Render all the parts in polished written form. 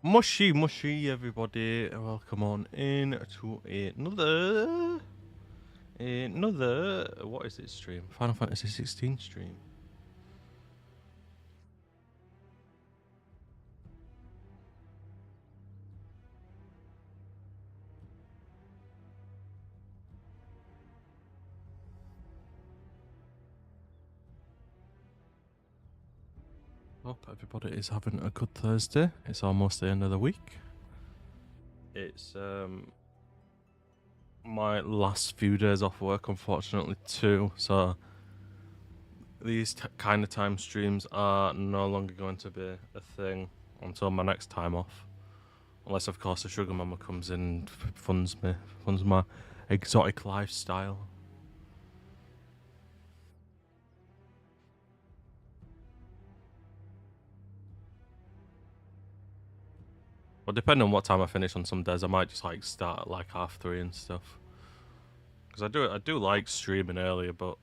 Mushy, mushy, everybody. Welcome on in to another. What is it stream? Final Fantasy XVI stream. Hope everybody is having a good Thursday. It's almost the end of the week. It's my last few days off work, unfortunately, too. So these kind of time streams are no longer going to be a thing until my next time off. Unless, of course, the sugar mama comes in and funds my exotic lifestyle. Well, depending on what time I finish on some days, I might just like start at like 3:30 and stuff. Because I do like streaming earlier, but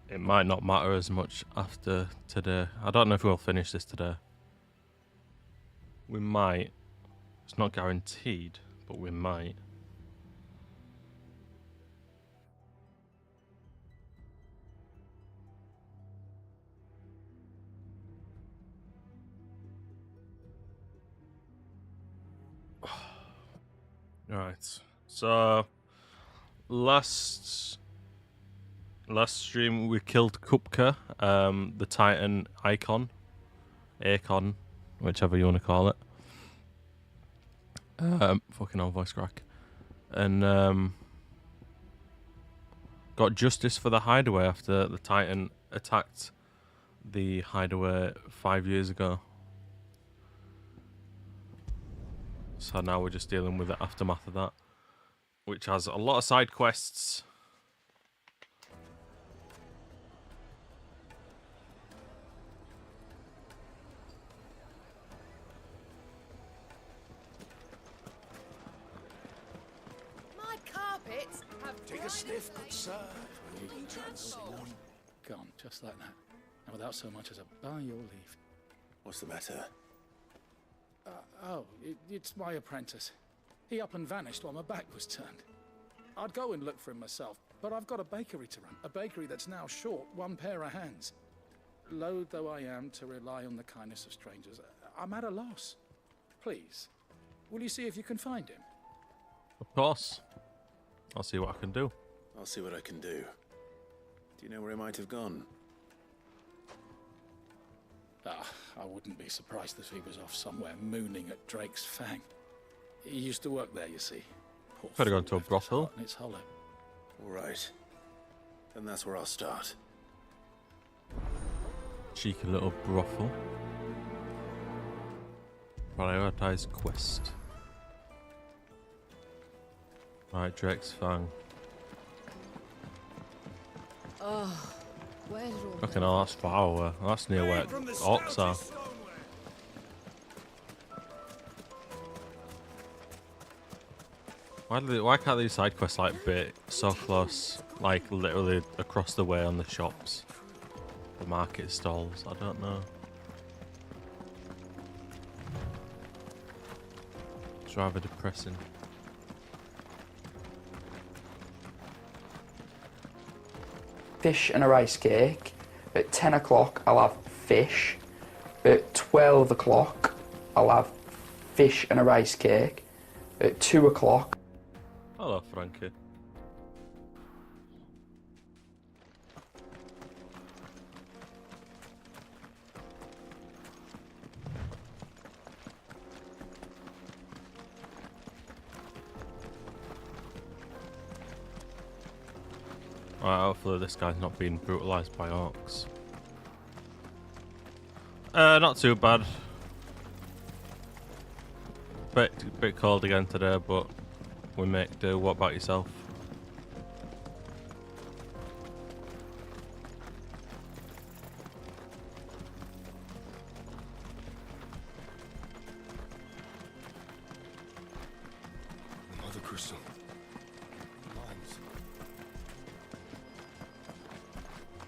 it might not matter as much after today. I don't know if we'll finish this today. We might. It's not guaranteed, but we might. Right. So last stream we killed Kupka, the Titan icon, whichever you want to call it. Fucking old voice crack. And got justice for the hideaway after the Titan attacked the hideaway 5 years ago. So now we're just dealing with the aftermath of that, which has a lot of side quests. My carpets have Take a sniff, good sir. Gone, just like that. And without so much as a by your leave. What's the matter? It's my apprentice. He up and vanished while my back was turned. I'd go and look for him myself, but I've got a bakery to run. A bakery that's now short one pair of hands. Loath though I am to rely on the kindness of strangers, I'm at a loss. Please, will you see if you can find him? Of course. I'll see what I can do. I'll see what I can do. Do you know where he might have gone? I wouldn't be surprised if he was off somewhere mooning at Drake's Fang. He used to work there, you see. Could have gone to a brothel. And it's hollow. All right. Then that's where I'll start. Cheeky little brothel. Prioritize quest. Right, Drake's Fang. Oh, where did all Fucking hell, that's far away. That's near where orcs are. Why can't these side quests like be so close, like literally across the way on the shops, the market stalls? I don't know. It's rather depressing. Fish and a rice cake. At 10 o'clock, I'll have fish. At 12 o'clock, I'll have fish and a rice cake. At 2 o'clock. Hello, Frankie. Alright, hopefully this guy's not being brutalised by orcs. Not too bad. Bit cold again today, but we make do. What about yourself? Mother Crystal. Mines.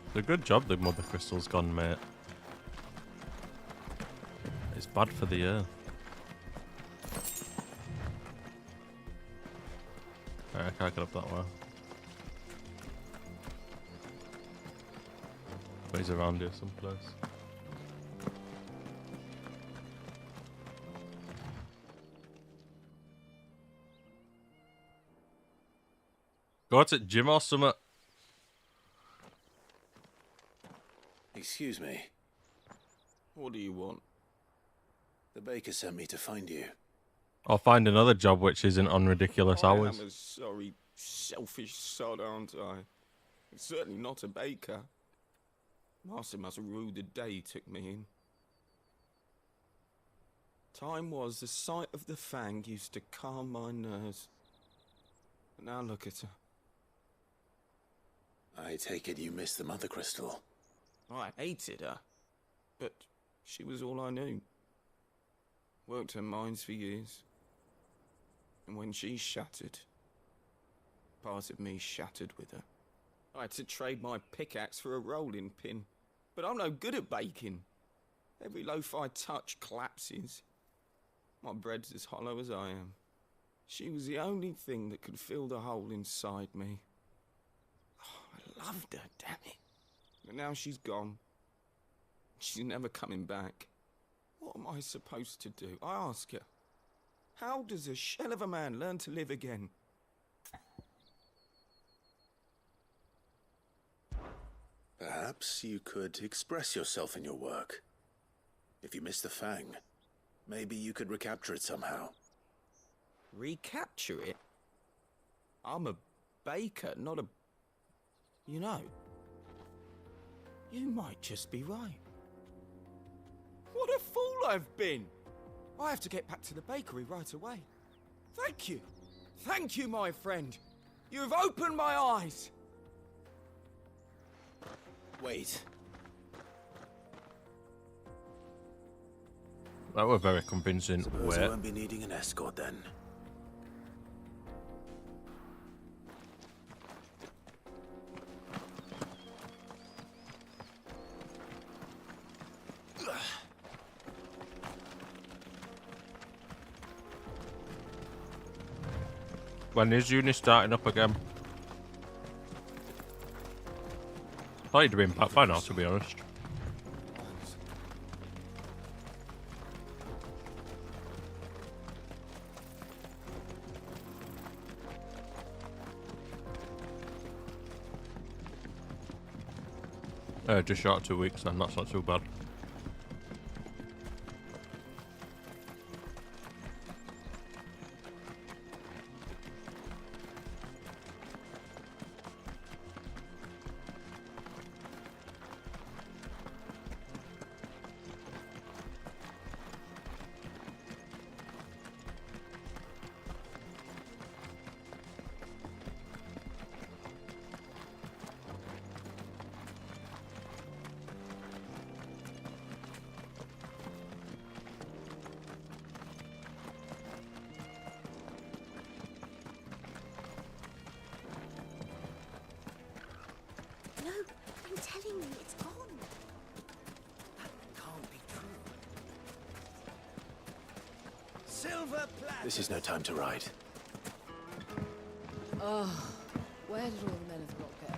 It's a good job the Mother Crystal's gone, mate. bad for the year. I can't get up that way. But he's around here someplace. Go to gym or something. Excuse me. What do you want? The baker sent me to find you. Or find another job which isn't on ridiculous hours. I am a sorry, selfish sod, aren't I? It's certainly not a baker. Master must have ruled the day he took me in. Time was the sight of the fang used to calm my nerves. But now look at her. I take it you missed the mother crystal. I hated her, but she was all I knew. Worked her mines for years. And when she shattered, part of me shattered with her. I had to trade my pickaxe for a rolling pin, but I'm no good at baking. Every loaf I touch collapses. My bread's as hollow as I am. She was the only thing that could fill the hole inside me. Oh, I loved her, damn it. But now she's gone. She's never coming back. What am I supposed to do? I ask her. How does a shell of a man learn to live again? Perhaps you could express yourself in your work. If you miss the fang, maybe you could recapture it somehow. Recapture it? I'm a baker, not a... You know, you might just be right. What a fool I've been! I have to get back to the bakery right away. Thank you. Thank you, my friend. You've opened my eyes. Wait. That were very convincing. Suppose I won't be needing an escort then. When is uni starting up again? Thought you'd been back by now, to be honest. Just short of 2 weeks, then that's not too bad. No, I'm telling you, it's gone. That can't be true. Silver platter. This is no time to ride. Oh, where did all the men of the rock go?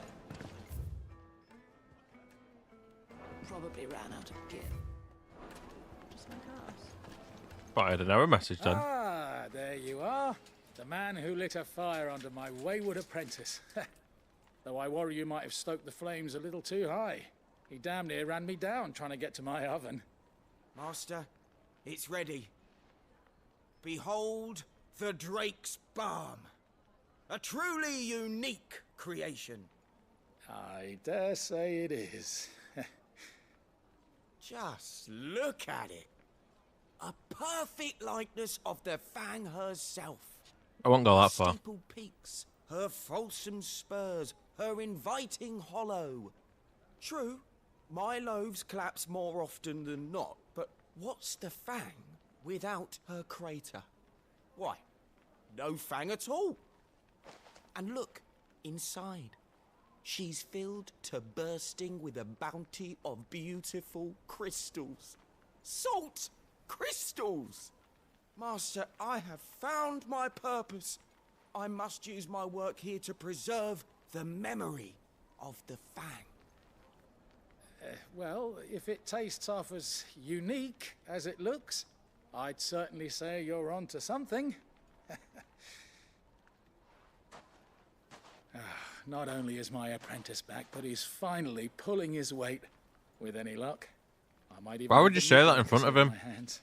Probably ran out of gear. Just like us. But I had an error message then. Ah, there you are. The man who lit a fire under my wayward apprentice. Though I worry you might have stoked the flames a little too high. He damn near ran me down trying to get to my oven. Master, it's ready. Behold the Drake's Balm. A truly unique creation. I dare say it is. Just look at it. A perfect likeness of the Fang herself. I won't go that far. Steeple peaks, her fulsome spurs, her inviting hollow. True, my loaves collapse more often than not, but what's the Fang without her crater? Why, no Fang at all. And look, inside. She's filled to bursting with a bounty of beautiful crystals. Salt! Crystals! Master, I have found my purpose. I must use my work here to preserve the memory of the Fang. Well, if it tastes half as unique as it looks, I'd certainly say you're onto something. Not only is my apprentice back, but he's finally pulling his weight. With any luck, I might even. Why would you say that in front of him? My hands.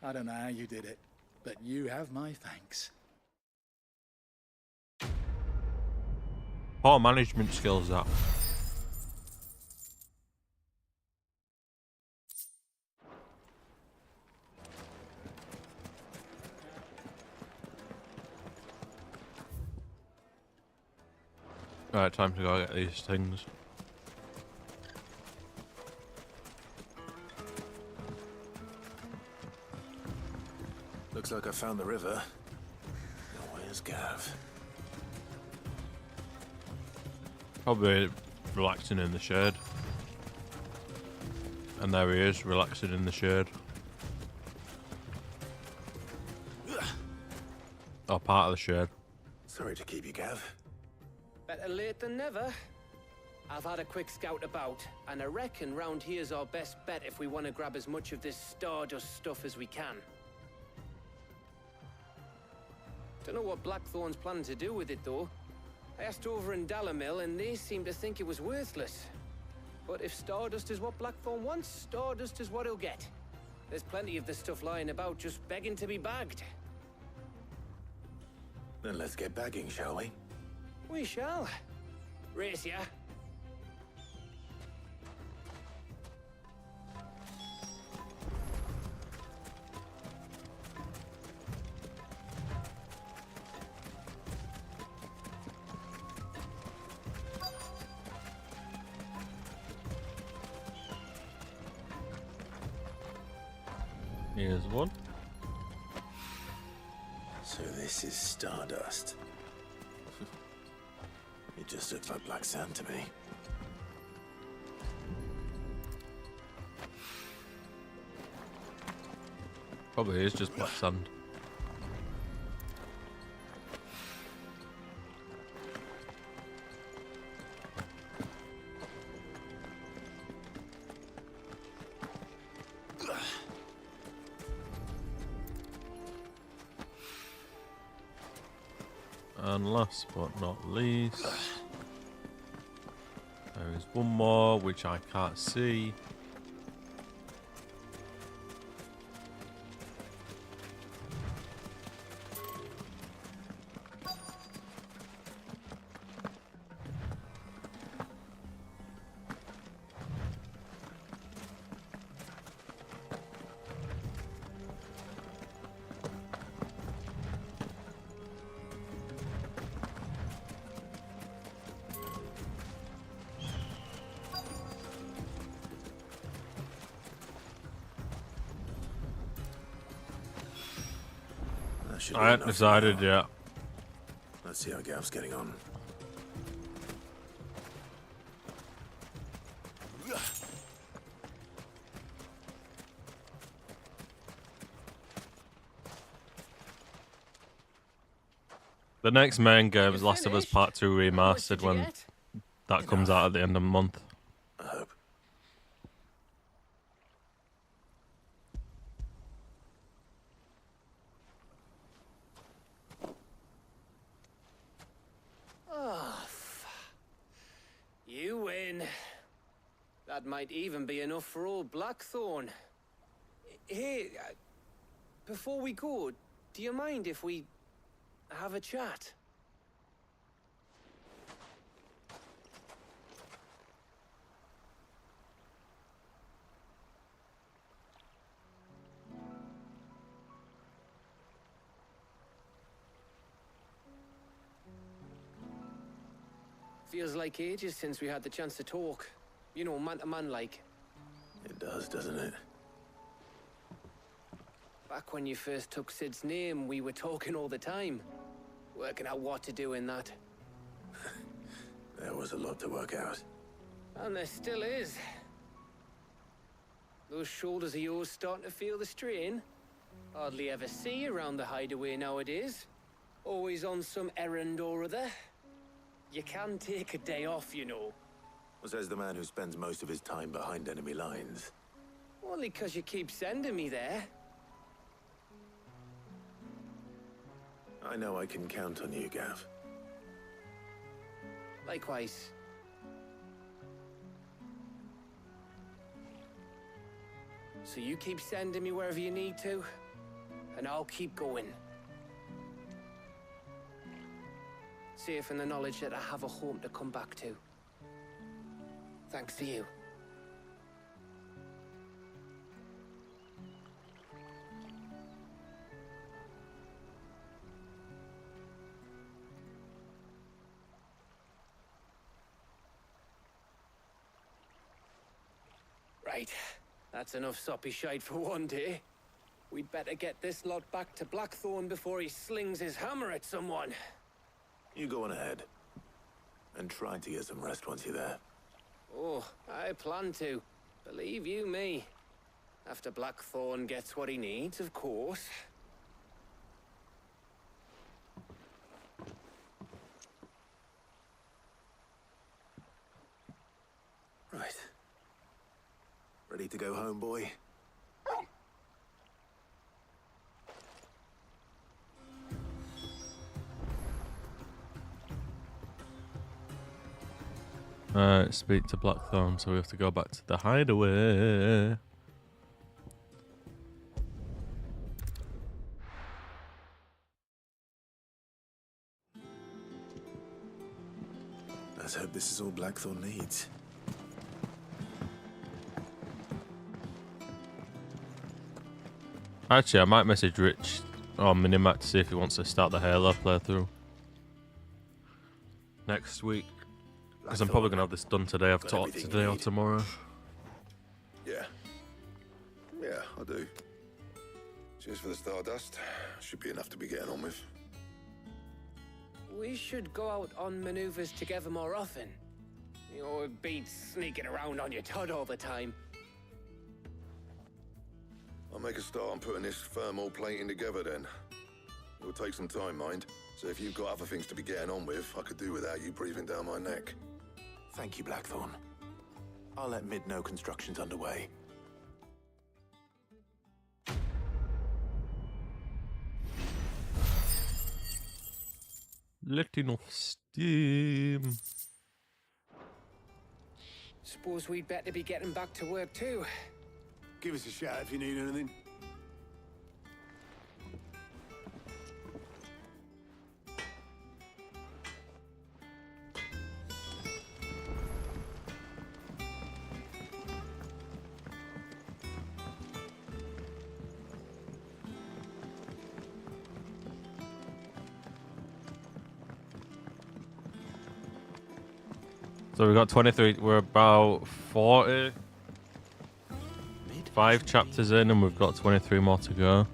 I don't know how you did it, but you have my thanks. Poor management skills, that. Right, time to go get these things. Looks like I found the river. Now where's Gav? Probably relaxing in the shade. And there he is, relaxing in the shade. Or part of the shade. Sorry to keep you, Gav. Better late than never. I've had a quick scout about, and I reckon round here's our best bet if we want to grab as much of this Stardust stuff as we can. Don't know what Blackthorn's planning to do with it, though. I asked over in Dalamil, and they seem to think it was worthless. But if Stardust is what Blackthorn wants, Stardust is what he'll get. There's plenty of this stuff lying about, just begging to be bagged. Then let's get bagging, shall we? We shall. Race ya. Here's one. So this is Stardust. It just looks like black sand to me. Probably is just black sand. And last but not least, there is one more which I can't see. I haven't decided yet. Let's see how Gav's getting on. The next main game is Last of Us Part 2 Remastered when that comes out at the end of the month. I hope. You win. That might even be enough for old Blackthorn. Hey, before we go, do you mind if we have a chat? Feels like ages since we had the chance to talk. You know, man to man like. It does, doesn't it? Back when you first took Sid's name, we were talking all the time. Working out what to do in that. There was a lot to work out. And there still is. Those shoulders of yours starting to feel the strain? Hardly ever see you around the hideaway nowadays. Always on some errand or other. You can take a day off, you know. Says the man who spends most of his time behind enemy lines. Only 'cause you keep sending me there. I know I can count on you, Gav. Likewise. So you keep sending me wherever you need to, and I'll keep going. Safe in the knowledge that I have a home to come back to. Thanks to you. Right. That's enough soppy shite for one day. We'd better get this lot back to Blackthorn before he slings his hammer at someone. You go on ahead. And try to get some rest once you're there. Oh, I plan to. Believe you me. After Blackthorn gets what he needs, of course. Right. Ready to go home, boy? Speak to Blackthorn, so we have to go back to the hideaway. Let's hope this is all Blackthorn needs. Actually, I might message Rich or Minimac to see if he wants to start the Halo playthrough next week. Because I'm probably going to have this done today. I've taught today or tomorrow. Yeah. Yeah, I do. Cheers for the Stardust. Should be enough to be getting on with. We should go out on maneuvers together more often. You know, it beats sneaking around on your Todd all the time. I'll make a start on putting this thermal plating together then. It'll take some time, mind. So if you've got other things to be getting on with, I could do without you breathing down my neck. Thank you, Blackthorn. I'll let Mid know construction's underway. Letting off steam. Suppose we'd better be getting back to work too. Give us a shout if you need anything. So we got 23. We're about 45 chapters in, and we've got 23 more to go.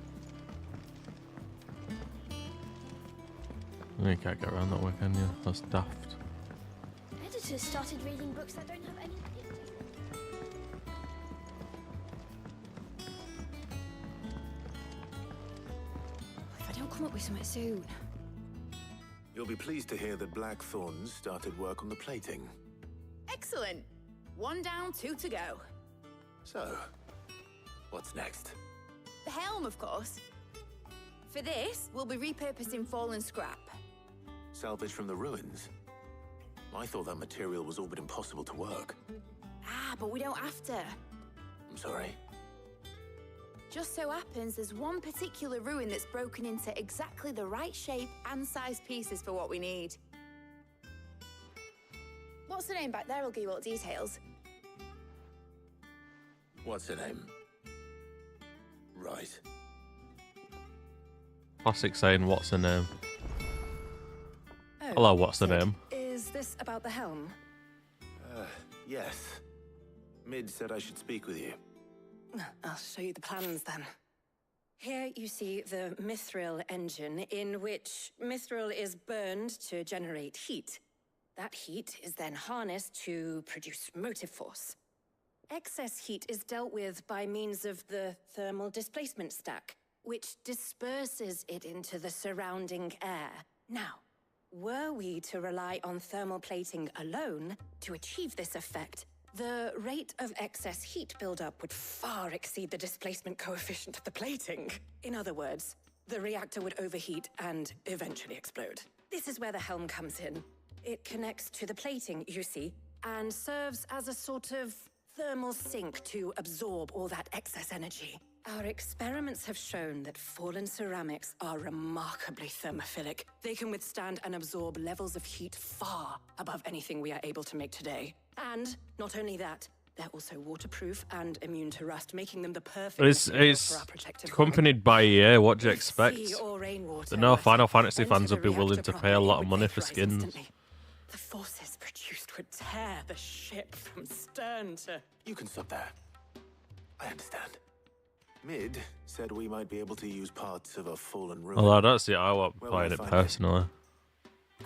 You can't get around that way, can you? That's daft. Editors started reading books that don't have any dignity. If I don't come up with something soon. You'll be pleased to hear that Blackthorn's started work on the plating. Excellent. 1 down, 2 to go. So, what's next? The helm, of course. For this, we'll be repurposing fallen scrap. Salvage from the ruins? I thought that material was all but impossible to work. Ah, but we don't have to. I'm sorry. Just so happens there's one particular ruin that's broken into exactly the right shape and size pieces for what we need. What's the name back there? I'll give you all the details. What's her name? Right. Classic saying, what's her name? Oh, Hello, what's the Sid, name? Is this about the helm? Yes. Mid said I should speak with you. I'll show you the plans then. Here you see the mithril engine, in which mithril is burned to generate heat. That heat is then harnessed to produce motive force. Excess heat is dealt with by means of the thermal displacement stack, which disperses it into the surrounding air. Now, were we to rely on thermal plating alone to achieve this effect, the rate of excess heat buildup would far exceed the displacement coefficient of the plating. In other words, the reactor would overheat and eventually explode. This is where the helm comes in. It connects to the plating, you see, and serves as a sort of thermal sink to absorb all that excess energy. Our experiments have shown that fallen ceramics are remarkably thermophilic. They can withstand and absorb levels of heat far above anything we are able to make today. And not only that, they're also waterproof and immune to rust, making them the perfect material for our protective accompanied by EA. What do you expect? Sea or rainwater, No Final Fantasy enter fans the would be willing reactor to pay a properly, lot it of would money for vaporize skins. instantly. The forces produced would tear the ship from stern to... You can stop there. I understand. Mid said we might be able to use parts of a fallen ruin. Although I don't see I won't Where play will I it find personally.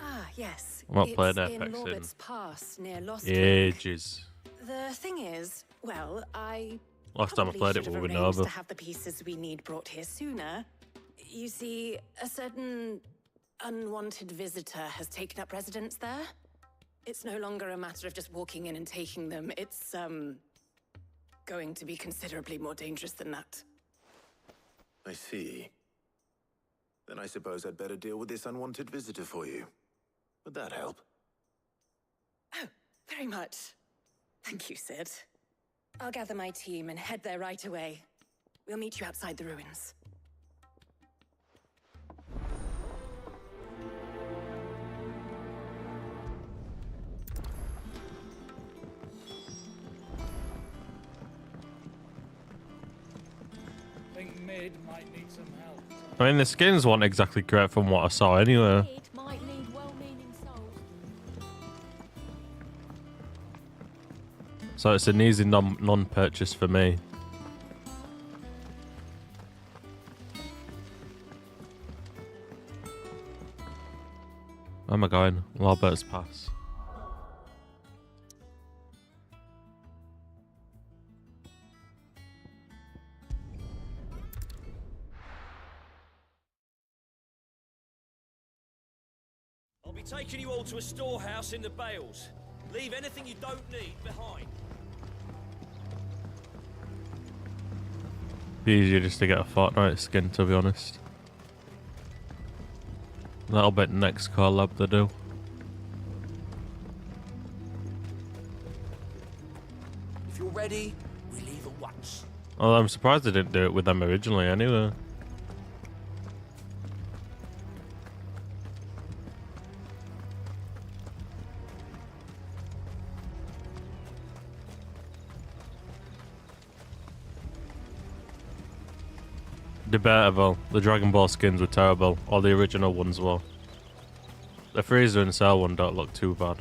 Ah, yes. I'm not It's playing in Apex in Lorbett's Pass near Lost Lake. ages. The thing is, well, I Last time I probably played it, should we have were arranged Nova. to have the pieces we need brought here sooner. You see, a certain unwanted visitor has taken up residence there. It's no longer a matter of just walking in and taking them. It's, going to be considerably more dangerous than that. I see. Then I suppose I'd better deal with this unwanted visitor for you. Would that help? Oh, very much. Thank you, Sid. I'll gather my team and head there right away. We'll meet you outside the ruins. Think Mid might need some help. I mean, the skins weren't exactly great from what I saw anyway. It might need well-meaning souls. So it's an easy non-purchase for me. Where am I going? Lorbett's Pass. I'll be taking you all to a storehouse in the Bales. Leave anything you don't need behind. Be easier just to get a Fortnite skin, to be honest. That'll bet next collab they do. If you're ready, we leave at once. Although I'm surprised they didn't do it with them originally anyway. Debatable. The Dragon Ball skins were terrible. All the original ones were. The Freezer and Cell one don't look too bad.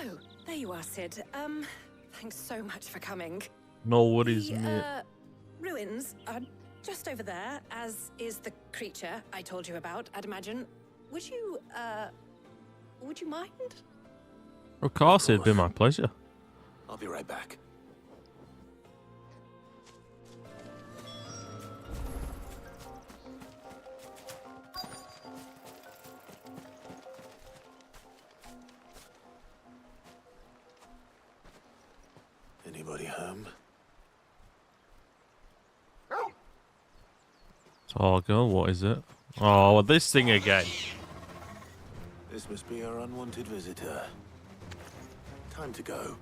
Oh, there you are, Sid. Thanks so much for coming. No worries, The, mate. ruins are just over there, as is the creature I told you about, I'd imagine. Would you mind? Of course, it'd be my pleasure. I'll be right back. Anybody home? Tall girl, what is it? Oh, this thing again. This must be our unwanted visitor. Time to go.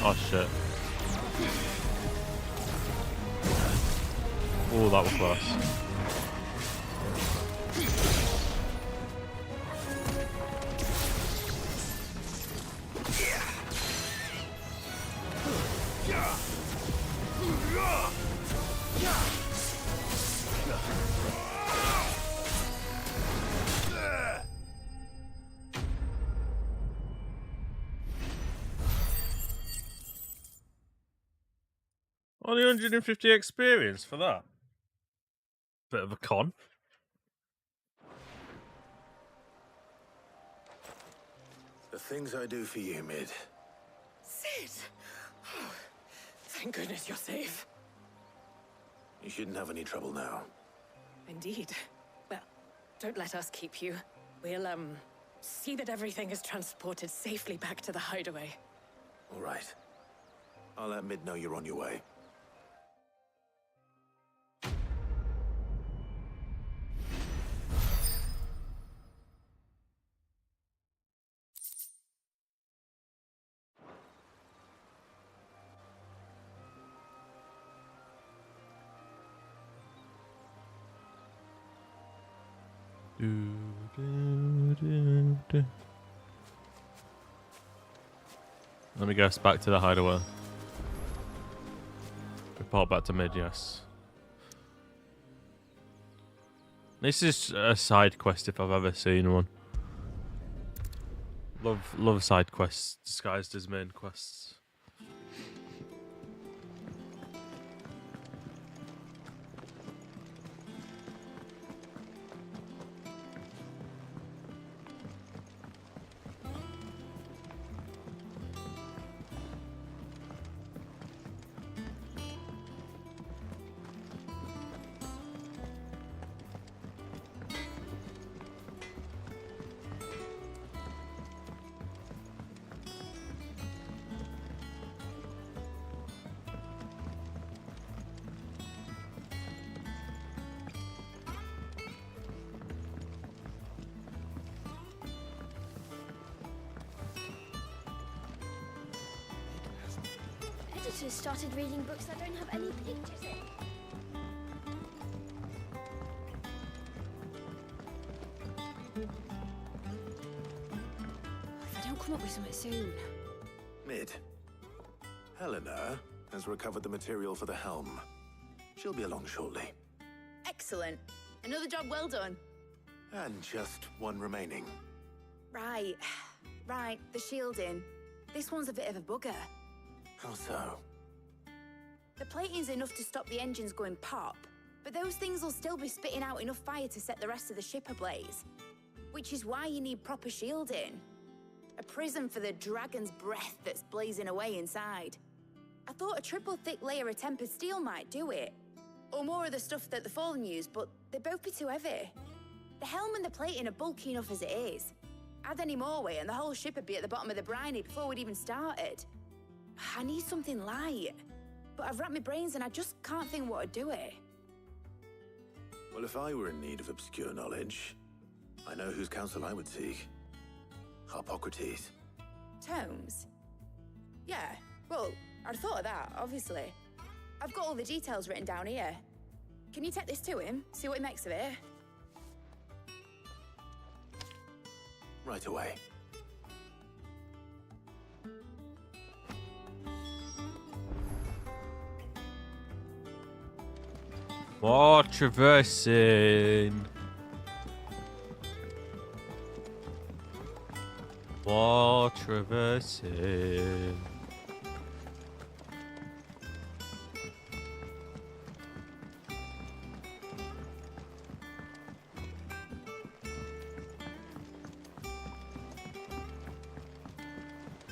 Oh shit. Oh, that was close. Only 150 experience for that. Bit of a con. The things I do for you, Mid. Sid! Oh, thank goodness you're safe. You shouldn't have any trouble now. Indeed. Well, don't let us keep you. We'll, see that everything is transported safely back to the hideaway. All right. I'll let Mid know you're on your way. Let me guess, back to the hideaway. Report back to Mid, yes. This is a side quest if I've ever seen one. Love side quests disguised as main quests. Editors started reading books that don't have any pictures in. If I don't come up with something soon. Mid. Helena has recovered the material for the helm. She'll be along shortly. Excellent. Another job well done. And just one remaining. Right. Right, the shielding. This one's a bit of a bugger. How so? The plating's enough to stop the engines going pop, but those things will still be spitting out enough fire to set the rest of the ship ablaze. Which is why you need proper shielding. A prison for the dragon's breath that's blazing away inside. I thought a triple thick layer of tempered steel might do it. Or more of the stuff that the Fallen use, but they'd both be too heavy. The helm and the plating are bulky enough as it is. Add any more weight and the whole ship would be at the bottom of the briny before we'd even started. I need something light. but I've racked my brains and I just can't think what would do it. Well, if I were in need of obscure knowledge, I know whose counsel I would seek. Hippocrates. Tomes? Yeah, well, I'd thought of that, obviously. I've got all the details written down here. Can you take this to him, see what he makes of it? Right away. More traversing. More traversing.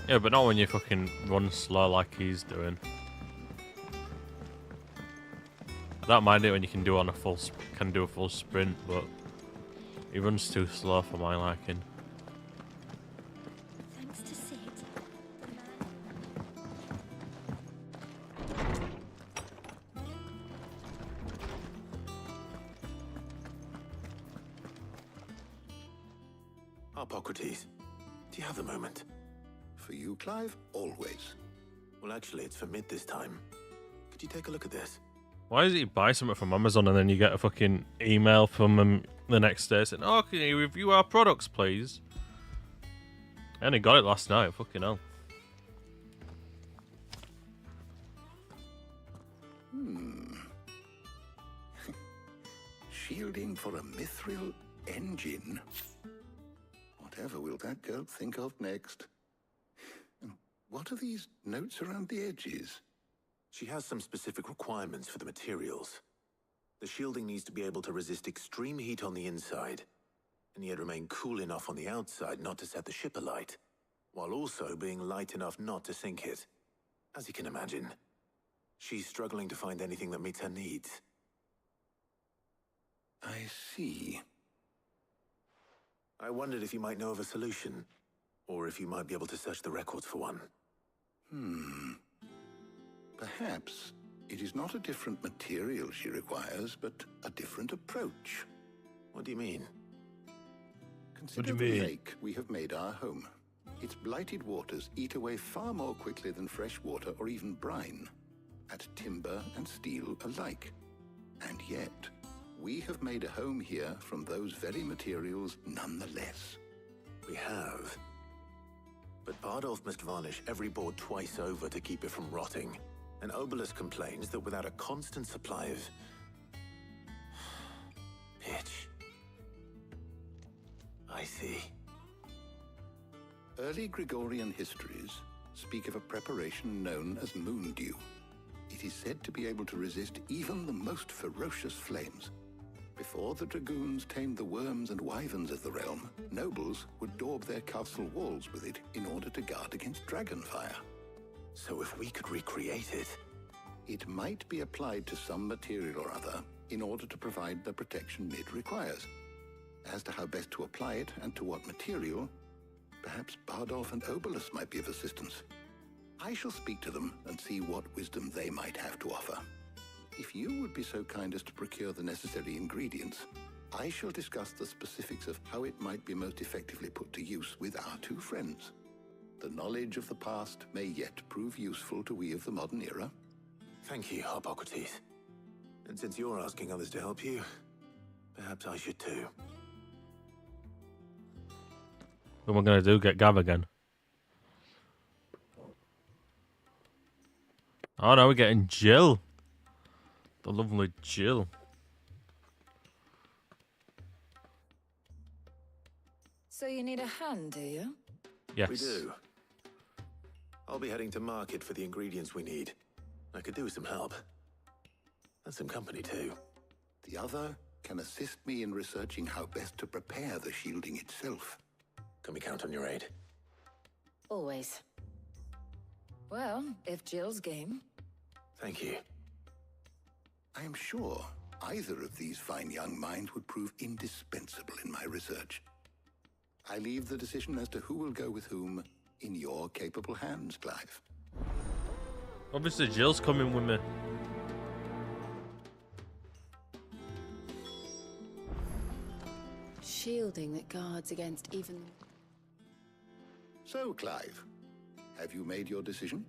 Yeah, but not when you fucking run slow like he's doing. I don't mind it when you can do on a full sprint, but he runs too slow for my liking. Thanks to Sid. Hippocrates, do you have a moment? For you, Clive, always. Well, actually, it's for mid this time. Could you take a look at this? Why is it you buy something from Amazon and then you get a fucking email from them the next day saying, "Oh, can you review our products, please?" I only got it last night. Fucking hell. Shielding for a mithril engine. Whatever will that girl think of next? And what are these notes around the edges? She has some specific requirements for the materials. The shielding needs to be able to resist extreme heat on the inside, and yet remain cool enough on the outside not to set the ship alight, while also being light enough not to sink it. As you can imagine, she's struggling to find anything that meets her needs. I see. I wondered if you might know of a solution, or if you might be able to search the records for one. Perhaps it is not a different material she requires, but a different approach. What do you mean? Consider the lake we have made our home. Its blighted waters eat away far more quickly than fresh water or even brine, at timber and steel alike. And yet, we have made a home here from those very materials nonetheless. We have. But Bardolph must varnish every board twice over to keep it from rotting. And Obelus complains that without a constant supply of pitch. I see. Early Gregorian histories speak of a preparation known as moon dew. It is said to be able to resist even the most ferocious flames. Before the dragoons tamed the worms and wyverns of the realm, nobles would daub their castle walls with it in order to guard against dragon fire. So if we could recreate it... It might be applied to some material or other in order to provide the protection it requires. As to how best to apply it and to what material, perhaps Bardolph and Obelus might be of assistance. I shall speak to them and see what wisdom they might have to offer. If you would be so kind as to procure the necessary ingredients, I shall discuss the specifics of how it might be most effectively put to use with our two friends. The knowledge of the past may yet prove useful to we of the modern era. Thank you, Hippocrates. And since you're asking others to help you, perhaps I should too. What am I going to do? Get Gav again? Oh no, we're getting Jill. The lovely Jill. So you need a hand, do you? Yes. We do. I'll be heading to market for the ingredients we need. I could do with some help. And some company too. The other can assist me in researching how best to prepare the shielding itself. Can we count on your aid? Always. Well, if Jill's game. Thank you. I am sure either of these fine young minds would prove indispensable in my research. I leave the decision as to who will go with whom in your capable hands, Clive. Obviously, Jill's coming with me. Shielding that guards against even... So, Clive, have you made your decision?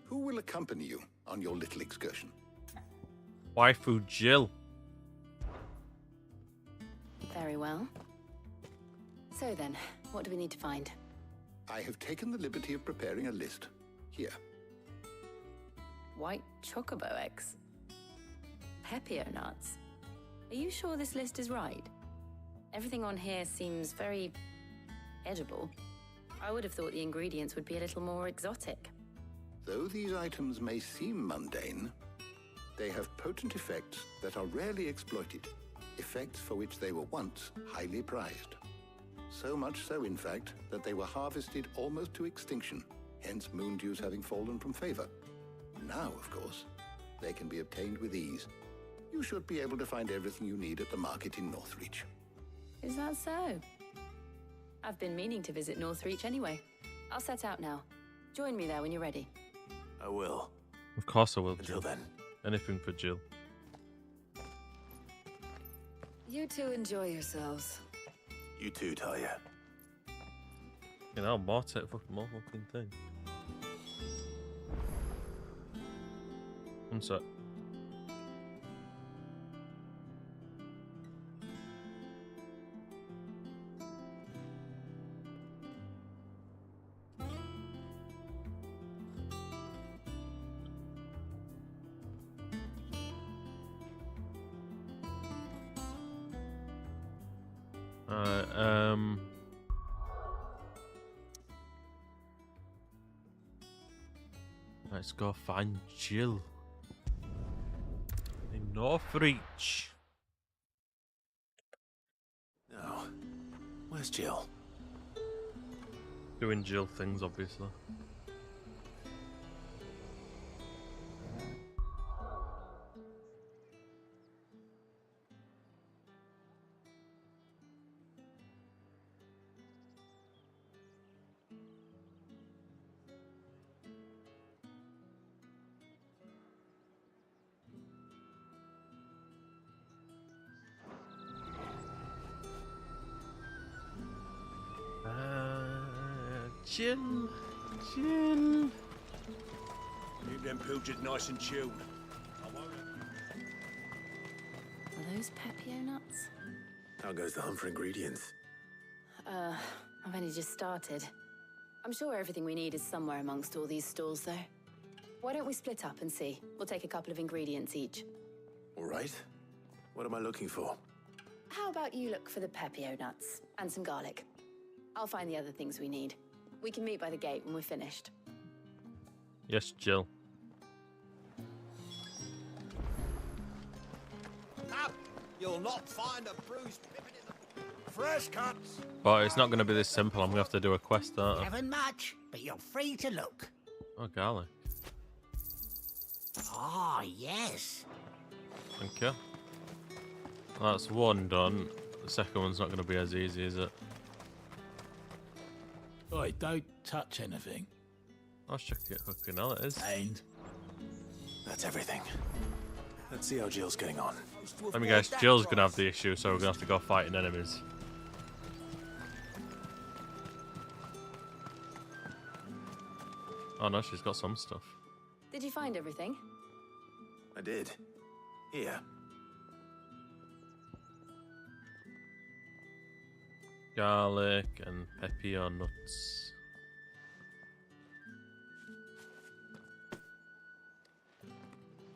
Who will accompany you on your little excursion? Waifu Jill. Very well. So then, what do we need to find? I have taken the liberty of preparing a list. Here. White chocobo eggs. Pepio nuts. Are you sure this list is right? Everything on here seems very edible. I would have thought the ingredients would be a little more exotic. Though these items may seem mundane, they have potent effects that are rarely exploited, effects for which they were once highly prized. So much so, in fact, that they were harvested almost to extinction, hence moon dews having fallen from favor. Now, of course, they can be obtained with ease. You should be able to find everything you need at the market in Northreach. Is that so? I've been meaning to visit Northreach anyway. I'll set out now. Join me there when you're ready. I will. Of course I will. Until then. Anything for Jill. You two enjoy yourselves. You too, Talia. You know, more fucking thing. One sec. Let's go find Jill in Northreach. No. Where's Jill? Doing Jill things, obviously. Jill. Keep them pilgers nice and chilled. Are those Pepio nuts? How goes the hunt for ingredients? I've only just started. I'm sure everything we need is somewhere amongst all these stalls, though. Why don't we split up and see? We'll take a couple of ingredients each. All right. What am I looking for? How about you look for the Pepio nuts and some garlic? I'll find the other things we need. We can meet by the gate when we're finished. Yes, Jill. Up! You'll not find a bruised pippin in the... Fresh cuts! But it's not going to be this simple. I'm going to have to do a quest, aren't I? Haven't much, but you're free to look. Oh, garlic. Ah, yes. Thank you. That's one done. The second one's not going to be as easy, is it? Oi, don't touch anything. I'll check it. Fucking hell, it is. And that's everything. Let's see how Jill's getting on. Let me guess, Jill's going to have the issue, so we're going to have to go fighting enemies. Oh no, she's got some stuff. Did you find everything? I did. Here. Garlic and Pepio nuts.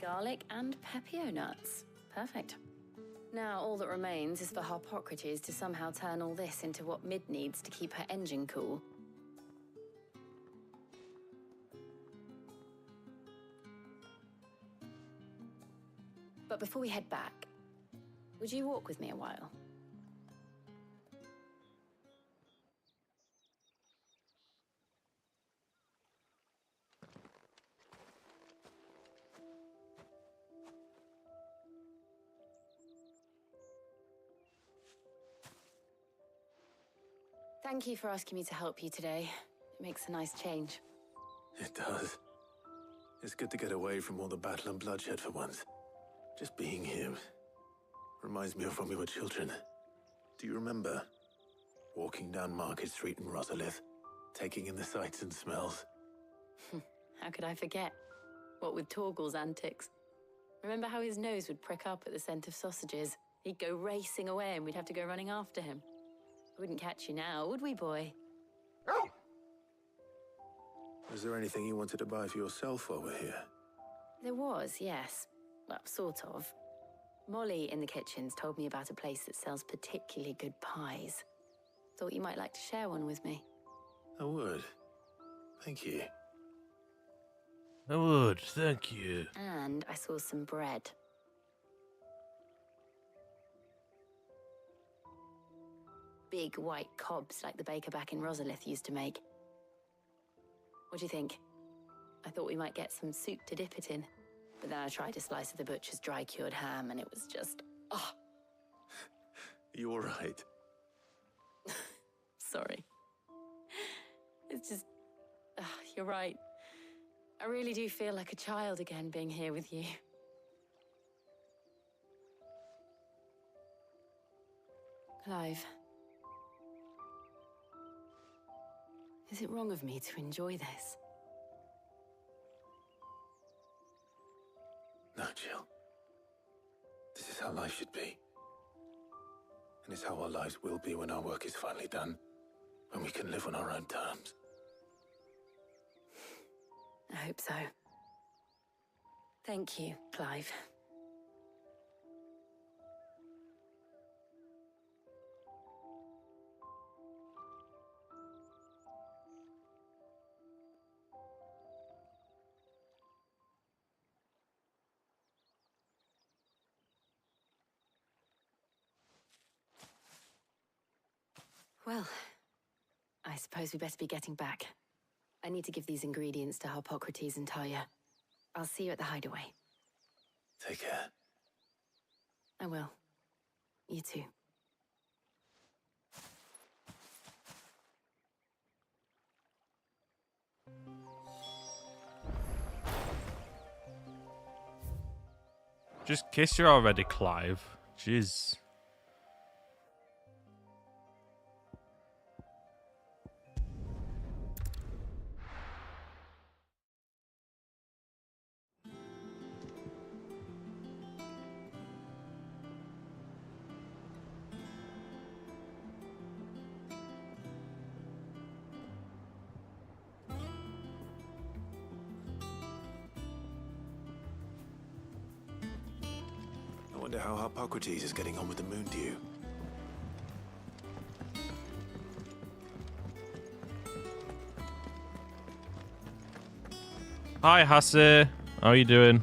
Garlic and Pepio nuts. Perfect. Now all that remains is for Harpocrates to somehow turn all this into what Mid needs to keep her engine cool. But before we head back, would you walk with me a while? Thank you for asking me to help you today. It makes a nice change. It does. It's good to get away from all the battle and bloodshed for once. Just being here reminds me of when we were children. Do you remember walking down Market Street in Rosalith, taking in the sights and smells? How could I forget? What with Torgal's antics. Remember how his nose would prick up at the scent of sausages? He'd go racing away and we'd have to go running after him. We wouldn't catch you now, would we, boy? Was there anything you wanted to buy for yourself while we're here? There was, yes. Well, sort of. Molly in the kitchens told me about a place that sells particularly good pies. Thought you might like to share one with me. I would. Thank you. I would, thank you. And I saw some bread. Big white cobs like the baker back in Rosalith used to make. What do you think? I thought we might get some soup to dip it in. But then I tried a slice of the butcher's dry-cured ham and it was just... oh. You all right? Sorry. It's just... you're right. I really do feel like a child again being here with you. Clive. Is it wrong of me to enjoy this? No, Jill. This is how life should be. And it's how our lives will be when our work is finally done. When we can live on our own terms. I hope so. Thank you, Clive. Well, I suppose we best be getting back. I need to give these ingredients to Harpocrates and Talia. I'll see you at the hideaway. Take care. I will. You too. Just kiss her already, Clive. Jeez. I wonder how Harpocrates is getting on with the moon dew. Hi, Hasse. How are you doing?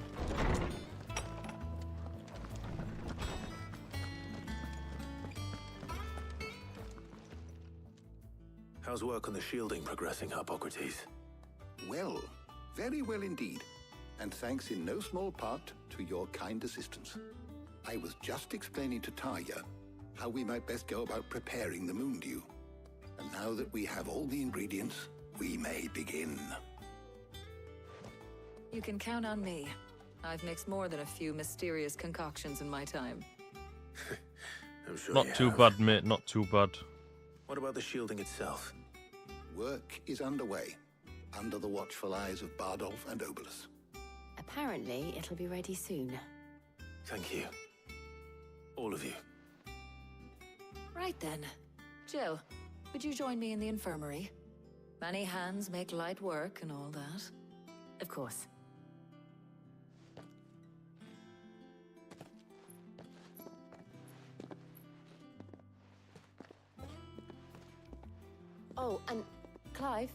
How's work on the shielding progressing, Harpocrates? Well, very well indeed. And thanks in no small part to your kind assistance. I was just explaining to Talia how we might best go about preparing the moon dew. And now that we have all the ingredients, we may begin. You can count on me. I've mixed more than a few mysterious concoctions in my time. I'm sure Not you too have. bad, mate. Not too bad. What about the shielding itself? Work is underway, under the watchful eyes of Bardolph and Obolus. Apparently, it'll be ready soon. Thank you. All of you. Right then. Jill, would you join me in the infirmary? Many hands make light work and all that. Of course. Oh, and Clive,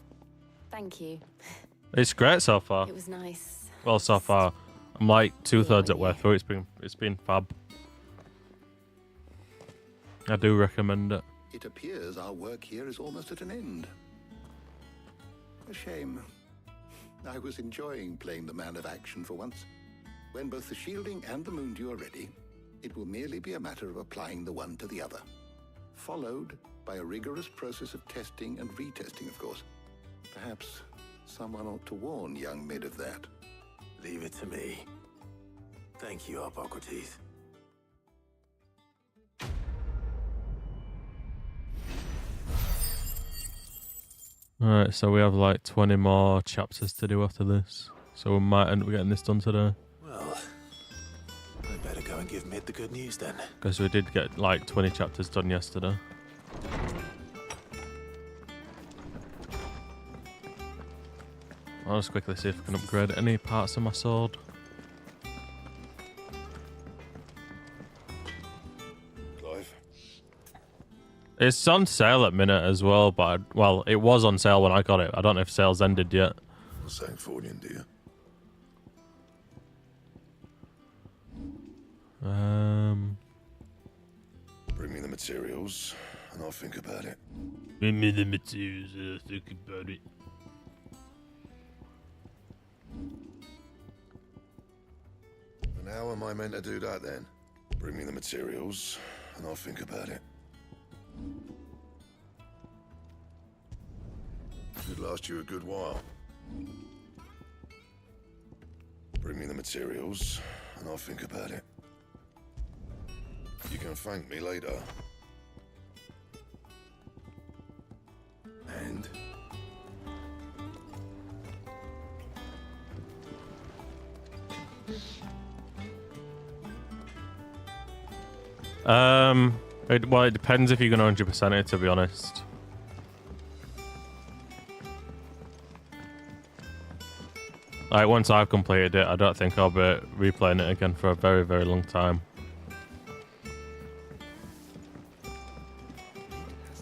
thank you. It's great so far. It was nice. Well, so far, I'm like 2/3 at way through. It's been fab. I do recommend it. It appears our work here is almost at an end. A shame. I was enjoying playing the man of action for once. When both the shielding and the moon dew are ready, it will merely be a matter of applying the one to the other. Followed by a rigorous process of testing and retesting, of course. Perhaps someone ought to warn young Mid of that. Leave it to me. Thank you, Hippocrates. Alright, so we have like 20 more chapters to do after this. So we might end up getting this done today. Well, I better go and give Mid the good news then. Because we did get like 20 chapters done yesterday. I'll just quickly see if I can upgrade any parts of my sword. Clive? It's on sale at minute as well, but well, it was on sale when I got it. I don't know if sales ended yet. St. Fornian, do you? Bring me the materials, and I'll think about it. Bring me the materials, and I'll think about it. And how am I meant to do that then? Bring me the materials, and I'll think about it. Could last you a good while. Bring me the materials, and I'll think about it. You can thank me later. And? Well, it depends if you're gonna 100% it, to be honest. Like, once I've completed it, I don't think I'll be replaying it again for a very, very long time.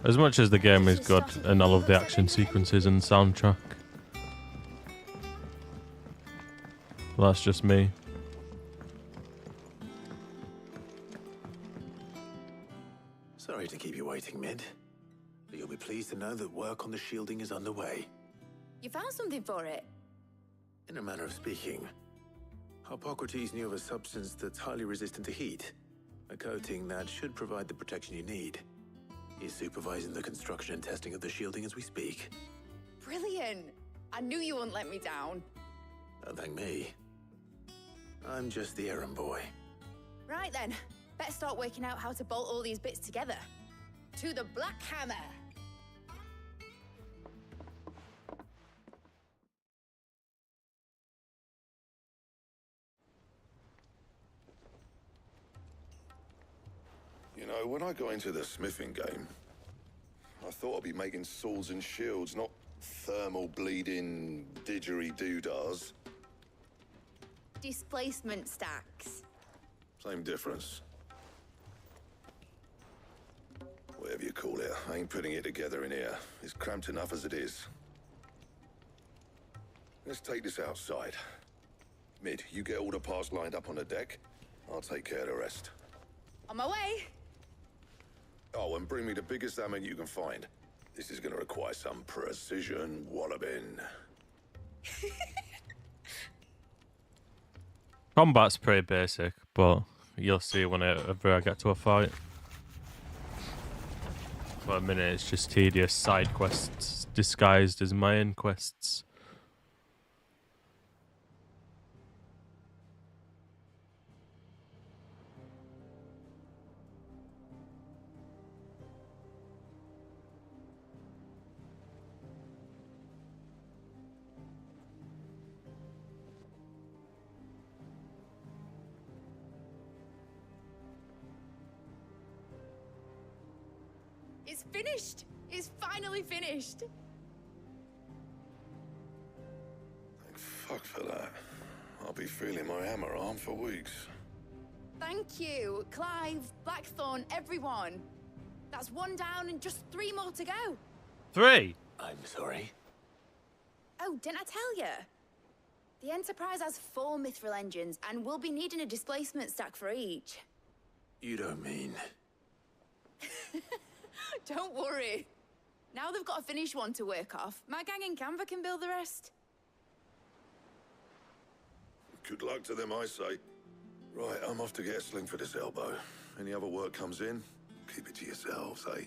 As much as the game is good, and I love the action sequences and soundtrack. Well, that's just me. Sorry to keep you waiting, Mid. But you'll be pleased to know that work on the shielding is underway. You found something for it? In a manner of speaking, Hippocrates knew of a substance that's highly resistant to heat. A coating that should provide the protection you need. He's supervising the construction and testing of the shielding as we speak. Brilliant! I knew you wouldn't let me down. Don't thank me. I'm just the errand boy. Right then, better start working out how to bolt all these bits together. To the Black Hammer! You know, when I got into the smithing game, I thought I'd be making swords and shields, not thermal bleeding didgeridoo-dahs. Displacement stacks. Same difference. Whatever you call it, I ain't putting it together in here. It's cramped enough as it is. Let's take this outside. Mid, you get all the parts lined up on the deck. I'll take care of the rest. On my way! Oh, and bring me the biggest hammer you can find. This is gonna require some precision walloping. Combat's pretty basic, but you'll see whenever I get to a fight. For a minute, it's just tedious side quests disguised as main quests. It's finished! It's finally finished! Thank fuck for that. I'll be feeling my hammer arm for weeks. Thank you, Clive, Blackthorn, everyone. That's one down and just 3 more to go. 3? I'm sorry. Oh, didn't I tell you? The Enterprise has 4 mithril engines and we'll be needing a displacement stack for each. You don't mean... Don't worry. Now they've got a finished one to work off. My gang in Canva can build the rest. Good luck to them, I say. Right, I'm off to get a sling for this elbow. Any other work comes in, keep it to yourselves, eh?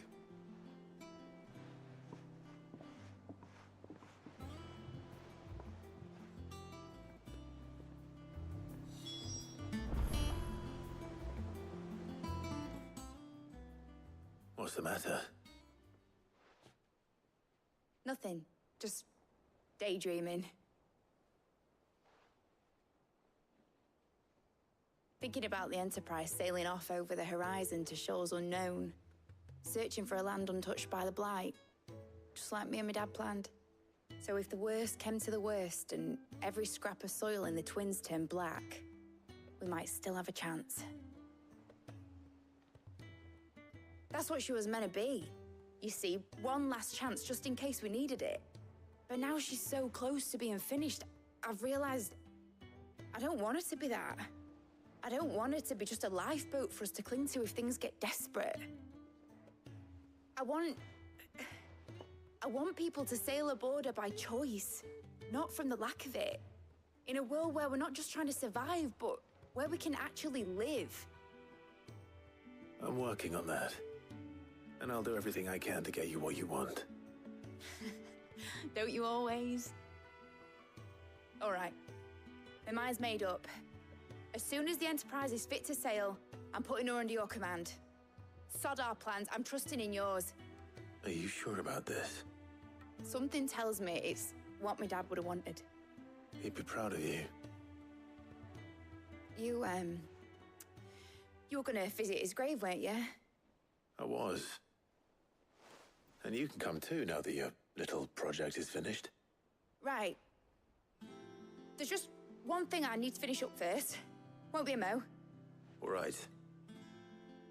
What's the matter? Nothing. Just daydreaming. Thinking about the Enterprise sailing off over the horizon to shores unknown. Searching for a land untouched by the Blight. Just like me and my dad planned. So if the worst came to the worst and every scrap of soil in the Twins turned black, we might still have a chance. That's what she was meant to be. You see, one last chance just in case we needed it. But now she's so close to being finished, I've realized I don't want her to be that. I don't want her to be just a lifeboat for us to cling to if things get desperate. I want people to sail aboard her by choice, not from the lack of it. In a world where we're not just trying to survive, but where we can actually live. I'm working on that. And I'll do everything I can to get you what you want. Don't you always? All right. My mind's made up. As soon as the Enterprise is fit to sail, I'm putting her under your command. Sod our plans, I'm trusting in yours. Are you sure about this? Something tells me it's what my dad would have wanted. He'd be proud of you. You were gonna visit his grave, weren't you? I was. And you can come too now that your little project is finished. Right. There's just one thing I need to finish up first. Won't be a mo. All right.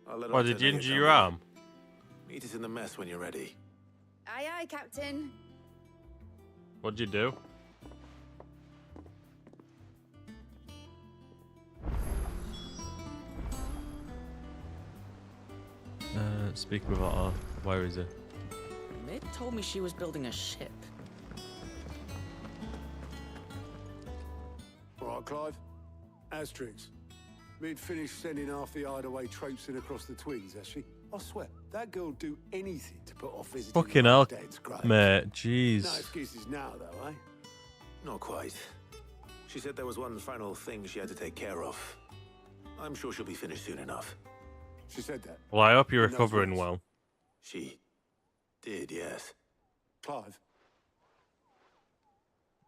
I'll let Why, on did to you know injure you're your coming. arm? Meet us in the mess when you're ready. Aye, aye, Captain. What'd you do? Speaking of Otter, where is it? Mid told me she was building a ship. All right, Clive. Asterix. Mid finished sending half the hideaway traipsing across the Twins, has she? I swear, that girl'll do anything to put off visiting Fucking her hell, dad's grave. mate. Jeez. No excuses now, though, eh? Not quite. She said there was one final thing she had to take care of. I'm sure she'll be finished soon enough. She said that. Well, I hope you're In those recovering words. well. She did, yes. Clive.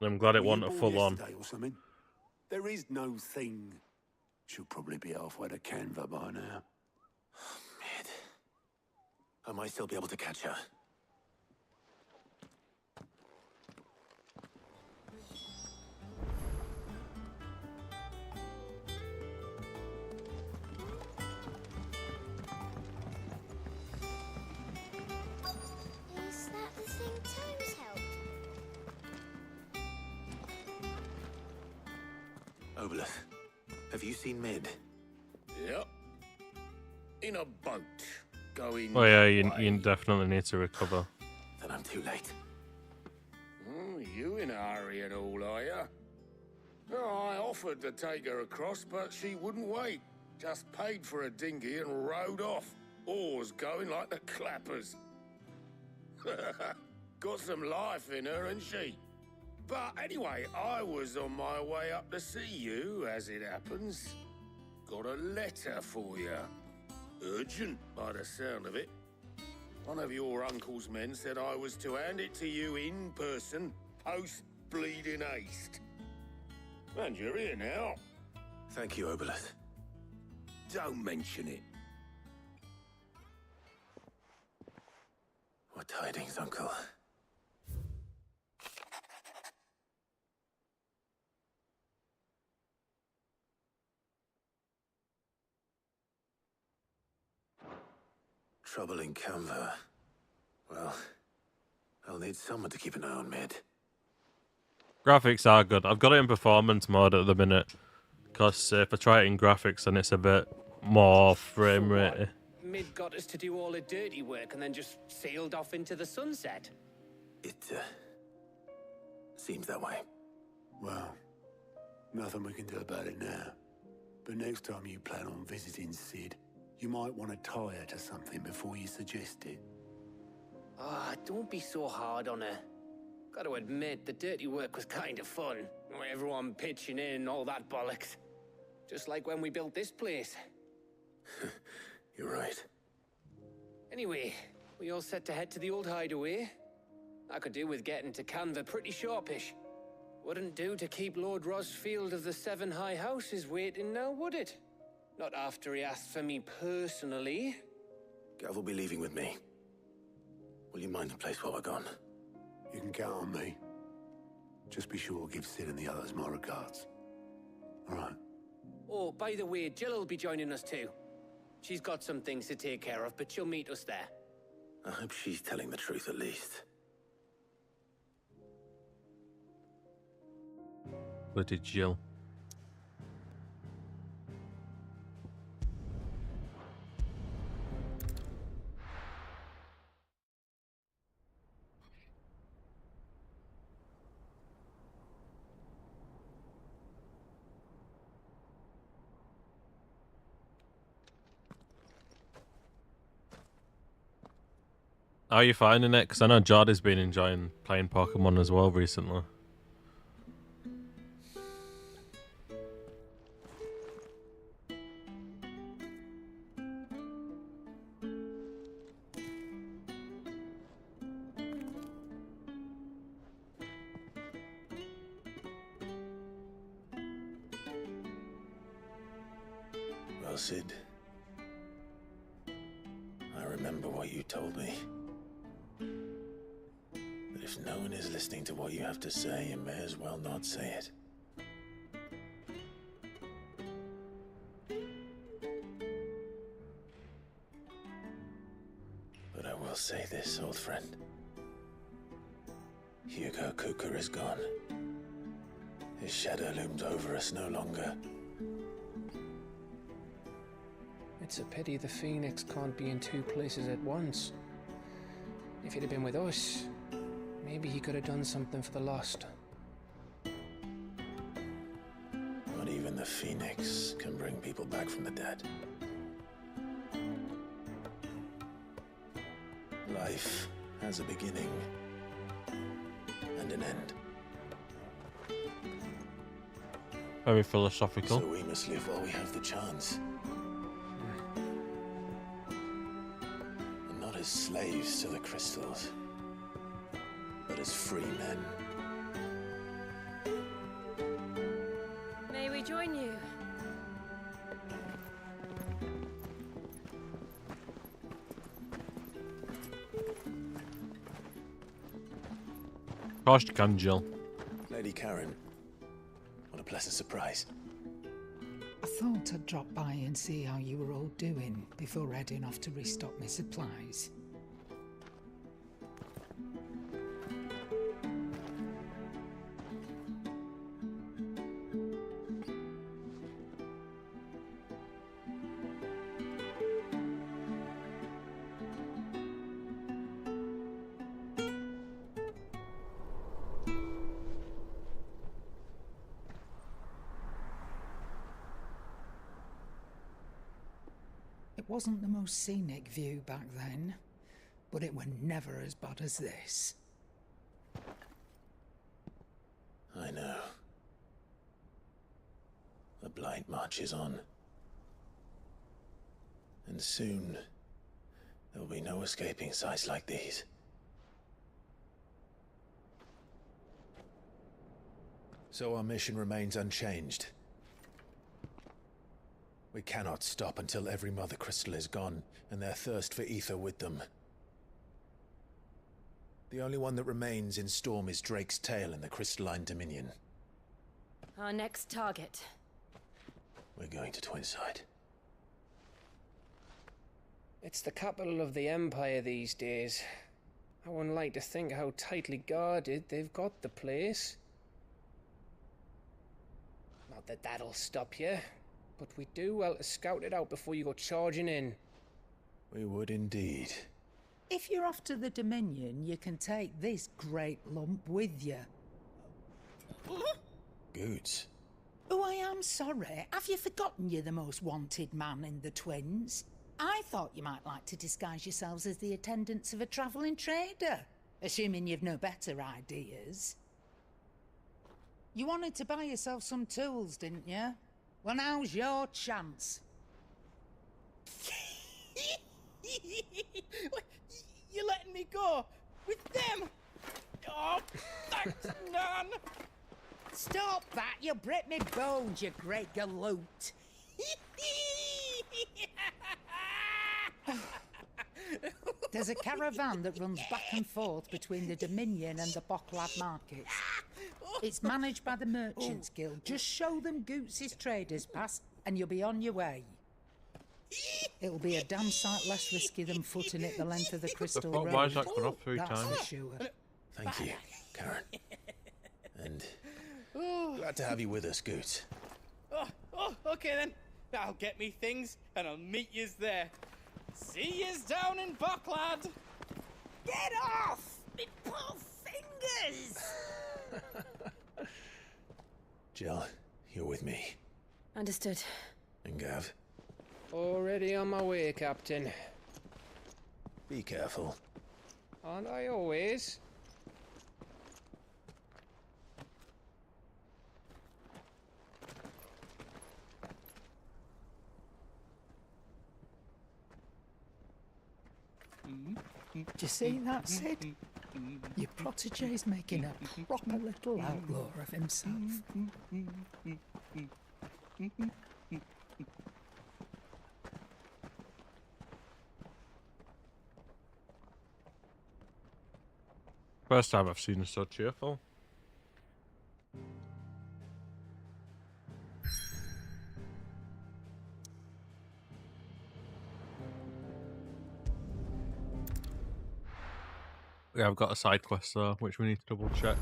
I'm glad it were you wasn't born full on. yesterday or something? There is no thing. She'll probably be halfway to Canva by now. Mid. I might still be able to catch her. Is that the thing Tomes helped? Obolus, have you seen Mid? Yep. In a boat. Going. Oh yeah, that you way. definitely need to recover. Then I'm too late. You in a hurry and all, are you? No, I offered to take her across, but she wouldn't wait. Just paid for a dinghy and rowed off. Oars going like the clappers. Got some life in her, ain't she? But anyway, I was on my way up to see you, as it happens. Got a letter for you. Urgent, by the sound of it. One of your uncle's men said I was to hand it to you in person, post-bleeding haste. And you're here now. Thank you, Obolus. Don't mention it. What tidings, Uncle? Trouble in Canva. Well, I'll need someone to keep an eye on Mid. Graphics are good. I've got it in performance mode at the minute. Because if I try it in graphics, then it's a bit more frame rate. Mid got us to do all the dirty work and then just sailed off into the sunset. It, seems that way. Well, nothing we can do about it now. But next time you plan on visiting Sid, you might want to tie her to something before you suggest it. Ah, don't be so hard on her. Gotta admit, the dirty work was kind of fun. Everyone pitching in and all that bollocks. Just like when we built this place. You're right. Anyway, we all set to head to the old hideaway? I could do with getting to Canva pretty sharpish. Wouldn't do to keep Lord Rosfield of the Seven High Houses waiting now, would it? Not after he asked for me personally. Gav will be leaving with me. Will you mind the place while we're gone? You can count on me. Just be sure to give Sid and the others my regards. All right. Oh, by the way, Jill will be joining us too. She's got some things to take care of, but she'll meet us there. I hope she's telling the truth at least. Bloody Jill. How are you finding it? Because I know Jordy's been enjoying playing Pokemon as well recently. Well, Sid, I remember what you told me. But if no one is listening to what you have to say, you may as well not say it. But I will say this, old friend. Hugo Kuka is gone. His shadow looms over us no longer. It's a pity the Phoenix can't be in two places at once. If he'd have been with us, maybe he could have done something for the lost. Not even the Phoenix can bring people back from the dead. Life has a beginning and an end. Very philosophical. So we must live while we have the chance. And not as slaves to the crystals, but as free men. May we join you? Of course you can, Jill. Lady Karen, what a pleasant surprise. I thought I'd drop by and see how you were all doing before heading off to restock my supplies. It wasn't the most scenic view back then, but it were never as bad as this. I know. The Blight marches on. And soon, there will be no escaping sights like these. So our mission remains unchanged. We cannot stop until every Mother Crystal is gone, and their thirst for ether with them. The only one that remains in Storm is Drake's Tail in the Crystalline Dominion. Our next target. We're going to Twinside. It's the capital of the Empire these days. I wouldn't like to think how tightly guarded they've got the place. Not that that'll stop you, but we do well to scout it out before you go charging in. We would indeed. If you're off to the Dominion, you can take this great lump with you. Goods. Oh, I am sorry. Have you forgotten you're the most wanted man in the Twins? I thought you might like to disguise yourselves as the attendants of a travelling trader, assuming you've no better ideas. You wanted to buy yourself some tools, didn't you? Well, now's your chance. You're letting me go with them? Oh, thanks, Nan. Stop that! You'll break me bones, you great galoot. There's a caravan that runs back and forth between the Dominion and the Bocklad markets. It's managed by the Merchants Guild. Just show them Goots' traders pass and you'll be on your way. It'll be a damn sight less risky than footing it the length of the Crystal Road. Why is that gone off 3 That's times? for sure. Thank you, Karen. And glad to have you with us, Goots. Oh, okay then. I'll get me things and I'll meet yous there. See yous down in Bocklad. Get off! Me poor fingers! Jill, you're with me. Understood. And Gav, Already on my way, Captain. be careful. Aren't I always? Do you see that, Sid? Your protege's making a proper little outlaw of himself. First time I've seen her so cheerful. Yeah, I've got a side quest though, which we need to double check.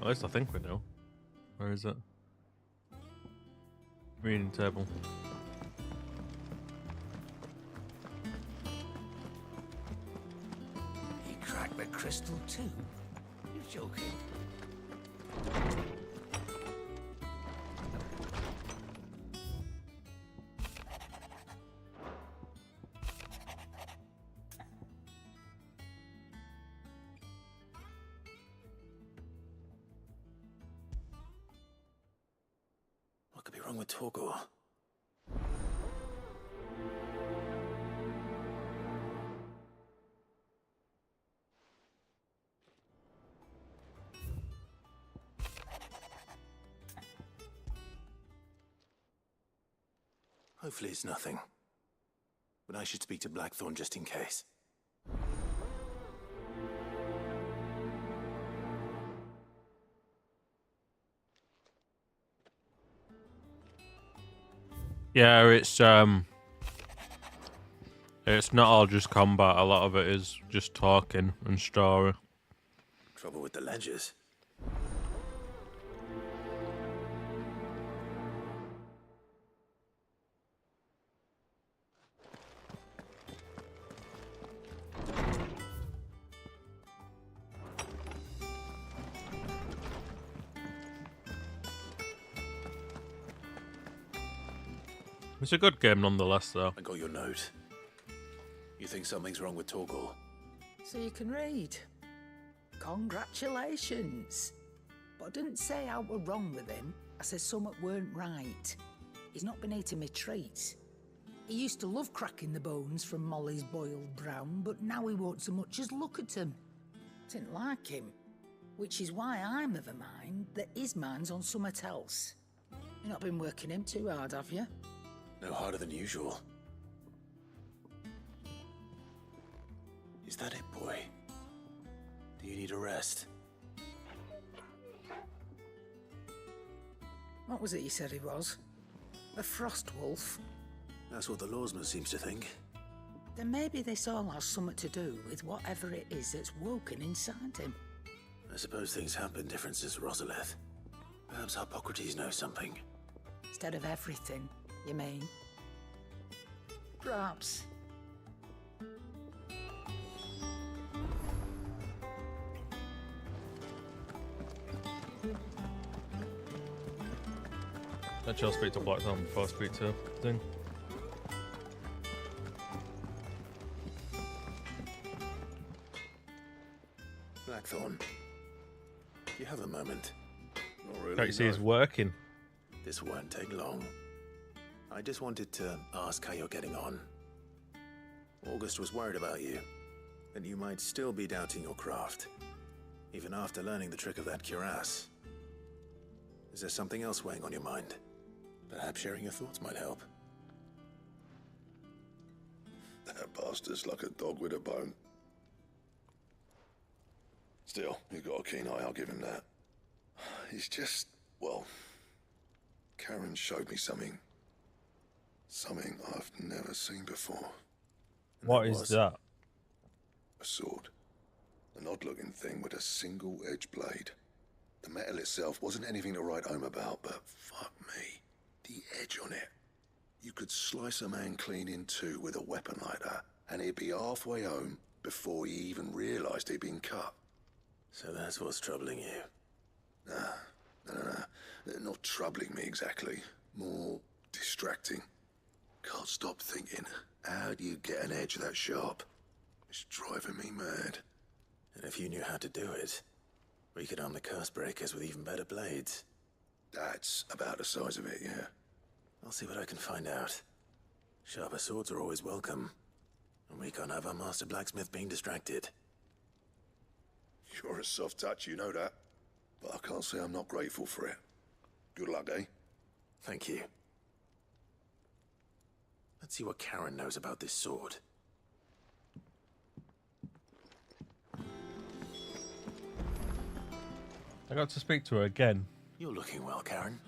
At least I think we know. Where is it? Reading table. He cracked the crystal too? You're joking. What could be wrong with Torgor? Hopefully it's nothing. But I should speak to Blackthorn just in case. Yeah, it's not all just combat. A lot of it is just talking and story. Trouble with the ledgers. It's a good game nonetheless, though. I got your note. You think something's wrong with Torgor? So you can read. Congratulations. But I didn't say I were wrong with him. I said something weren't right. He's not been eating me treats. He used to love cracking the bones from Molly's boiled brown, but now he won't so much as look at them. Didn't like him. Which is why I'm of a mind that his mind's on something else. You've not been working him too hard, have you? No harder than usual. Is that it, boy? Do you need a rest? What was it you said he was? A frost wolf? That's what the lawsman seems to think. Then maybe this all has something to do with whatever it is that's woken inside him. I suppose things have been different since Rosalith. Perhaps Hippocrates knows something. Instead of everything, you mean? Perhaps. Actually, I'll speak to Blackthorn before I speak to Thing. Blackthorn, do you have a moment? Or really. Can't you see no. it's working? This won't take long. I just wanted to ask how you're getting on. August was worried about you, that you might still be doubting your craft, even after learning the trick of that cuirass. Is there something else weighing on your mind? Perhaps sharing your thoughts might help. That bastard's like a dog with a bone. Still, you've got a keen eye, I'll give him that. He's just, well, Karen showed me something. Something I've never seen before. What is that? A sword. An odd-looking thing with a single-edged blade. The metal itself wasn't anything to write home about, but fuck me, the edge on it. You could slice a man clean in two with a weapon like that, and he'd be halfway home before he even realised he'd been cut. So that's what's troubling you? No. Not troubling me exactly. More distracting. Can't stop thinking, how do you get an edge that sharp? It's driving me mad. And if you knew how to do it, we could arm the curse breakers with even better blades. That's about the size of it, yeah. I'll see what I can find out. Sharper swords are always welcome, and we can't have our master blacksmith being distracted. You're a soft touch, you know that. But I can't say I'm not grateful for it. Good luck, eh? Thank you. Let's see what Karen knows about this sword. I got to speak to her again. You're looking well, Karen.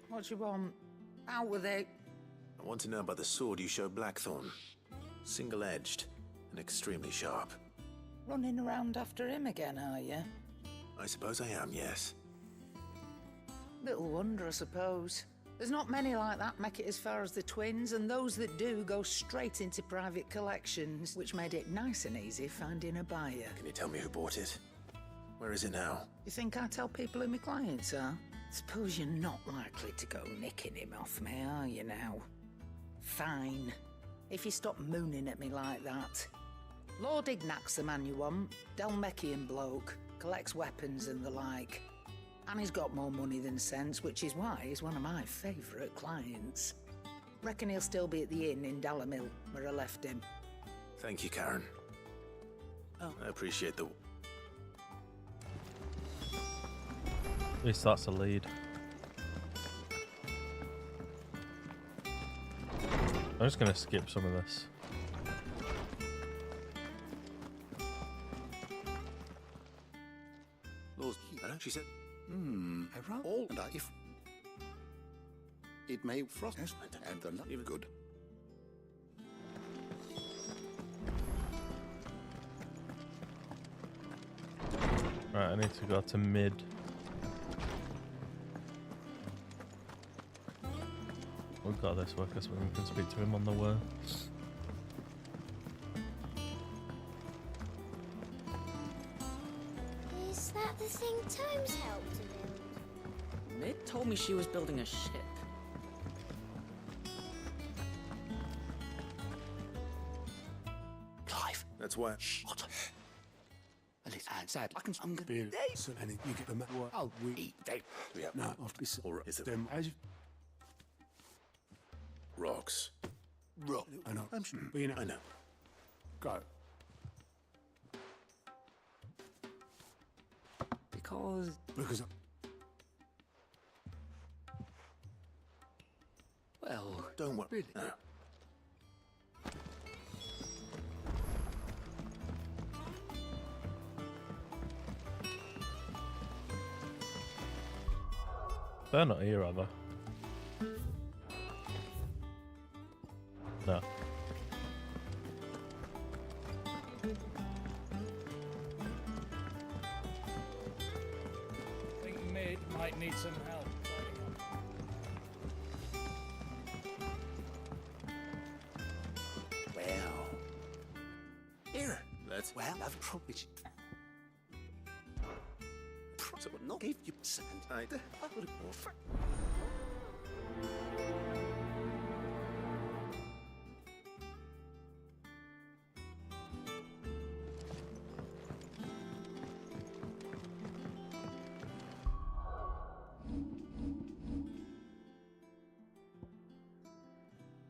What do you want? Out with it. I want to know about the sword you showed Blackthorn. Single-edged and extremely sharp. Running around after him again, are you? I suppose I am, yes. Little wonder, I suppose. There's not many like that make it as far as the twins, and those that do go straight into private collections, which made it nice and easy finding a buyer. Can you tell me who bought it? Where is it now? You think I tell people who my clients are? Suppose you're not likely to go nicking him off me, are you now? Fine. If you stop mooning at me like that. Lord Ignac's the man you want. Dalmekian bloke. Collects weapons and the like. And he's got more money than sense, which is why he's one of my favourite clients. Reckon he'll still be at the inn in Dalamil, where I left him. Thank you, Karen. Oh. I appreciate the... At least that's a lead. I'm just gonna skip some of this. Lord, she said... I roll all and if it may frost and the not even good. Right, I need to go to mid. We've got this workers when we can speak to him on the way. Is that the thing Tomes helped to build? Mid told me she was building a ship. Clive, that's why... What? And sad. I'm gonna be so and you get them. I'll eat. We have No, after this. Or is it Them as rocks? rock. I know. I'm sure. But you know. I know. Go. Because. Well, don't worry. Really? No. They're not here, are they? No. I think Mid might need some help. Well. Here. Let's... Well, I've probably. So not give you sand. I...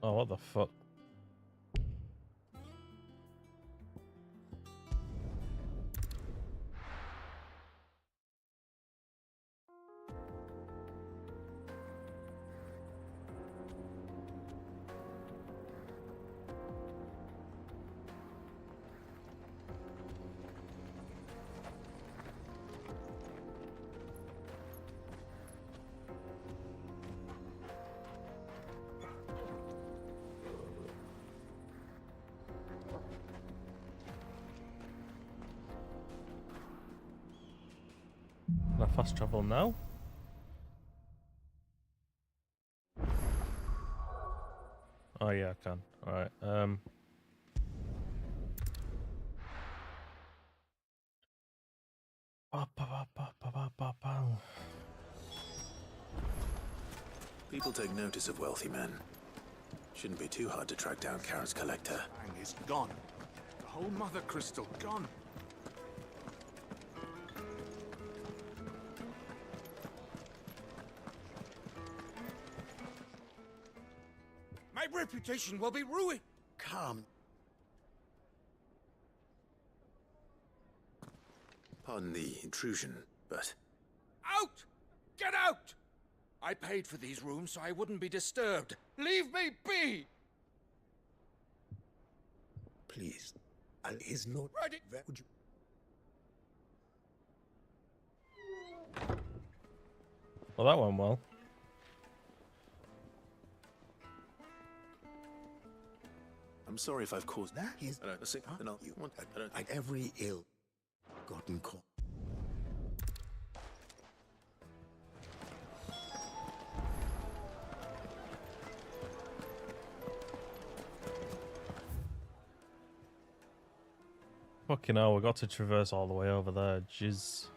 Oh, what the fuck? Can I fast travel now? Oh yeah, I can. Alright, People take notice of wealthy men. Shouldn't be too hard to track down Karen's collector. Bang is gone. The whole mother crystal gone. My reputation will be ruined. Calm. Pardon the intrusion, but Out! Get out! I paid for these rooms so I wouldn't be disturbed. Leave me be! Please. Is not. Ready? Would you? well, that went well. I'm sorry if I've caused. That is. I don't see. No, you want. I don't. At every ill-gotten call. Fucking hell, we got to traverse all the way over there. Jeez.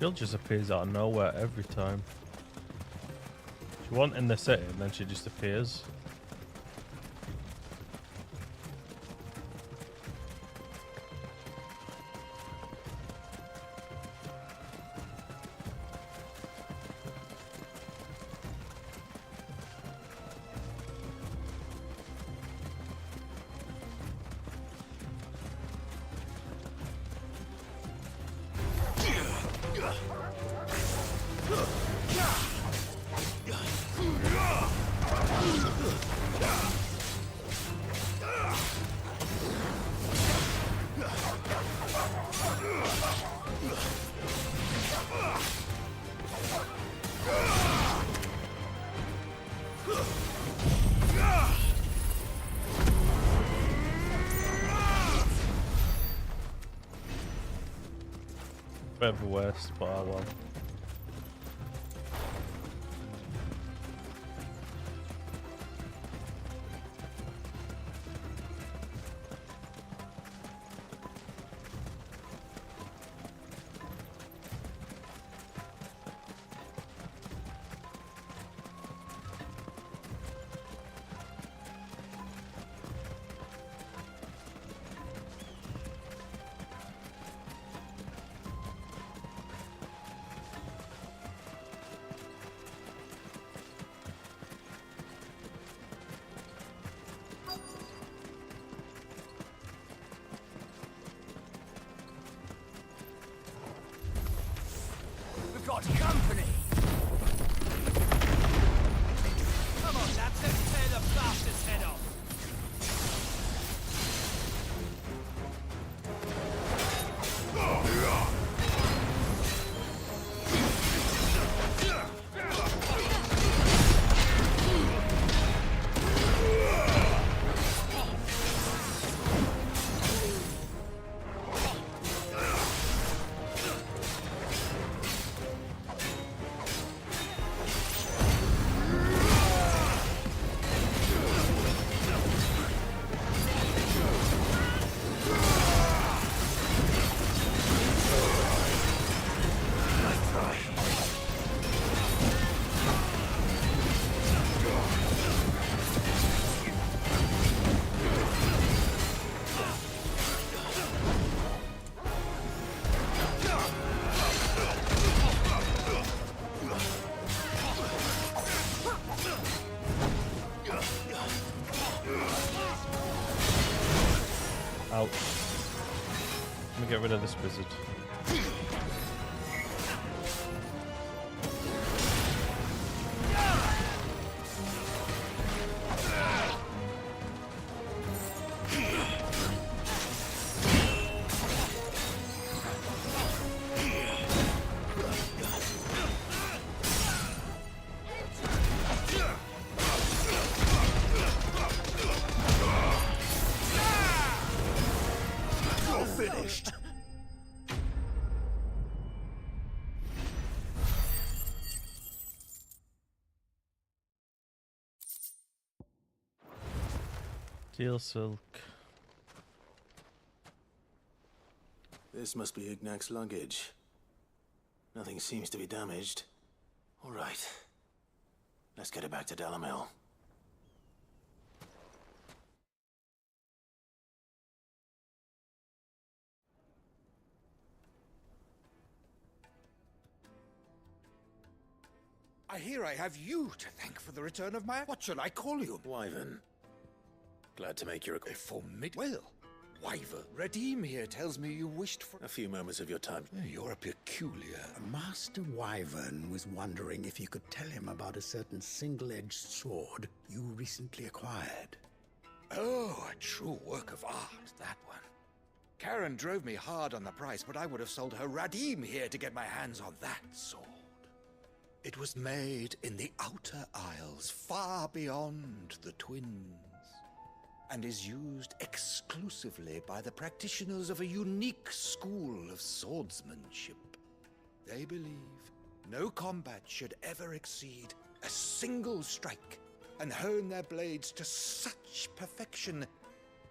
Jill just appears out of nowhere every time. She wasn't in the city and then she just appears. Bit of a waste, but oh well. Let me get rid of this wizard. Finished. Teal silk. This must be Ignac's luggage. Nothing seems to be damaged. All right. Let's get it back to Dalamil. I hear I have you to thank for the return of my... What should I call you? Wyvern. Glad to make your acquaintance. Well, Wyvern. Redeem here tells me you wished for... A few moments of your time. You're a peculiar... Master Wyvern was wondering if you could tell him about a certain single-edged sword you recently acquired. Oh, a true work of art, that one. Karen drove me hard on the price, but I would have sold her Radim here to get my hands on that sword. It was made in the Outer Isles, far beyond the Twins, and is used exclusively by the practitioners of a unique school of swordsmanship. They believe no combat should ever exceed a single strike, and hone their blades to such perfection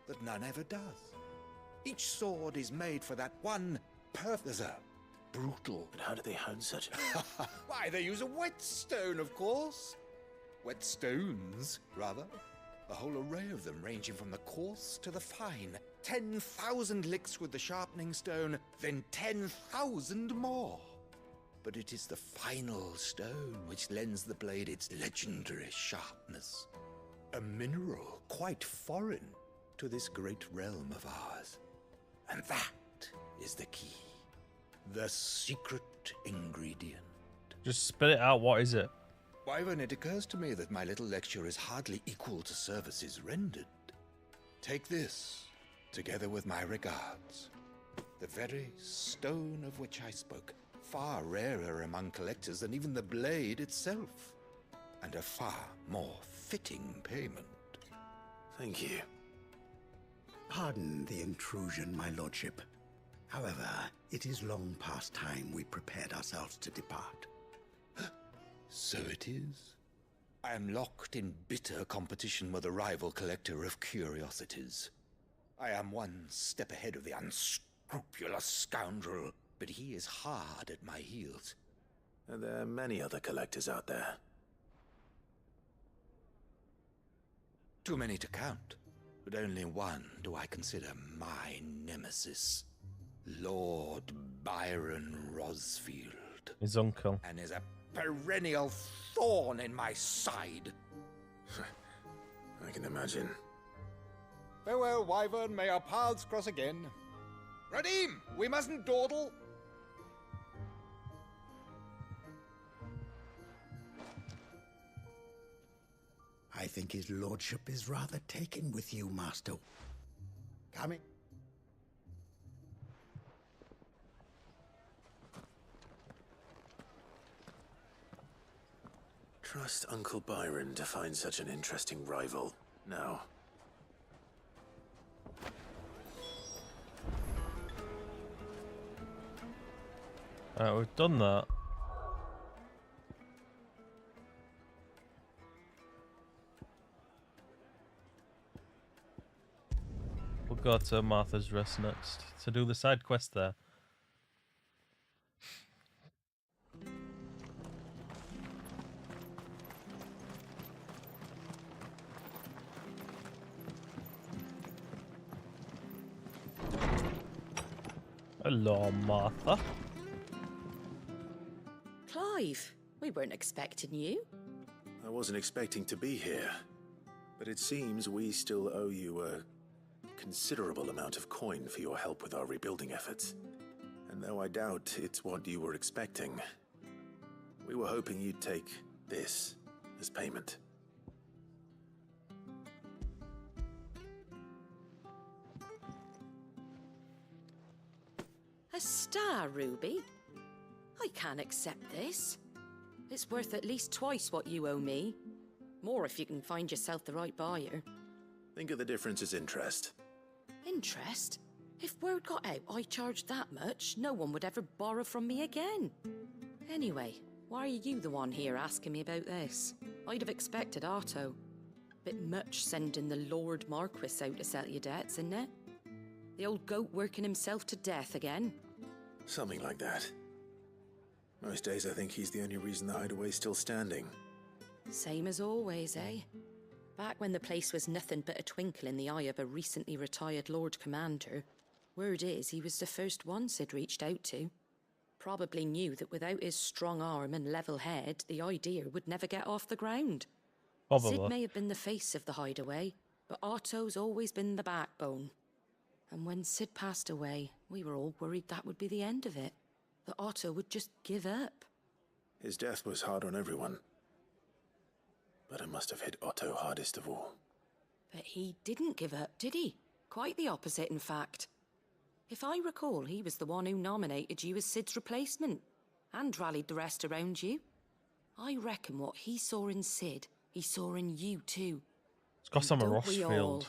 that none ever does. Each sword is made for that one purpose. Brutal. But how do they hone such a... Why, they use a whetstone, of course. Whetstones, rather. A whole array of them, ranging from the coarse to the fine. 10,000 licks with the sharpening stone, then 10,000 more. But it is the final stone which lends the blade its legendary sharpness. A mineral quite foreign to this great realm of ours. And that is the key. The secret ingredient. Just spit it out. What is it? Wyvern, it occurs to me that my little lecture is hardly equal to services rendered. Take this, together with my regards. The very stone of which I spoke, far rarer among collectors than even the blade itself, and a far more fitting payment. Thank you. Pardon the intrusion, my lordship. However, it is long past time we prepared ourselves to depart. So it is. I am locked in bitter competition with a rival collector of curiosities. I am one step ahead of the unscrupulous scoundrel, but he is hard at my heels. Are there many other collectors out there? Too many to count, but only one do I consider my nemesis. Lord Byron Rosfield. His uncle. And is a perennial thorn in my side. I can imagine. Farewell, Wyvern. May our paths cross again. Radim, we mustn't dawdle. I think his lordship is rather taken with you, Master. Coming. Trust Uncle Byron to find such an interesting rival. Now. We've done that. We'll go to Martha's Rest next to do the side quest there. Hello, Martha. Clive, we weren't expecting you. I wasn't expecting to be here, but it seems we still owe you a considerable amount of coin for your help with our rebuilding efforts. And though I doubt it's what you were expecting, we were hoping you'd take this as payment. A star ruby? I can't accept this. It's worth at least twice what you owe me. More if you can find yourself the right buyer. Think of the difference as interest. Interest? If word got out I charged that much, no one would ever borrow from me again. Anyway, why are you the one here asking me about this? I'd have expected Otto. Bit much sending the Lord Marquis out to settle your debts, isn't it? The old goat working himself to death again? Something like that. Most days I think he's the only reason the hideaway's still standing. Same as always, eh? Back when the place was nothing but a twinkle in the eye of a recently retired Lord Commander, word is he was the first one Sid reached out to. Probably knew that without his strong arm and level head, the idea would never get off the ground. Probably. Sid may have been the face of the hideaway, but Otto's always been the backbone. And when Sid passed away, we were all worried that would be the end of it. That Otto would just give up. His death was hard on everyone. But it must have hit Otto hardest of all. But he didn't give up, did he? Quite the opposite, in fact. If I recall, he was the one who nominated you as Sid's replacement, and rallied the rest around you. I reckon what he saw in Sid, he saw in you too. It's got some Don't we all? Rossfield.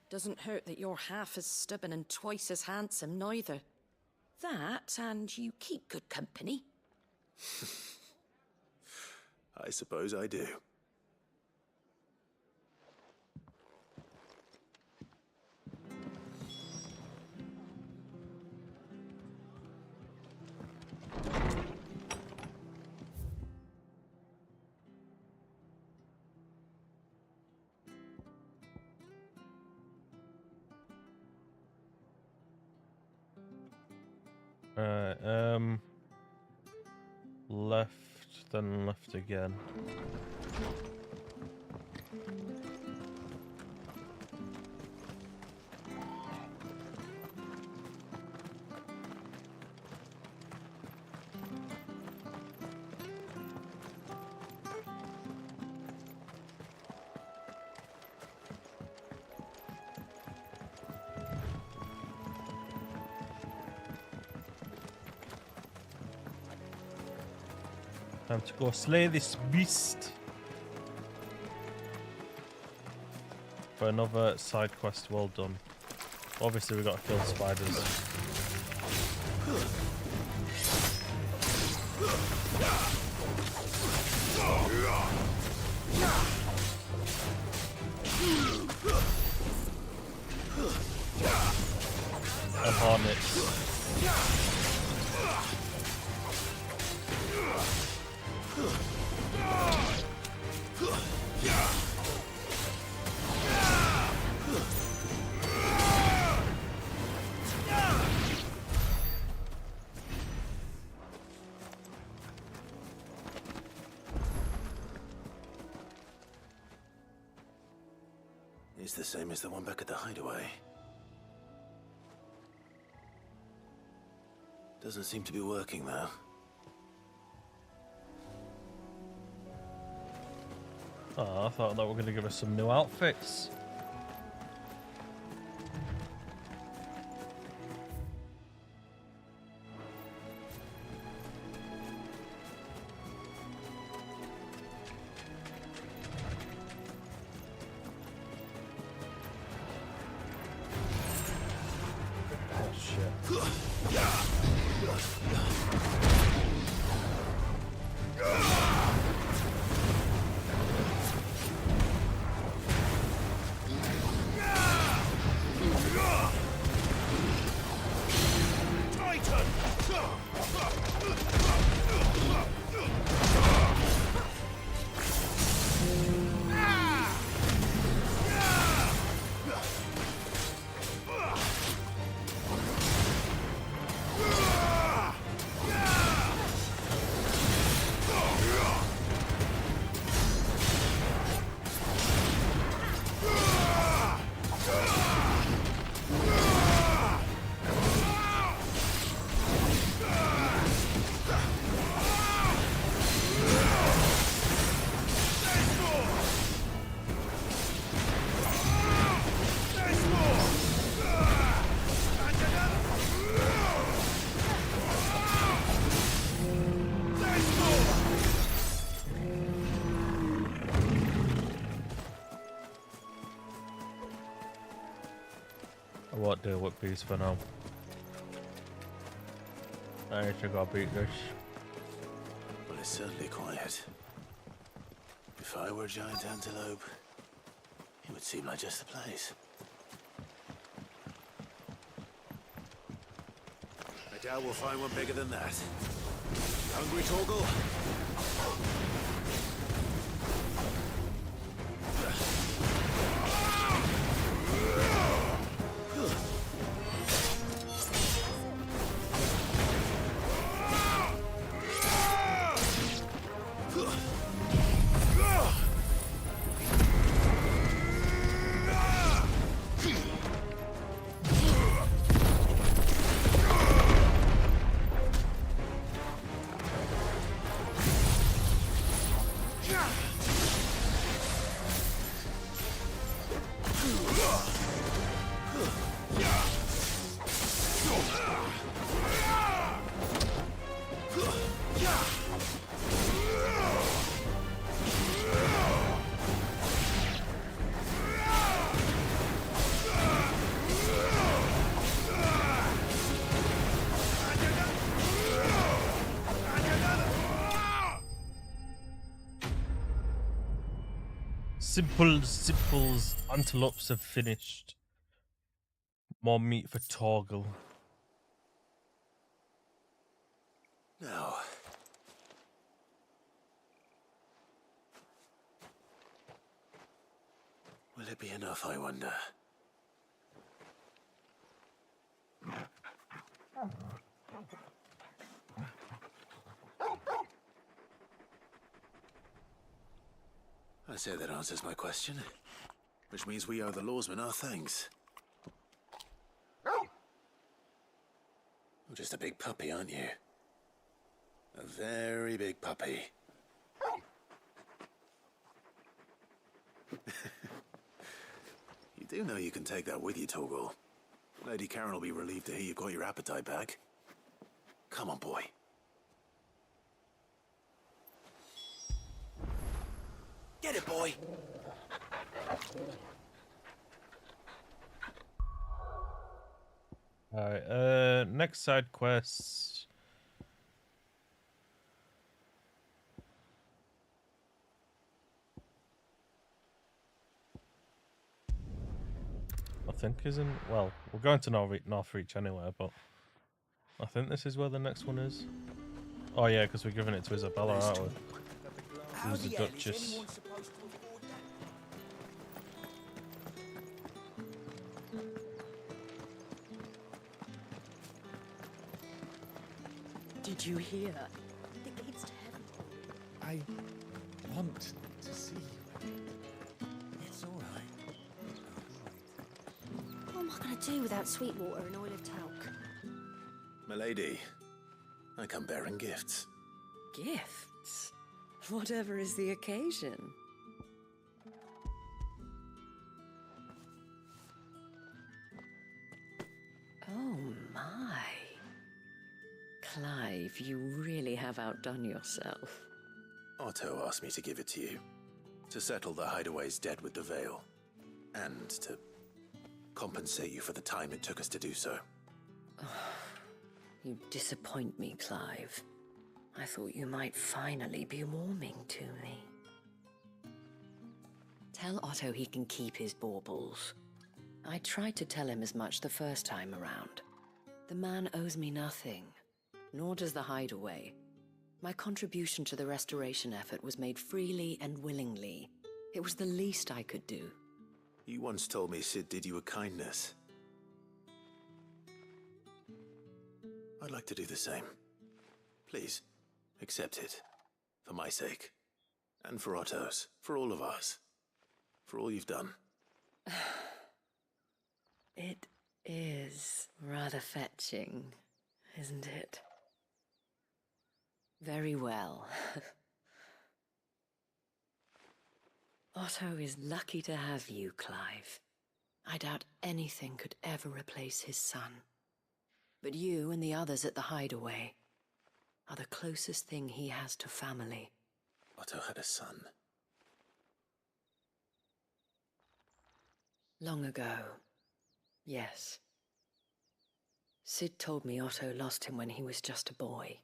Doesn't hurt that you're half as stubborn and twice as handsome, neither. That, and you keep good company. I suppose I do. Left, then left again. Time to go slay this beast. For another side quest well done. Obviously we got to kill spiders. And hornets. It's the same as the one back at the hideaway. Doesn't seem to be working, though. Oh, I thought that were going to give us some new outfits. Oh, shit. peace for now. I need to go beat this. Well, it's certainly quiet. If I were a giant antelope, it would seem like just the place. I doubt we'll find one bigger than that. Hungry, Torgal? Simple's antelopes have finished. More meat for Torgal. Now, will it be enough, I wonder? I say that answers my question, which means we owe the lawsmen our thanks. You're just a big puppy, aren't you? A very big puppy. You do know you can take that with you, Torgal. Lady Karen will be relieved to hear you've got your appetite back. Come on, boy. Get it, boy! Alright, next side quest. I think isn't, well, we're going to Northreach anyway, but I think this is where the next one is. Oh yeah, because we're giving it to Isabella, aren't we? Who's the Duchess? Did you hear? The gates to heaven. I want to see you. It's all right. What am I going to do without sweet water and oil of talc? Milady, I come bearing gifts. Gifts? Whatever is the occasion. Oh my. Clive, you really have outdone yourself. Otto asked me to give it to you. To settle the Hideaway's debt with the Veil. And to compensate you for the time it took us to do so. You disappoint me, Clive. I thought you might finally be warming to me. Tell Otto he can keep his baubles. I tried to tell him as much the first time around. The man owes me nothing. Nor does the Hideaway. My contribution to the restoration effort was made freely and willingly. It was the least I could do. You once told me Sid did you a kindness. I'd like to do the same. Please, accept it. For my sake. And for Otto's. For all of us. For all you've done. It is rather fetching, isn't it? Very well. Otto is lucky to have you, Clive. I doubt anything could ever replace his son. But you and the others at the Hideaway are the closest thing he has to family. Otto had a son. Long ago, yes. Sid told me Otto lost him when he was just a boy,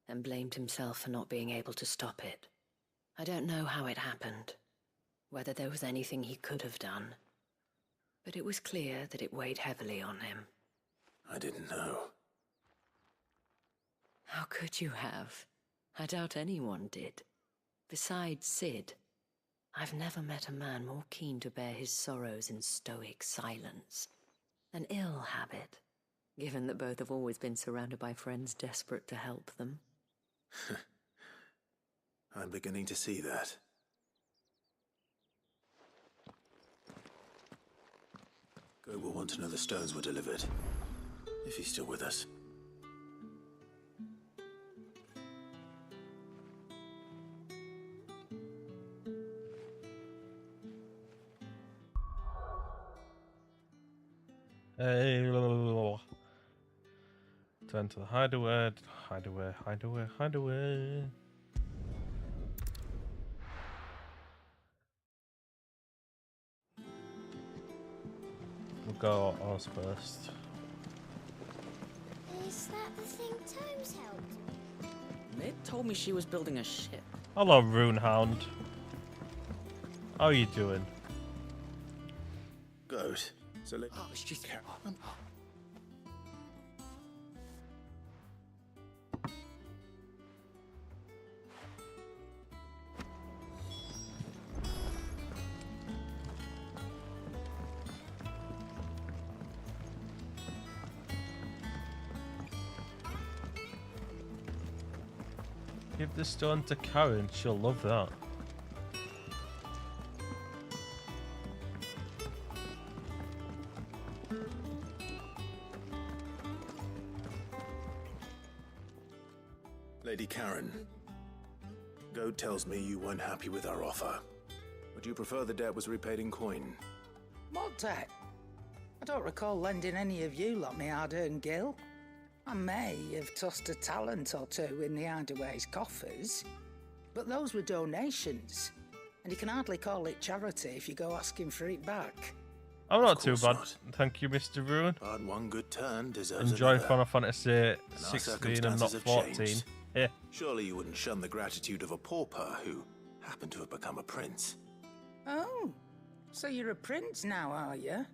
and blamed himself for not being able to stop it. I don't know how it happened, whether there was anything he could have done, but it was clear that it weighed heavily on him. I didn't know. How could you have? I doubt anyone did. Besides Sid, I've never met a man more keen to bear his sorrows in stoic silence. An ill habit, given that both have always been surrounded by friends desperate to help them. I'm beginning to see that. Go will want to know the stones were delivered, if he's still with us. Hey, turn to the hideaway, hideaway, hideaway, hideaway. We'll go ours first. Is that the thing Tomes helped? Mid told me she was building a ship. Hello, Runehound. How are you doing? Good. So let... Oh, it's just... Give the stone to Karen, she'll love that. Lady Karen, Goat tells me you weren't happy with our offer. Would you prefer the debt was repaid in coin? What debt? I don't recall lending any of you lot me hard-earned gil. I may have tossed a talent or two in the Hideaway's coffers, but those were donations, and you can hardly call it charity if you go asking for it back. I'm not too bad, thank you, Mr. Rune. But one good turn deserves Enjoy another. Final Fantasy And our 16 and not circumstances have 14. changed. Yeah. Surely you wouldn't shun the gratitude of a pauper who happened to have become a prince. Oh, so you're a prince now, are you?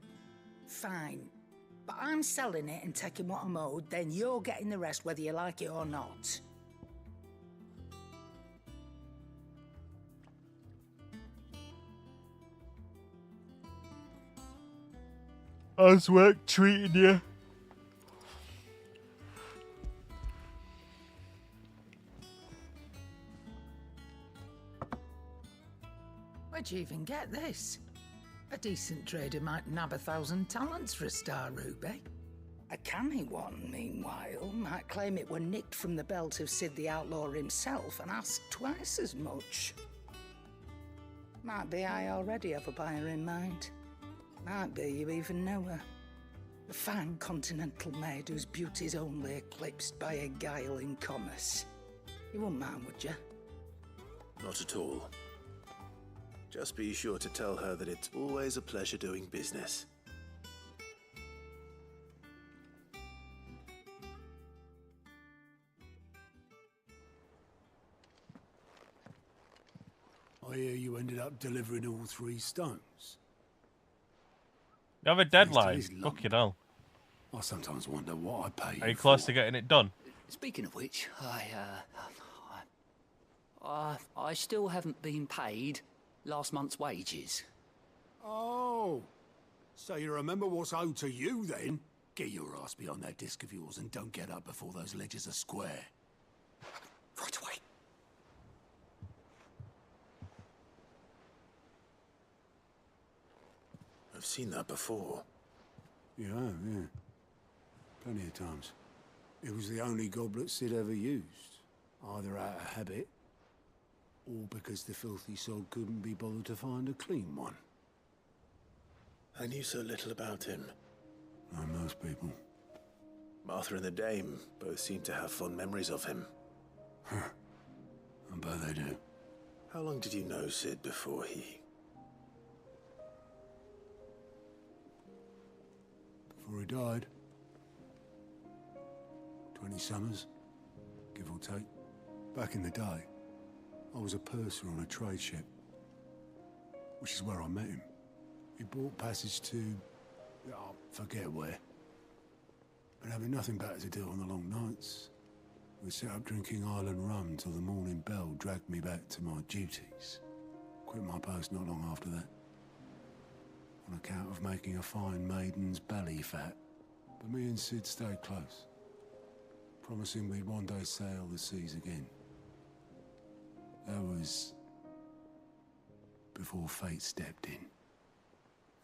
Fine. But I'm selling it and taking what I'm owed, then you're getting the rest whether you like it or not. How's work treating you? Where'd you even get this? A decent trader might nab 1,000 talents for a star ruby. A canny one, meanwhile, might claim it were nicked from the belt of Sid the Outlaw himself and ask twice as much. Might be I already have a buyer in mind. Might be you even know her. A fine continental maid whose beauty's only eclipsed by a guile in commerce. You wouldn't mind, would you? Not at all. Just be sure to tell her that it's always a pleasure doing business. I hear you ended up delivering all 3 stones. You have a deadline. Fucking hell. I sometimes wonder what I pay you Are you close for. to getting it done? Speaking of which, I still haven't been paid last month's wages. Oh, so you remember what's owed to you then? Get your ass behind that disc of yours and don't get up before those ledgers are square. Right away. I've seen that before. You have, yeah. Plenty of times. It was the only goblet Sid ever used. Either out of habit, or because the filthy sod couldn't be bothered to find a clean one. I knew so little about him. Like most people. Martha and the Dame both seem to have fond memories of him. I bet they do. How long did you know Sid before he... Before he died. 20 summers, give or take. Back in the day, I was a purser on a trade ship, which is where I met him. He bought passage to, I forget where. But having nothing better to do on the long nights, we set up drinking island rum till the morning bell dragged me back to my duties. Quit my post not long after that, on account of making a fine maiden's belly fat. But me and Sid stayed close, promising we'd one day sail the seas again. That was before fate stepped in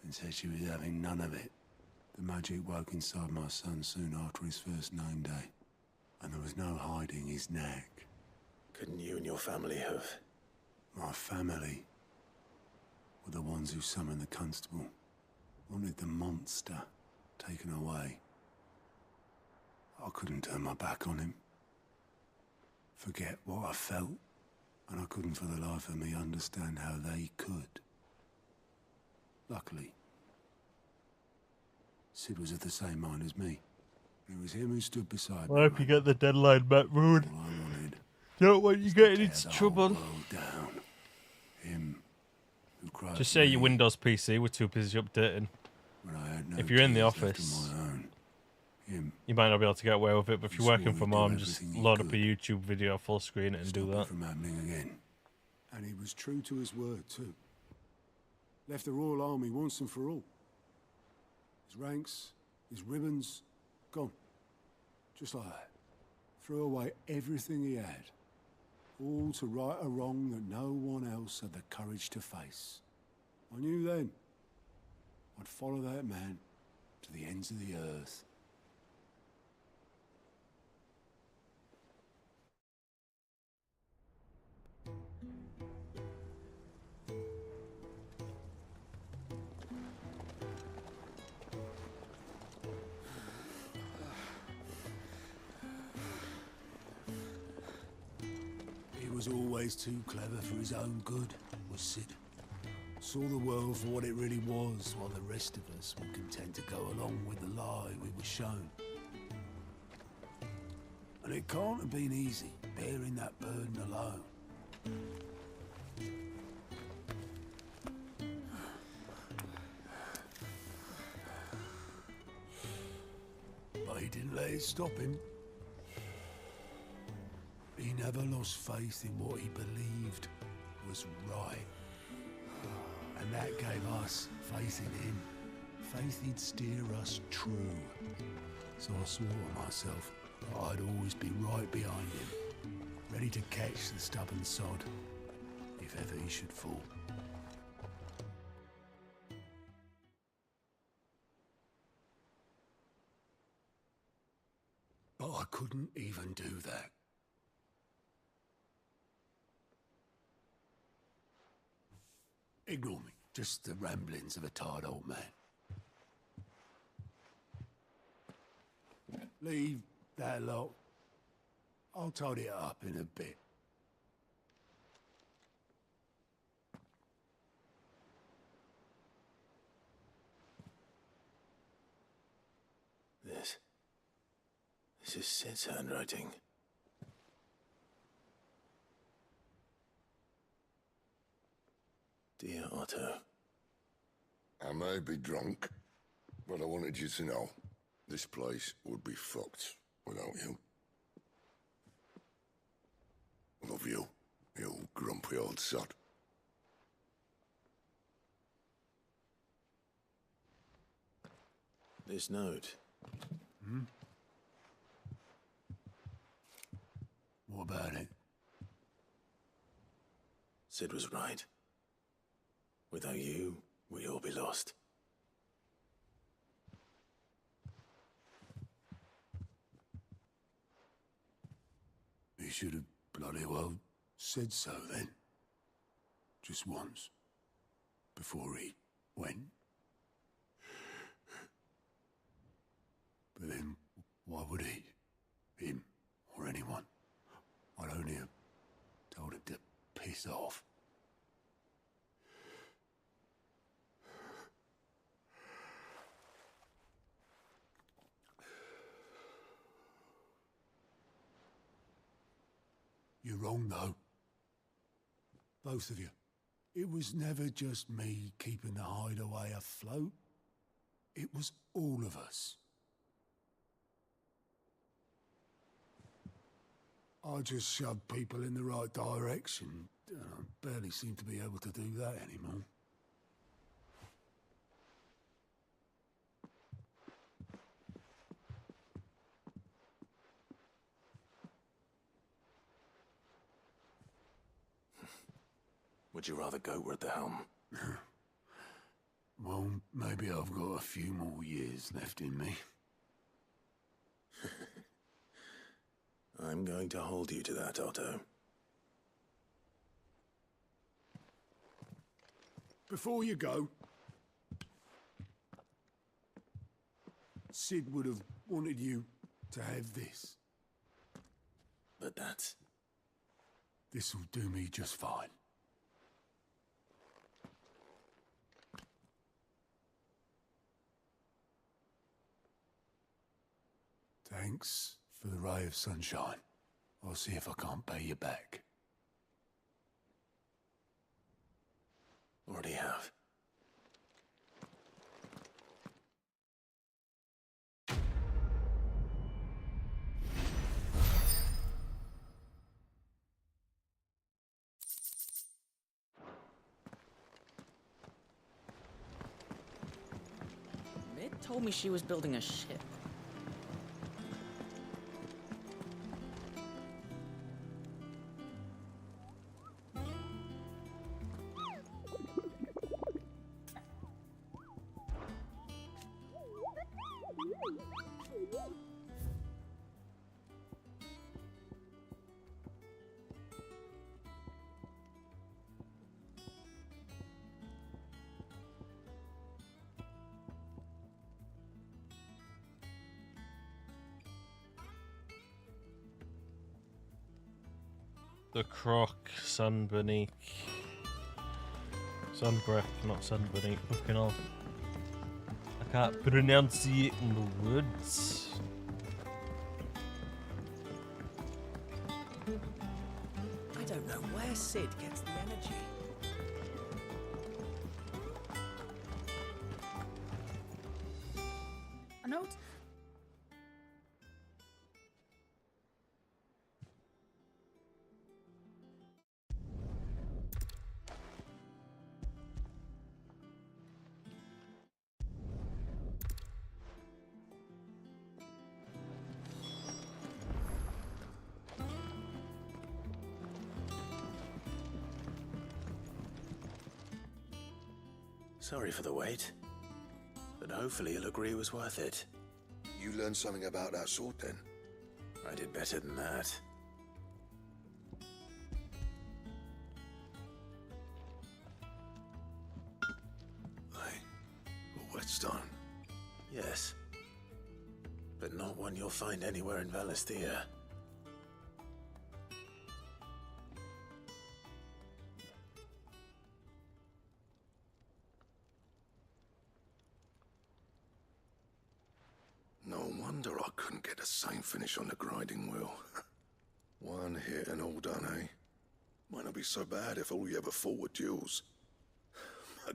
and said she was having none of it. The magic woke inside my son soon after his first name day, and there was no hiding his knack. Couldn't you and your family have? My family were the ones who summoned the constable, wanted the monster taken away. I couldn't turn my back on him, forget what I felt, and I couldn't for the life of me understand how they could. Luckily, Sid was of the same mind as me. It was him who stood beside me. I hope you get the deadline met, Rude. All I wanted, Don't want you getting tear into the trouble. whole world down. Him who cried Just for say your me Windows PC, we're too busy updating. when I had no If you're in the tears left office, of my own. Him you might not be able to get away with it, but if you're swore working from he'd do home, just everything he load up a could. YouTube video, full screen it, and do Stop that. it from happening again. And he was true to his word too. Left the Royal Army once and for all. His ranks, his ribbons, gone. Just like that. Threw away everything he had. All to right a wrong that no one else had the courage to face. I knew then I'd follow that man to the ends of the earth. He was always too clever for his own good, was Sid. Saw the world for what it really was, while the rest of us were content to go along with the lie we were shown. And it can't have been easy, bearing that burden alone. But he didn't let it stop him. He never lost faith in what he believed was right. And that gave us faith in him. Faith he'd steer us true. So I swore to myself that I'd always be right behind him, ready to catch the stubborn sod, if ever he should fall. But I couldn't even do that. Ignore me. Just the ramblings of a tired old man. Leave that lot. I'll tidy it up in a bit. This is Sid's handwriting. Dear Otto. I may be drunk, but I wanted you to know this place would be fucked without you. Love you, you grumpy old sod. This note. What about it? Sid was right. Without you, we'd all be lost. He should have bloody well said so then. Just once. Before he went. But then, why would he? Him, or anyone? I'd only have told him to piss off. You're wrong, though. Both of you. It was never just me keeping the hideaway afloat. It was all of us. I just shoved people in the right direction. I barely seem to be able to do that anymore. Would you rather goat at the helm? Well, maybe I've got a few more years left in me. I'm going to hold you to that, Otto. Before you go, Sid would have wanted you to have this. But that's... This'll do me just fine. Thanks for the ray of sunshine. I'll see if I can't pay you back. Already have. Mid told me she was building a ship. The croc, sunbreak, not sunbreak. Fucking hell. I can't pronounce it in the words. I don't know where Sid gets the energy. I know it's... Sorry for the wait. But hopefully you'll agree it was worth it. You learned something about that sword, then? I did better than that. A whetstone? Yes. But not one you'll find anywhere in Valisthea. No wonder I couldn't get the same finish on the grinding wheel. One hit and all done, eh? Might not be so bad if all you ever fought were duels.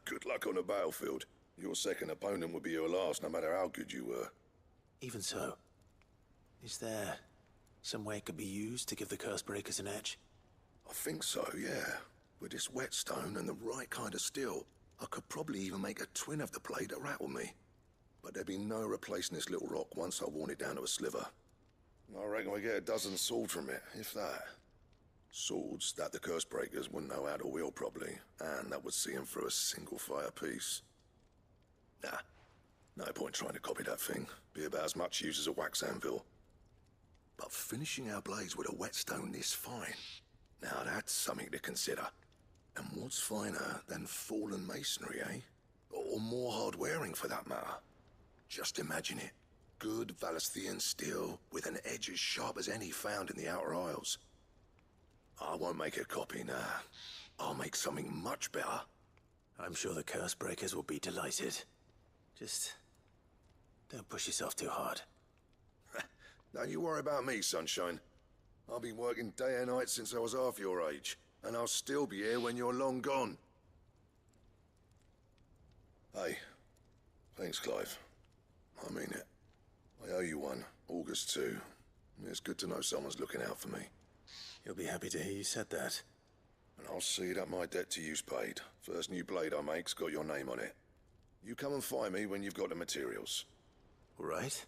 Good luck on the battlefield. Your second opponent would be your last, no matter how good you were. Even so, is there some way it could be used to give the Cursebreakers an edge? I think so, yeah. With this whetstone and the right kind of steel, I could probably even make a twin of the blade that rattled me. But there'd be no replacing this little rock once I worn it down to a sliver. I reckon we get a dozen swords from it, if that. Swords that the Cursebreakers wouldn't know how to wield properly, and that would see them through a single fire piece. Nah, no point trying to copy that thing. Be about as much use as a wax anvil. But finishing our blades with a whetstone this fine, now that's something to consider. And what's finer than fallen masonry, eh? Or more hard-wearing, for that matter. Just imagine it. Good Valisthean steel with an edge as sharp as any found in the Outer Isles. I won't make a copy, nah. I'll make something much better. I'm sure the Cursebreakers will be delighted. Just don't push yourself too hard. Don't you worry about me, Sunshine. I've been working day and night since I was half your age, and I'll still be here when you're long gone. Hey, thanks, Clive. I mean it. I owe you one. August too. It's good to know someone's looking out for me. You'll be happy to hear you said that. And I'll see that my debt to you's paid. First new blade I make's got your name on it. You come and find me when you've got the materials. Right.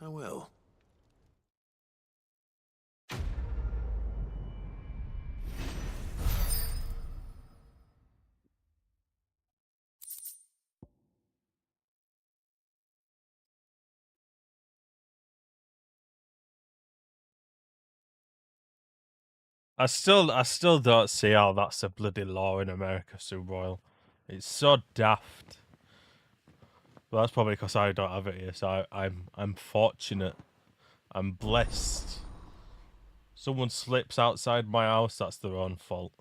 I will. I still don't see how that's a bloody law in America, Sue Royal. It's so daft. But that's probably because I don't have it here, so I'm fortunate. I'm blessed. Someone slips outside my house, that's their own fault.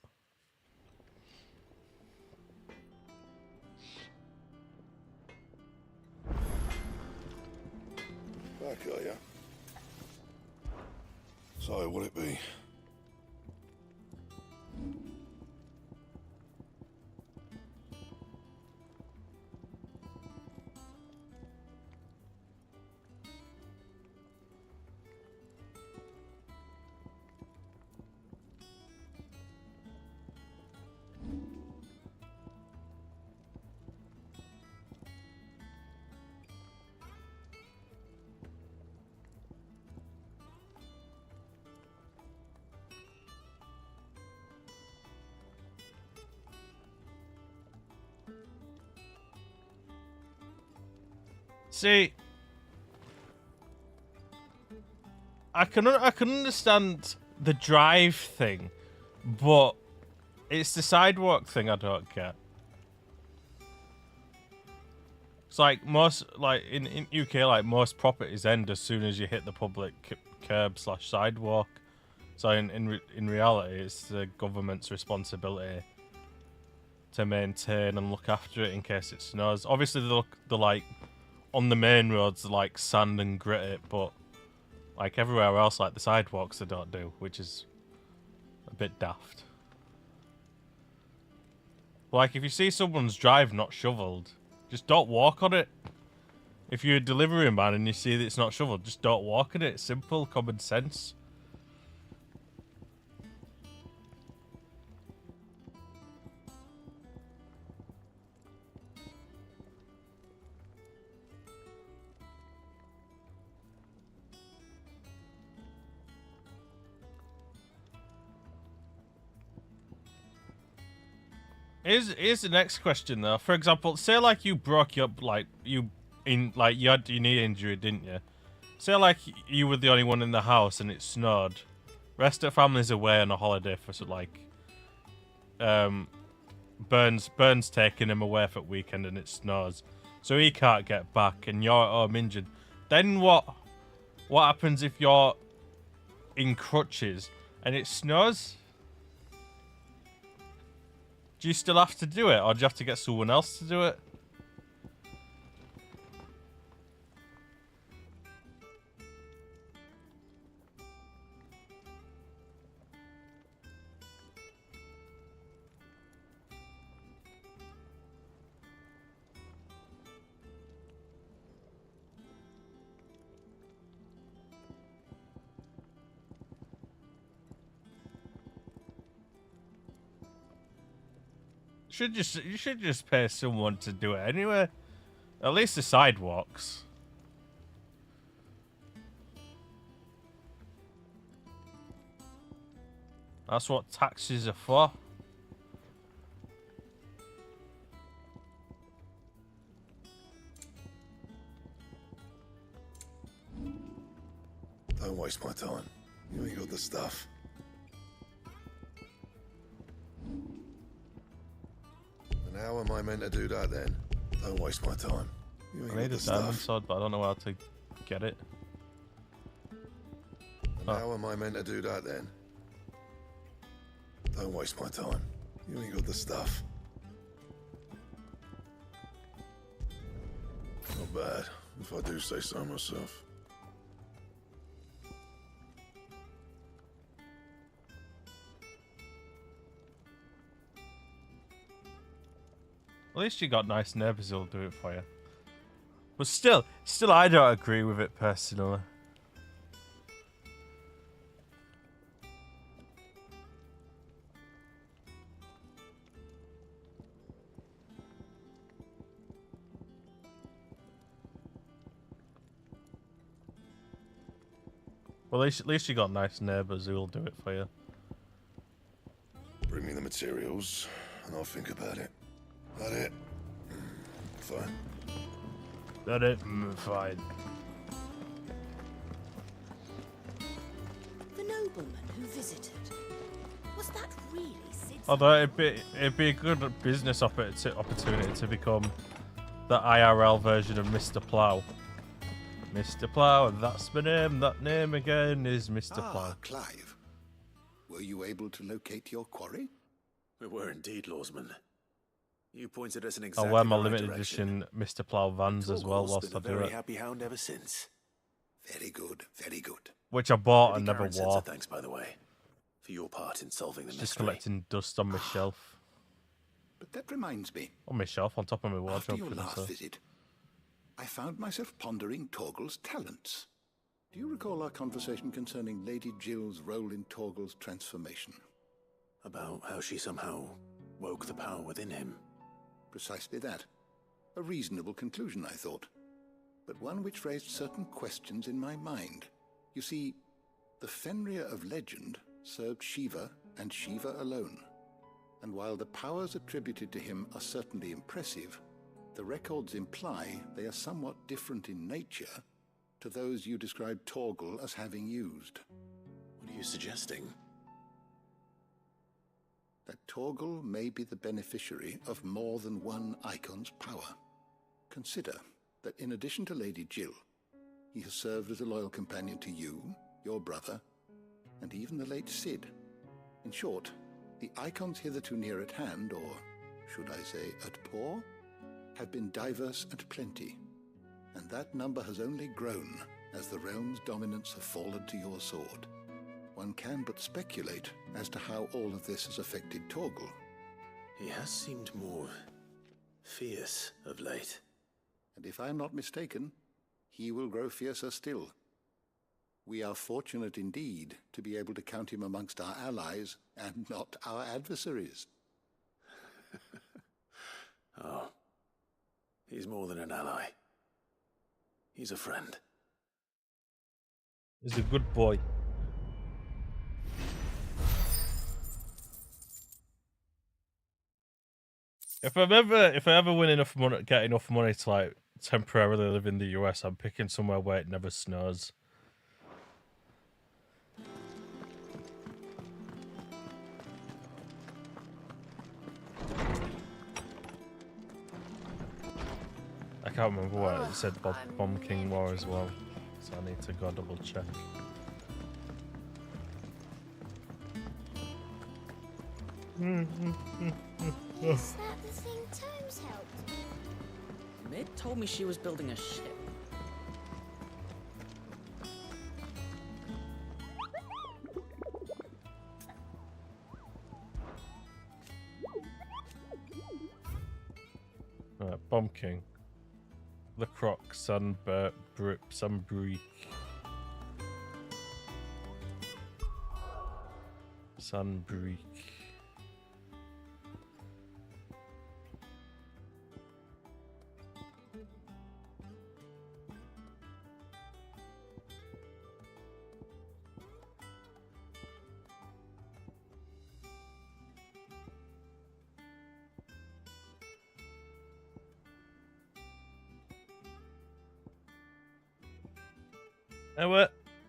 Back, are ya? So, what'll it be? See, I can understand the drive thing, but it's the sidewalk thing I don't get. It's like most, like in UK, like most properties end as soon as you hit the public curb/sidewalk. So in reality, it's the government's responsibility to maintain and look after it in case it snows. Obviously, they're like on the main roads, like sand and grit it, but like everywhere else, like the sidewalks, they don't do, which is a bit daft. Like if you see someone's drive not shoveled, just don't walk on it. If you're a delivery man and you see that it's not shoveled, just don't walk on it. Simple, common sense. Here's the next question though. For example, say like you broke up, like you had your knee injury, didn't you? Say like you were the only one in the house and it snowed. Rest of the family's away on a holiday for like Burns taking him away for the weekend and it snows, so he can't get back and you're at home injured. Then what happens if you're in crutches and it snows? Do you still have to do it, or do you have to get someone else to do it? You should just pay someone to do it anyway. At least the sidewalks. That's what taxes are for. Don't waste my time. You ain't got the stuff. And how am I meant to do that then? Don't waste my time. You ain't I need got a the diamond stuff. sword, but I don't know how to get it. And how am I meant to do that then? Don't waste my time. You ain't got the stuff. Not bad, if I do say so myself. At least you got nice neighbours who'll do it for you. But still, I don't agree with it personally. Well, at least you got nice neighbours who'll do it for you. Bring me the materials, and I'll think about it. That it? Fine. That it? Fine. The nobleman who visited. Was that really Sid's... Although it'd be a good business opportunity to become the IRL version of Mr. Plough. Mr. Plough, that's my name. That name again is Mr. Plough. Clive. Were you able to locate your quarry? We were indeed, Lawsman. You pointed us in I'll exactly wear my the right limited direction. edition Mr. Plough Vans as well whilst I been a do very it. happy hound ever since. Very good, very good. Which I bought Lady and never Karen sends wore. her thanks, by the way, for your part in solving the Just mystery. collecting dust on my shelf. But that reminds me. On my shelf, on top of my After wardrobe. your shouldn't I last say. visit, I found myself pondering Torgal's talents. Do you recall our conversation concerning Lady Jill's role in Torgal's transformation? About how she somehow woke the power within him. Precisely that. A reasonable conclusion, I thought. But one which raised certain questions in my mind. You see, the Fenrir of legend served Shiva and Shiva alone. And while the powers attributed to him are certainly impressive, the records imply they are somewhat different in nature to those you described Torgal as having used. What are you suggesting? That Torgal may be the beneficiary of more than one icon's power. Consider that in addition to Lady Jill, he has served as a loyal companion to you, your brother, and even the late Sid. In short, the icons hitherto near at hand, or should I say at paw, have been diverse and plenty, and that number has only grown as the realm's dominance have fallen to your sword. One can but speculate as to how all of this has affected Torgal. He has seemed more fierce of late. And if I am not mistaken, he will grow fiercer still. We are fortunate indeed to be able to count him amongst our allies and not our adversaries. Oh, he's more than an ally. He's a friend. He's a good boy. If I ever win enough money, get enough money to like temporarily live in the US, I'm picking somewhere where it never snows. I can't remember what it said. Bomb King War as well, so I need to go double check. Is that the thing Tomes helped? Mid told me she was building a ship. Bomb King. The Croc, Sunbreak. Sunbreak. Hey,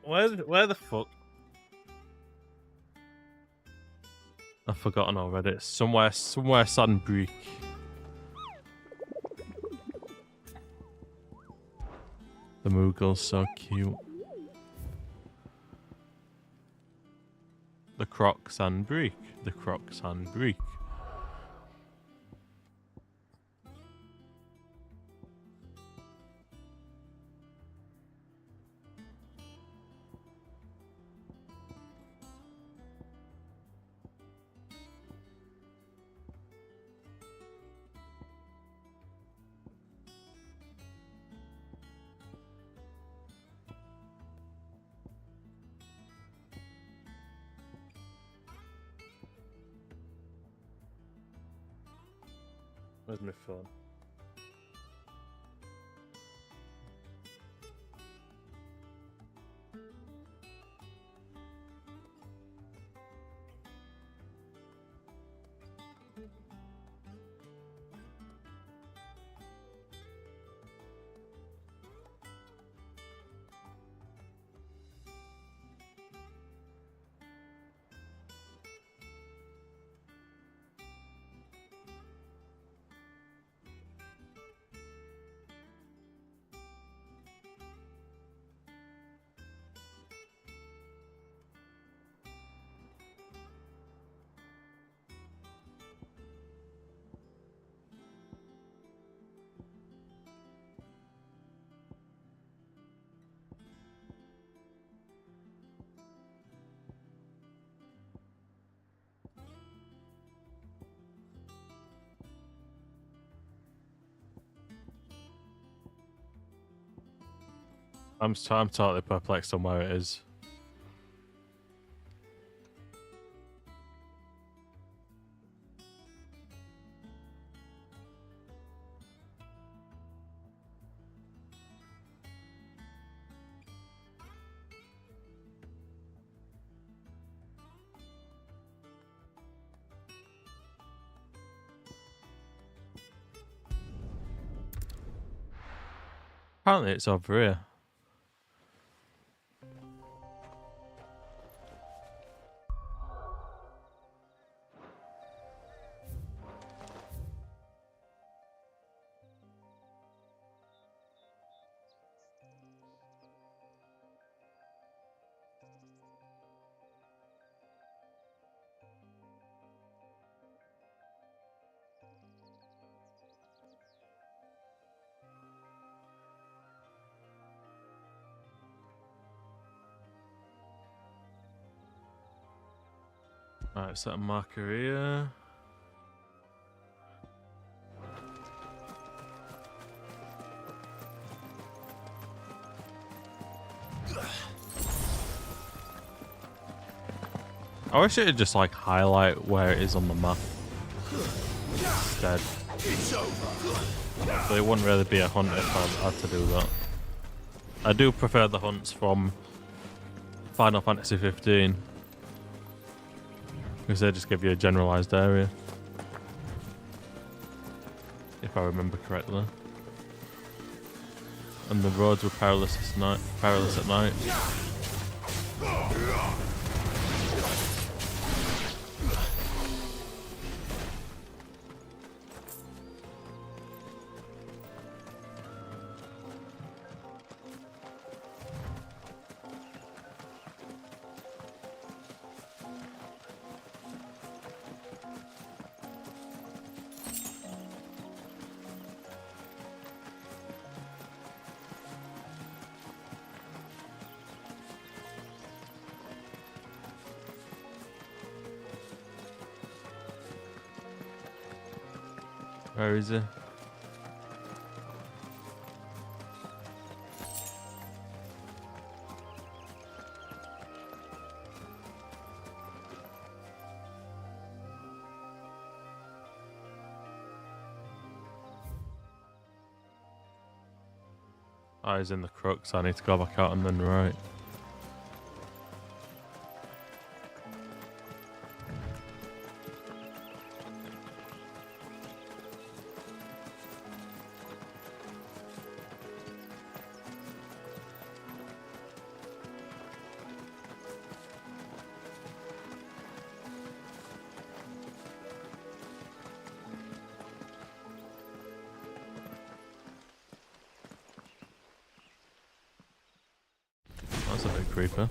where the fuck? I've forgotten already. It's somewhere Sunbreak. The Moogle's so cute. The Croc Sunbreak. The Croc Sunbreak. Where's my phone? I'm totally perplexed on where it is. Apparently it's over here. Alright, set a marker here. I wish it would just like highlight where it is on the map instead. But it wouldn't really be a hunt if I had to do that. I do prefer the hunts from Final Fantasy 15. Because they just give you a generalised area. If I remember correctly. And the roads were perilous at night. Where is he? Oh, he's in the crux. I need to go back out and then right. That's a big creeper.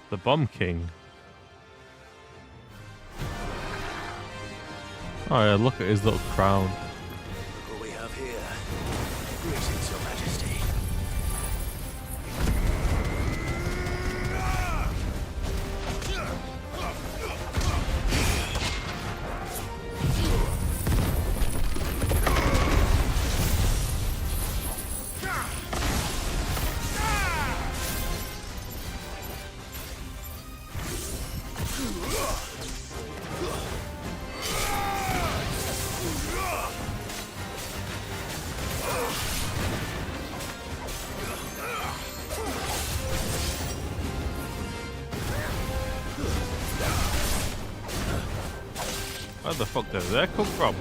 The Bomb King. Oh yeah, look at his little crown. What we have here. Greetings, Your Majesty. Where the fuck did they come from?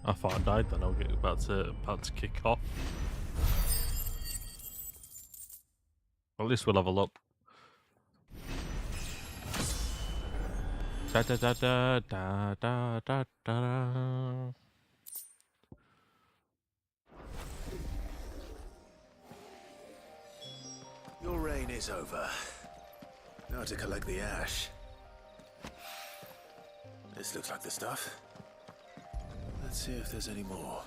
I thought I died then. I'll get about to kick off. At least we'll level up. Da da da da da da da da. Your reign is over. Now to collect the ash. This looks like the stuff. Let's see if there's any more.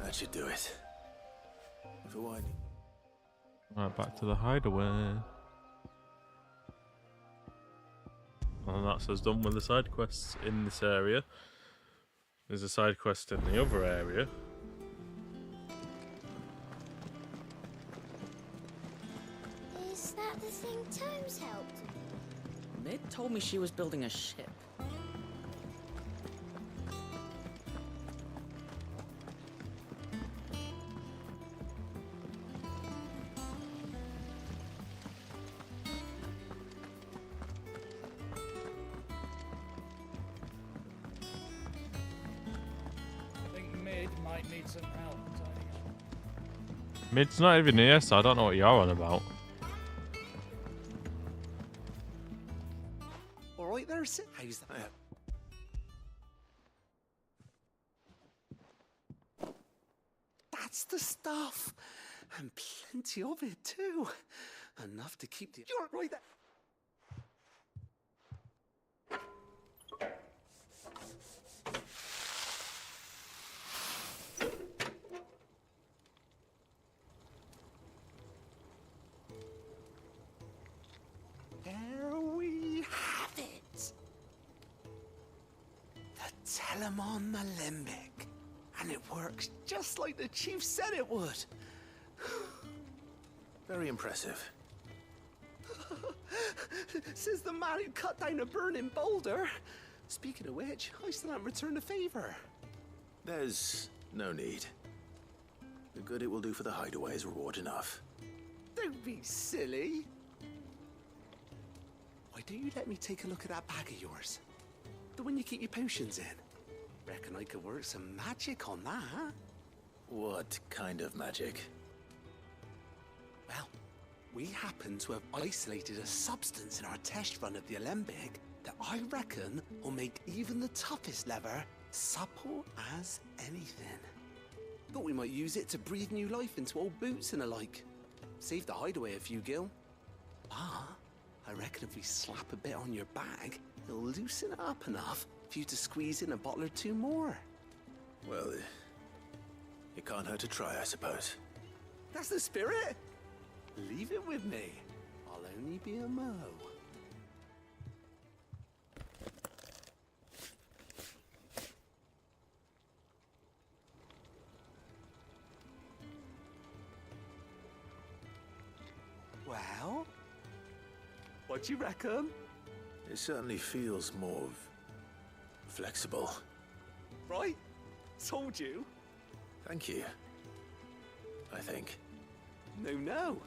That should do it. For wine. Right, back to the hideaway. And that's us done with the side quests in this area. There's a side quest in the other area. Is that the thing Tomes helped? Mid told me she was building a ship. I think Mid might need some help tidying up. Mid's not even here, so I don't know what you're on about. All right there, Sid. How's that? That's the stuff. And plenty of it, too. Enough to keep the... You're right there. There we have it. The Telemon Malembic. And it works just like the chief said it would. Very impressive. Says the man who cut down a burning boulder. Speaking of which, I still haven't returned the favor. There's no need. The good it will do for the hideaway is reward enough. Don't be silly. Why don't you let me take a look at that bag of yours? The one you keep your potions in. Reckon I could work some magic on that. What kind of magic? Well, we happen to have isolated a substance in our test run of the Alembic that I reckon will make even the toughest leather supple as anything. Thought we might use it to breathe new life into old boots and the like. Save the hideaway a few gil. Ah, I reckon if we slap a bit on your bag, it'll loosen it up enough for you to squeeze in a bottle or two more. Well, it can't hurt to try, I suppose. That's the spirit. Leave it with me. I'll only be a mo. What do you reckon? It certainly feels more flexible. Right? Told you. Thank you. I think. No.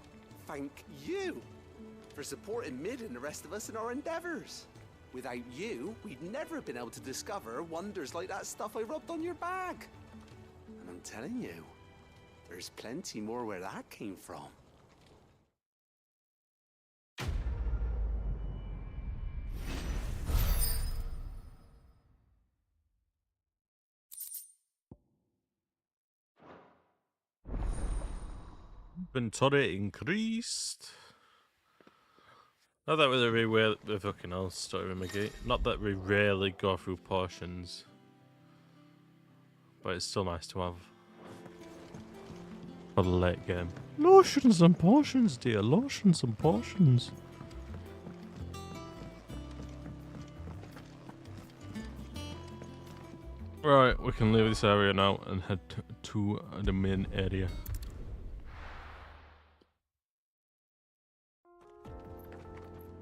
Thank you for supporting Mid and the rest of us in our endeavors. Without you, we'd never have been able to discover wonders like that stuff I rubbed on your bag. And I'm telling you, there's plenty more where that came from. Inventory increased. Not that we fucking hell, Story McGee. Not that we rarely go through portions, but it's still nice to have for the late game. Lotions and potions, dear. Lotions and potions. Right, we can leave this area now and head to the main area.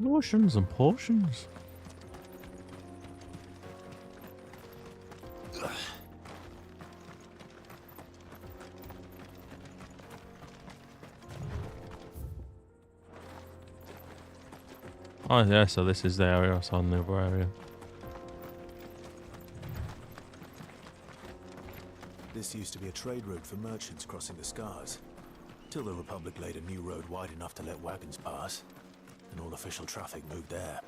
Lotions and potions. Oh yeah, so this is the area I saw in the other area. This used to be a trade route for merchants crossing the Scars, till the Republic laid a new road wide enough to let wagons pass, and all official traffic moved there.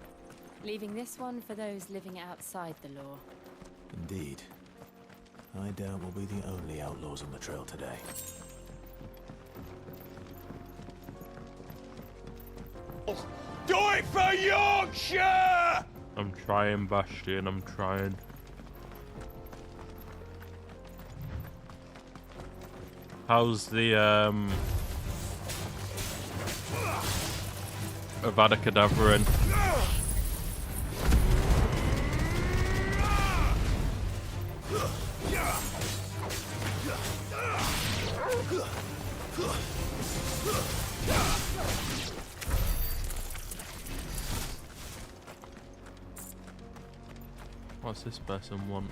Leaving this one for those living outside the law. Indeed. I doubt we'll be the only outlaws on the trail today. Do it for Yorkshire! I'm trying, Bastion, I'm trying. How's the Avada Kedavra in? What's this person want?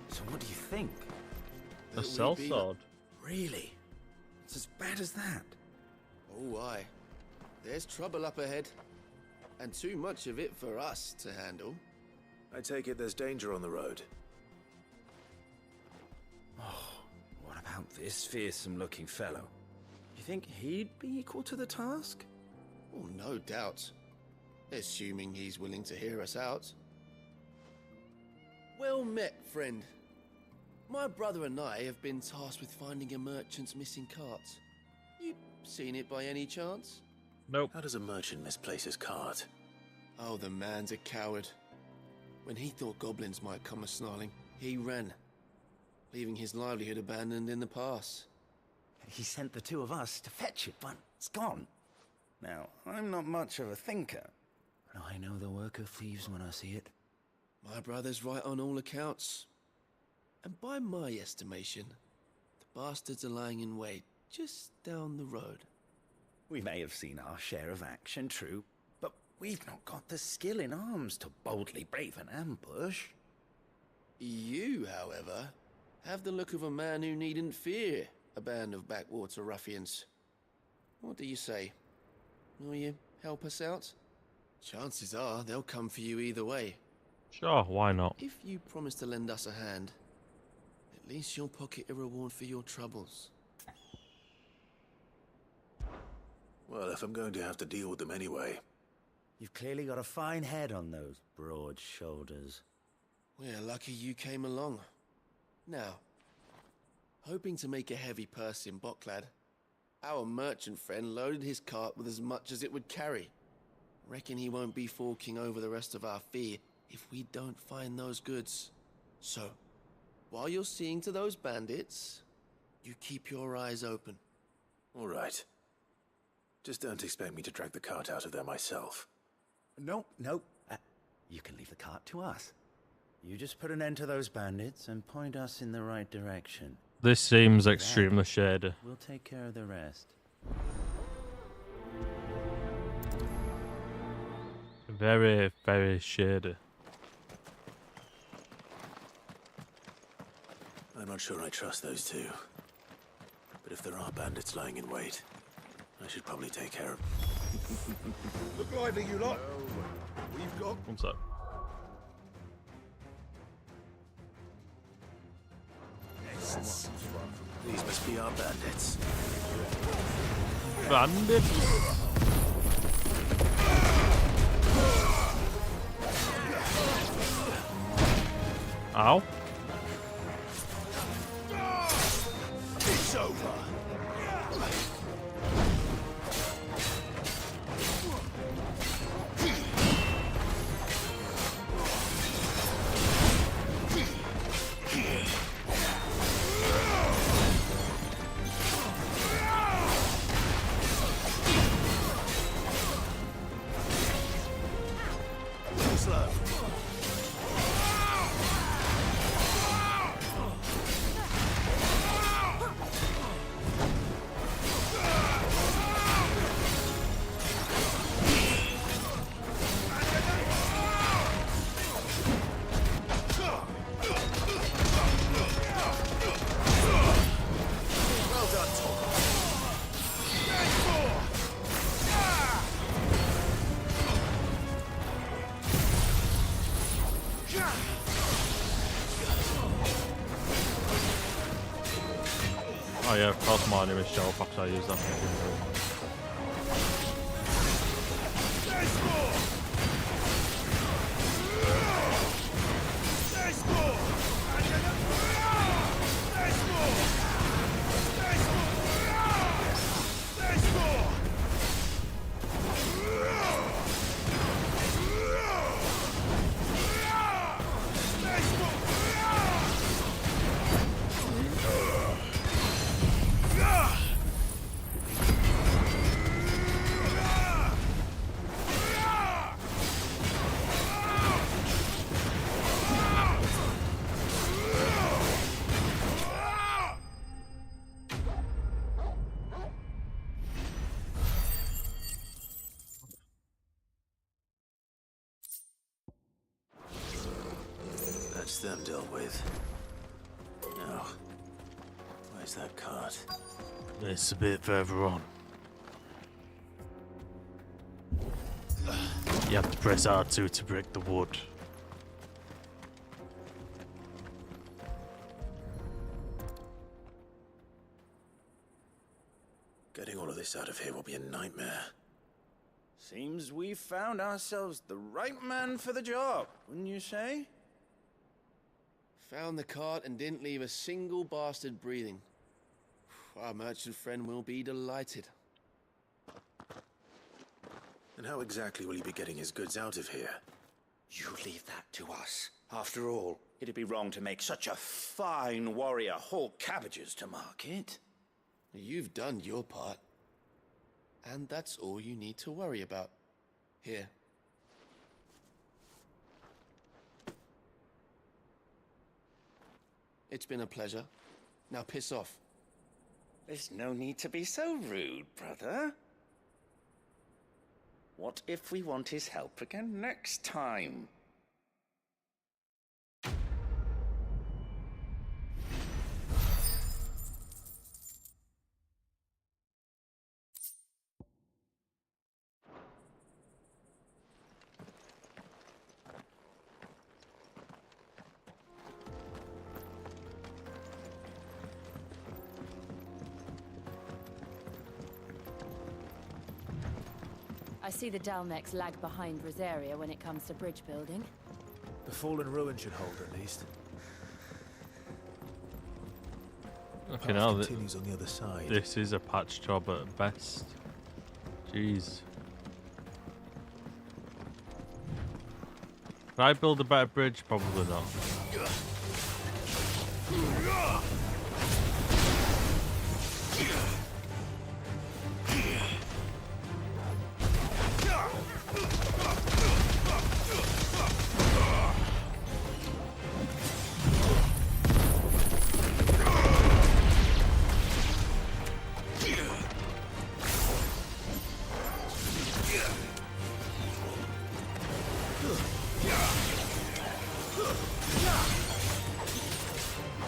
So what do you think? A cell sword? Really? It's as bad as that? Oh, aye. There's trouble up ahead. And too much of it for us to handle. I take it there's danger on the road. Oh, what about this fearsome-looking fellow? You think he'd be equal to the task? Oh, no doubt. Assuming he's willing to hear us out. Well met, friend. My brother and I have been tasked with finding a merchant's missing cart. You seen it by any chance? Nope. How does a merchant misplace his cart? Oh, the man's a coward. When he thought goblins might come a-snarling, he ran, leaving his livelihood abandoned in the pass. He sent the two of us to fetch it, but it's gone. Now, I'm not much of a thinker, but I know the work of thieves when I see it. My brother's right on all accounts. And by my estimation, the bastards are lying in wait just down the road. We may have seen our share of action, true, but we've not got the skill in arms to boldly brave an ambush. You, however, have the look of a man who needn't fear a band of backwater ruffians. What do you say? Will you help us out? Chances are they'll come for you either way. Sure, why not? If you promise to lend us a hand, at least you'll pocket a reward for your troubles. Well, if I'm going to have to deal with them anyway. You've clearly got a fine head on those broad shoulders. We're lucky you came along. Now, hoping to make a heavy purse in Bocklad, our merchant friend loaded his cart with as much as it would carry. Reckon he won't be forking over the rest of our fee if we don't find those goods. So, while you're seeing to those bandits, you keep your eyes open. All right. Just don't expect me to drag the cart out of there myself. Nope. You can leave the cart to us. You just put an end to those bandits and point us in the right direction. This seems extremely shady. We'll take care of the rest. Very, very shady. I'm not sure I trust those two. But if there are bandits lying in wait, I should probably take care of... Look lively, you lot. We've got... One sec. These must be our bandits. Bandits? Ow. It's over. Oh yeah, of course my name is show up after I use that fucking That's them dealt with. Now, where's that cart? It's a bit further on. You have to press R2 to break the wood. Getting all of this out of here will be a nightmare. Seems we found ourselves the right man for the job, wouldn't you say? Found the cart and didn't leave a single bastard breathing. Our merchant friend will be delighted. And how exactly will he be getting his goods out of here? You leave that to us. After all, it'd be wrong to make such a fine warrior haul cabbages to market. You've done your part. And that's all you need to worry about. Here. It's been a pleasure. Now piss off. There's no need to be so rude, brother. What if we want his help again next time? I see the Dalmex lag behind Rosaria when it comes to bridge building. The fallen ruin should hold at least. Okay, now continues on the other side. This is a patch job at best. Jeez. Could I build a better bridge? Probably not.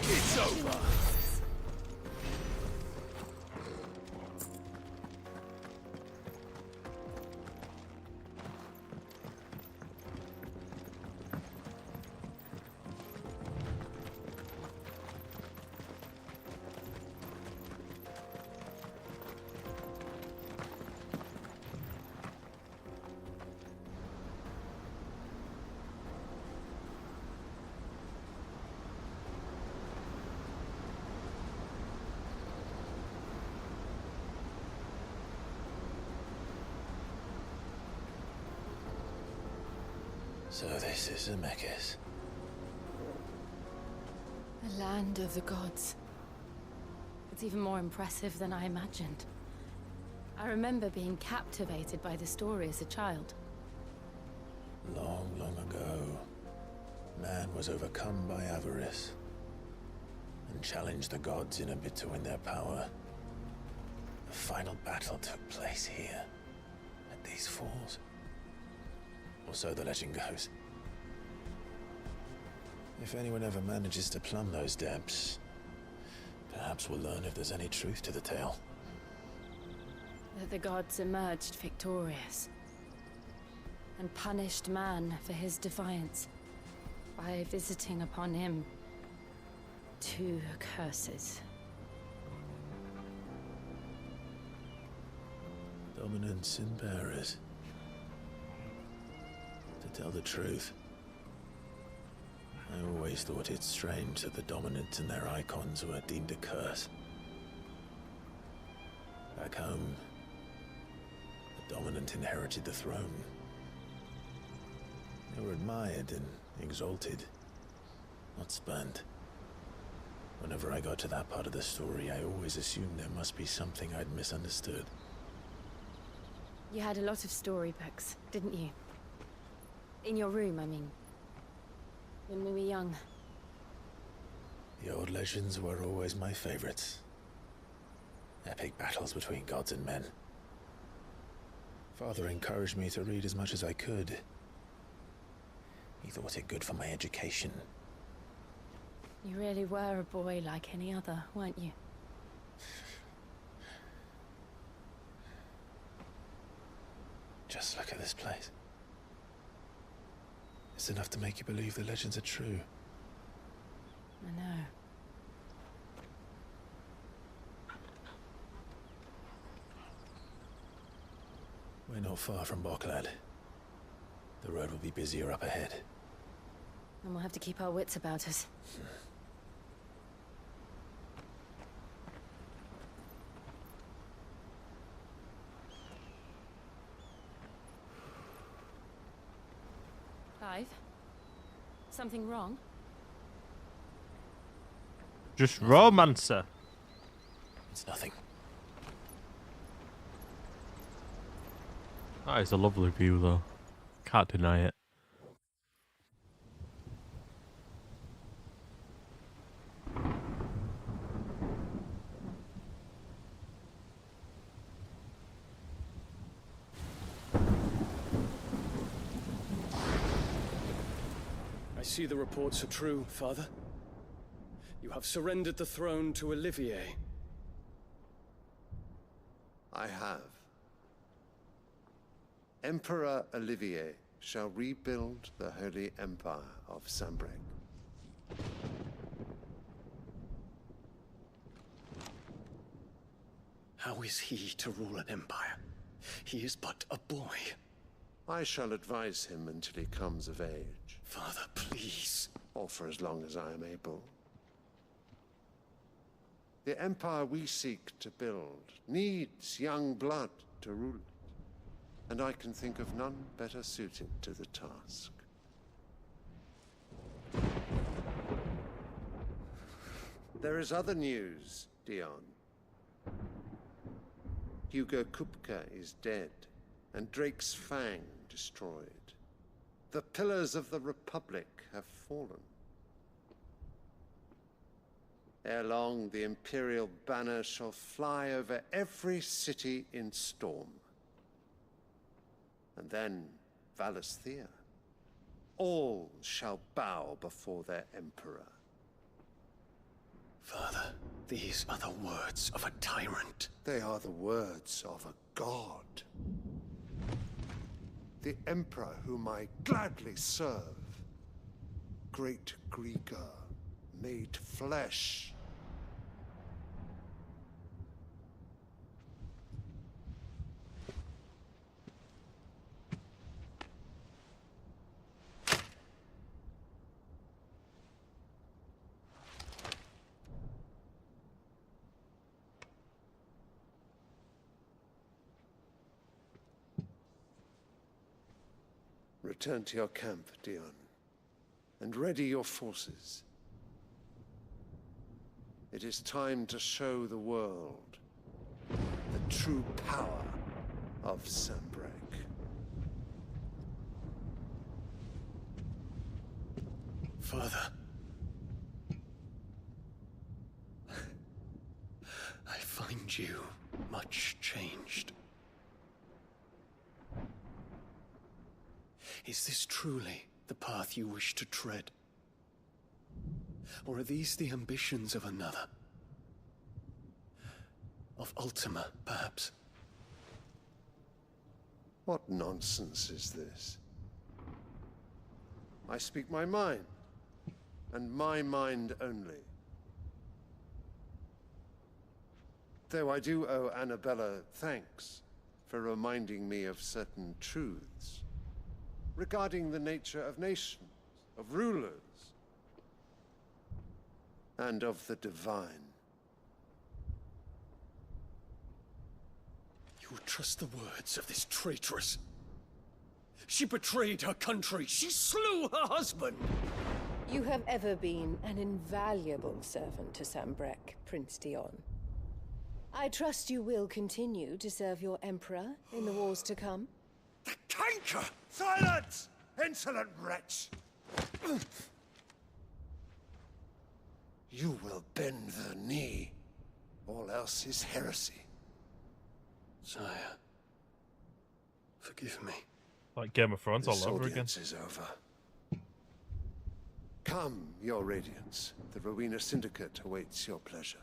It's over. So this is Zemeckis. The land of the gods. It's even more impressive than I imagined. I remember being captivated by the story as a child. Long, long ago, man was overcome by avarice and challenged the gods in a bid to win their power. The final battle took place here, at these falls. Or so the legend goes. If anyone ever manages to plumb those depths, perhaps we'll learn if there's any truth to the tale. That the gods emerged victorious and punished man for his defiance by visiting upon him 2 curses. Dominance and bearers. To tell the truth, I always thought it strange that the dominant and their icons were deemed a curse. Back home, the dominant inherited the throne. They were admired and exalted, not spurned. Whenever I got to that part of the story, I always assumed there must be something I'd misunderstood. You had a lot of storybooks, didn't you? In your room, I mean. When we were young. The old legends were always my favorites. Epic battles between gods and men. Father encouraged me to read as much as I could. He thought it good for my education. You really were a boy like any other, weren't you? Just look at this place. It's enough to make you believe the legends are true. I know. We're not far from Boklad. The road will be busier up ahead. And we'll have to keep our wits about us. Clive? Something wrong? Just romancer. It's nothing. That is a lovely view, though. Can't deny it. I see the reports are true, Father. You have surrendered the throne to Olivier. I have. Emperor Olivier shall rebuild the Holy Empire of Sanbreque. How is he to rule an empire? He is but a boy. I shall advise him until he comes of age. Father, please. Or for as long as I am able. The empire we seek to build needs young blood to rule it. And I can think of none better suited to the task. There is other news, Dion. Hugo Kupka is dead, and Drake's Fang destroyed. The pillars of the Republic have fallen. Ere long, the Imperial banner shall fly over every city in Storm. then Valisthea. All shall bow before their emperor. Father, these are the words of a tyrant. They are the words of a god. The emperor whom I gladly serve. Great Grieger, made flesh. Return to your camp, Dion, and ready your forces. It is time to show the world the true power of Sanbreque. Father, I find you much changed. Is this truly the path you wish to tread? Or are these the ambitions of another? Of Ultima, perhaps? What nonsense is this? I speak my mind, and my mind only. Though I do owe Annabella thanks for reminding me of certain truths regarding the nature of nations, of rulers, and of the divine. You would trust the words of this traitress? She betrayed her country. She slew her husband. You have ever been an invaluable servant to Sanbreque, Prince Dion. I trust you will continue to serve your Emperor in the wars to come. The canker! Silence! Insolent wretch! You will bend the knee. All else is heresy. Sire, forgive me. Like Game of Thrones all This over again. audience is over. Come, your radiance. The Rowena Syndicate awaits your pleasure.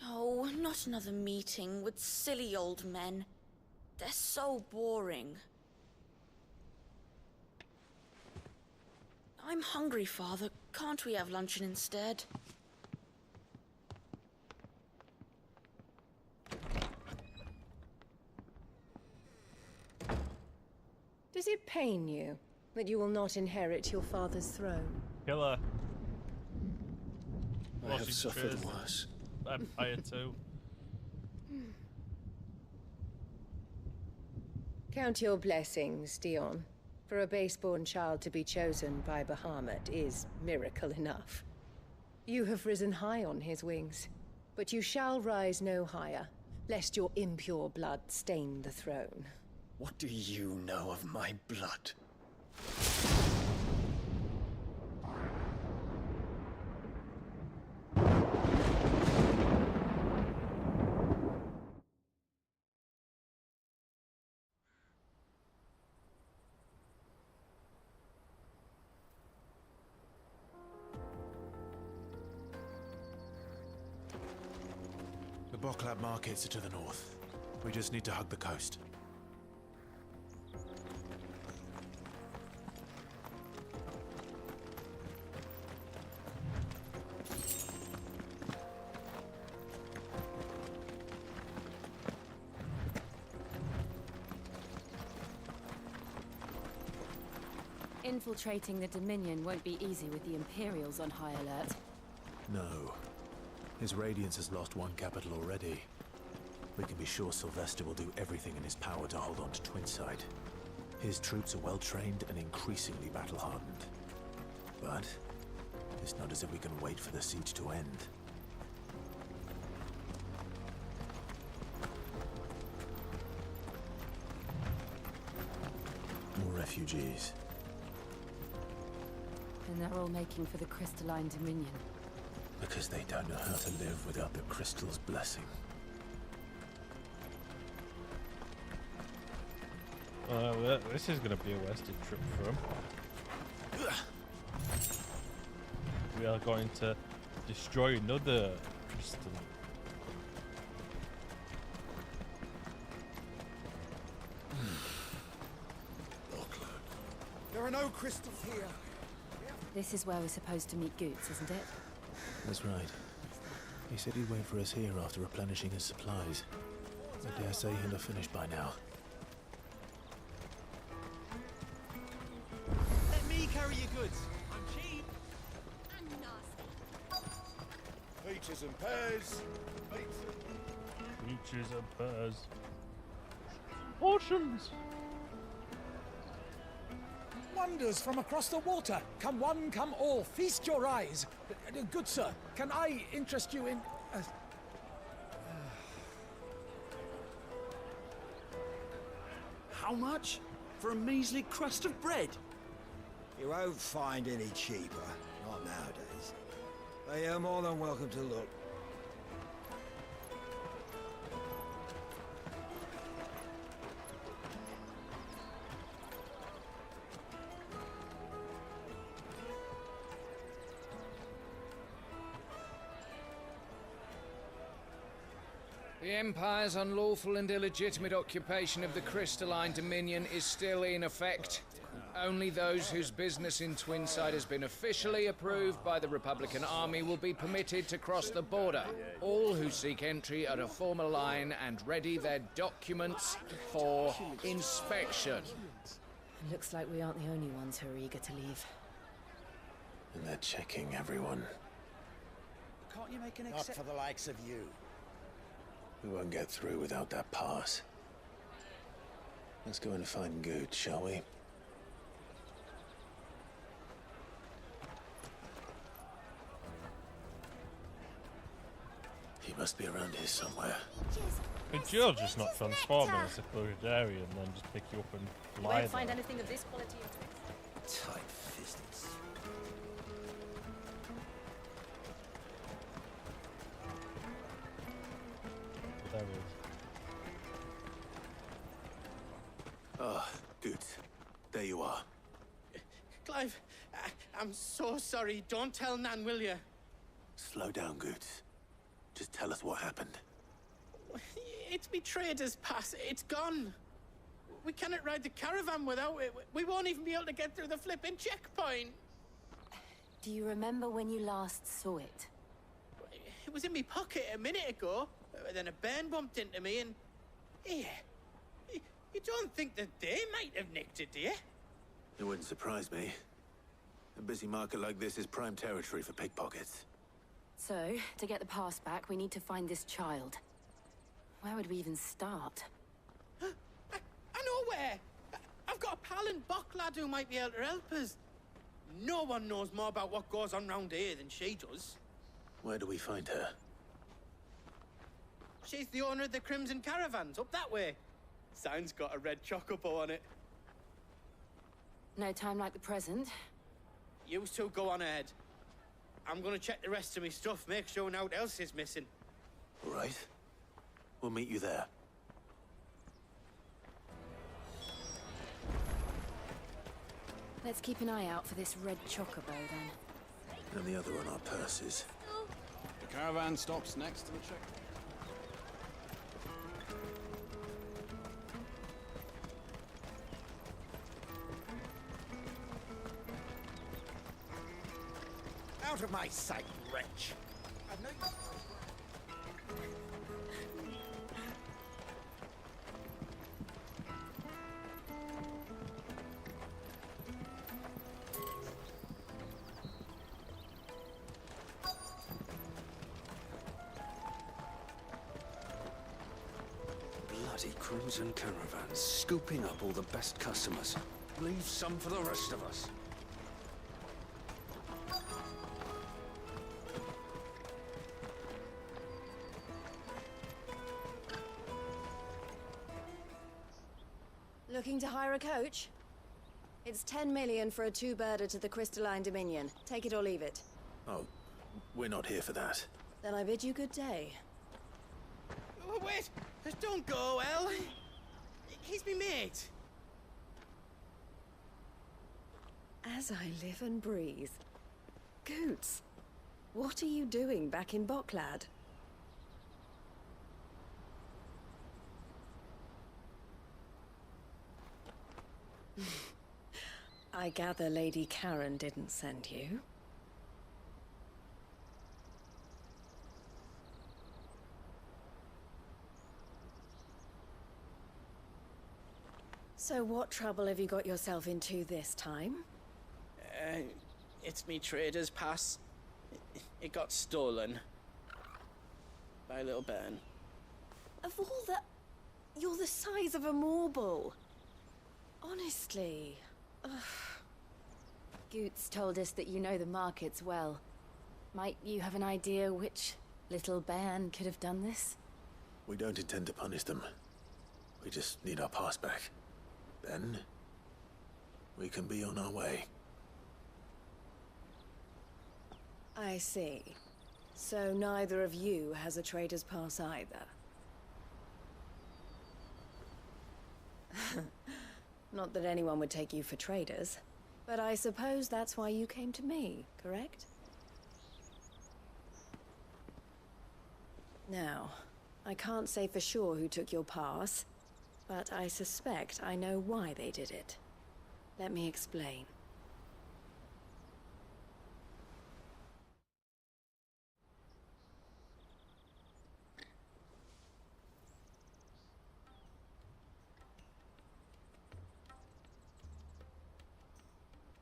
Oh, not another meeting with silly old men. They're so boring. I'm hungry, Father. Can't we have luncheon instead? Does it pain you that you will not inherit your father's throne? Killer. I have suffered worse. Empire 2. Count your blessings, Dion. For a base-born child to be chosen by Bahamut is miracle enough. You have risen high on his wings, but you shall rise no higher, lest your impure blood stain the throne. What do you know of my blood? The Boklab markets are to the north. We just need to hug the coast. Infiltrating the Dominion won't be easy with the Imperials on high alert. No. His Radiance has lost one capital already. We can be sure Sylvester will do everything in his power to hold on to Twinside. His troops are well trained and increasingly battle-hardened. But it's not as if we can wait for the siege to end. More refugees. And they're all making for the Crystalline Dominion. Because they don't know how to live without the Crystal's blessing. Well, this is going to be a wasted trip for him. We are going to destroy another crystal. There are no crystals here. This is where we're supposed to meet Goots, isn't it? That's right. He said he'd wait for us here after replenishing his supplies. I dare say he'll have finished by now. Let me carry your goods. I'm cheap. And nasty. Peaches and pears. Peaches and pears. Potions! Wonders from across the water. Come one, come all. Feast your eyes. Good sir, can I interest you in... How much? For a measly crust of bread? You won't find any cheaper. Not nowadays. But you're more than welcome to look. The Empire's unlawful and illegitimate occupation of the Crystalline Dominion is still in effect. Only those whose business in Twinside has been officially approved by the Republican Army will be permitted to cross the border. All who seek entry are to form a line and ready their documents for inspection. It looks like we aren't the only ones who are eager to leave. And they're checking everyone. Can't you make an Not for the likes of you. We won't get through without that pass. Let's go and find Good, shall we? He must be around here somewhere. Could Jill just not transform in a secluded area and then just pick you up and fly Won't find there? anything of this quality in Tight-fisted. There he is. Ah, good. There you are. Clive, I'm so sorry. Don't tell Nan, will you? Slow down, Goots. Just tell us what happened. It's me trader's pass. It's gone. We cannot ride the caravan without it. We won't even be able to get through the flipping checkpoint. Do you remember when you last saw it? It was in my pocket a minute ago. Then a bairn bumped into me and... Here. You don't think that they might have nicked it, do you? It wouldn't surprise me. A busy market like this is prime territory for pickpockets. So, to get the pass back, we need to find this child. Where would we even start? I know where! I've got a pal and Bock lad who might be able to help us. No one knows more about what goes on round here than she does. Where do we find her? She's the owner of the Crimson Caravans, up that way. Sign's got a red chocobo on it. No time like the present. You two go on ahead. I'm gonna check the rest of my stuff, make sure no one else is missing. All right. We'll meet you there. Let's keep an eye out for this red chocobo, then. And the other on our purses. The caravan stops next to the check. Out of my sight, wretch! I've no... Bloody Crimson Caravans, scooping up all the best customers. Leave some for the rest of us. Looking to hire a coach? It's 10 million for a two-birder to the Crystalline Dominion. Take it or leave it. Oh, we're not here for that. Then I bid you good day. Oh, wait! Don't go, El! He's me mate. As I live and breathe. Goots, what are you doing back in Boklad? I gather Lady Karen didn't send you. So what trouble have you got yourself into this time? It's me trader's pass. It got stolen. By a little bairn. Of all the... You're the size of a marble. Honestly. Ugh. Goots told us that you know the markets well. Might you have an idea which little bairn could have done this? We don't intend to punish them. We just need our pass back. Then, we can be on our way. I see. So neither of you has a trader's pass either. Not that anyone would take you for traders, but I suppose that's why you came to me, correct? Now, I can't say for sure who took your pass, but I suspect I know why they did it. Let me explain.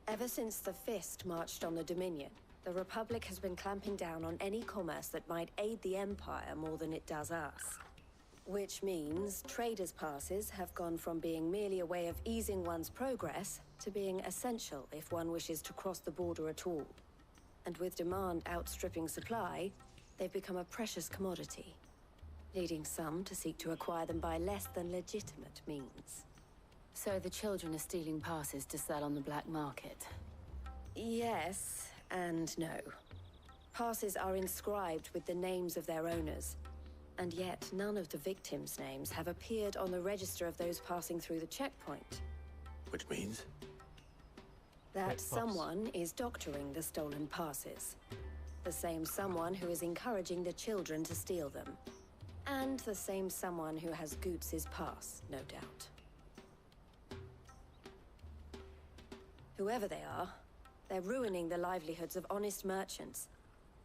Ever since the Fist marched on the Dominion, the Republic has been clamping down on any commerce that might aid the Empire more than it does us. Which means traders' passes have gone from being merely a way of easing one's progress to being essential if one wishes to cross the border at all. And with demand outstripping supply, they've become a precious commodity, leading some to seek to acquire them by less than legitimate means. So the children are stealing passes to sell on the black market? Yes and no. Passes are inscribed with the names of their owners, and yet none of the victims' names have appeared on the register of those passing through the checkpoint. Which means? That someone is doctoring the stolen passes. The same someone who is encouraging the children to steal them. And the same someone who has Goots' pass, no doubt. Whoever they are, they're ruining the livelihoods of honest merchants,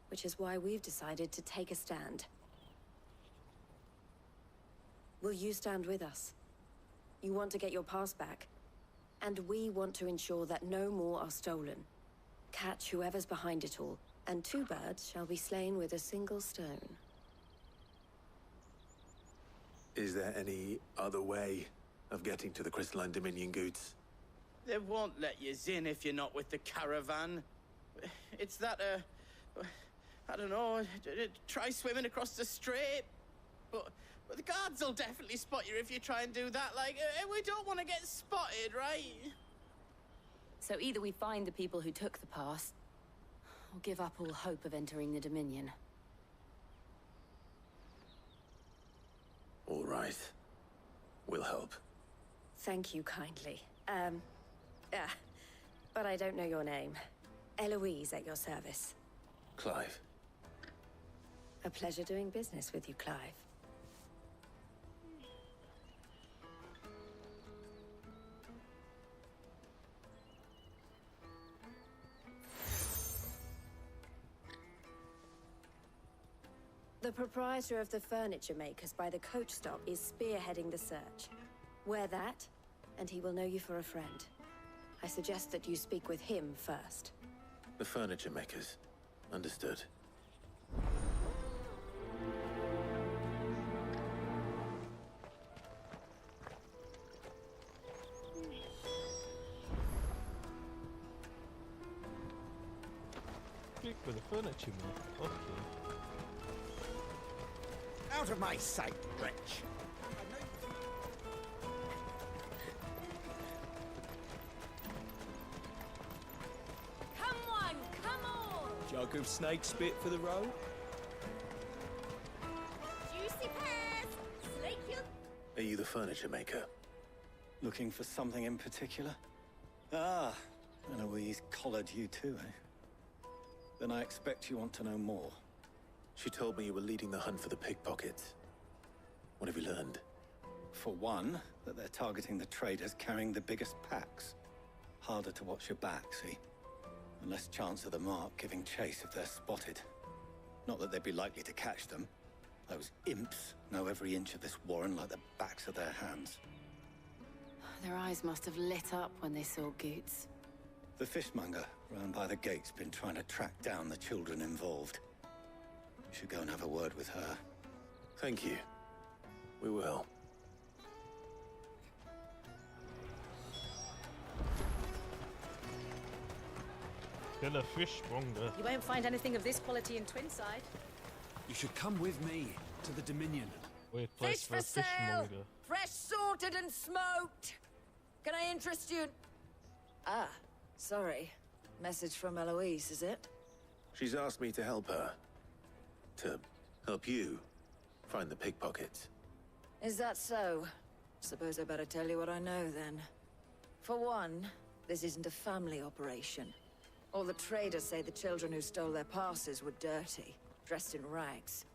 which is why we've decided to take a stand. Will you stand with us? You want to get your pass back, and we want to ensure that no more are stolen. Catch whoever's behind it all, and two birds shall be slain with a single stone. Is there any other way of getting to the Crystalline Dominion, Goots? They won't let you in if you're not with the caravan. It's that, I don't know, try swimming across the strait. But the guards will definitely spot you if you try and do that. Like, we don't want to get spotted, right? So either we find the people who took the pass, or give up all hope of entering the Dominion. All right. We'll help. Thank you kindly. But I don't know your name. Eloise at your service. Clive. A pleasure doing business with you, Clive. The proprietor of the furniture makers by the coach stop is spearheading the search. Wear that, and he will know you for a friend. I suggest that you speak with him first. The furniture makers. Understood. Speak with the furniture maker. Okay. Out of my sight, wretch! Come on, come on! Jug of snake spit for the road? Juicy pears! Slake your... Are you the furniture maker? Looking for something in particular? Ah, And Eloise collared you too, eh? Then I expect you want to know more. She told me you were leading the hunt for the pickpockets. What have you learned? For one, that they're targeting the traders carrying the biggest packs. Harder to watch your back, see? And less chance of the mark giving chase if they're spotted. Not that they'd be likely to catch them. Those imps know every inch of this warren like the backs of their hands. Their eyes must have lit up when they saw Goots. The fishmonger round by the gate's been trying to track down the children involved. You should go and have a word with her. Thank you. We will. Kill a fishmonger. You won't find anything of this quality in Twinside. You should come with me to the Dominion. Weird place for a fishmonger. Fresh sorted and smoked! Can I interest you in... Ah, sorry. Message from Eloise, is it? She's asked me to help her. To help you find the pickpockets. Is that so? Suppose I better tell you what I know, then. For one, this isn't a family operation. All the traders say the children who stole their passes were dirty, dressed in rags.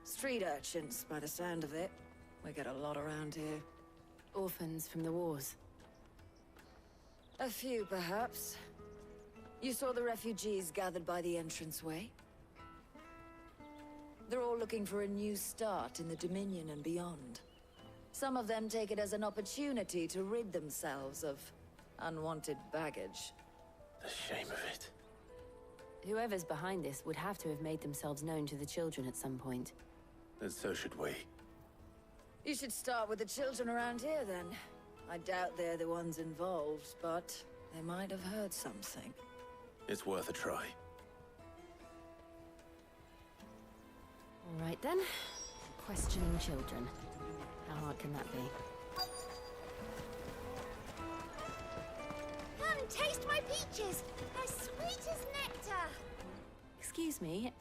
Street urchins, by the sound of it. We get a lot around here. Orphans from the wars. A few, perhaps. You saw the refugees gathered by the entranceway? They're all looking for a new start in the Dominion and beyond. Some of them take it as an opportunity to rid themselves of unwanted baggage. The shame of it. Whoever's behind this would have to have made themselves known to the children at some point. And so should we. You should start with the children around here, then. I doubt they're the ones involved, but they might have heard something. It's worth a try. All right, then. Questioning children. How hard can that be? Come, taste my peaches! They're sweet as nectar! Excuse me.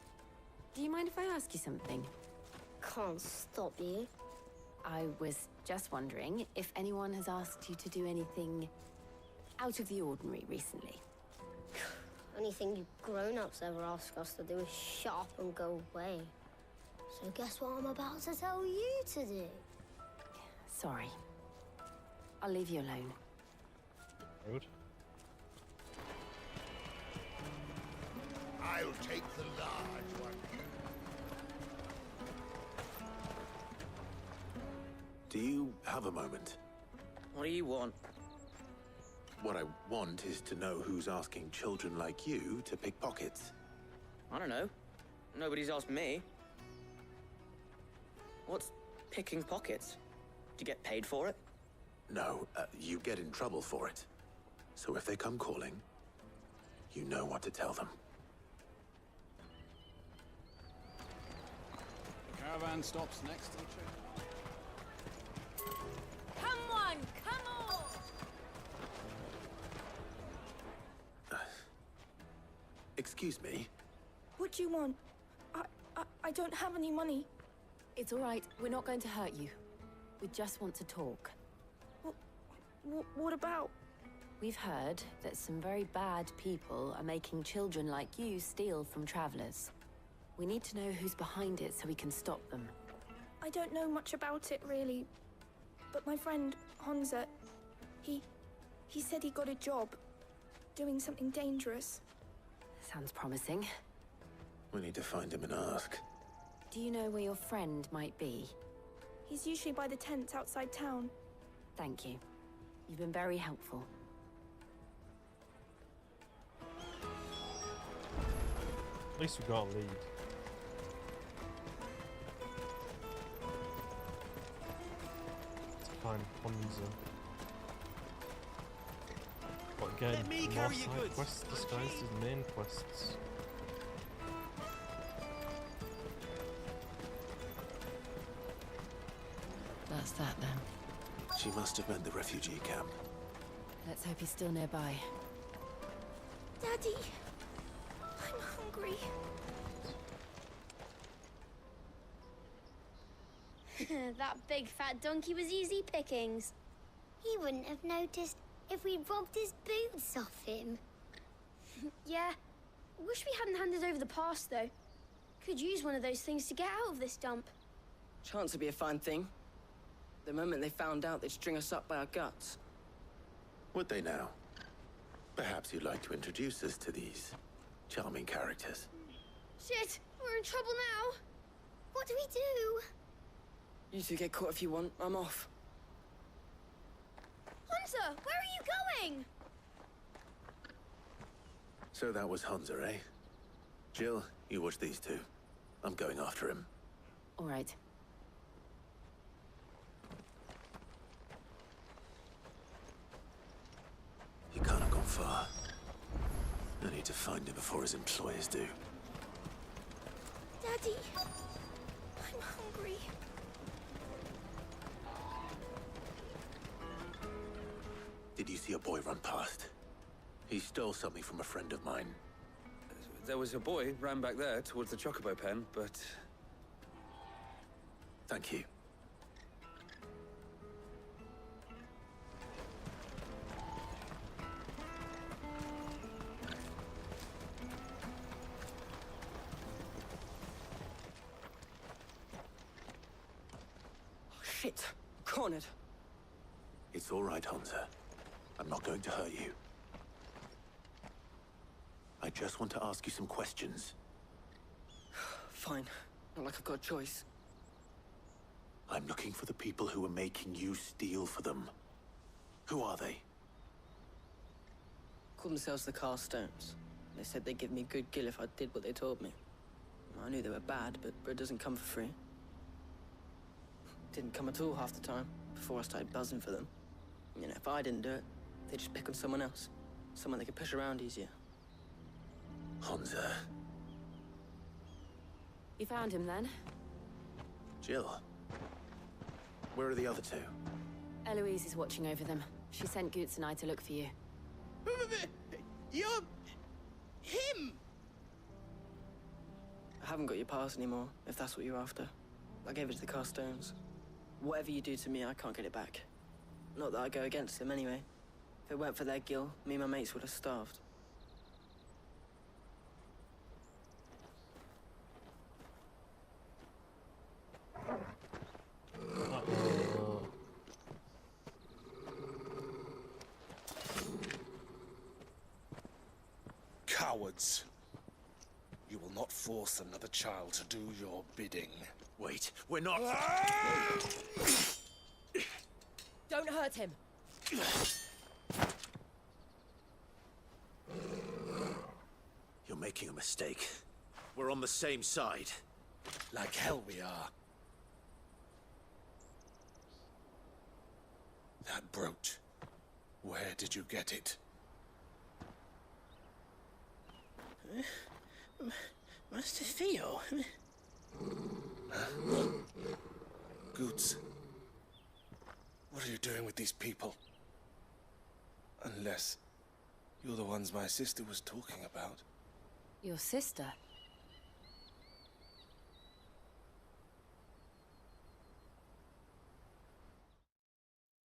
Do you mind if I ask you something? Can't stop you. I was just wondering if anyone has asked you to do anything out of the ordinary recently. Anything you grown-ups ever ask us to do is shut up and go away. So guess what I'm about to tell you to do? Sorry. I'll leave you alone. Rude. I'll take the large one. Do you have a moment? What do you want? What I want is to know who's asking children like you to pick pockets. I don't know. Nobody's asked me. What's picking pockets? Do you get paid for it? No, you get in trouble for it. So if they come calling, you know what to tell them. Caravan stops next to the train. Come on, come on! Excuse me? What do you want? I don't have any money. It's all right. We're not going to hurt you. We just want to talk. What about? We've heard that some very bad people are making children like you steal from travelers. We need to know who's behind it so we can stop them. I don't know much about it, really. But my friend, Honza, he said he got a job. Doing something dangerous. Sounds promising. We need to find him and ask. Do you know where your friend might be? He's usually by the tents outside town. Thank you. You've been very helpful. At least we got a lead. Let's find Honza. But again, more side quests disguised as main quests. That's that then. She must have meant the refugee camp. Let's hope he's still nearby. Daddy, I'm hungry. That big fat donkey was easy pickings. He wouldn't have noticed if we'd robbed his boots off him. Yeah. Wish we hadn't handed over the pass, though. Could use one of those things to get out of this dump. Chance would be a fine thing. The moment they found out, they'd string us up by our guts. Would they now? Perhaps you'd like to introduce us to these charming characters. Shit! We're in trouble now! What do we do? You two get caught if you want. I'm off. Hunter! Where are you going? So that was Hunter, eh? Jill, you watch these two. I'm going after him. All right. He can't have gone far. I need to find him before his employers do. Daddy, I'm hungry. Did you see a boy run past? He stole something from a friend of mine. There was a boy ran back there towards the chocobo pen, but... Thank you. Oh, shit. Cornered. It's all right, Hunter. I'm not going to hurt you. I just want to ask you some questions. Fine. Not like I've got a choice. I'm looking for the people who are making you steal for them. Who are they? Call themselves the Carstones. They said they'd give me good gill if I did what they told me. I knew they were bad, but bread doesn't come for free. Didn't come at all half the time, before I started buzzing for them. You know, if I didn't do it, they'd just pick on someone else. Someone they could push around easier. Hunter. You found him then? Jill. Where are the other two? Eloise is watching over them. She sent Goots and I to look for you. You're... him! I haven't got your pass anymore, if that's what you're after. I gave it to the Carstones. Whatever you do to me, I can't get it back. Not that I go against them anyway. If it weren't for their gill, me and my mates would have starved. Cowards. You will not force another child to do your bidding. Wait, we're not... Don't hurt him! You're making a mistake. We're on the same side. Like hell we are. That brooch. Where did you get it? Master Theo. Goots. What are you doing with these people? Unless you're the ones my sister was talking about. Your sister?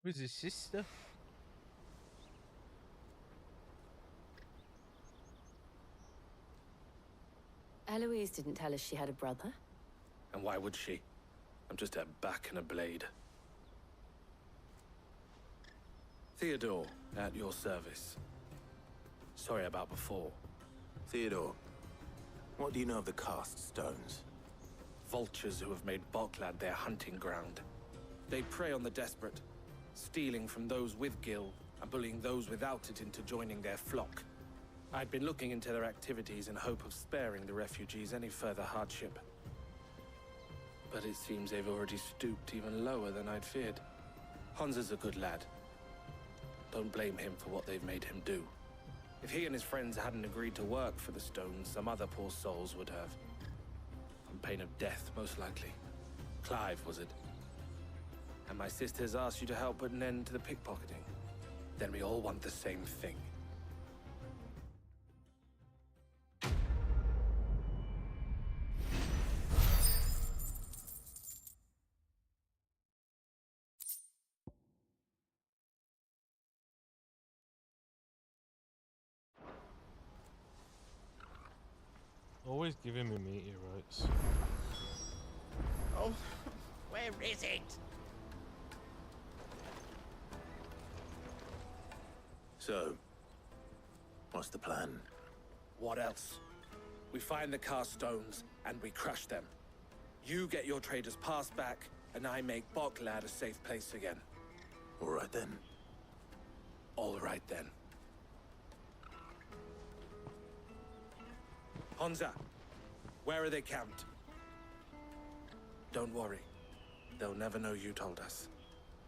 Who's his sister? Eloise didn't tell us she had a brother. And why would she? I'm just her back and a blade. Theodore, at your service. Sorry about before. Theodore, what do you know of the Cast Stones? Vultures who have made Boklad their hunting ground. They prey on the desperate, stealing from those with gil and bullying those without it into joining their flock. I'd been looking into their activities in hope of sparing the refugees any further hardship. But it seems they've already stooped even lower than I'd feared. Hans is a good lad. Don't blame him for what they've made him do. If he and his friends hadn't agreed to work for the Stones, some other poor souls would have. On pain of death, most likely. Clive, was it? And my sisters asked you to help put an end to the pickpocketing. Then we all want the same thing. Always giving me meteorites. Oh, where is it? So, what's the plan? What else? We find the cast stones and we crush them. You get your trader's pass back, and I make Boklad a safe place again. All right then. All right then. Honza, where are they camped? Don't worry. They'll never know you told us.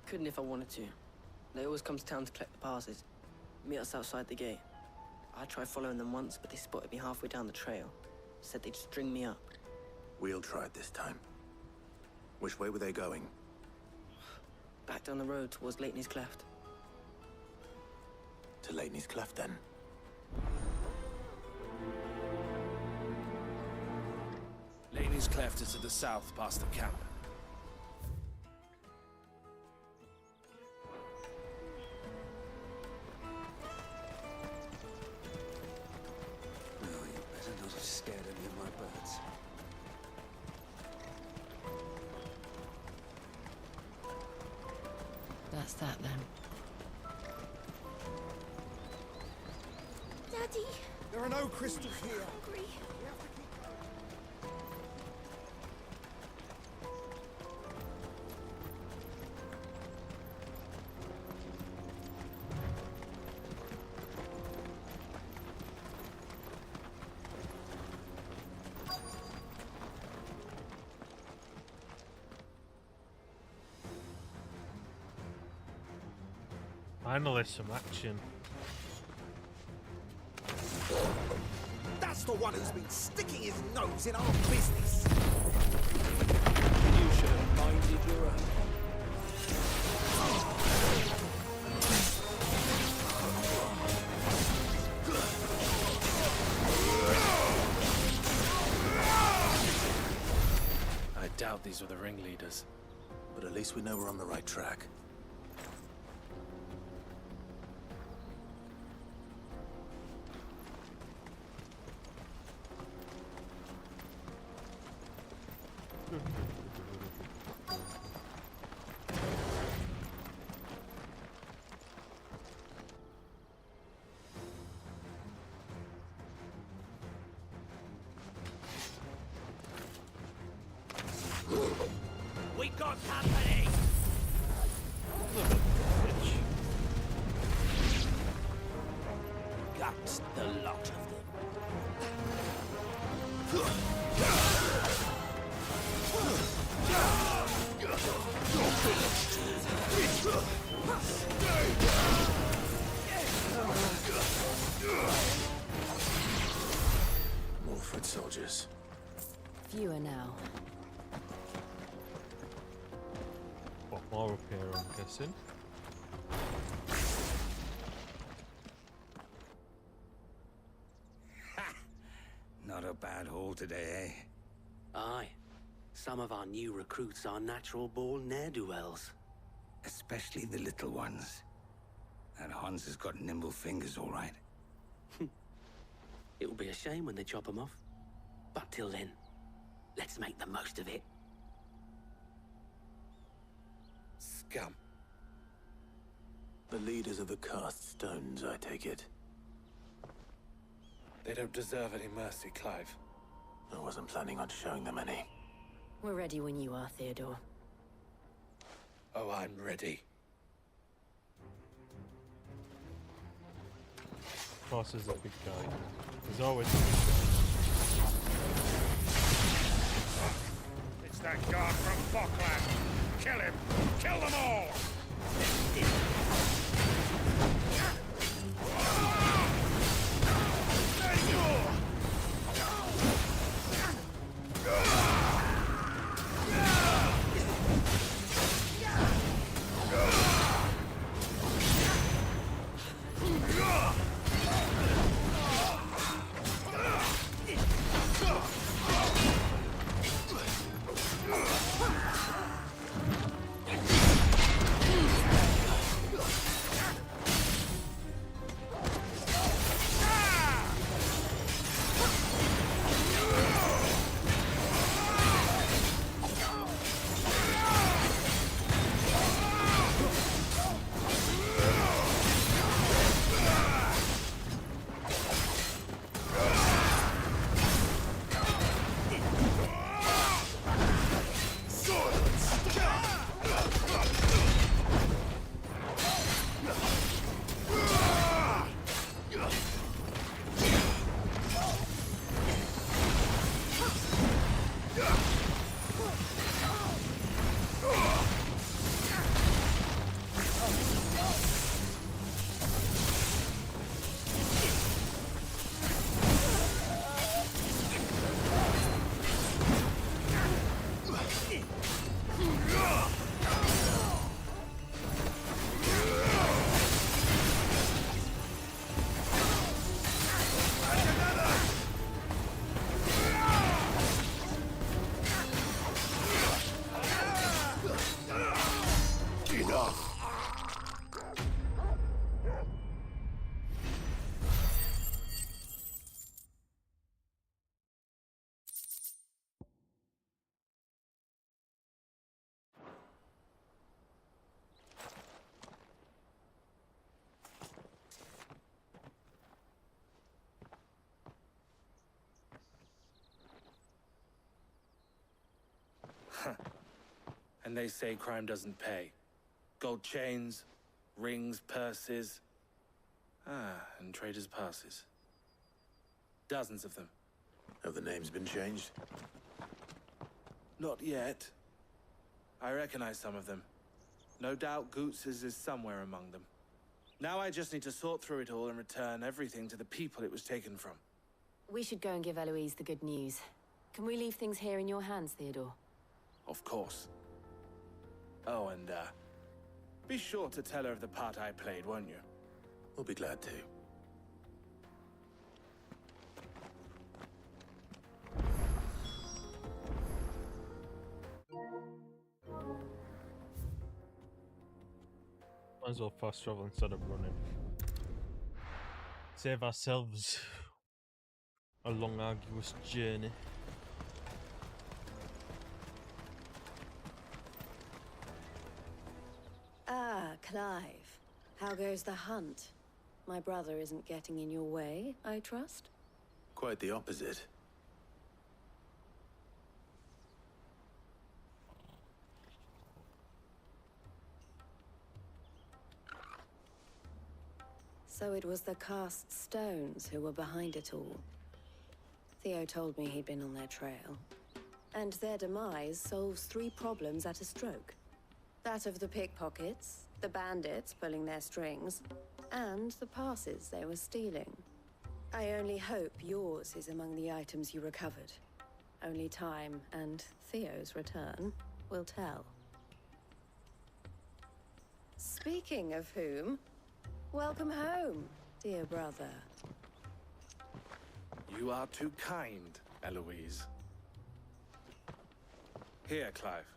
Couldn't if I wanted to. They always come to town to collect the passes. Meet us outside the gate. I tried following them once, but they spotted me halfway down the trail. Said they'd string me up. We'll try it this time. Which way were they going? Back down the road towards Leitney's Cleft. To Leitney's Cleft, then. Laney's Cleft is to the south past the camp. No, you better not have scared any of my birds. That's that then. Daddy! There are no crystals here. Hungry. Finally, some action. That's the one who's been sticking his nose in our business. You should have minded your own. I doubt these were the ringleaders. But at least we know we're on the right track. We got company! Got the lot of More foot soldiers. Fewer now. What more up here, I'm guessing? Not a bad haul today, eh? Aye. Some of our new recruits are natural-born ne'er-do-wells. Especially the little ones. That Hans has got nimble fingers, all right. It will be a shame when they chop them off. But till then, let's make the most of it. Scum. The leaders of the cast stones, I take it. They don't deserve any mercy, Clive. I wasn't planning on showing them any. We're ready when you are, Theodore. Oh, I'm ready. Boss is a big guy. He's always. It's that guard from Boklad. Kill him! Kill them all! And they say crime doesn't pay. Gold chains, rings, purses. And traders' passes. Dozens of them. Have the names been changed? Not yet. I recognize some of them. No doubt Goots's is somewhere among them. Now I just need to sort through it all and return everything to the people it was taken from. We should go and give Eloise the good news. Can we leave things here in your hands, Theodore? Of course. Oh, and, be sure to tell her of the part I played, won't you? We'll be glad to. Might as well fast travel instead of running. Save ourselves a long, arduous journey. Ah, Clive. How goes the hunt? My brother isn't getting in your way, I trust? Quite the opposite. So it was the cast stones who were behind it all. Theo told me he'd been on their trail. And their demise solves 3 problems at a stroke. That of the pickpockets, the bandits pulling their strings, and the passes they were stealing. I only hope yours is among the items you recovered. Only time and Theo's return will tell. Speaking of whom, welcome home, dear brother. You are too kind, Eloise. Here, Clive.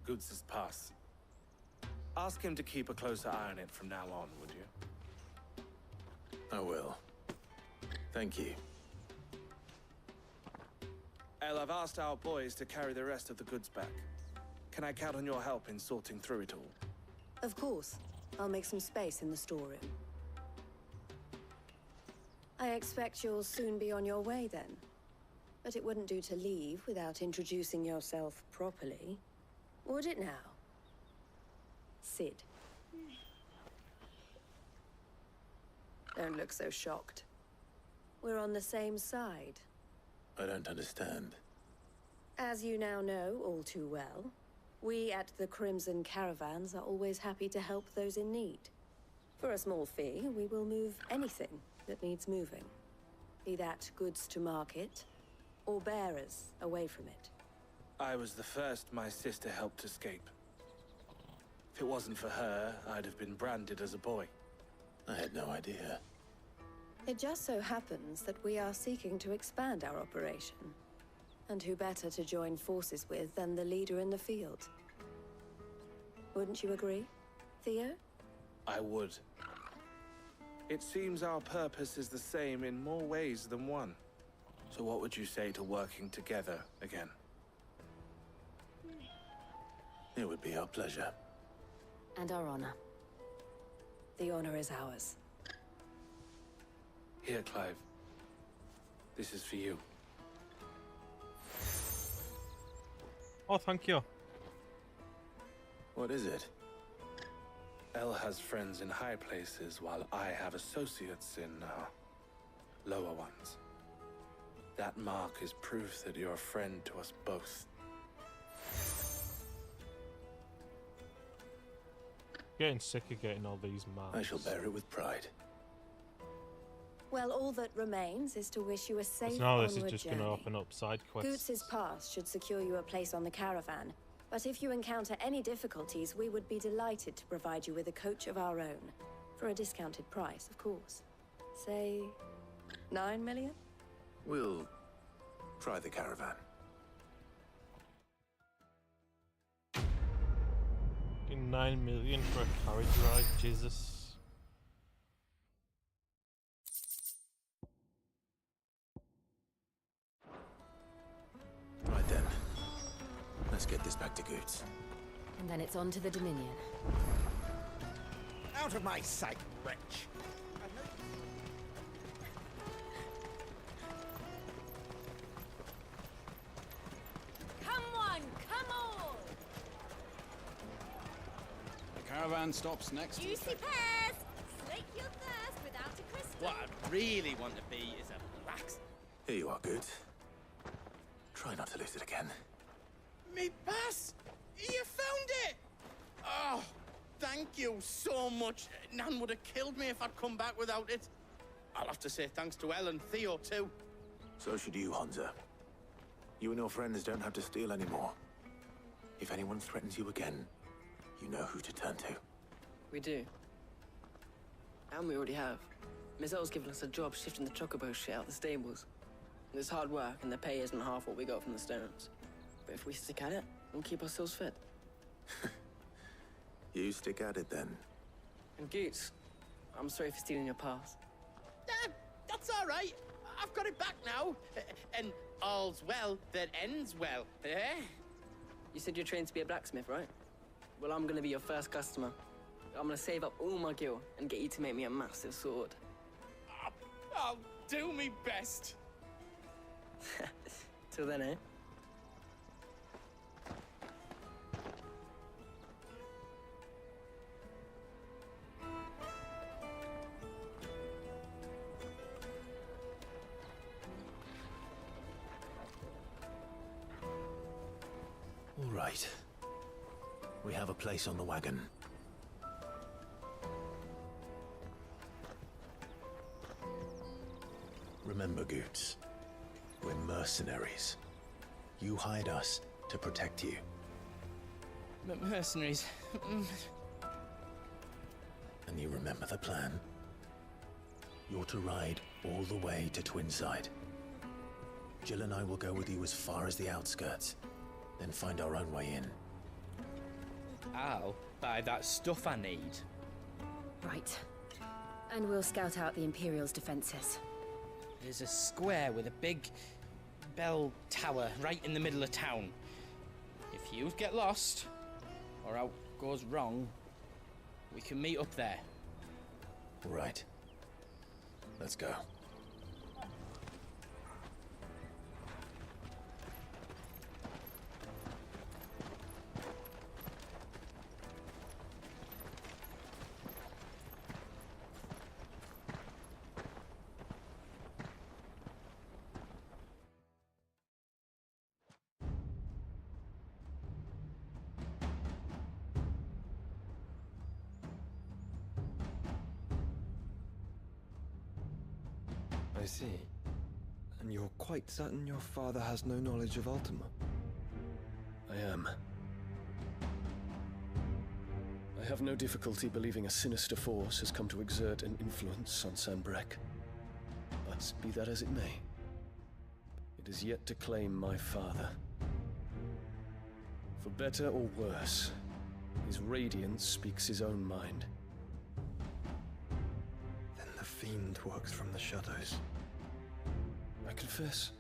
Goods' pass. Ask him to keep a closer eye on it from now on, would you? I will. Thank you. El, I've asked our boys to carry the rest of the goods back. Can I count on your help in sorting through it all? Of course. I'll make some space in the storeroom. I expect you'll soon be on your way then. But it wouldn't do to leave without introducing yourself properly. Would it now? Sid. Don't look so shocked. We're on the same side. I don't understand. As you now know all too well, we at the Crimson Caravans are always happy to help those in need. For a small fee, we will move anything that needs moving. Be that goods to market, or bearers away from it. I was the first my sister helped escape. If it wasn't for her, I'd have been branded as a boy. I had no idea. It just so happens that we are seeking to expand our operation. And who better to join forces with than the leader in the field? Wouldn't you agree, Theo? I would. It seems our purpose is the same in more ways than one. So what would you say to working together again? It would be our pleasure. And our honor. The honor is ours. Here, Clive. This is for you. Oh, thank you. What is it? El has friends in high places, while I have associates in, lower ones. That mark is proof that you're a friend to us both. Getting sick of getting all these marks. I shall bear it with pride. Well, all that remains is to wish you a safe Now onward this is just going to journey. open up side quests. Goots's pass should secure you a place on the caravan. But if you encounter any difficulties, we would be delighted to provide you with a coach of our own. For a discounted price, of course. Say, 9 million? We'll try the caravan. Fucking 9 million for a carriage ride, Jesus. Right then. Let's get this back to Goots. And then it's on to the Dominion. Out of my sight, wretch! Come on, come on! caravan stops next. Juicy pears! Slake your thirst without a crystal. What I really want to be is a blacksmith. Here you are, Goots. Try not to lose it again. Me pass! You found it! Oh, thank you so much. Nan would have killed me if I'd come back without it. I'll have to say thanks to Elle and Theo, too. So should you, Hansa. You and your friends don't have to steal anymore. If anyone threatens you again, you know who to turn to. We do. And we already have. Miss Elle's given us a job shifting the chocobo shit out the stables. It's hard work, and the pay isn't half what we got from the stones. But if we stick at it, we'll keep ourselves fed. You stick at it, then. And Goots, I'm sorry for stealing your pass. That's all right. I've got it back now. And all's well that ends well, eh? You said you're trained to be a blacksmith, right? Well, I'm gonna be your first customer. I'm gonna save up all my gil and get you to make me a massive sword. I'll do me best. Till then, eh? All right. We have a place on the wagon. Remember, Goots, we're mercenaries. You hired us to protect you. Mercenaries. And you remember the plan? You're to ride all the way to Twinside. Jill and I will go with you as far as the outskirts, then find our own way in. I'll buy that stuff I need. Right. And we'll scout out the Imperial's defenses. There's a square with a big bell tower right in the middle of town. If you get lost, or out goes wrong, we can meet up there. All right. Let's go. I see. And you're quite certain your father has no knowledge of Ultima? I am. I have no difficulty believing a sinister force has come to exert an influence on Sanbreque. But be that as it may, it is yet to claim my father. For better or worse, his radiance speaks his own mind. Then the fiend works from the shadows. I confess,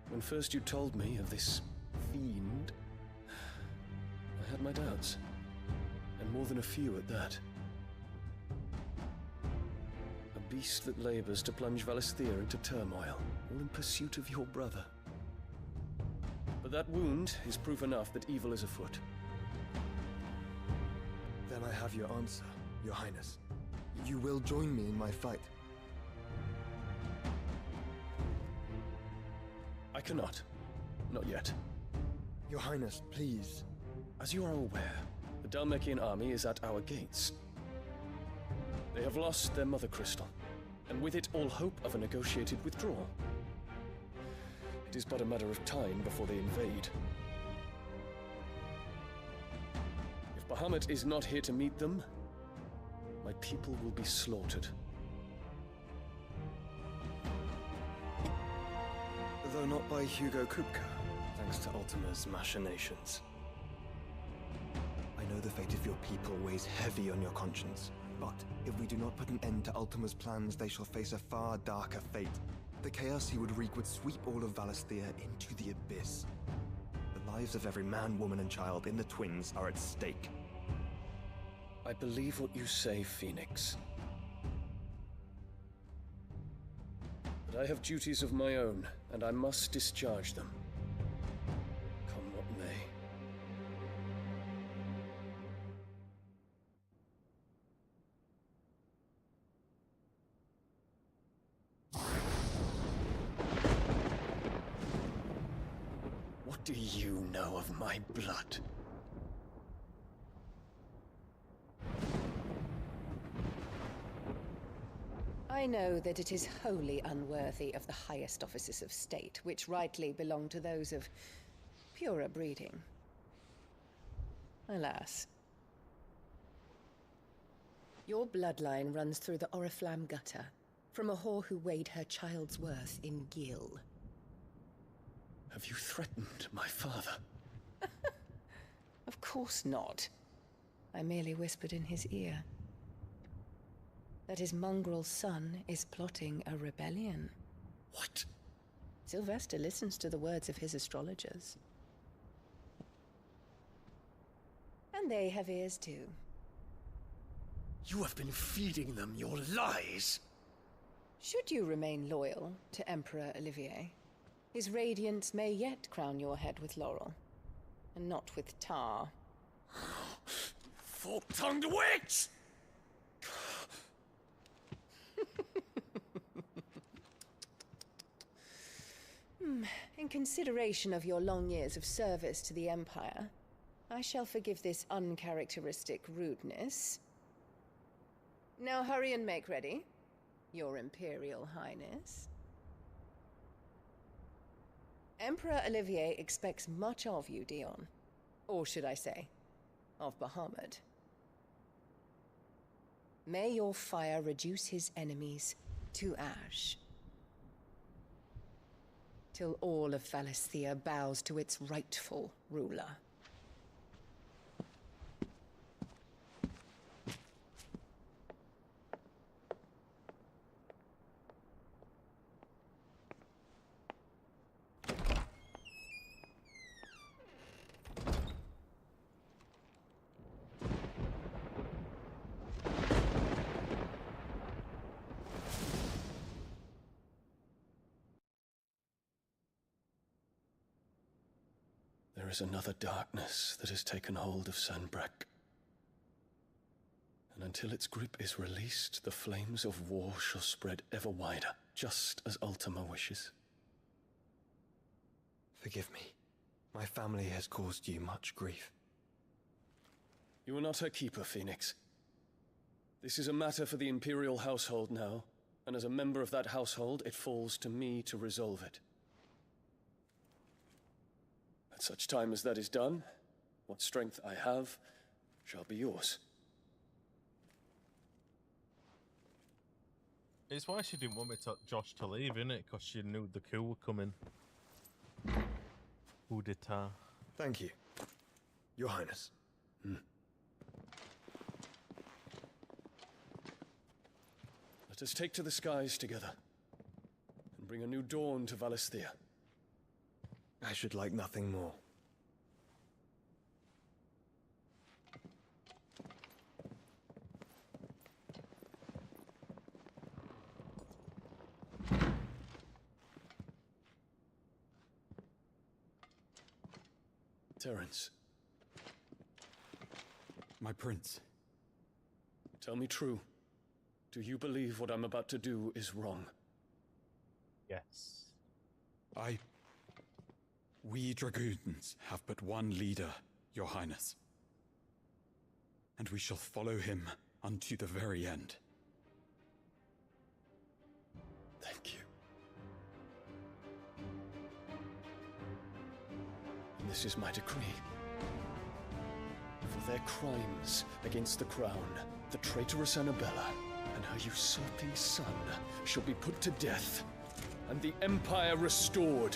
when first you told me of this fiend, I had my doubts, and more than a few at that. A beast that labors to plunge Valisthea into turmoil, all in pursuit of your brother. But that wound is proof enough that evil is afoot. Then I have your answer, Your Highness. You will join me in my fight. I cannot. Not yet. Your Highness, please. As you are aware, the Dhalmekian army is at our gates. They have lost their mother crystal, and with it all hope of a negotiated withdrawal. It is but a matter of time before they invade. If Bahamut is not here to meet them, my people will be slaughtered. Though not by Hugo Kupka, thanks to Ultima's machinations. I know the fate of your people weighs heavy on your conscience, but if we do not put an end to Ultima's plans, they shall face a far darker fate. The chaos he would wreak would sweep all of Valisthea into the abyss. The lives of every man, woman, and child in the Twins are at stake. I believe what you say, Phoenix. But I have duties of my own, and I must discharge them. Come what may. do you know of my blood? I know that it is wholly unworthy of the highest offices of state, which rightly belong to those of purer breeding. Alas. Your bloodline runs through the Oriflamme gutter, from a whore who weighed her child's worth in gill. Have you threatened my father? Of course not. I merely whispered in his ear that his mongrel son is plotting a rebellion. What? Sylvester listens to the words of his astrologers. And they have ears too. You have been feeding them your lies! Should you remain loyal to Emperor Olivier, his radiance may yet crown your head with laurel, and not with tar. Fork-tongued witch! In consideration of your long years of service to the Empire, I shall forgive this uncharacteristic rudeness. Now hurry and make ready, Your Imperial Highness. Emperor Olivier expects much of you, Dion. Or should I say, of Bahamut. May your fire reduce his enemies to ash, till all of Valisthea bows to its rightful ruler. There is another darkness that has taken hold of Sanbreque. And until its grip is released, the flames of war shall spread ever wider, just as Ultima wishes. Forgive me. My family has caused you much grief. You are not her keeper, Phoenix. This is a matter for the Imperial household now, and as a member of that household, it falls to me to resolve it. At such time as that is done, what strength I have shall be yours. It's why she didn't want me to Josh to leave, innit? Because she knew the coup would come in. Coup d'etat. Thank you, Your Highness. Let us take to the skies together, and bring a new dawn to Valisthea. I should like nothing more. Terence. My prince. Tell me true. Do you believe what I'm about to do is wrong? Yes. We Dragoons have but one leader, Your Highness. And we shall follow him unto the very end. Thank you. And this is my decree. For their crimes against the crown, the traitorous Annabella and her usurping son shall be put to death, and the Empire restored.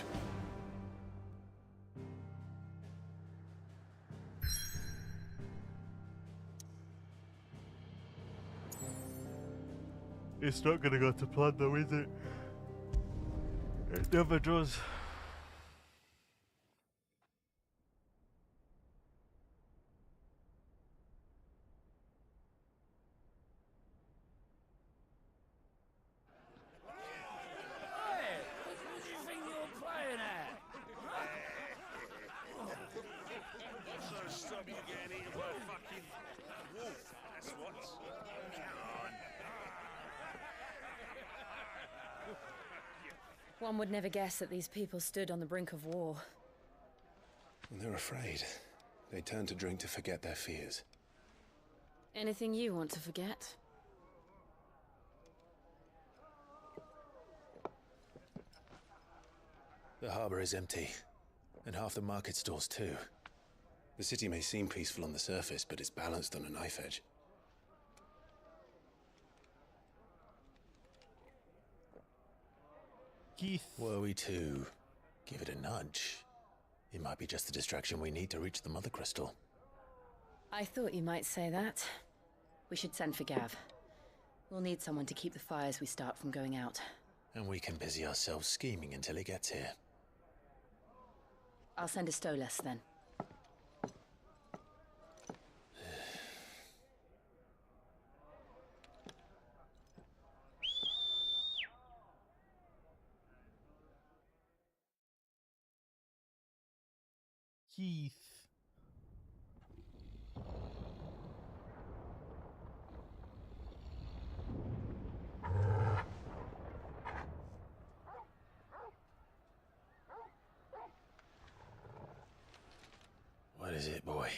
It's not gonna go to plan though, is it? It never does. One would never guess that these people stood on the brink of war. When they're afraid, they turn to drink to forget their fears. Anything you want to forget? The harbor is empty, and half the market stalls too. The city may seem peaceful on the surface, but it's balanced on a knife edge. Keith. Were we to give it a nudge, it might be just the distraction we need to reach the Mother Crystal. I thought you might say that. We should send for Gav. We'll need someone to keep the fires we start from going out. And we can busy ourselves scheming until he gets here. I'll send a Stolas then. Keith. What is it, boy?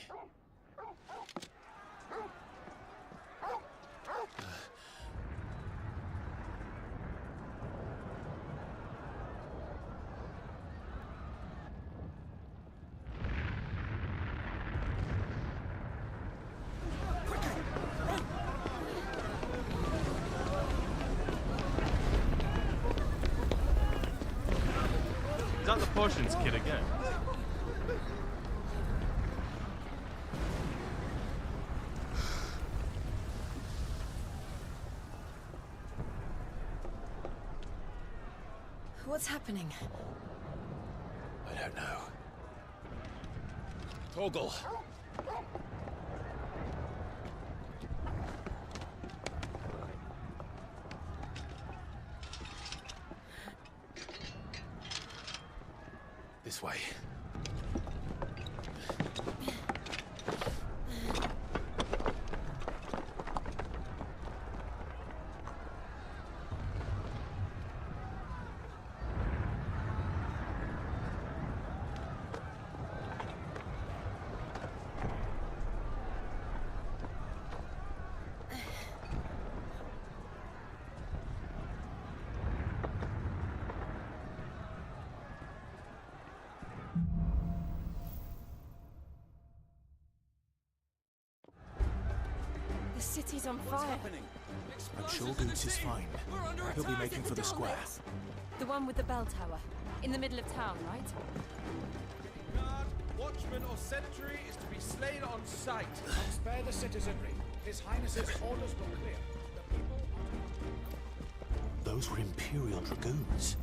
Is that the potions kid again? What's happening? I don't know. Toggle. This way. The city's on fire. I'm sure Boots is fine. He'll be making for the square. The one with the bell tower. In the middle of town, right? Guard, watchman, or sentry is to be slain on sight. I'll spare the citizenry. His Highness's orders were clear. The people are... Those were Imperial Dragoons.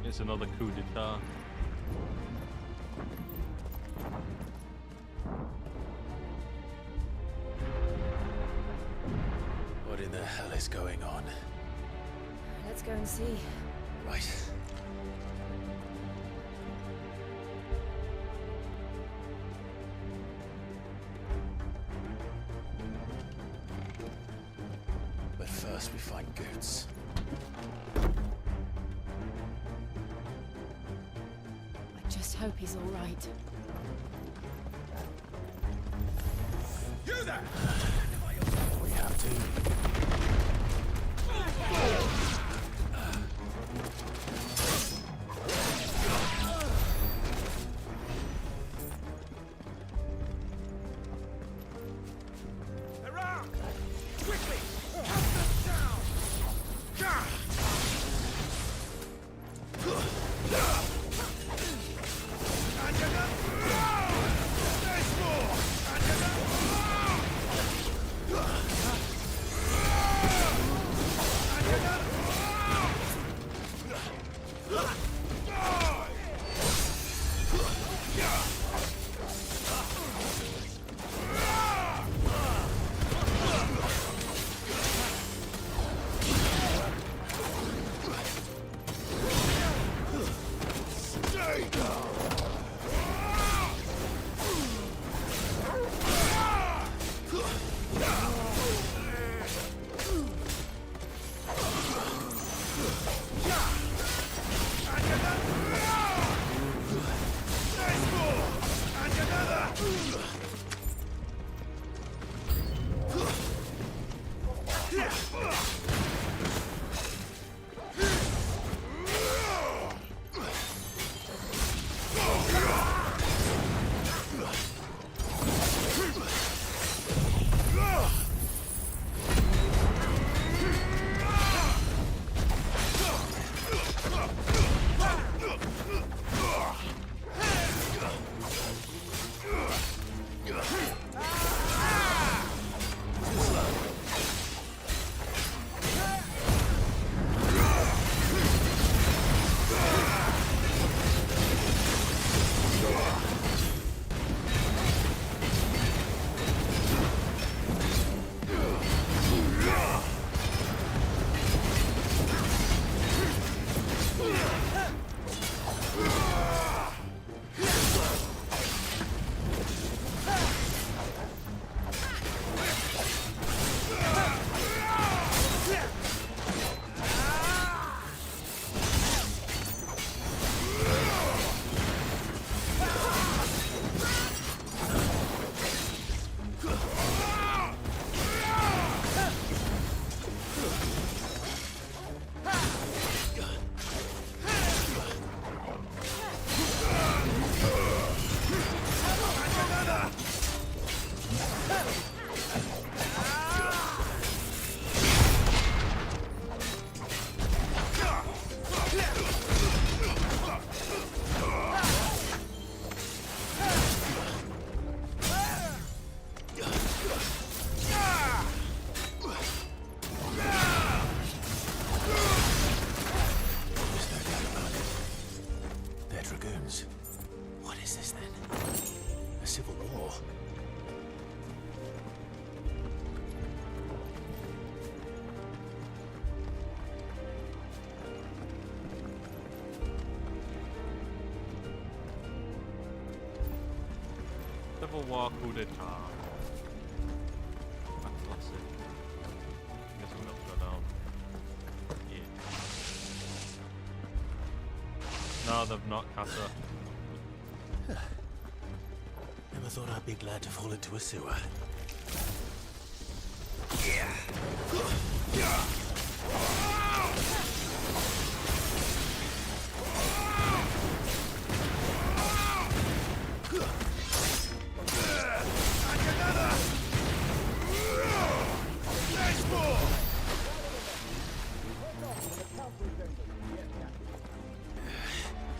It's another coup d'etat. What in the hell is going on? Let's go and see. Right. But first we find Goots. I just hope he's all right. You there! We have to. Around! Quickly! Hunt them down! Gah! And there's more! And Civil War coup d'etat. That's classic. Guess I'm gonna go down. Yeah. No, they've not, Kata. Never thought I'd be glad to fall into a sewer.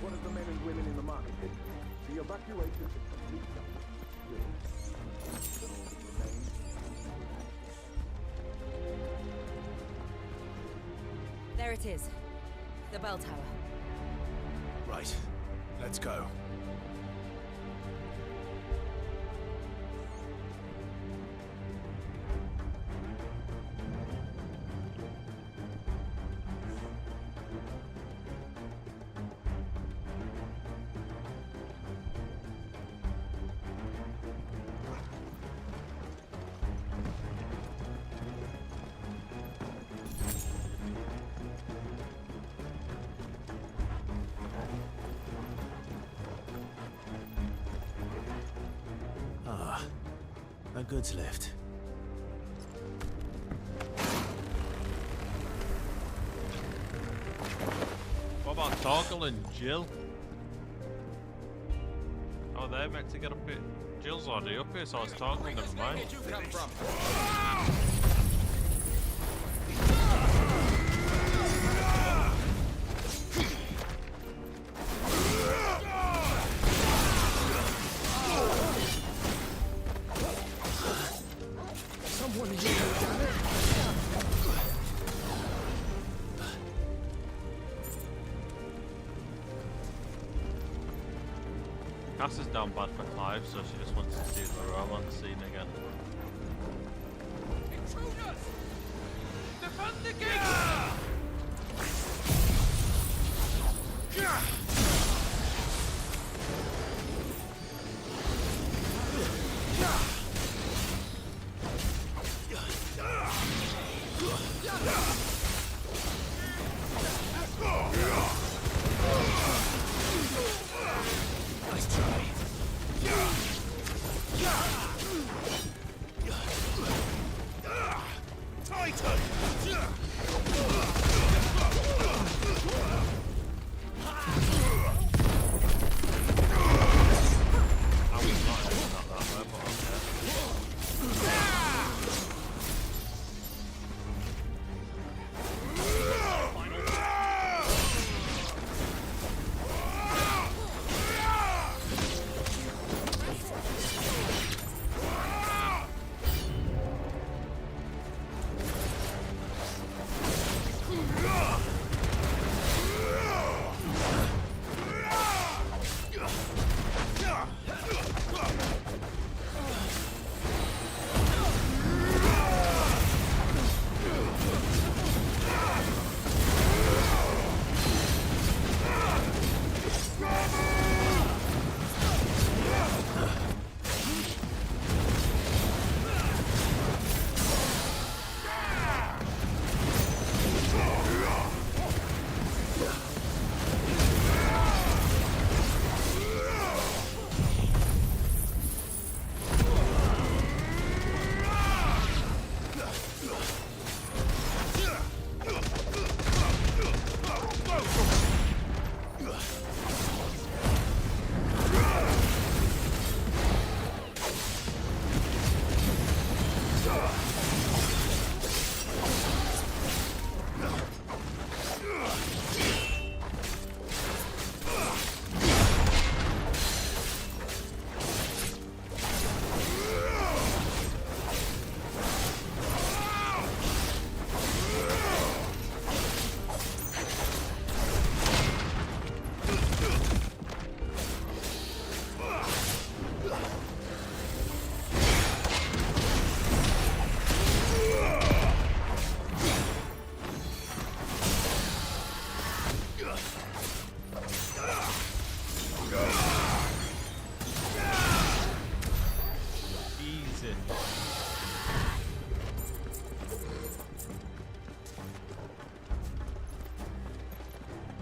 One of the men and women in the market pit. The evacuation is complete. There it is. The bell tower. Right. Let's go. A goods lift. What about Torgal and Jill? Oh, they're meant to get up here. Jill's already up here, so it's Torgal, never mind. Cass is down bad for Clive, so she just wants to see the romance scene again. Intruders! Defend the gate! Nice try. Satan!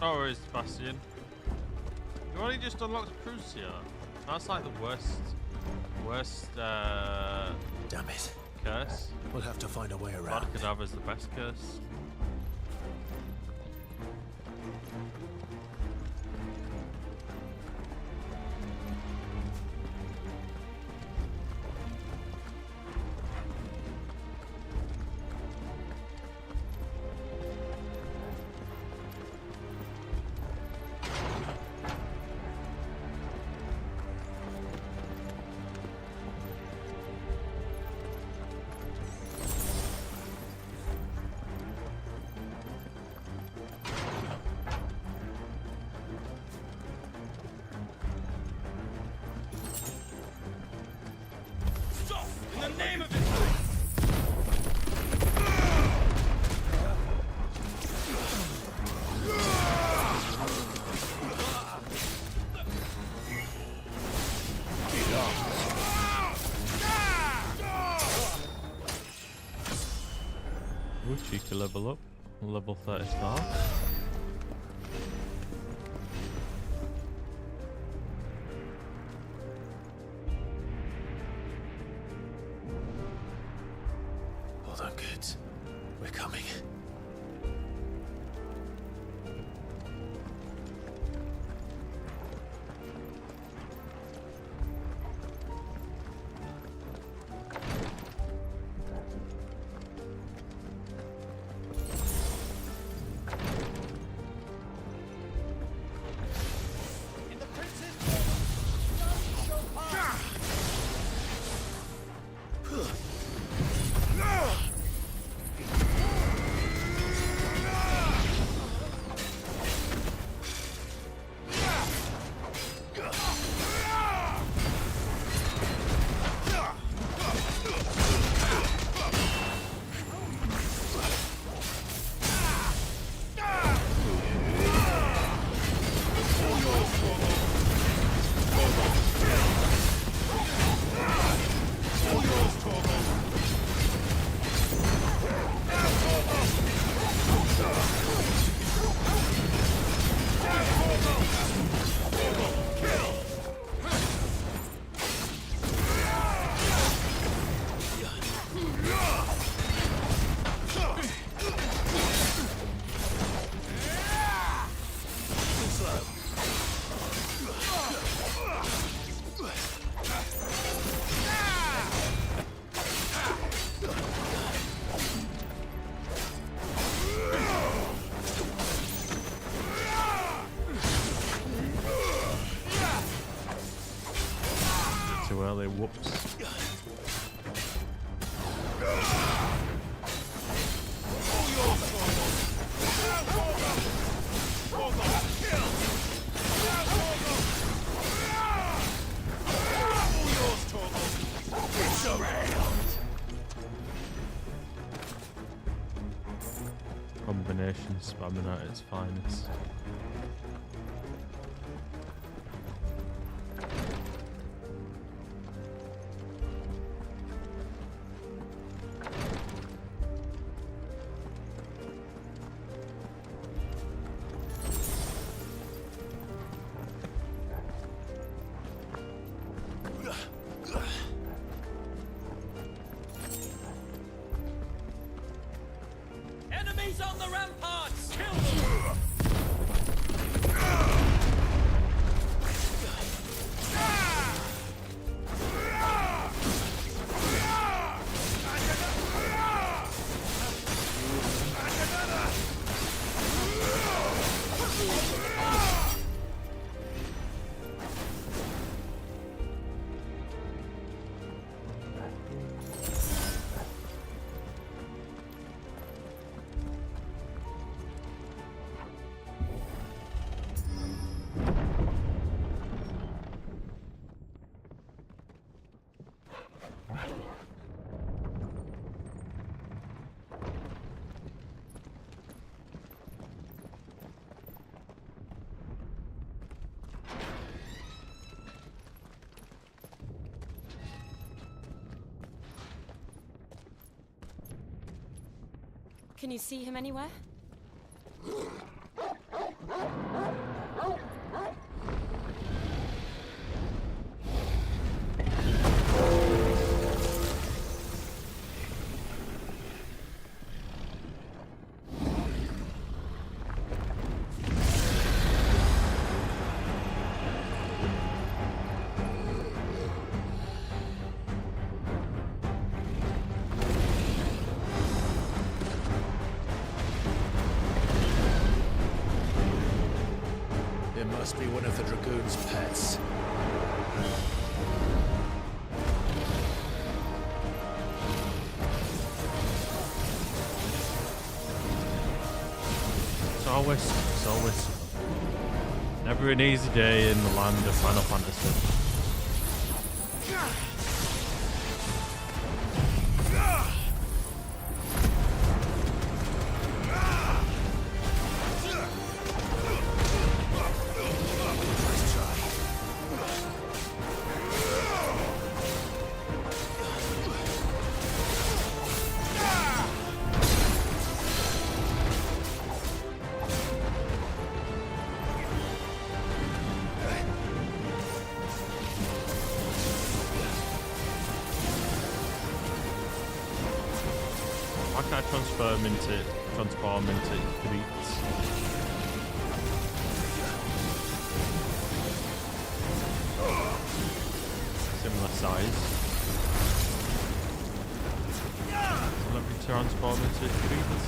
Oh, where is Bastion? You only just unlocked Crucia. That's like the worst Damn it. curse. We'll have to find a way around. Bad Cadaver's the best curse. In the name of it! Ooh, cheeky level up. Level 35. Hold on, kids. We're coming. Combination spamming at its finest. Enemies on the ramparts! Kill them! Can you see him anywhere? It must be one of the Dragoon's pets. It's always never an easy day in the land of Final Fantasy. Why can't I transform into creeps? Similar size. Let me transform into creeps.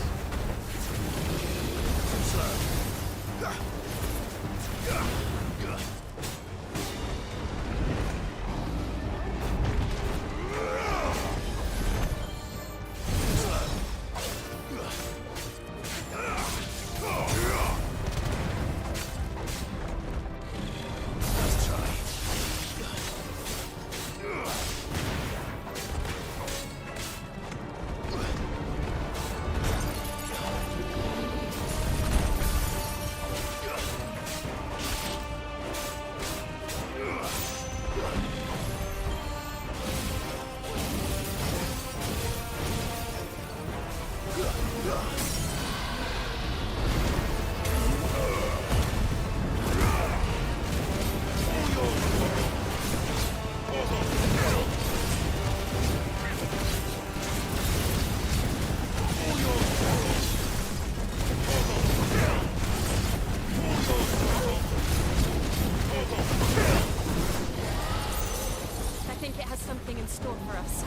Something in store for us.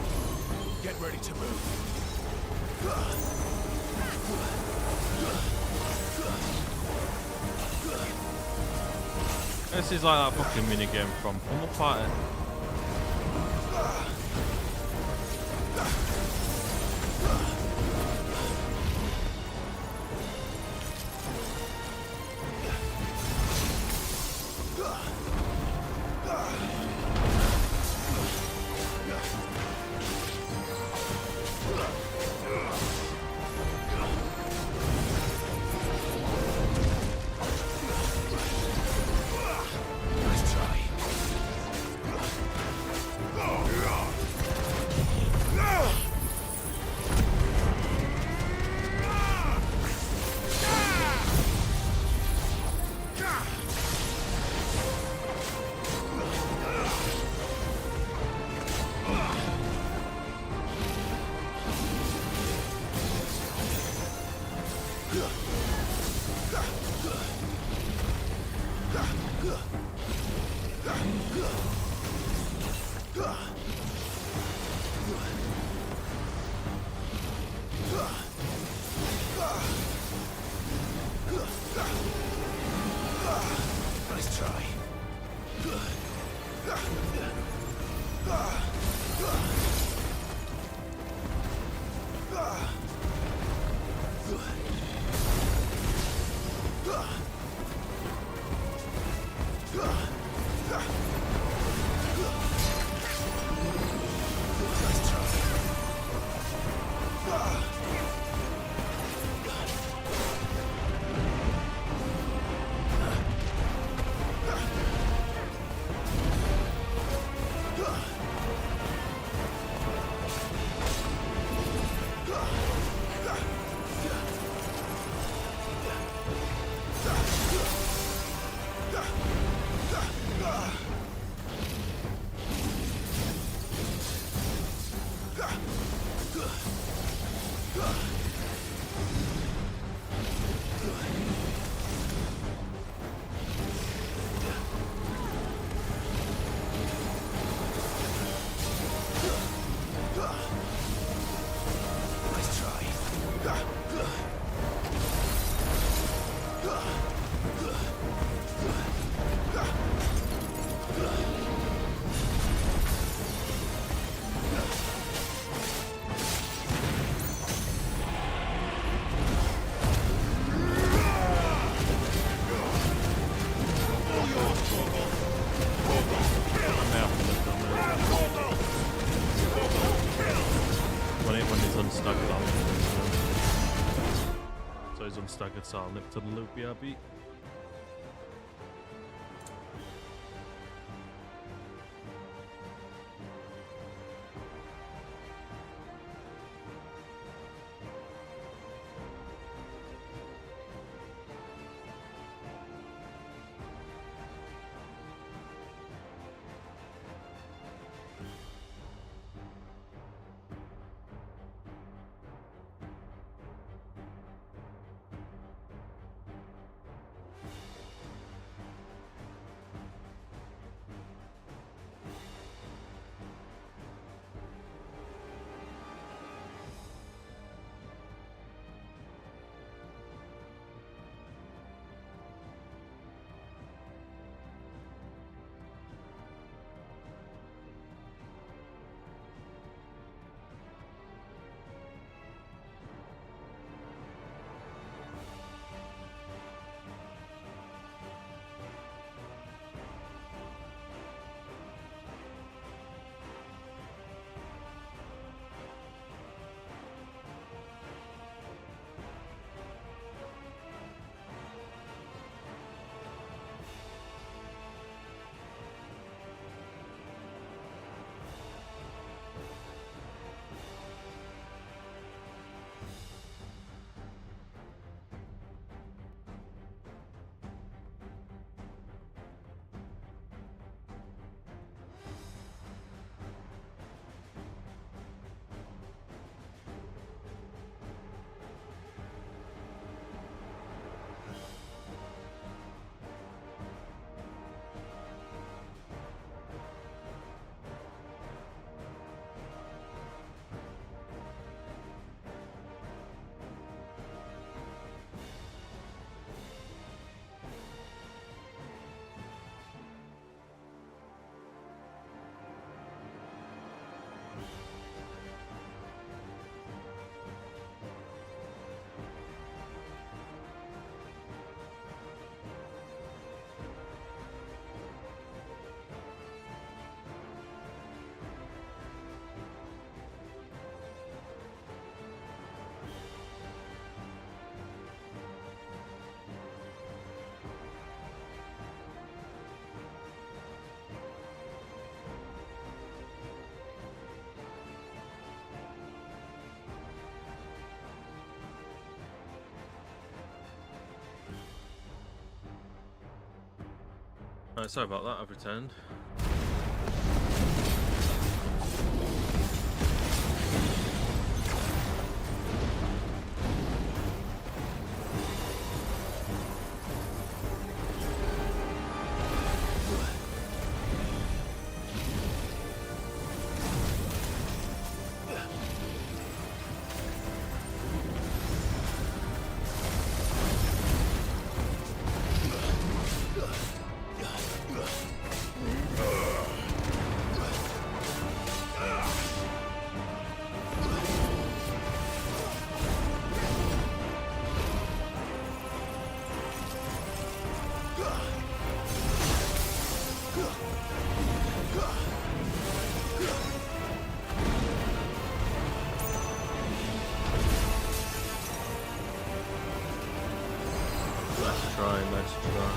Get ready to move. This is like that fucking minigame from Pummel Party. Nice try. So he's unstaggered, so I'll nip to the loop BRB. Sorry about that, I've returned. try, nice try.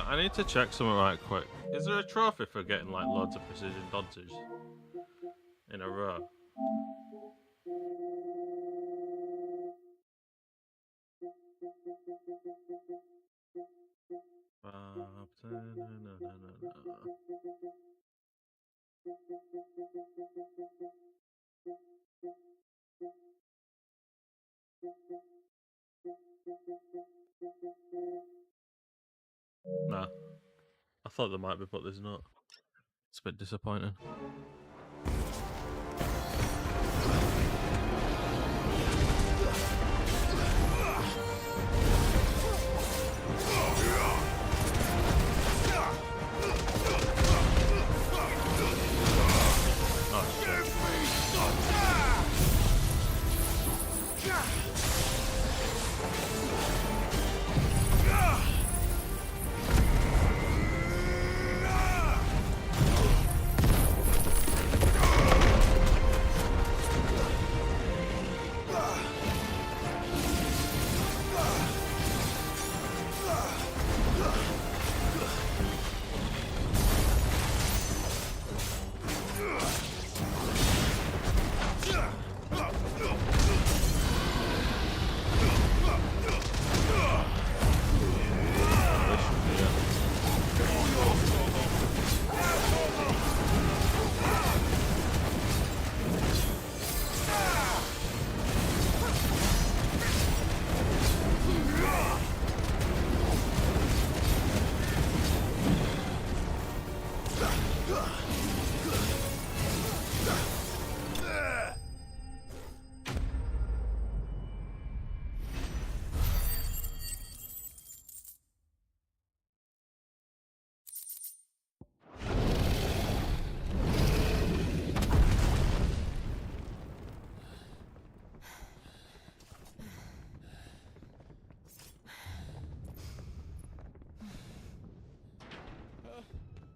I need to check something right quick. Is there a trophy for getting like loads of precision dodges in a row? Nah. I thought there might be, but there's not. It's a bit disappointing. Oh, shit.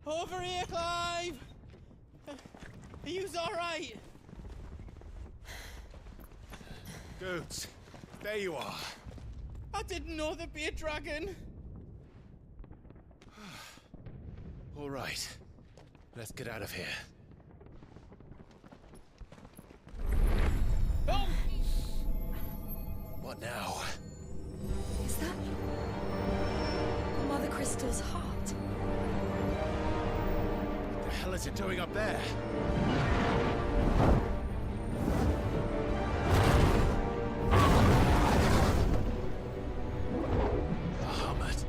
Over here, Clive! Are yous alright? Goats, there you are. I didn't know there'd be a dragon. All right, let's get out of here. Oh! What now? Is that Mother Crystal's heart? What the hell is it doing up there? Bahamut.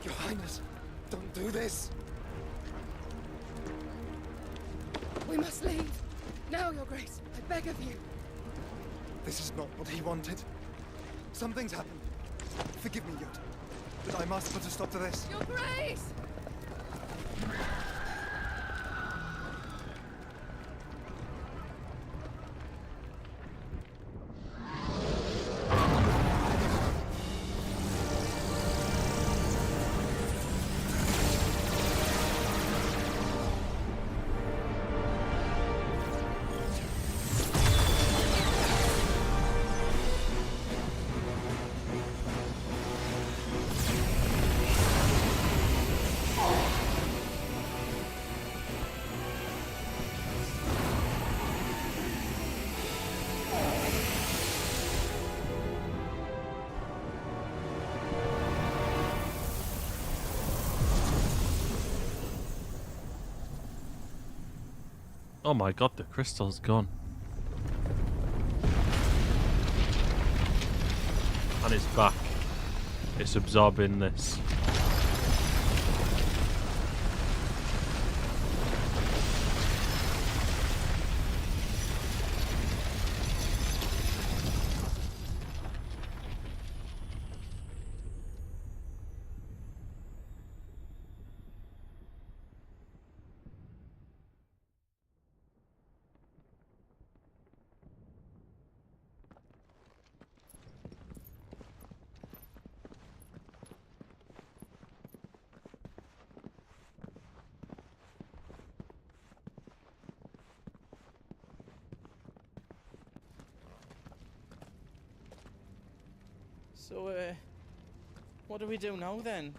Your Highness, don't do this! We must leave. Now, Your Grace, I beg of you. This is not what he wanted. Something's happened. Forgive me, Yod, but I must put a stop to this. Your Grace! Oh my god, the crystal's gone. And it's back. It's absorbing this. So, what do we do now then?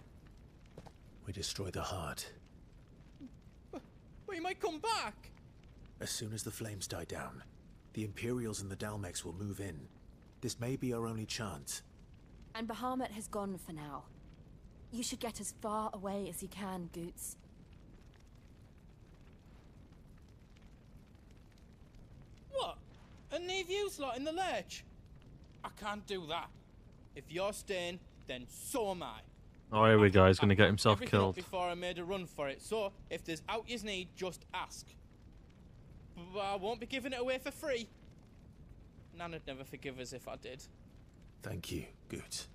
We destroy the heart. Well, you might come back! As soon as the flames die down, the Imperials and the Dalmex will move in. This may be our only chance. And Bahamut has gone for now. You should get as far away as you can, Goots. What? And leave you lot in the lurch? I can't do that. If you're staying, then so am I. Oh, here we go. He's going to get himself Everything up killed. before I made a run for it, so if there's out you need, just ask. But I won't be giving it away for free. Nana'd never forgive us if I did. Thank you, Goots.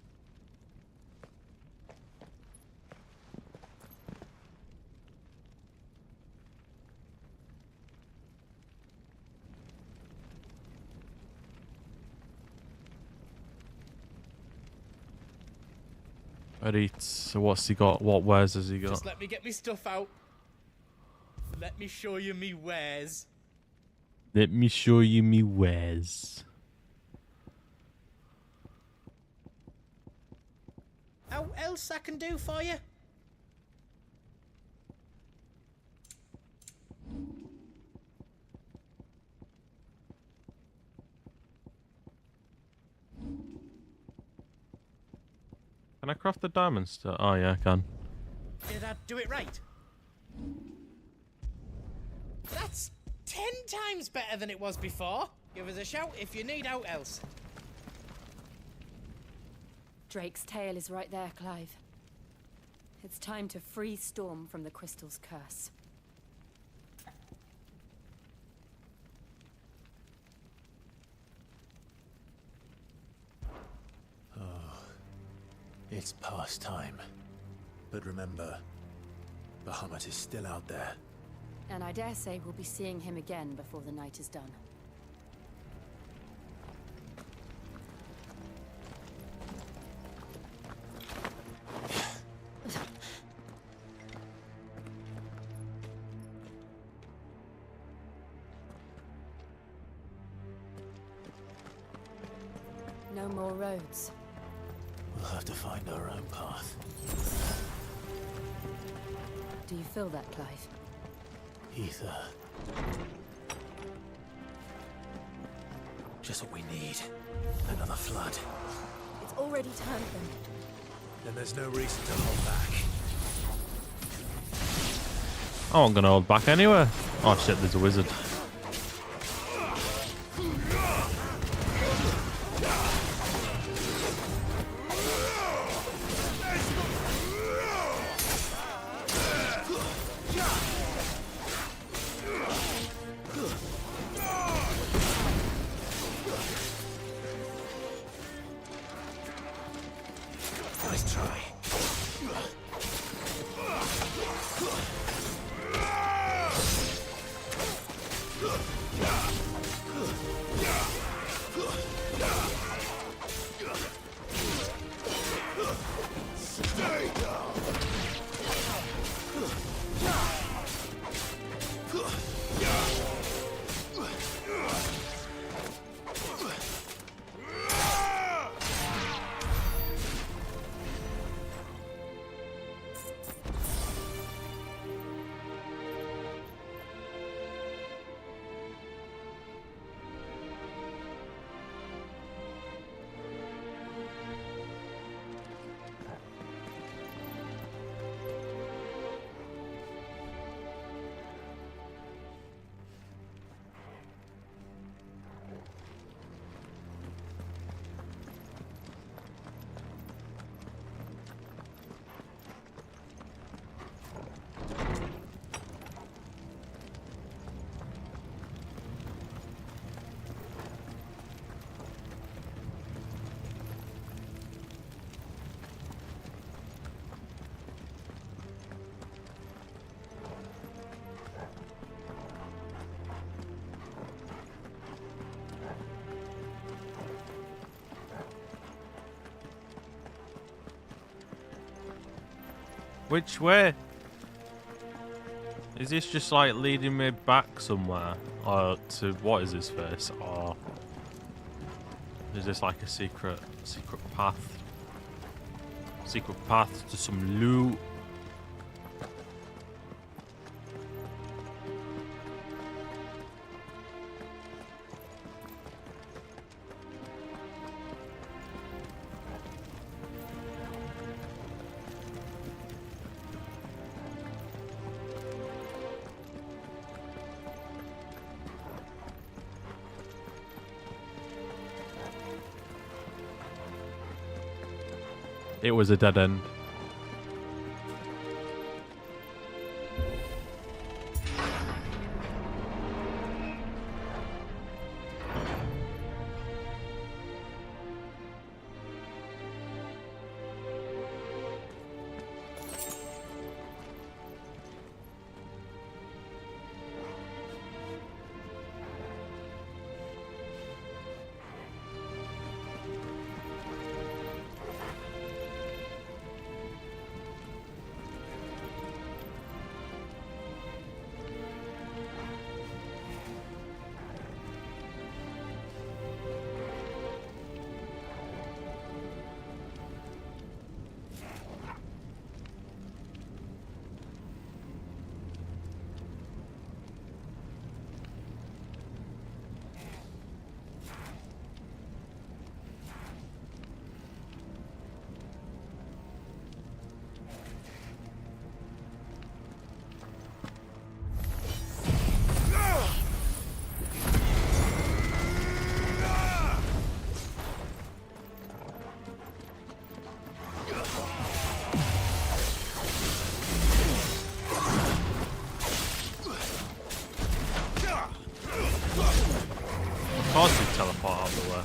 Right, so what's he got? What wares has he got? Just let me get me stuff out. Let me show you me wares. Let me show you me wares. How else I can do for you? Can I craft the diamond still? Oh yeah, I can. Did I do it right? That's 10 times better than it was before. Give us a shout if you need out else. Drake's tail is right there, Clive. It's time to free Storm from the crystal's curse. It's past time. But remember, Bahamut is still out there. And I dare say we'll be seeing him again before the night is done. No more roads. We'll have to find our own path. Do you feel that, Clive? Ether. Just what we need. Another flood. It's already turned them. Then there's no reason to hold back. Oh, I'm going to hold back anyway. Oh shit, there's a wizard. Nice try. Which way? Is this just like leading me back somewhere? Or to what is his face? Or is this like a secret path? Secret path to some loot? It was a dead end. Of course he'd teleport out of the way.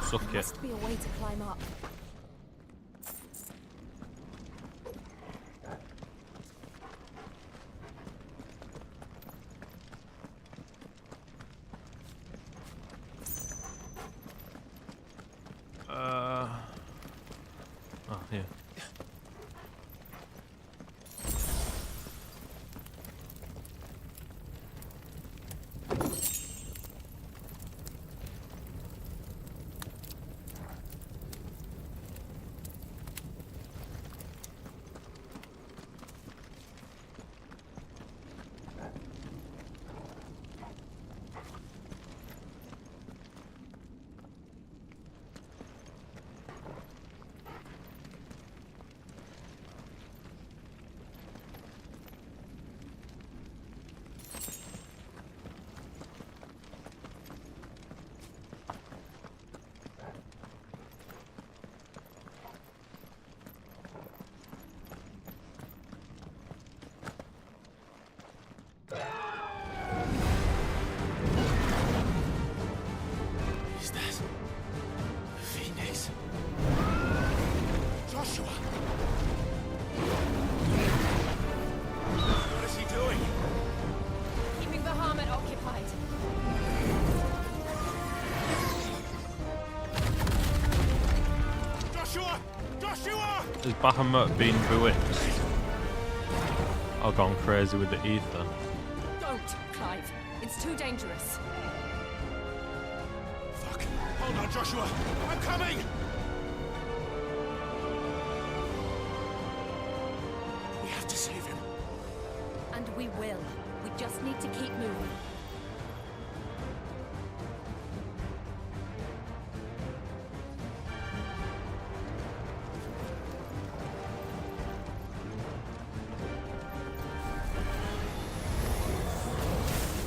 Suck it. Must be a way to climb up. Oh, here. Has Bahamut been bewitched? Or gone crazy with the ether? Don't, Clive. It's too dangerous. Fuck. Hold on, Joshua. I'm coming! We have to save him. And we will. We just need to keep moving.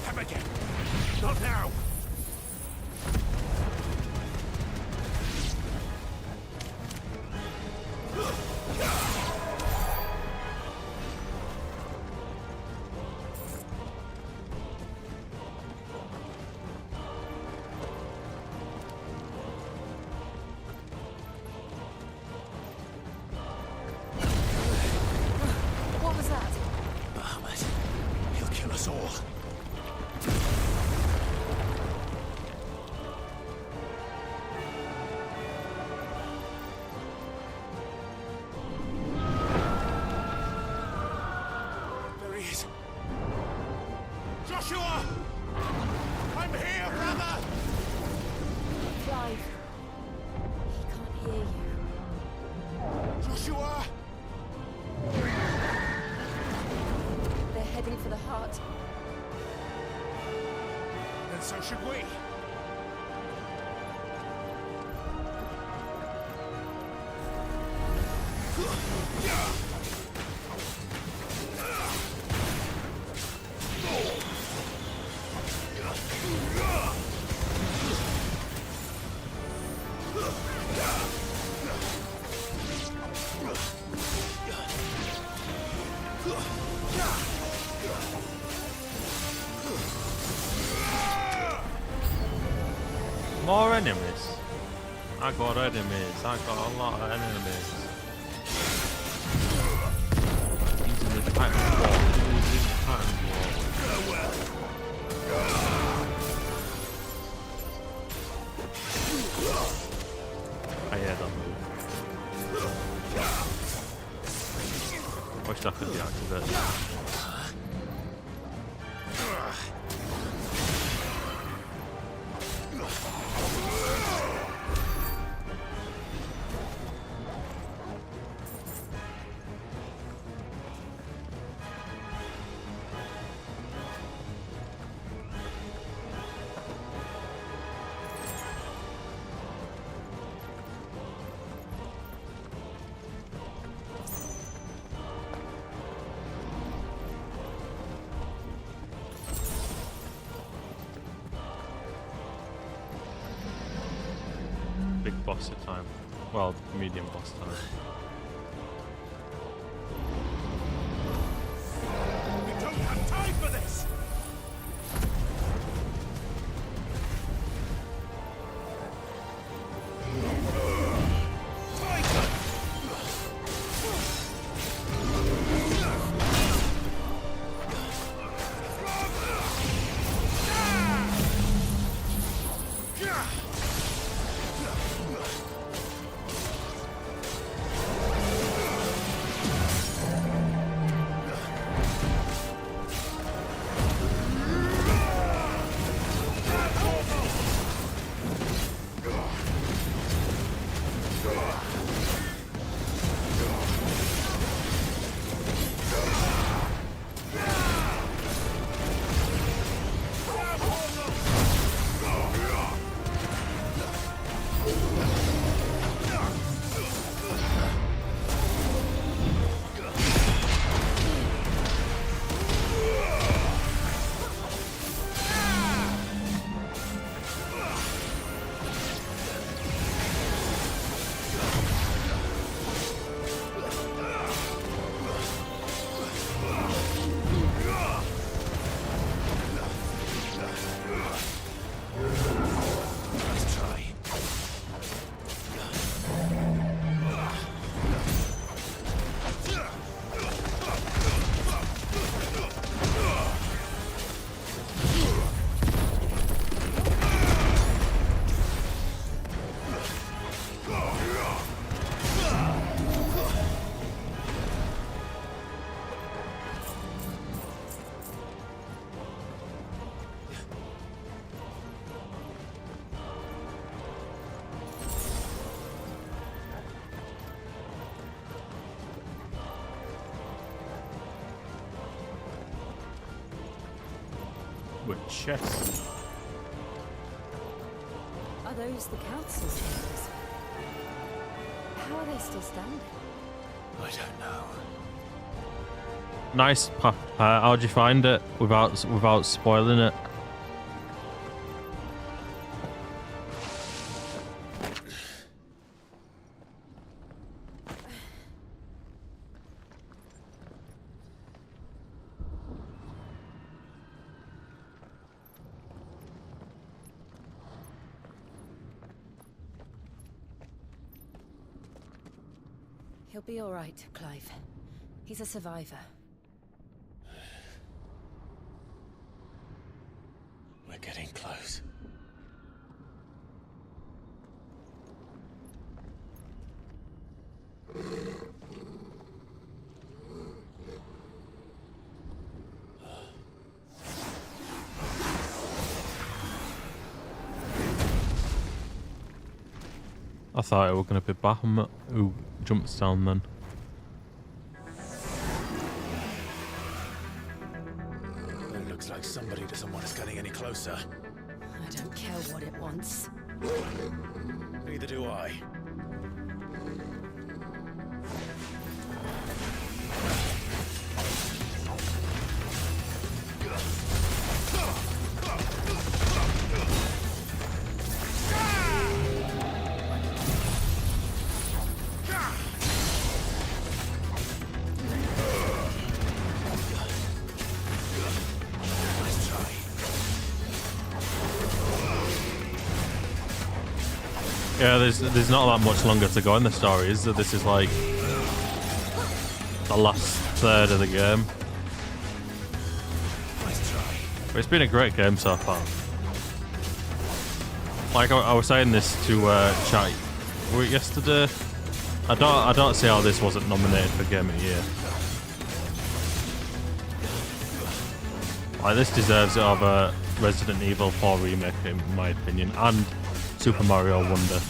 Him again. Not now. What was that? Bahamut. He'll kill us all. There he is. Joshua! I'm here, brother! Clive. He can't hear you. Joshua! They're heading for the heart. Then so should we. More enemies? I got enemies. I got a lot of enemies. Using the pattern wall. Using the pattern wall. I hear that move. Wish that could deactivate. Big boss time. Well, medium boss time. We don't have time for this! to a chest. Are those the council chambers? How are they still standing? I don't know. Nice, how'd you find it without spoiling it? He'll be all right, Clive. He's a survivor. We're getting close. I thought it was going to be Bahamut who jumps down then. It looks like somebody doesn't want us getting any closer. I don't care what it wants. Neither do I. Yeah, there's not that much longer to go in the story, is there? This is like the last third of the game. But it's been a great game so far. Like I was saying this to chat yesterday. I don't see how this wasn't nominated for Game of the Year. Like, this deserves it over Resident Evil 4 Remake in my opinion, and Super Mario Wonder.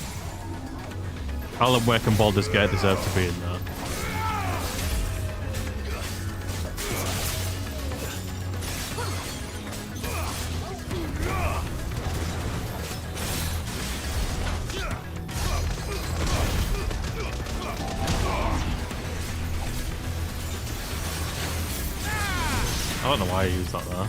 Alan Wake and Baldur's Gate deserve to be in there. I don't know why I used that there.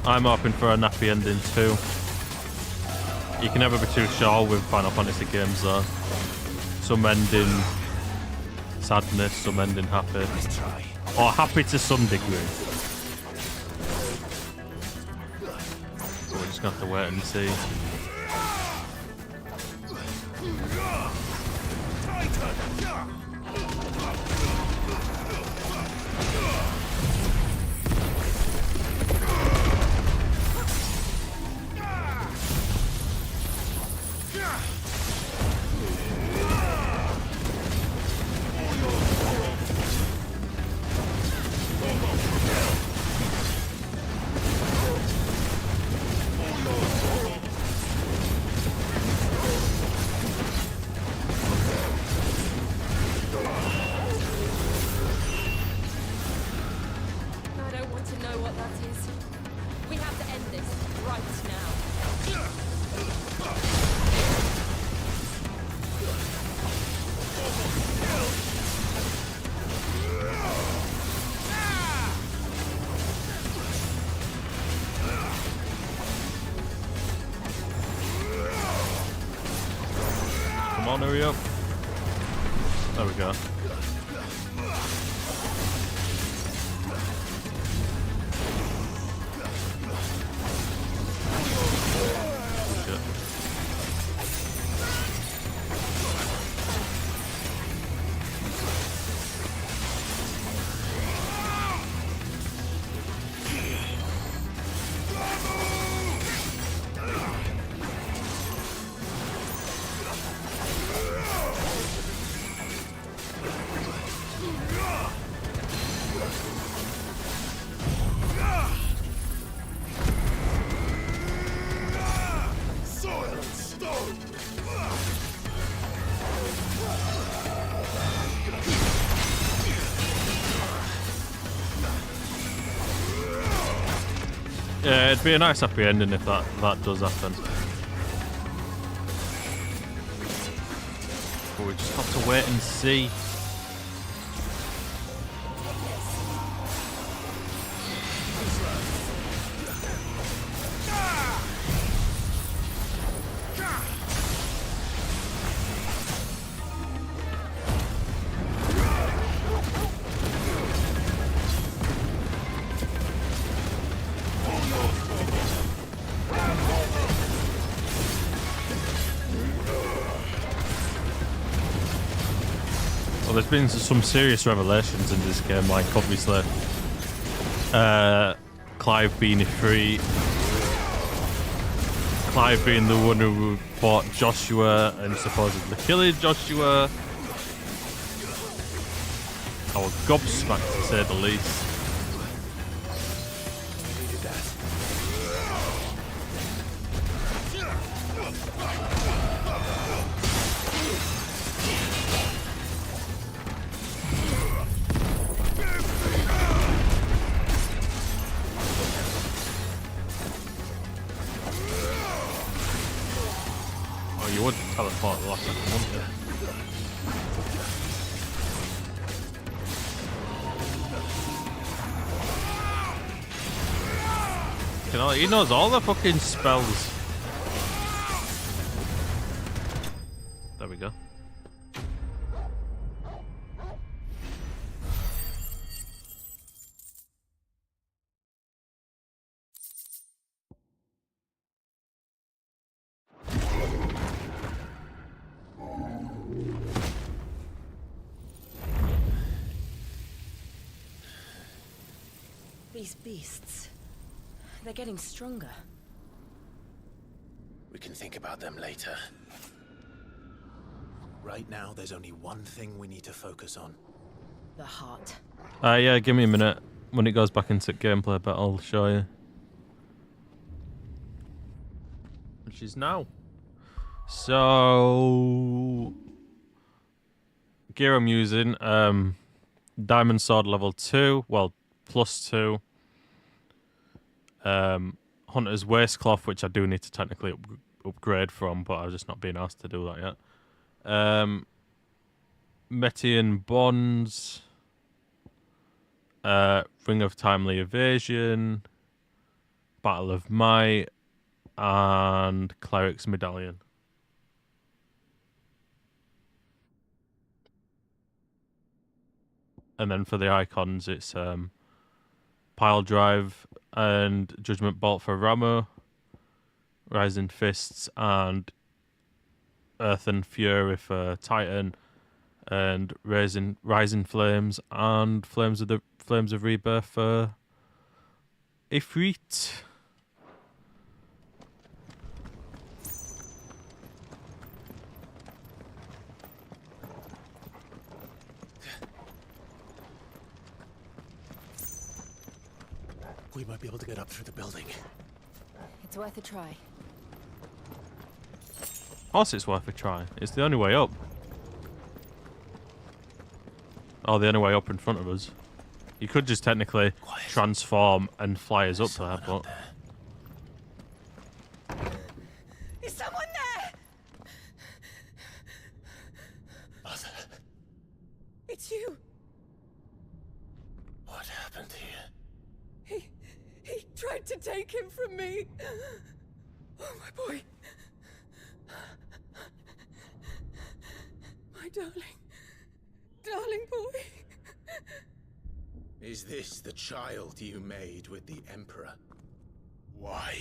I'm hoping for a nappy ending too. You can never be too sure with Final Fantasy games though. Some ending sadness, some ending happy. Or happy to some degree. So we're just gonna have to wait and see. Come on, hurry up. There we go. Shit. Yeah, it'd be a nice happy ending if that does happen. But we just have to wait and see. There's been some serious revelations in this game, like obviously Clive being free, Clive being the one who fought Joshua and supposedly killing Joshua. I was gobsmacked to say the least. You would teleport the last second, wouldn't you? You know, he knows all the fucking spells. There we go. These beasts, they're getting stronger. We can think about them later. Right now, there's only one thing we need to focus on. The heart. Yeah, give me a minute. When it goes back into gameplay, but I'll show you. Which is now. So... gear I'm using, Diamond Sword level 2, well, +2. Hunter's Waistcloth, which I do need to technically upgrade from, but I've just not been asked to do that yet. Metian Bonds, Ring of Timely Evasion, Battle of Might, and Cleric's Medallion. And then for the icons, it's Pile Drive and Judgment Bolt for Ramo, Rising Fists and Earth and Fury for Titan, and Rising Flames and Flames of Rebirth for Affliate. We might be able to get up through the building. It's worth a try. Of course it's worth a try. It's the only way up. Oh, the only way up in front of us. You could just technically transform and fly us up there, but... Is someone there? Mother. It's you. What happened here? He tried to take him from me. Oh, my boy. My darling boy. Is this the child you made with the Emperor? Why,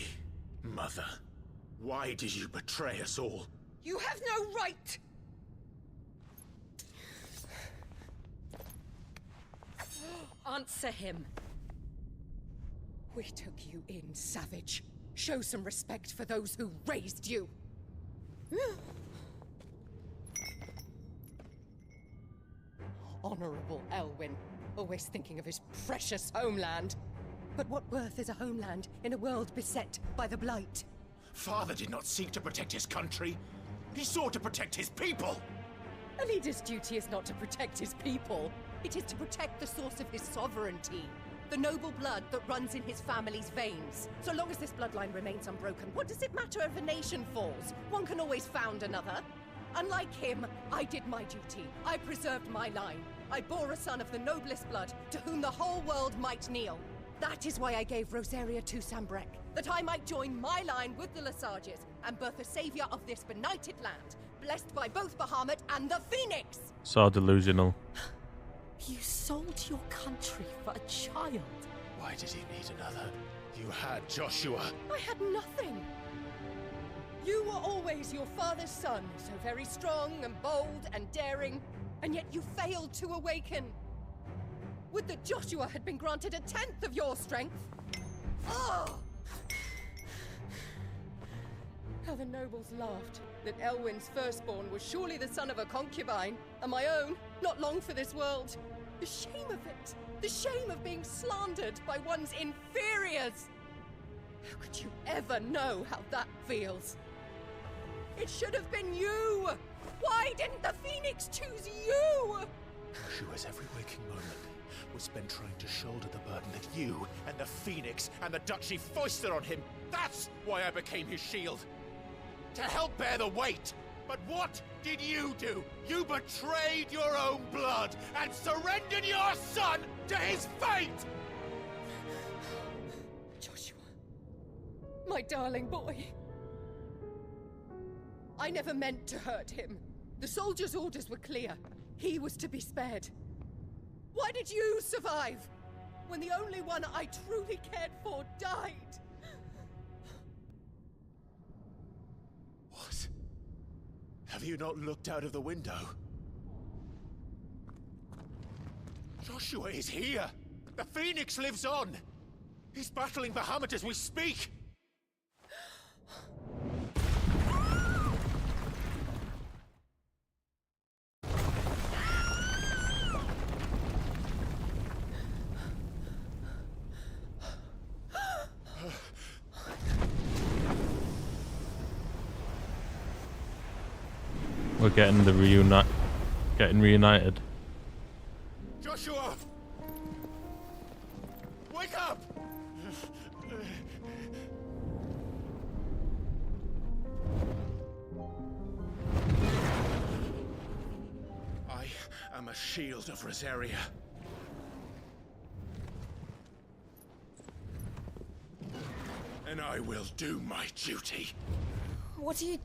Mother? Why did you betray us all? You have no right. Answer him. We took you in, savage. Show some respect for those who raised you. Honorable Elwyn, always thinking of his precious homeland. But what worth is a homeland in a world beset by the Blight? Father did not seek to protect his country. He sought to protect his people. A leader's duty is not to protect his people. It is to protect the source of his sovereignty. The noble blood that runs in his family's veins. So long as this bloodline remains unbroken, what does it matter if a nation falls? One can always found another. Unlike him, I did my duty. I preserved my line. I bore a son of the noblest blood, to whom the whole world might kneel. That is why I gave Rosaria to Sambrek, that I might join my line with the Lesages and birth a savior of this benighted land, blessed by both Bahamut and the Phoenix! So delusional. You sold your country for a child. Why did he need another? You had Joshua. I had nothing. You were always your father's son, so very strong and bold and daring, and yet you failed to awaken. Would that Joshua had been granted 1/10 of your strength? Oh! How the nobles laughed that Elwyn's firstborn was surely the son of a concubine, and my own, not long for this world. The shame of it! The shame of being slandered by one's inferiors! How could you ever know how that feels? It should have been you! Why didn't the Phoenix choose you? Joshua's every waking moment was spent trying to shoulder the burden that you and the Phoenix and the Duchy foisted on him. That's why I became his shield. To help bear the weight. But what did you do? You betrayed your own blood and surrendered your son to his fate! Joshua. My darling boy. I never meant to hurt him. The soldiers' orders were clear. He was to be spared. Why did you survive? When the only one I truly cared for died? What? Have you not looked out of the window? Joshua is here! The Phoenix lives on! He's battling Bahamut as we speak! We're getting reunited. Joshua! Wake up! I am a shield of Rosaria. And I will do my duty. What are you...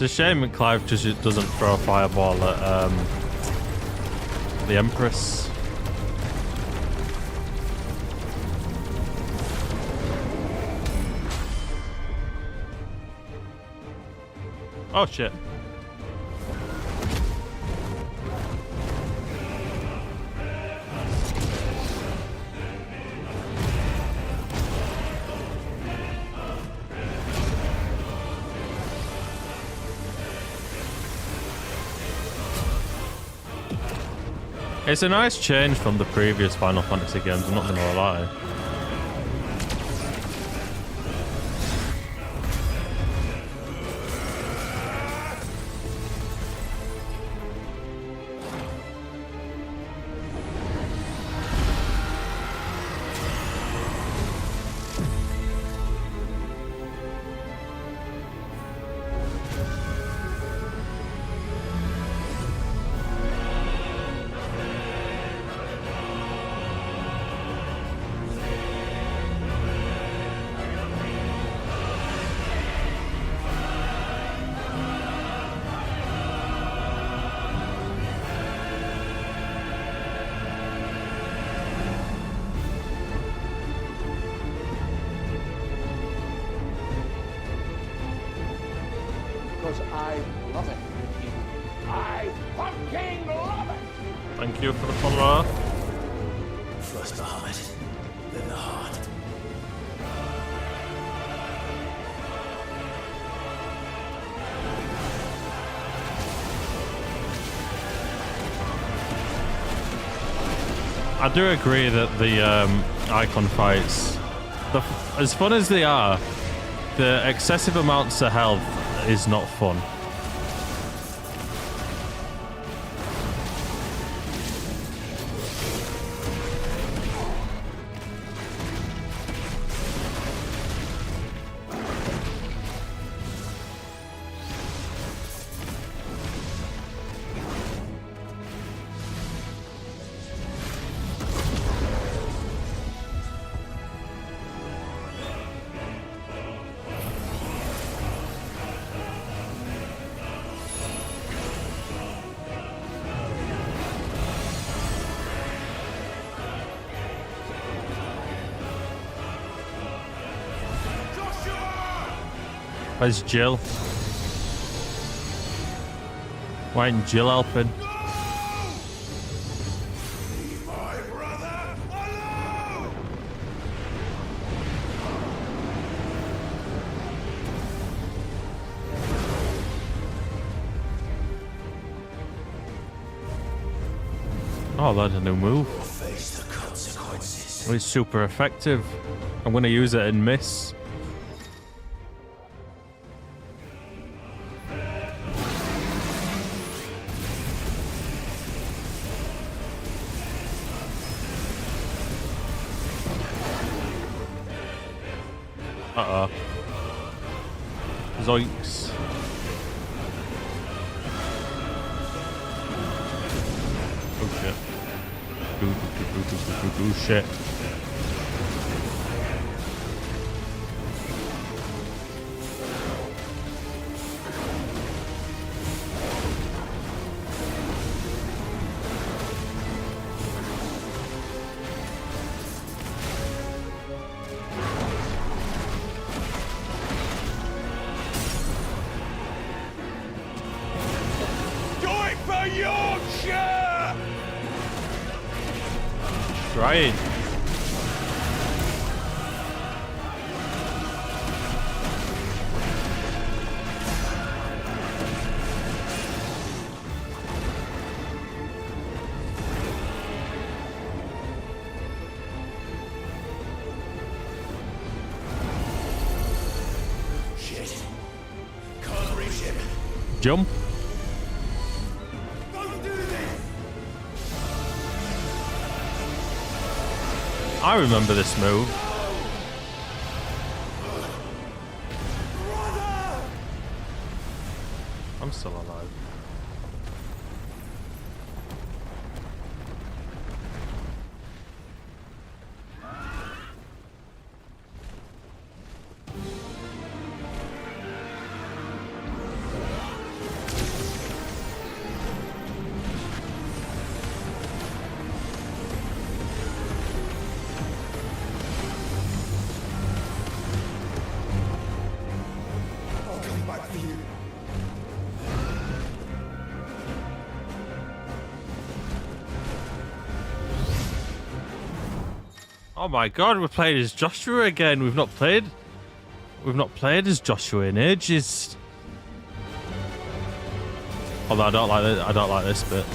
It's a shame that Clive just doesn't throw a fireball at the Empress. Oh shit. It's a nice change from the previous Final Fantasy games, I'm not gonna lie. because I love it. I fucking love it! Thank you for the follow. First the heart, then the heart. I do agree that the icon fights, as fun as they are, the excessive amounts of health is not fun. Where's Jill? Why ain't Jill helping? Oh, that's a new move. It's super effective. I'm gonna use it and miss. Uh-oh. Zoinks. Oh shit. Ooh, shit. Right. Shit. Can't reach him. Jump. I remember this move. I'm still alive. Oh my god, we're playing as Joshua again. We've not played as Joshua in ages. Although I don't like this bit.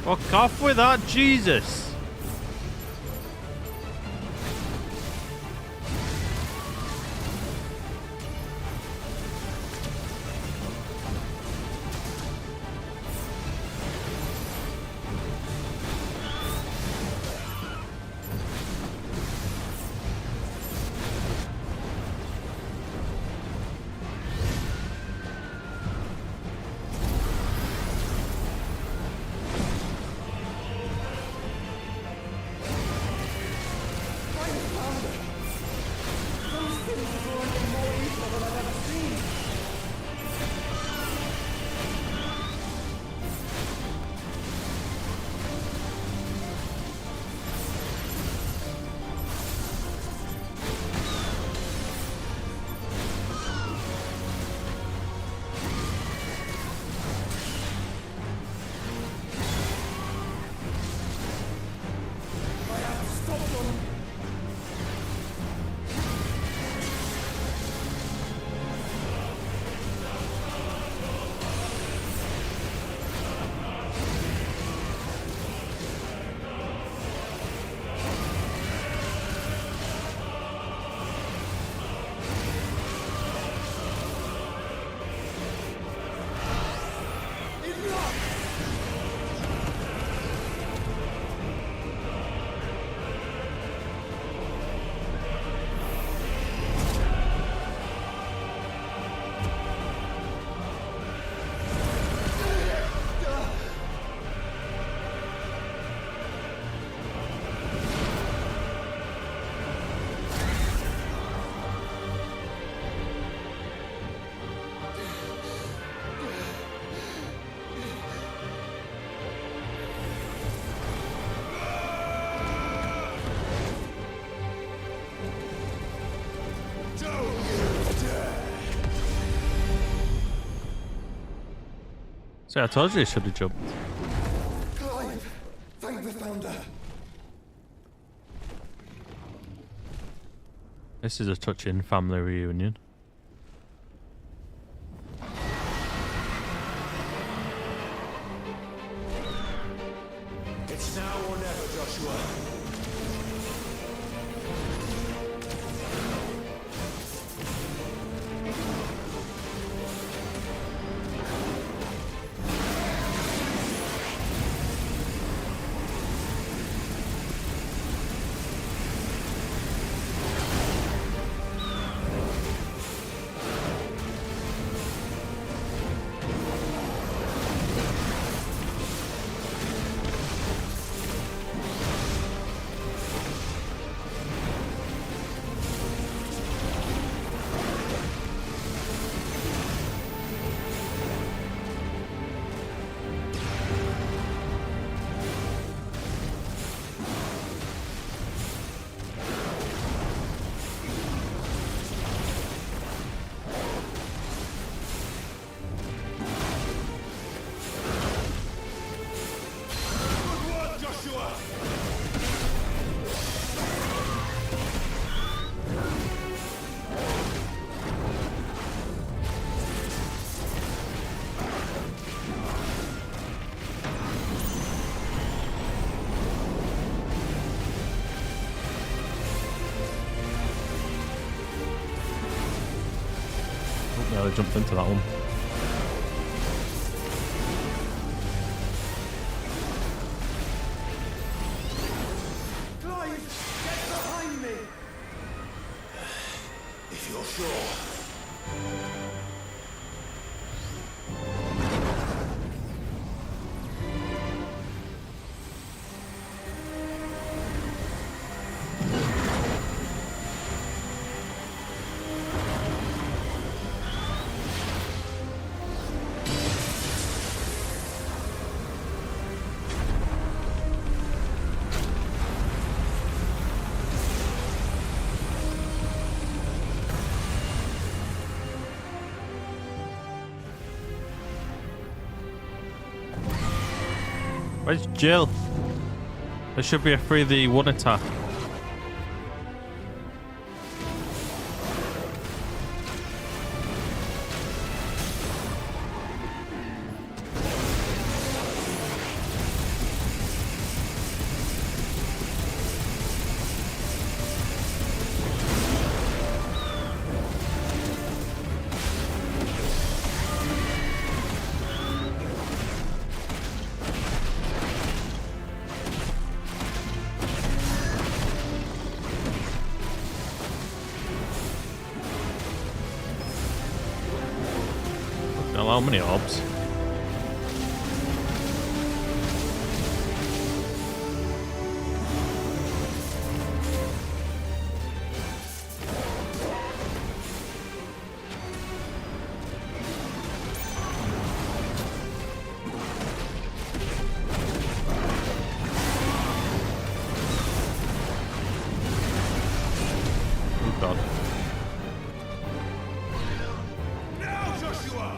Fuck off with that, Jesus! See, I told you he should have jumped. Clive, thank the Founder. This is a touching family reunion. It's now or never, Joshua. I jumped into that one. Clive, get behind me! If you're sure. Where's Jill? There should be a 3v1 attack. How many orbs? Oh god. Now, Joshua!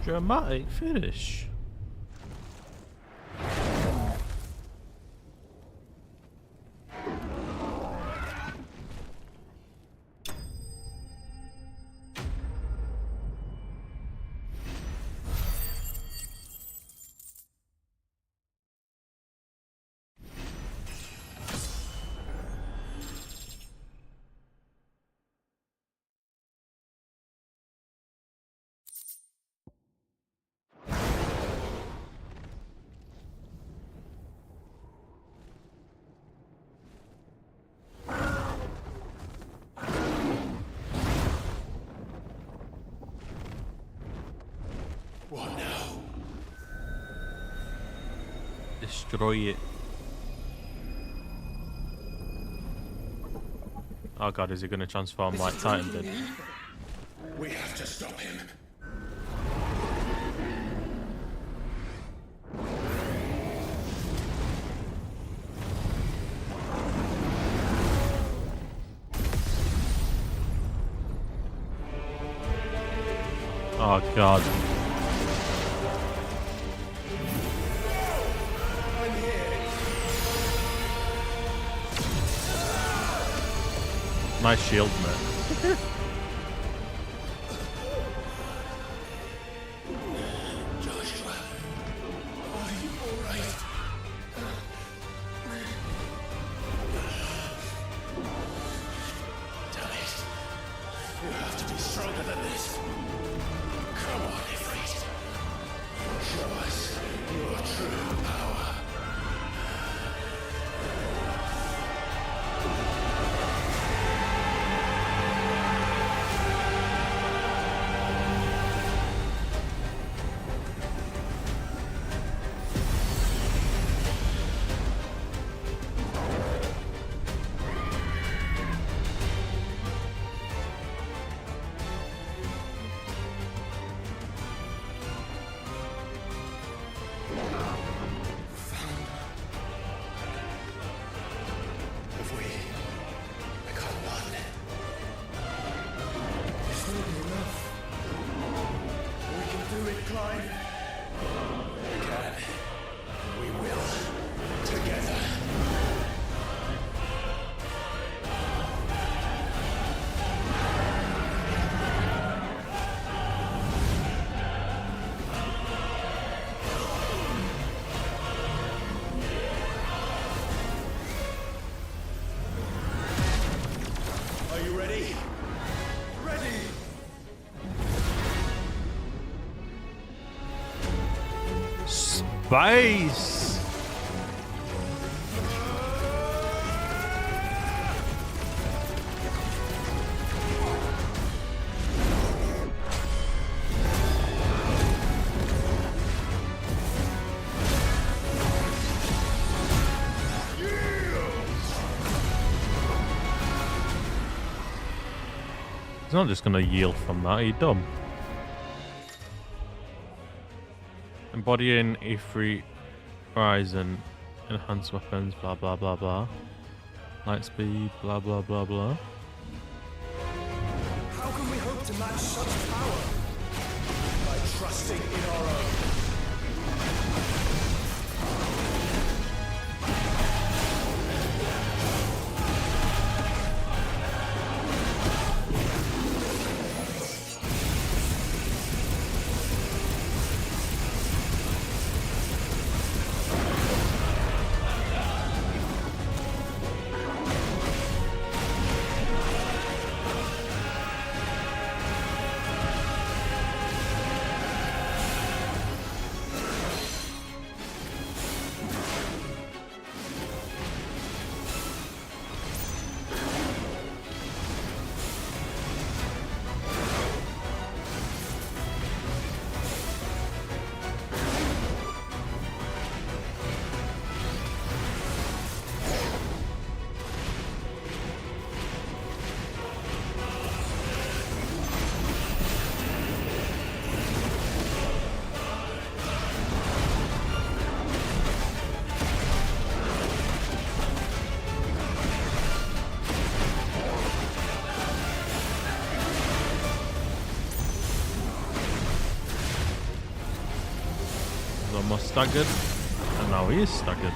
Dramatic finish. What now? Destroy it. Oh god, is he going to transform like Titan did? We have to stop him. Oh god. Nice shield, man. Joshua, are you alright? Damn it. You have to be stronger than this. Come on, Affliate. Show us your true power. If we become one, this will be enough. We can do it, Clive. We can. We will. Together. Are you ready? Ready! Space! He's not just gonna yield from that, are you dumb? Embodying Affliate Horizon, enhanced weapons, blah blah blah blah. Light speed, blah blah blah blah. How can we hope to match such power? By trusting in our own. Almost staggered, and now he is staggered.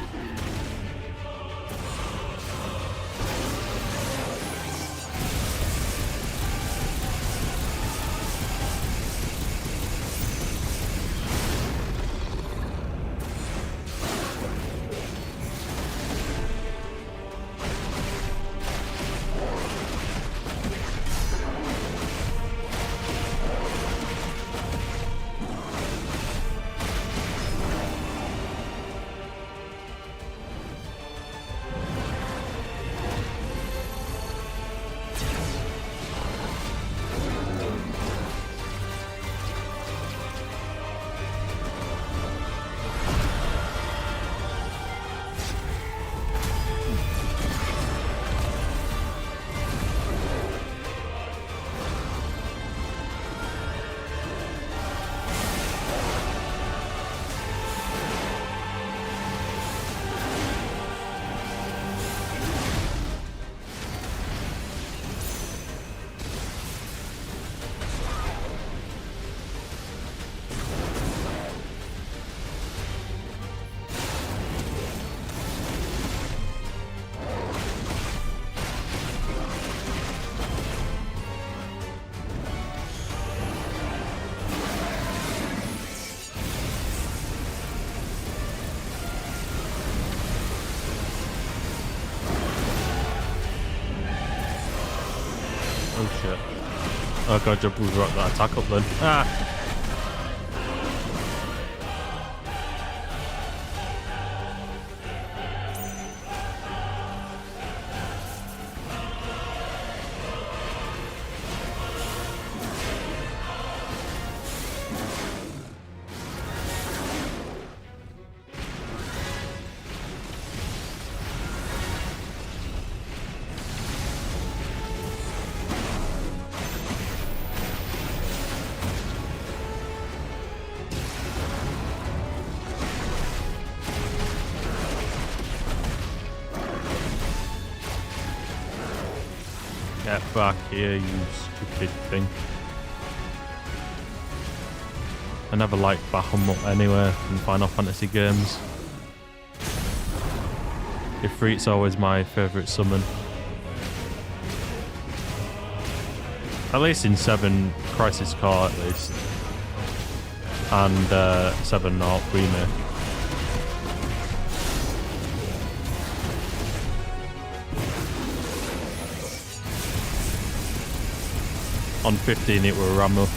Oh shit. Oh god, jump was right that attack up then. Ah! Get back here, you stupid thing. I never liked Bahamut anyway in Final Fantasy games. Affliate's always my favourite summon. At least in 7 Crisis Core at least. And 7 Naught Remake. On 15 it were Ramu.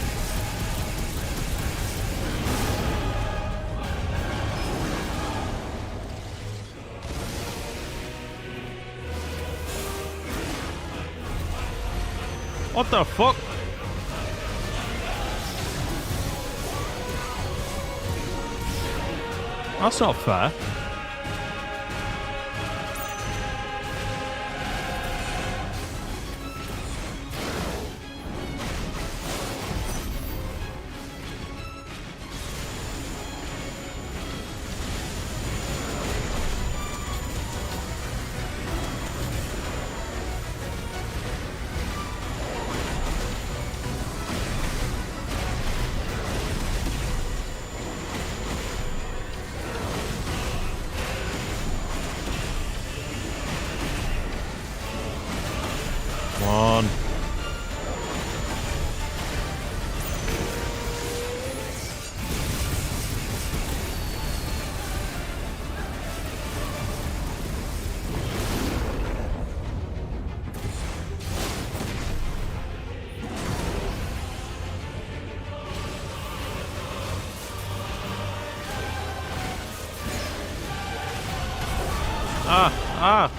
What the fuck? That's not fair. Ah!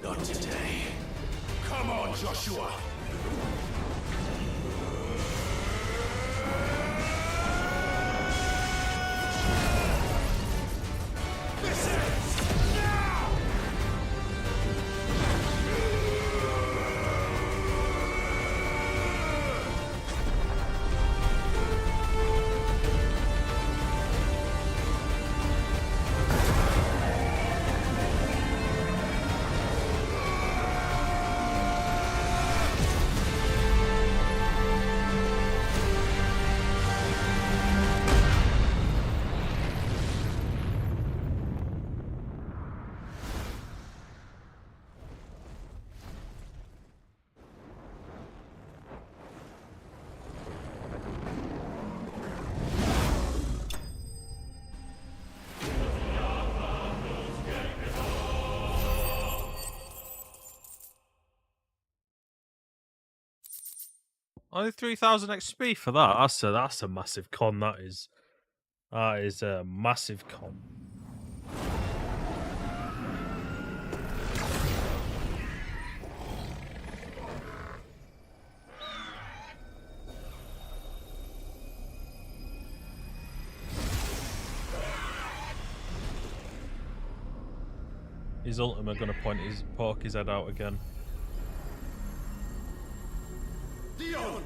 Not today. Come on, Joshua! This ends now! Only 3,000 XP for that. That's a massive con. That is a massive con. His Ultima gonna poke his head out again. Dion!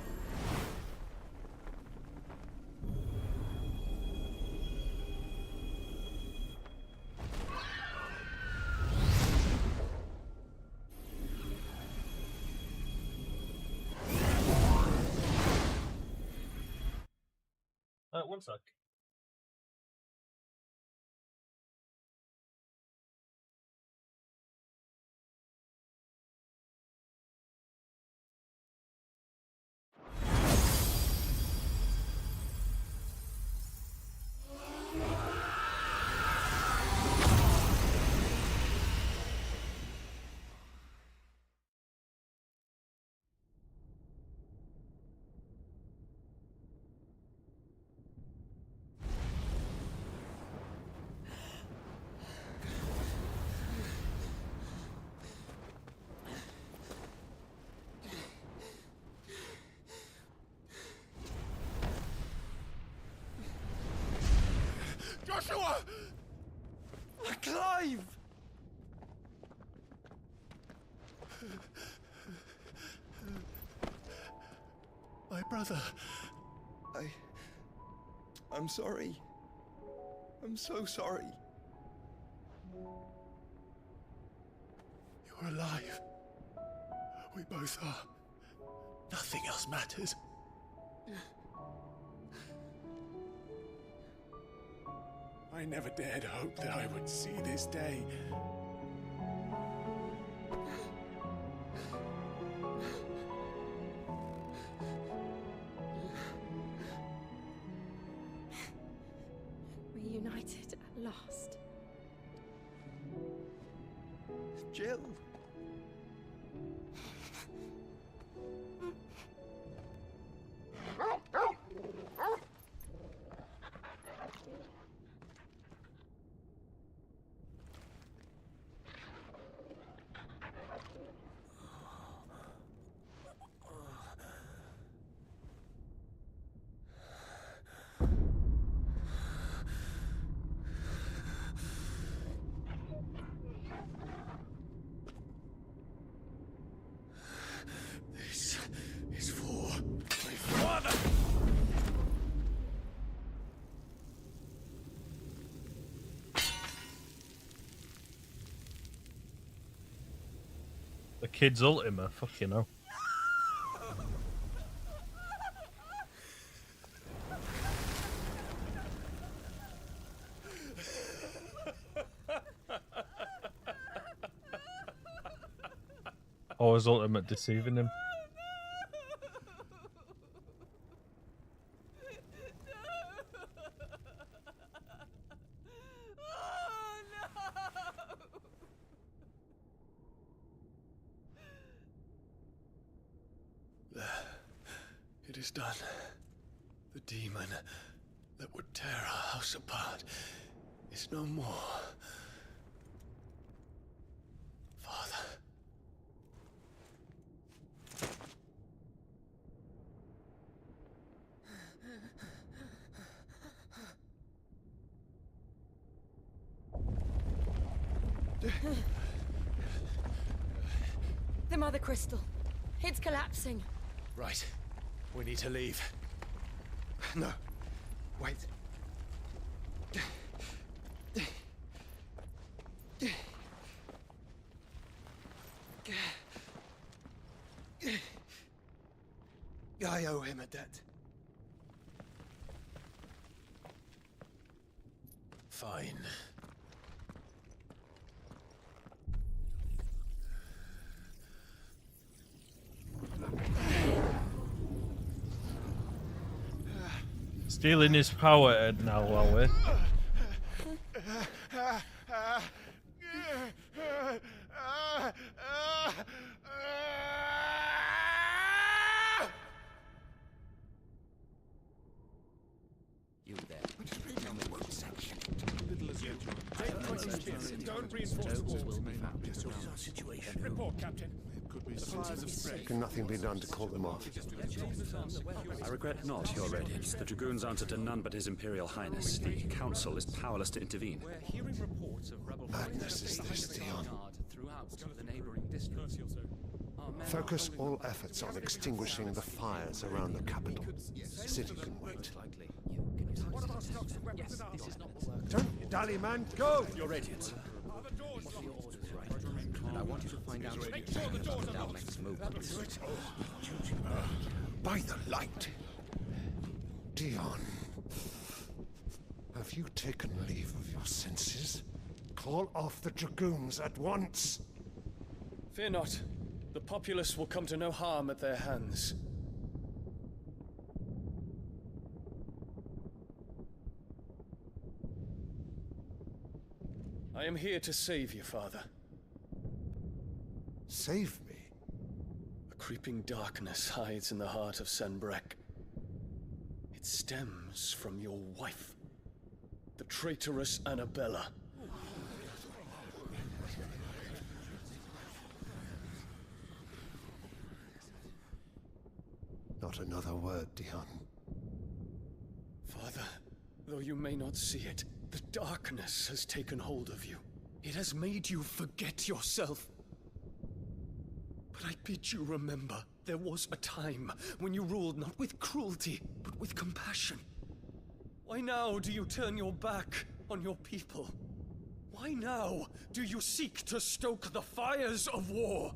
One sec. Joshua! Clive! My brother. I'm sorry. I'm so sorry. You're alive. We both are. Nothing else matters. I never dared hope that I would see this day. Reunited at last. Jill. kid's Ultima, fucking hell. Or was Ultimate deceiving him? There. It is done. The demon that would tear our house apart is no more. Father. The Mother Crystal. It's collapsing. Right. We need to leave. No. Wait. I owe him a debt. Fine. Stealing his power now, are we? You there. Don't reinforce the walls. Situation. Report, Captain. Can nothing be done to call them off? I regret not, Your Radiance. The Dragoons answer to none but His Imperial Highness. The Council is powerless to intervene. We're hearing reports of rebel Madness is this, Dion. throughout the neighboring districts. Focus all efforts on extinguishing the fires around the capital. The city can wait. Don't dally, man. Go! Your Radiance. And I want you to find out our next move. By the light. Dion. Have you taken leave of your senses? Call off the Dragoons at once. Fear not. The populace will come to no harm at their hands. I am here to save you, Father. Save me? A creeping darkness hides in the heart of Senbrek. It stems from your wife, the traitorous Annabella. Not another word, Dion. Father, though you may not see it, the darkness has taken hold of you. It has made you forget yourself. But I bid you remember, there was a time when you ruled not with cruelty, but with compassion. Why now do you turn your back on your people? Why now do you seek to stoke the fires of war?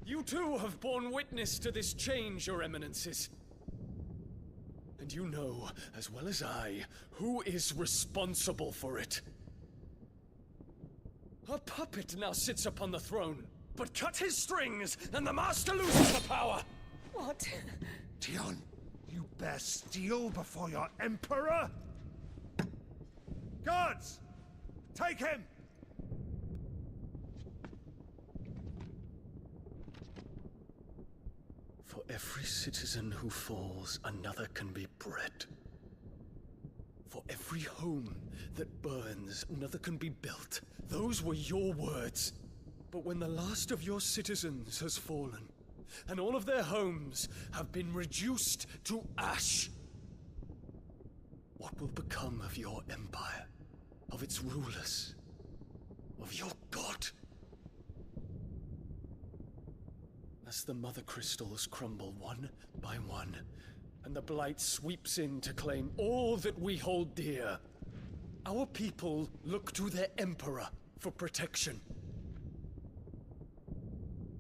You too have borne witness to this change, Your Eminences. And you know, as well as I, who is responsible for it. A puppet now sits upon the throne, but cut his strings, and the master loses the power! What? Dion, you bear steel before your Emperor? Guards! Take him! For every citizen who falls, another can be bred. For every home that burns, another can be built. Those were your words. But when the last of your citizens has fallen, and all of their homes have been reduced to ash, what will become of your empire, of its rulers, of your god? As the Mother Crystals crumble one by one, and the Blight sweeps in to claim all that we hold dear, our people look to their Emperor for protection.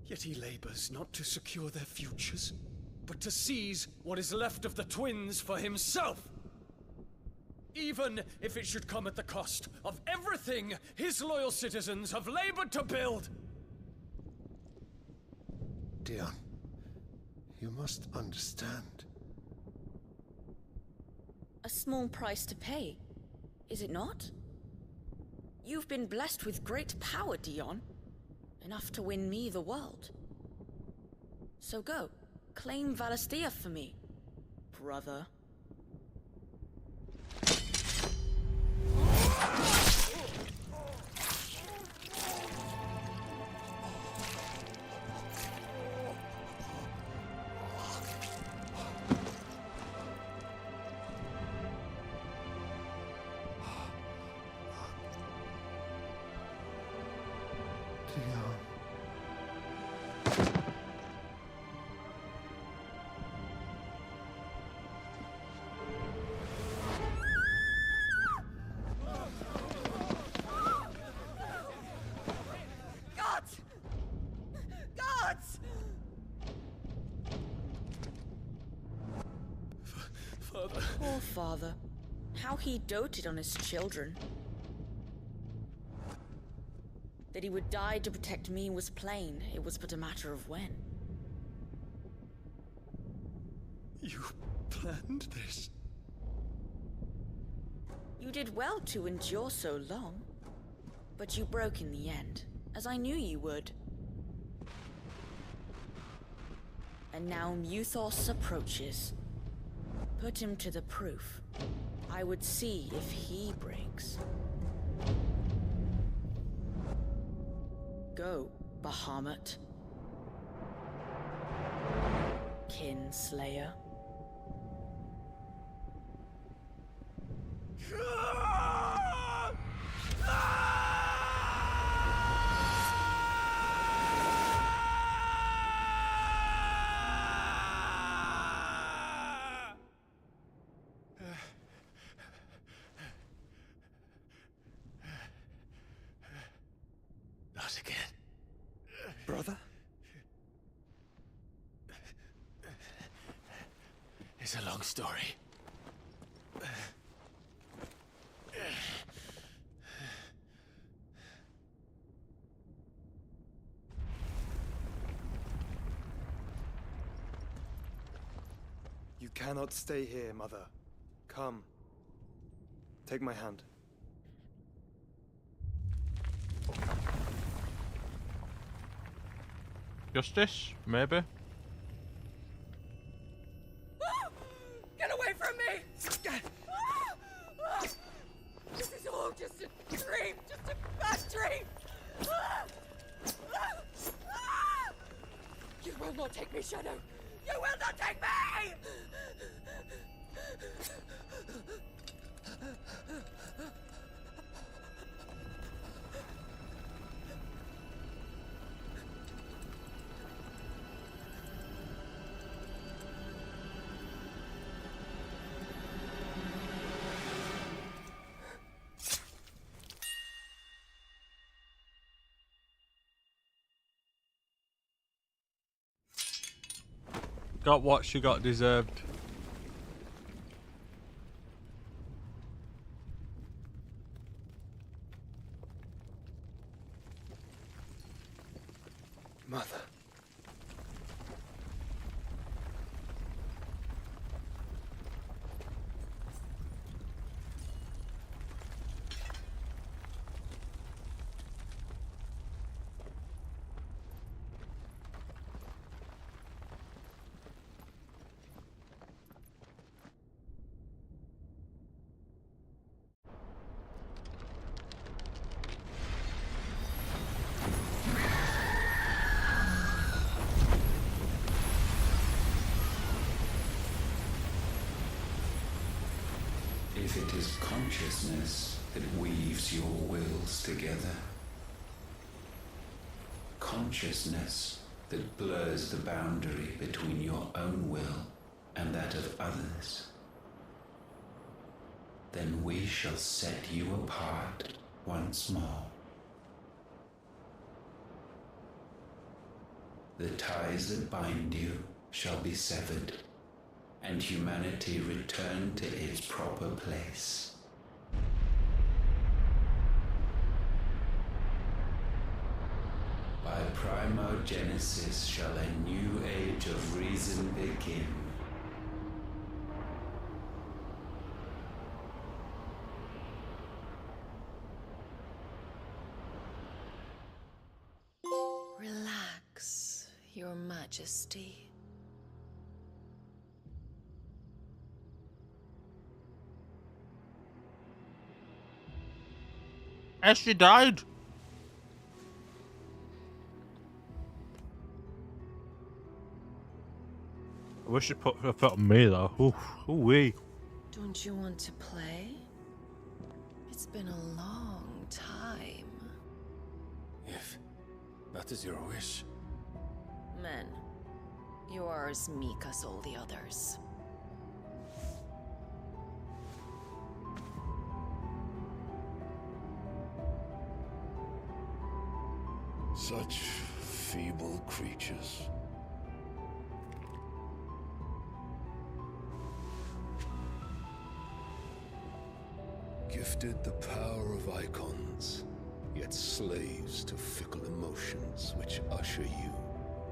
Yet he labors not to secure their futures, but to seize what is left of the twins for himself! Even if it should come at the cost of everything his loyal citizens have labored to build! Dion, you must understand. A small price to pay, is it not? You've been blessed with great power, Dion. Enough to win me the world. So go, claim Valisthea for me, brother. Poor father. How he doted on his children. That he would die to protect me was plain. It was but a matter of when. You planned this? You did well to endure so long. But you broke in the end, as I knew you would. And now Muthos approaches. Put him to the proof. I would see if he breaks. Go, Bahamut. Kinslayer. Not again. Brother? It's a long story. You cannot stay here, Mother. Come. Take my hand. Justice? Maybe? Get away from me! This is all just a dream, just a bad dream! You will not take me, Shadow! You will not take me! Got what she got deserved. Mother. If it is consciousness that weaves your wills together, consciousness that blurs the boundary between your own will and that of others, then we shall set you apart once more. The ties that bind you shall be severed, and humanity return to its proper place. By primogenesis shall a new age of reason begin. Relax, Your Majesty. As she died. I wish she'd put her foot on me though. Ooh-wee. Don't you want to play? It's been a long time. If that is your wish. Men, you are as meek as all the others. Such feeble creatures. Gifted the power of icons, yet slaves to fickle emotions which usher you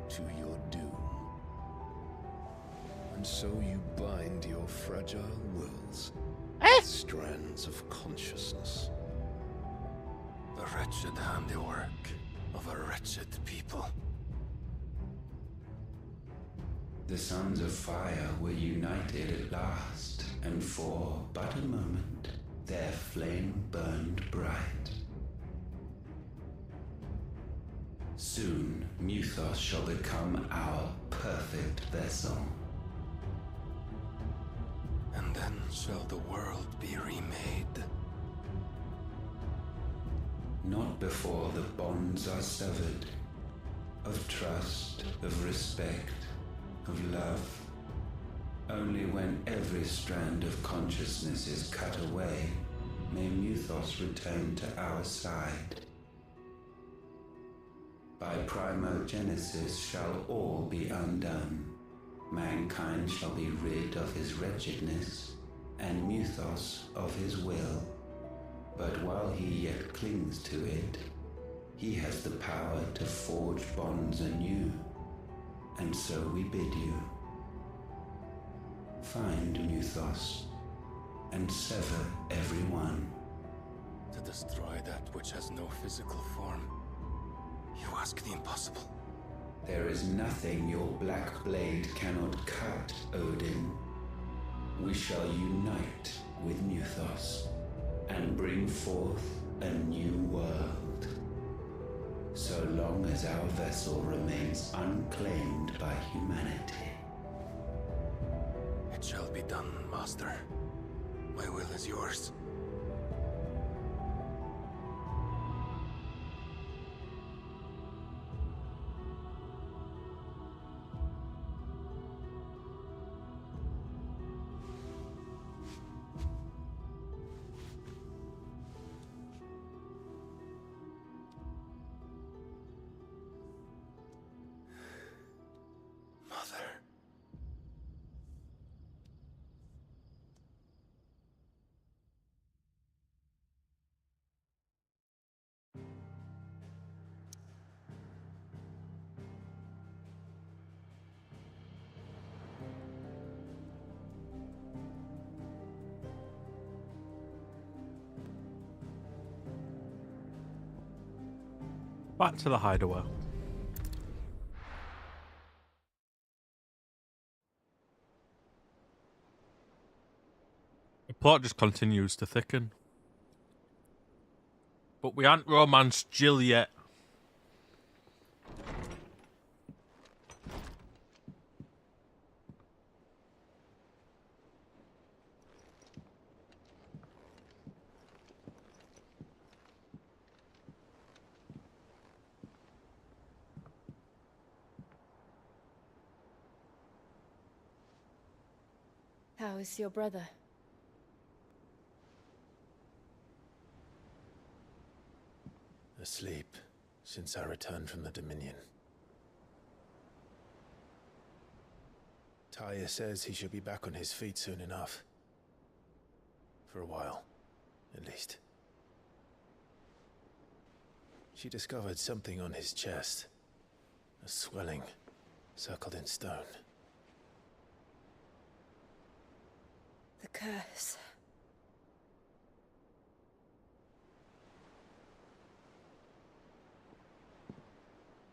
to your doom. And so you bind your fragile wills with strands of consciousness. The wretched handiwork of a wretched people. The Sons of Fire were united at last, and for but a moment, their flame burned bright. Soon, Muthos shall become our perfect vessel. And then shall the world be remade. Not before the bonds are severed, of trust, of respect, of love. Only when every strand of consciousness is cut away, may Muthos return to our side. By primogenesis shall all be undone. Mankind shall be rid of his wretchedness, and Muthos of his will. But while he yet clings to it, he has the power to forge bonds anew. And so we bid you, find Muthos, and sever every one. To destroy that which has no physical form, you ask the impossible. There is nothing your black blade cannot cut, Odin. We shall unite with Muthos, and bring forth a new world. So long as our vessel remains unclaimed by humanity. It shall be done, Master. My will is yours. Back to the hideaway. The plot just continues to thicken. But we ain't romanced Jill yet. How is your brother? Asleep since I returned from the Dominion. Taya says he should be back on his feet soon enough. For a while, at least. She discovered something on his chest. A swelling, circled in stone. The curse.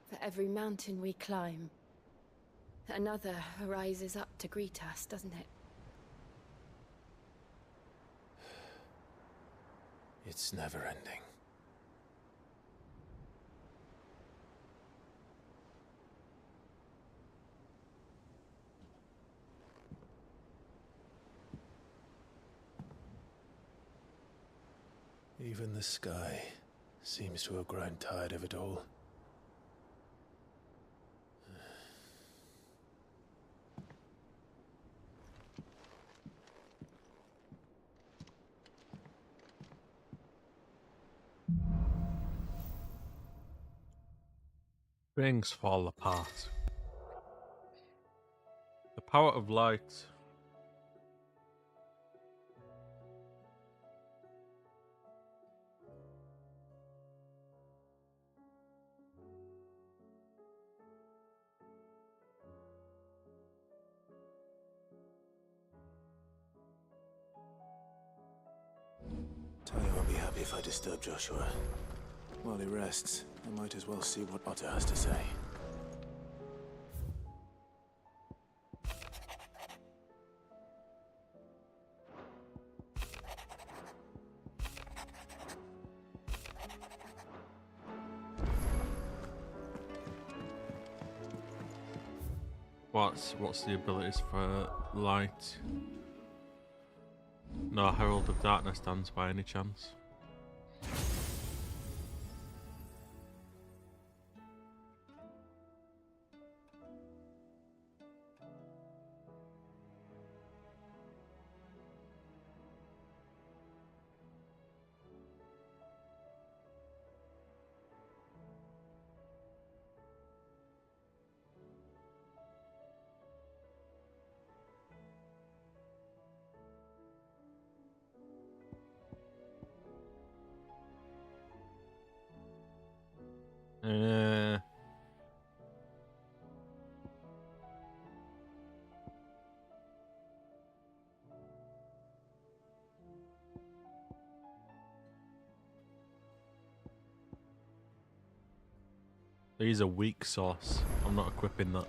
For every mountain we climb, another rises up to greet us, doesn't it? It's never ending. Even the sky seems to have grown tired of it all. Things fall apart. The power of light. Taya won't be happy if I disturb Joshua. While he rests, I might as well see what Otter has to say. What's the abilities for light? No Herald of Darkness dance by any chance? He's a weak sauce. I'm not equipping that.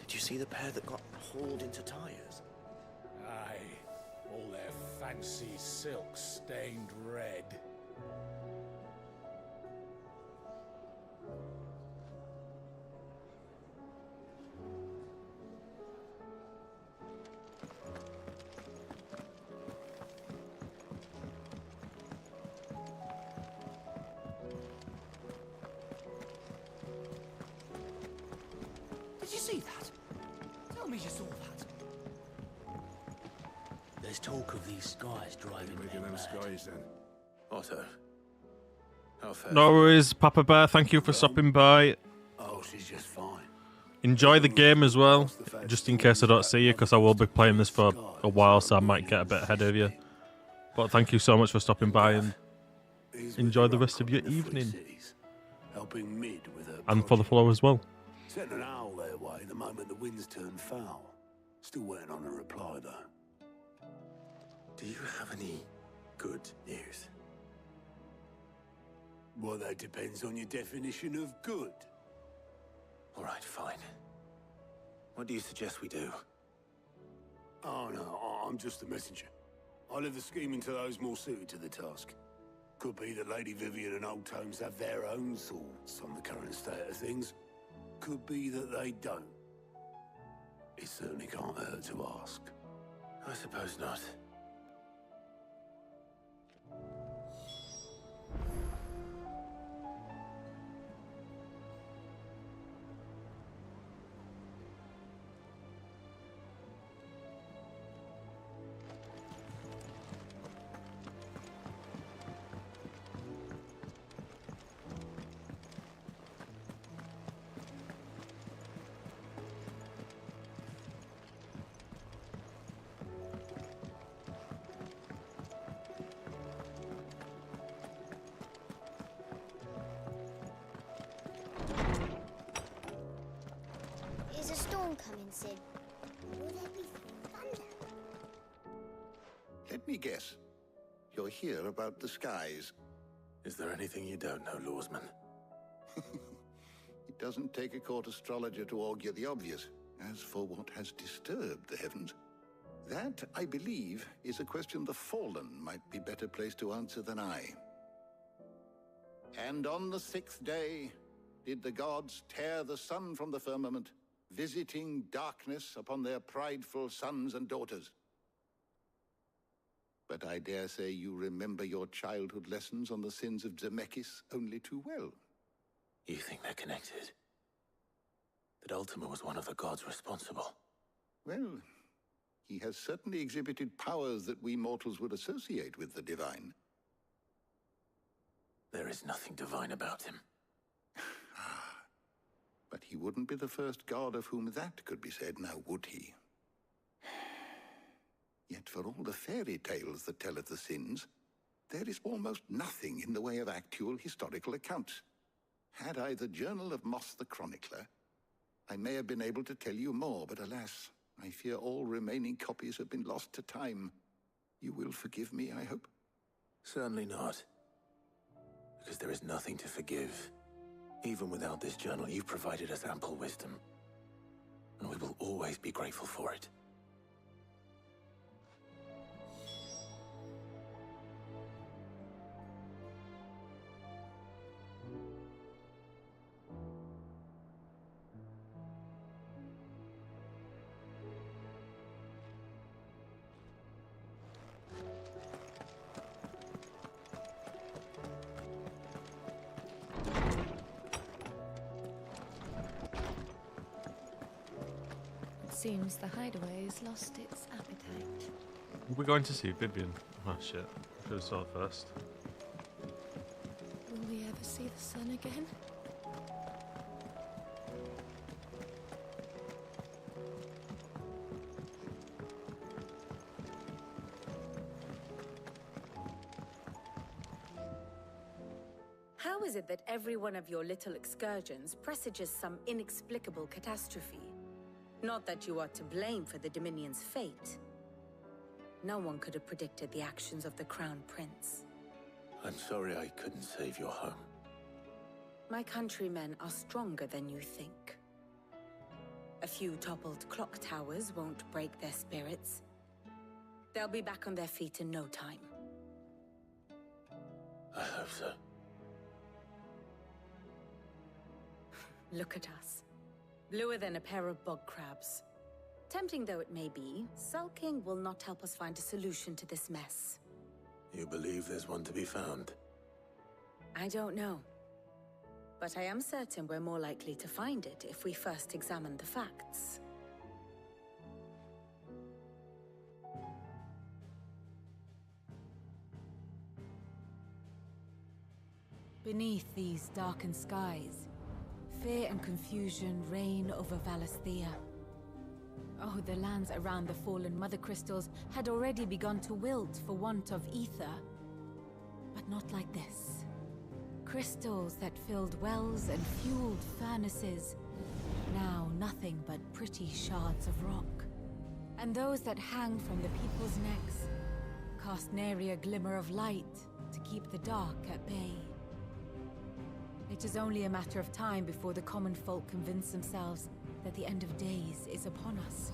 Did you see the pair that got hauled into tires? Aye, all their fancy silks stained red. Did you see that? Tell me you saw that. There's talk of these skies driving them mad. Skies then. Otto. How fair? No worries, Papa Bear. Thank you for stopping by. Oh, she's just fine. Enjoy the game as well, just in case I don't see you, because I will be playing this for a while, so I might get a bit ahead of you. But thank you so much for stopping by, and enjoy the rest of your evening. Helping Mid with her And for the follow as well. Sent an owl their way the moment the winds turned foul. Still waiting on a reply, though. Do you have any good news? Well, that depends on your definition of good. All right, fine. What do you suggest we do? Oh, no, I'm just a messenger. I leave the scheming to those more suited to the task. Could be that Lady Vivian and Old Tomes have their own thoughts on the current state of things. Could be that they don't. It certainly can't hurt to ask. I suppose not. coming, Sid? Will there be thunder? Let me guess. You're here about the skies. Is there anything you don't know, Lawsman? It doesn't take a court astrologer to augur the obvious. As for what has disturbed the heavens, that, I believe, is a question the Fallen might be better placed to answer than I. And on the 6th day did the gods tear the sun from the firmament, visiting darkness upon their prideful sons and daughters. But I dare say you remember your childhood lessons on the sins of Zemeckis only too well. You think they're connected? That Ultima was one of the gods responsible? Well, he has certainly exhibited powers that we mortals would associate with the divine. There is nothing divine about him. But he wouldn't be the first god of whom that could be said, now would he? Yet for all the fairy tales that tell of the sins, there is almost nothing in the way of actual historical accounts. Had I the Journal of Moss the Chronicler, I may have been able to tell you more, but alas, I fear all remaining copies have been lost to time. You will forgive me, I hope? Certainly not. Because there is nothing to forgive. Even without this journal, you've provided us ample wisdom. And we will always be grateful for it. Seems the hideaway has lost its appetite. We're going to see Vivian. Oh shit. I should have saw it first. Will we ever see the sun again? How is it that every one of your little excursions presages some inexplicable catastrophe? Not that you are to blame for the Dominion's fate. No one could have predicted the actions of the Crown Prince. I'm sorry I couldn't save your home. My countrymen are stronger than you think. A few toppled clock towers won't break their spirits. They'll be back on their feet in no time. I hope so. Look at us. Bluer than a pair of bog crabs. Tempting though it may be, sulking will not help us find a solution to this mess. You believe there's one to be found? I don't know. But I am certain we're more likely to find it if we first examine the facts. Beneath these darkened skies, fear and confusion reign over Valisthea. Oh, the lands around the fallen Mother Crystals had already begun to wilt for want of ether. But not like this. Crystals that filled wells and fueled furnaces, now nothing but pretty shards of rock. And those that hang from the people's necks cast nary a glimmer of light to keep the dark at bay. It is only a matter of time before the common folk convince themselves that the end of days is upon us.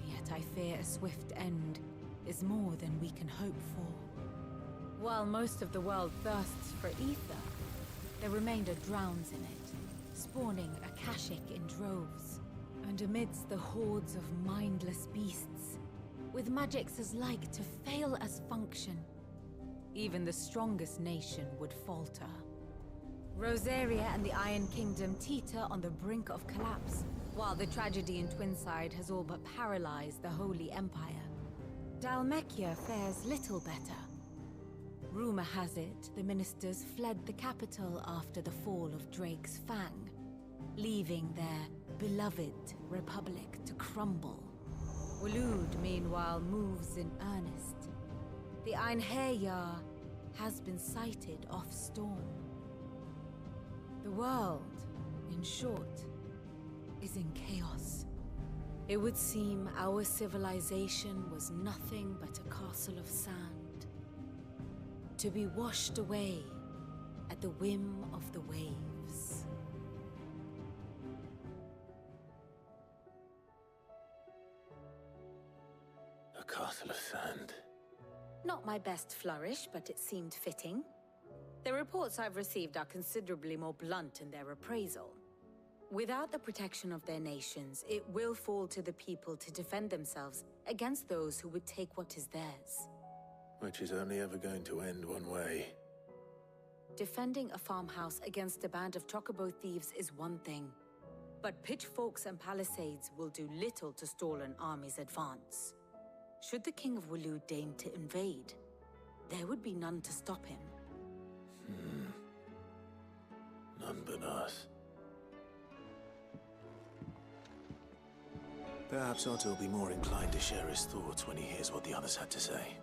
Yet I fear a swift end is more than we can hope for. While most of the world thirsts for ether, the remainder drowns in it, spawning Akashic in droves. And amidst the hordes of mindless beasts, with magics as like to fail as function, even the strongest nation would falter. Rosaria and the Iron Kingdom teeter on the brink of collapse, while the tragedy in Twinside has all but paralyzed the Holy Empire. Dhalmekia fares little better. Rumor has it the ministers fled the capital after the fall of Drake's Fang, leaving their beloved republic to crumble. Waloed, meanwhile, moves in earnest. The Einherjar has been sighted off-storm. The world, in short, is in chaos. It would seem our civilization was nothing but a castle of sand, to be washed away at the whim of the waves. A castle of sand. Not my best flourish, but it seemed fitting. The reports I've received are considerably more blunt in their appraisal. Without the protection of their nations, it will fall to the people to defend themselves against those who would take what is theirs. Which is only ever going to end one way. Defending a farmhouse against a band of chocobo thieves is one thing, but pitchforks and palisades will do little to stall an army's advance. Should the King of Waloed deign to invade, there would be none to stop him. None but us. Perhaps Otto will be more inclined to share his thoughts when he hears what the others had to say.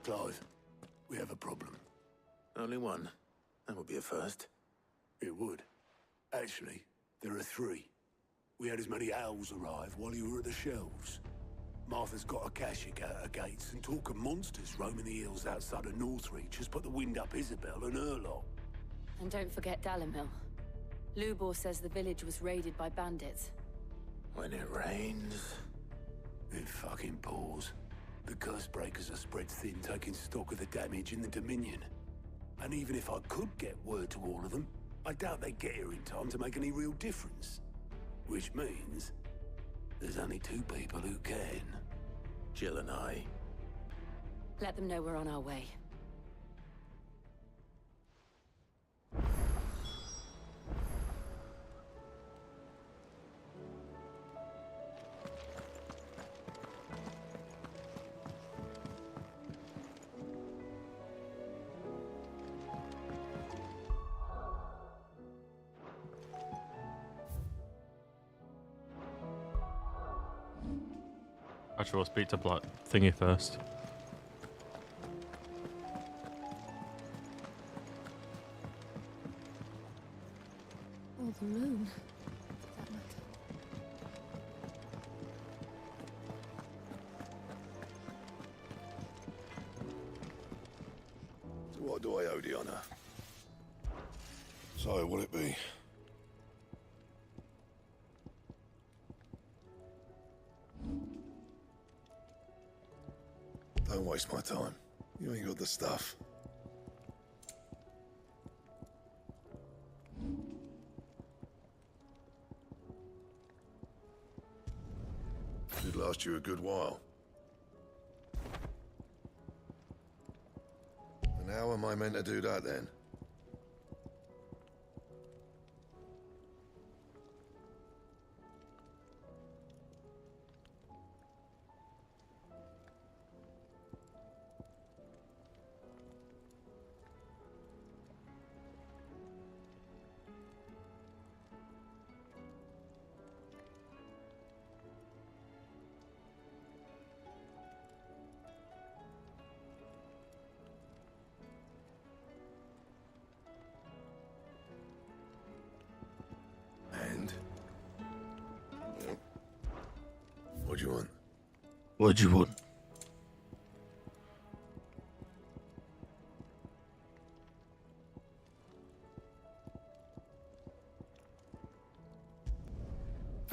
Clive, we have a problem. Only one. That would be a first. It would. Actually, there are three. We had as many owls arrive while you were at the shelves. Martha's got a Akashic out her gates, and talk of monsters roaming the hills outside of Northreach has put the wind up Isabel and her lot. And don't forget Dalimil. Lubor says the village was raided by bandits. When it rains... It fucking pours. The curse breakers are spread thin, taking stock of the damage in the Dominion. And even if I could get word to all of them, I doubt they'd get here in time to make any real difference. Which means there's only two people who can. Jill and I. Let them know we're on our way. Actually, we'll speak to Black Thingy first. Oh, the moon. Did that matter? So what do I owe the honor? So, will it be? Don't waste my time. You ain't got the stuff. Should last you a good while. And how am I meant to do that then? What do you want? What do you want?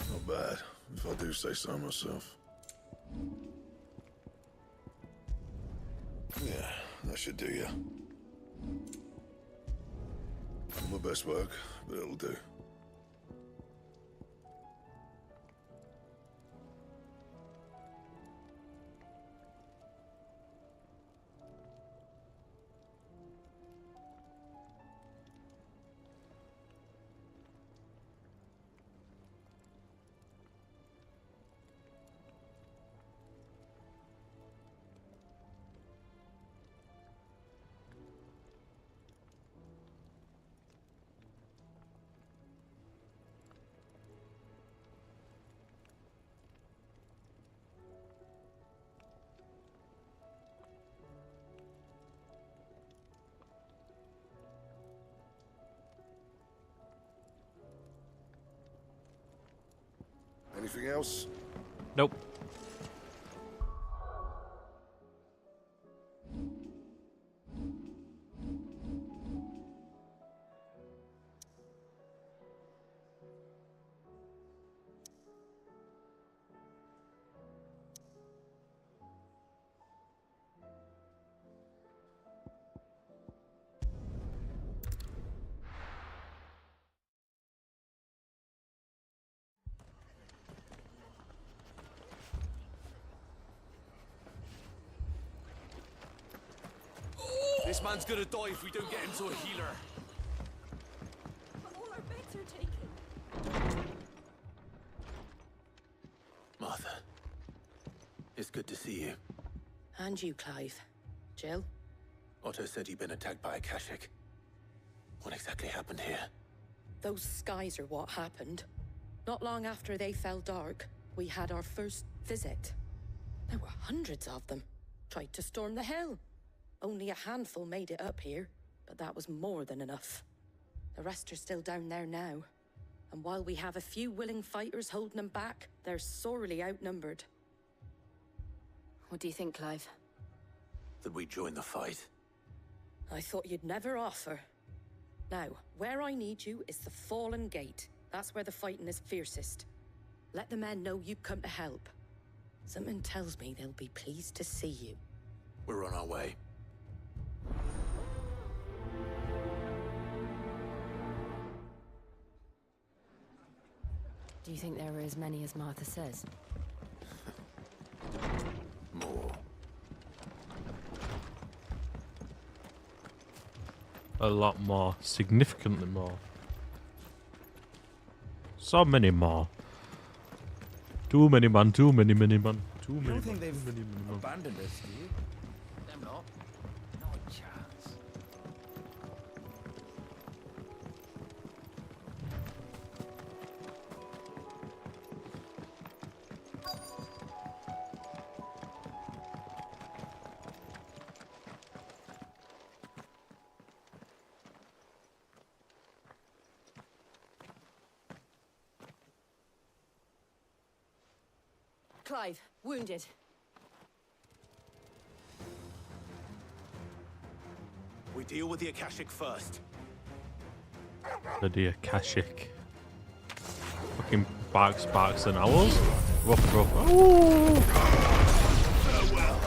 Not bad, if I do say so myself. Yeah, that should do you. Not my best work, but it'll do. Anything else? Nope. This man's gonna die if we don't get him to a healer. But all our beds are taken. Martha, it's good to see you. And you, Clive. Jill? Otto said you'd been attacked by a Akashic. What exactly happened here? Those skies are what happened. Not long after they fell dark, we had our first visit. There were hundreds of them. Tried to storm the hill. Only a handful made it up here, but that was more than enough. The rest are still down there now. And while we have a few willing fighters holding them back, they're sorely outnumbered. What do you think, Clive? That we join the fight? I thought you'd never offer. Now, where I need you is the Fallen Gate. That's where the fighting is fiercest. Let the men know you've come to help. Something tells me they'll be pleased to see you. We're on our way. Do you think there are as many as Martha says? More. A lot more. Significantly more. So many more. Too many man, too many man. Too You many don't man, think they've too many man. abandoned us, do you? Them not. Not a chance. Clive, wounded. We deal with the Akashic first. Bloody Akashic. Fucking barks and owls. Ruff, ruff. Ooh. Farewell.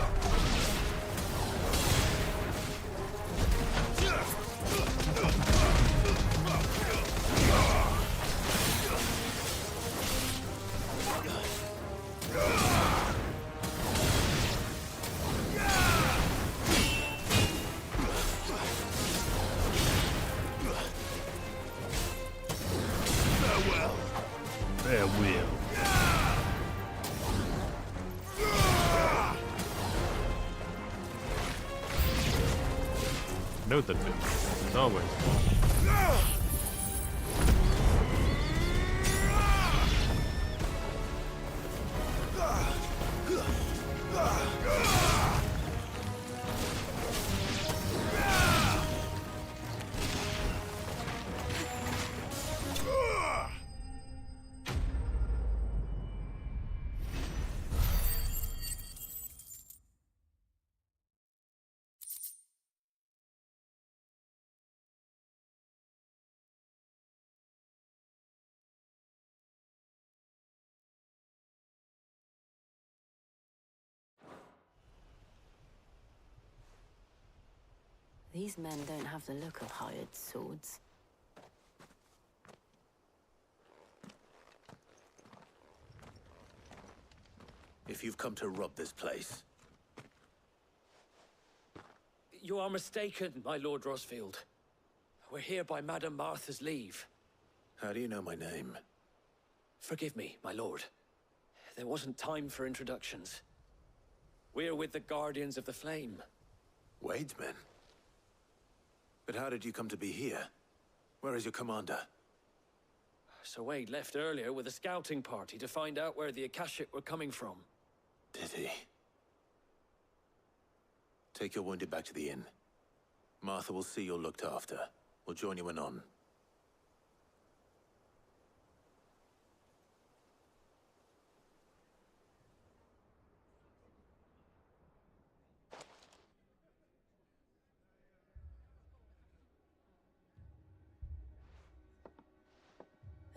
Know that it's always These men don't have the look of hired swords. If you've come to rob this place, You are mistaken, my Lord Rosfield. We're here by Madame Martha's leave. how do you know my name? Forgive me, my lord. There wasn't time for introductions. We're with the Guardians of the Flame. Wade's men? But how did you come to be here? Where is your commander? Sir Wade left earlier with a scouting party to find out where the Akashic were coming from. Did he? Take your wounded back to the inn. Martha will see you're looked after. We'll join you anon.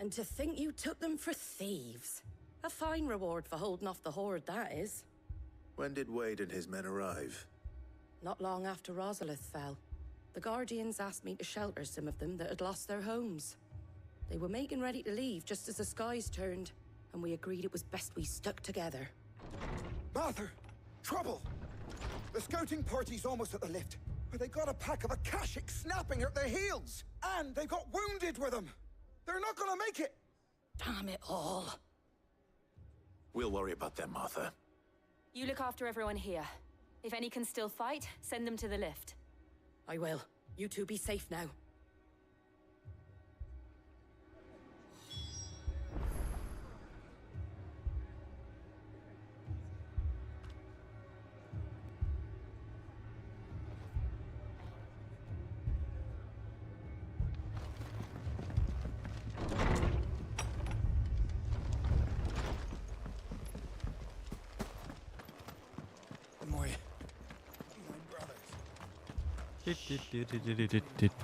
And to think you took them for thieves. A fine reward for holding off the horde, that is. When did Wade and his men arrive? Not long after Rosalith fell. The Guardians asked me to shelter some of them that had lost their homes. They were making ready to leave just as the skies turned, and we agreed it was best we stuck together. Martha! Trouble! The scouting party's almost at the lift, but they got a pack of Akashic snapping at their heels! And they've got wounded with them! They're not gonna make it! Damn it all. We'll worry about them, Martha. You look after everyone here. If any can still fight, send them to the lift. I will. You two be safe now.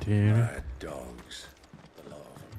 Mad dogs. The lot of them.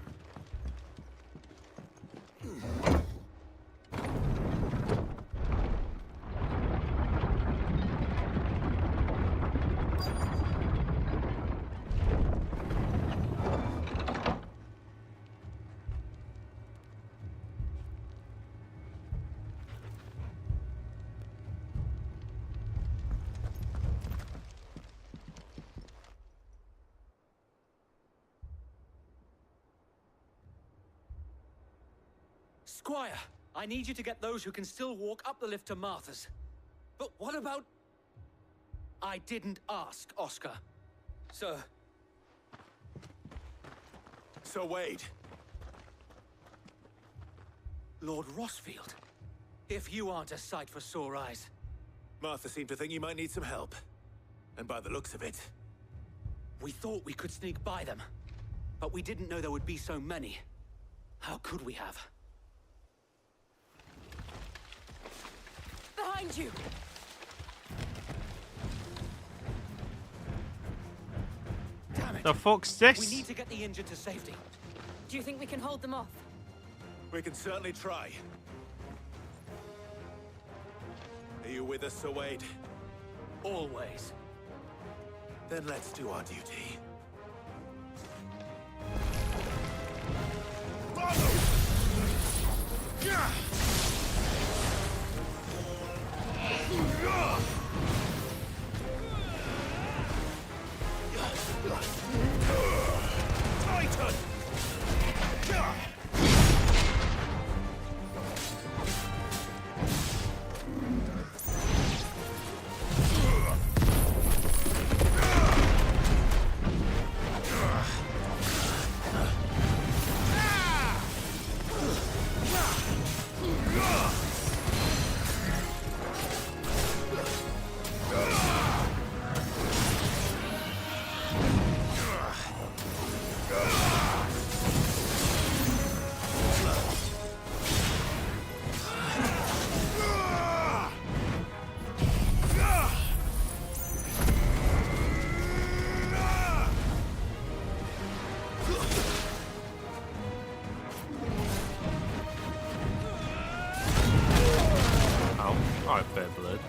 Squire, I need you to get those who can still walk up the lift to Martha's. But what about... I didn't ask, Oscar. Sir. Sir Wade. Lord Rossfield. If you aren't a sight for sore eyes. Martha seemed to think you might need some help. And by the looks of it... We thought we could sneak by them. But we didn't know there would be so many. How could we have? Behind you! Damn it! The fuck's this? We need to get the injured to safety. Do you think we can hold them off? We can certainly try. Are you with us, Sir Wade? Always. Then let's do our duty. Titan! Alright, fair blood.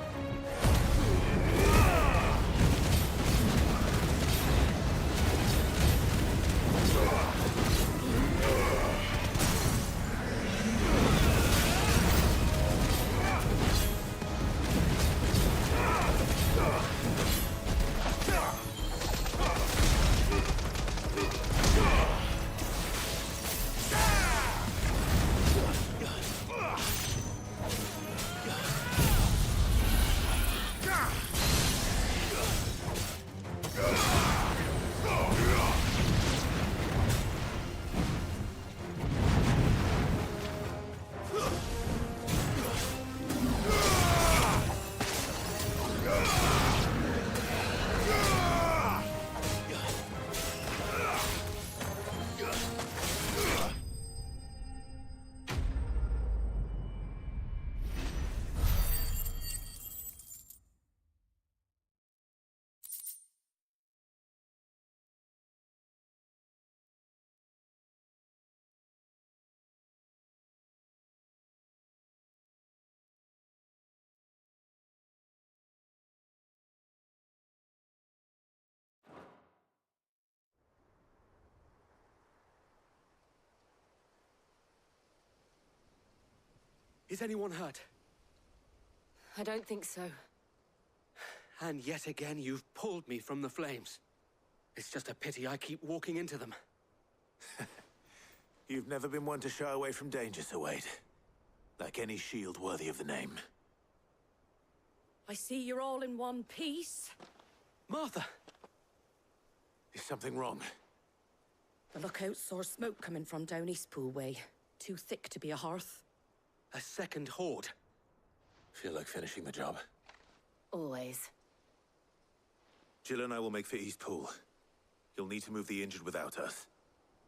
Is anyone hurt? I don't think so. And yet again, you've pulled me from the flames. It's just a pity I keep walking into them. You've never been one to shy away from danger, Sir Wade. Like any shield worthy of the name. I see you're all in one piece. Martha! Is something wrong? The lookout saw smoke coming from down Eastpool way. Too thick to be a hearth. A second horde. Feel like finishing the job? Always. Jill and I will make for Eastpool. You'll need to move the injured without us.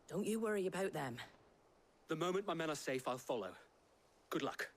Don't you worry about them. The moment my men are safe, I'll follow. Good luck.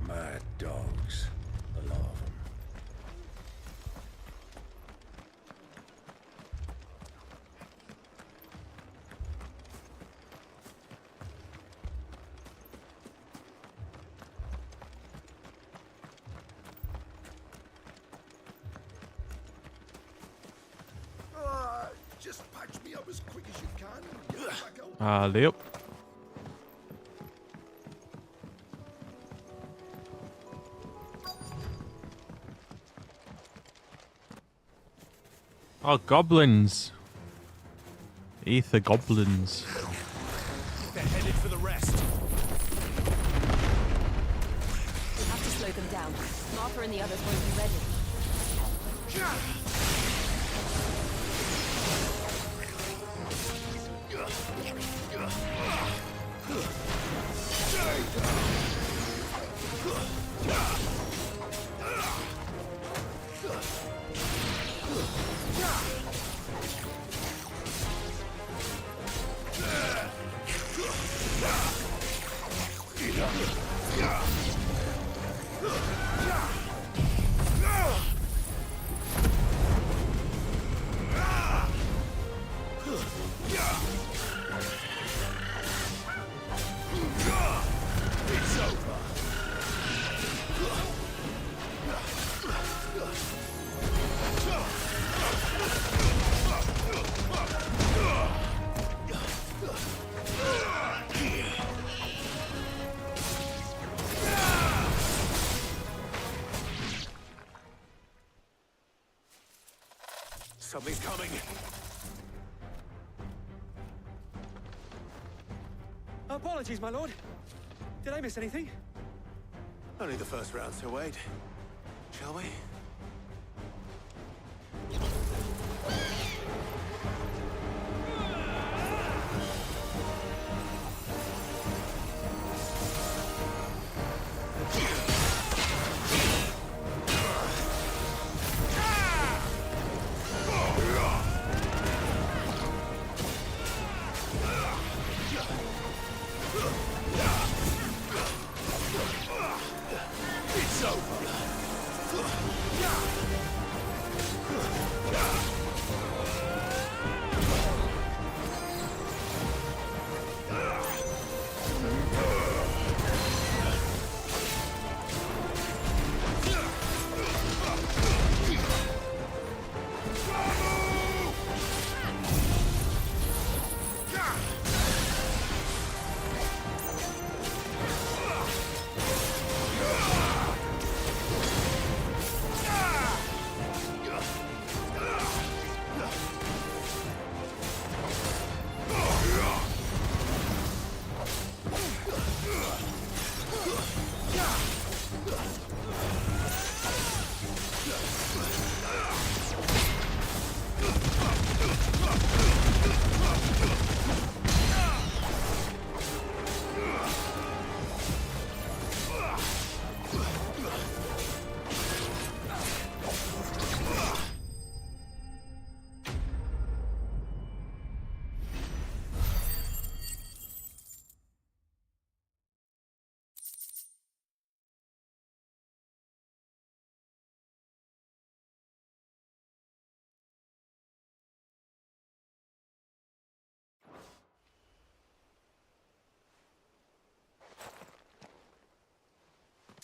Mad dogs. A lot of them. Just patch me up as quick as you can and get back out. Ali up. Oh, goblins. Ether goblins. They're headed for the rest. We'll have to slow them down. Martha and the others won't be ready. Something's coming. Apologies, my lord. Did I miss anything? Only the first round, Sir Wade. Shall we? It's over.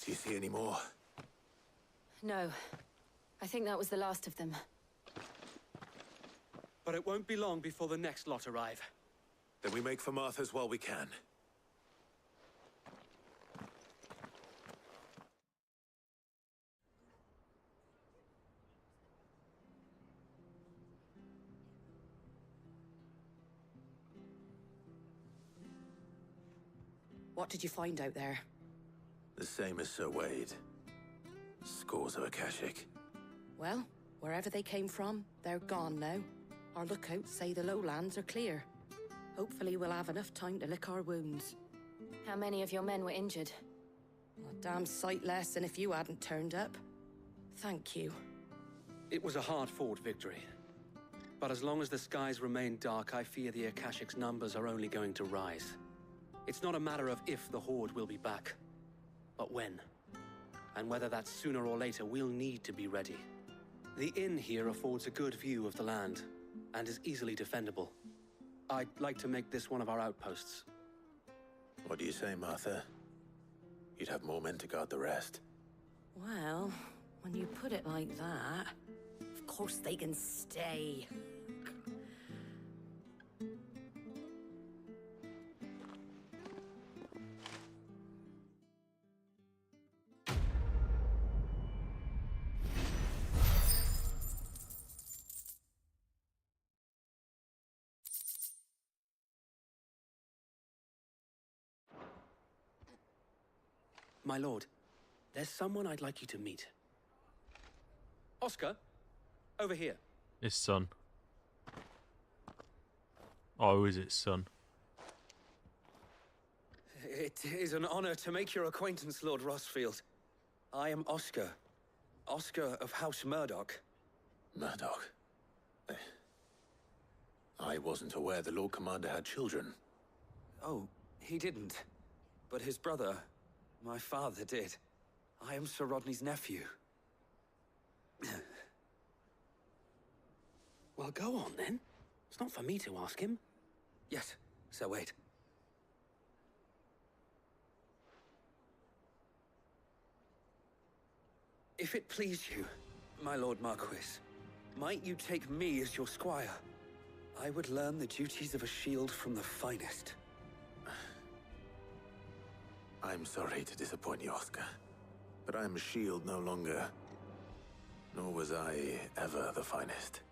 Do you see any more? No. I think that was the last of them. But it won't be long before the next lot arrive. Then we make for Martha's while we can. What did you find out there? The same as Sir Wade. Scores of Akashic. Well, wherever they came from, they're gone now. Our lookouts say the lowlands are clear. Hopefully we'll have enough time to lick our wounds. How many of your men were injured? A damn sight less than if you hadn't turned up. Thank you. It was a hard-fought victory. But as long as the skies remain dark, I fear the Akashic's numbers are only going to rise. It's not a matter of if the Horde will be back, but when. And whether that's sooner or later, we'll need to be ready. The inn here affords a good view of the land, and is easily defendable. I'd like to make this one of our outposts. What do you say, Martha? You'd have more men to guard the rest. Well, when you put it like that, of course they can stay. My lord, there's someone I'd like you to meet. Oscar, over here. His son. Oh, is it son? It is an honor to make your acquaintance, Lord Rossfield. I am Oscar. Oscar of House Murdoch. Murdoch? I wasn't aware the Lord Commander had children. Oh, he didn't. But his brother, my father, did. I am Sir Rodney's nephew. Well, go on then. It's not for me to ask him. Yes, Sir Wade. If it please you, my Lord Marquis, might you take me as your squire? I would learn the duties of a shield from the finest. I'm sorry to disappoint you, Oscar, but I am a shield no longer. Nor was I ever the finest.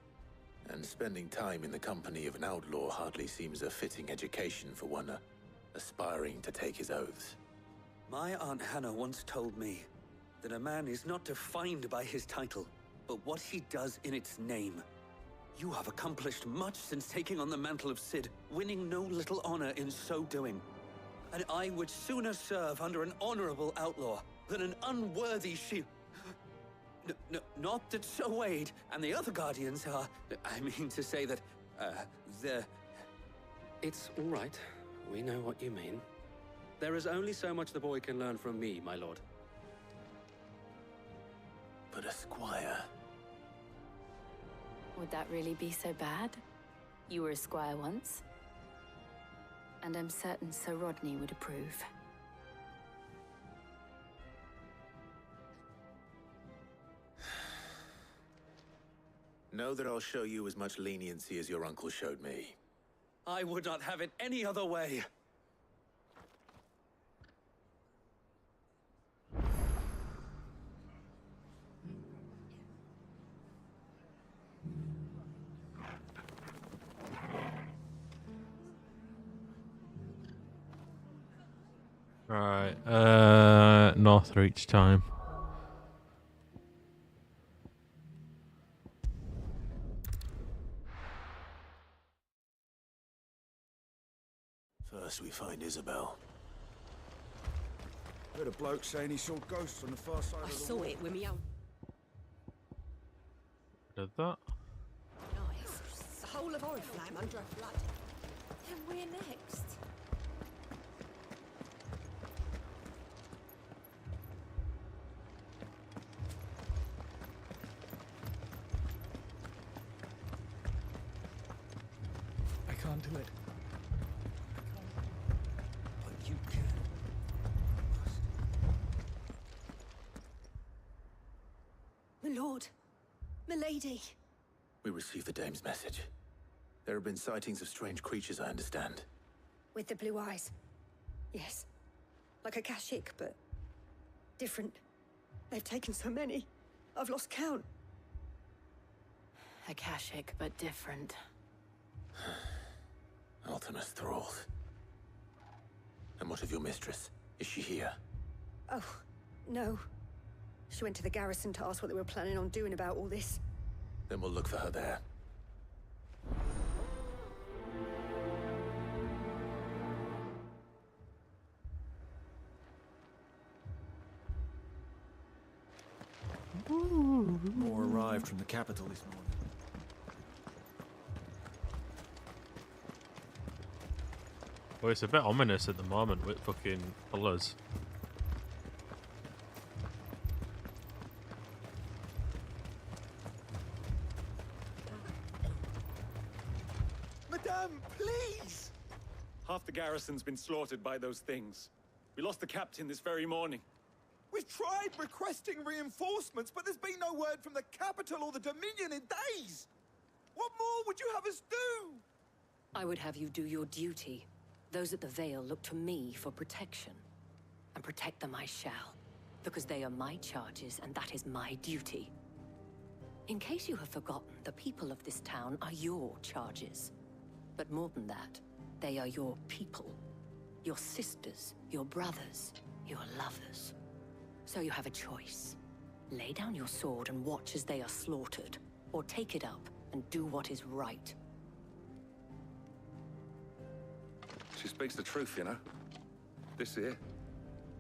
And spending time in the company of an outlaw hardly seems a fitting education for one aspiring to take his oaths. My Aunt Hannah once told me that a man is not defined by his title, but what he does in its name. You have accomplished much since taking on the mantle of Cid, winning no little honor in so doing. And I would sooner serve under an honorable outlaw than an unworthy shield. Not that Sir Wade and the other Guardians are... I mean to say that, they're... It's all right. We know what you mean. There is only so much the boy can learn from me, my lord. But a squire... Would that really be so bad? You were a squire once. And I'm certain Sir Rodney would approve. Know that I'll show you as much leniency as your uncle showed me. I would not have it any other way. Right, north each time. First we find Isabel. Heard a bloke saying he saw ghosts on the far side I of the saw wall. it with me own Did that? eyes. It's the whole of Oriflamme under a flood. Then we're next. I can't do it. But you can. lord. Milady. We received the dame's message. There have been sightings of strange creatures, I understand. With the blue eyes. Yes. Like a Kashik, but different. They've taken so many. I've lost count. Akashic, but different. Ultimus thralls. And what of your mistress? Is she here? Oh, no. She went to the garrison to ask what they were planning on doing about all this. Then we'll look for her there. More arrived from the capital this morning. Well, it's a bit ominous at the moment with fucking colours. Madame, please! Half the garrison's been slaughtered by those things. We lost the captain this very morning. We've tried requesting reinforcements, but there's been no word from the capital or the Dominion in days! What more would you have us do? I would have you do your duty. Those at the Vale look to me for protection. And protect them I shall. Because they are my charges, and that is my duty. In case you have forgotten, the people of this town are your charges. But more than that, they are your people. Your sisters, your brothers, your lovers. So you have a choice. Lay down your sword and watch as they are slaughtered, or take it up and do what is right. She speaks the truth, you know. This here,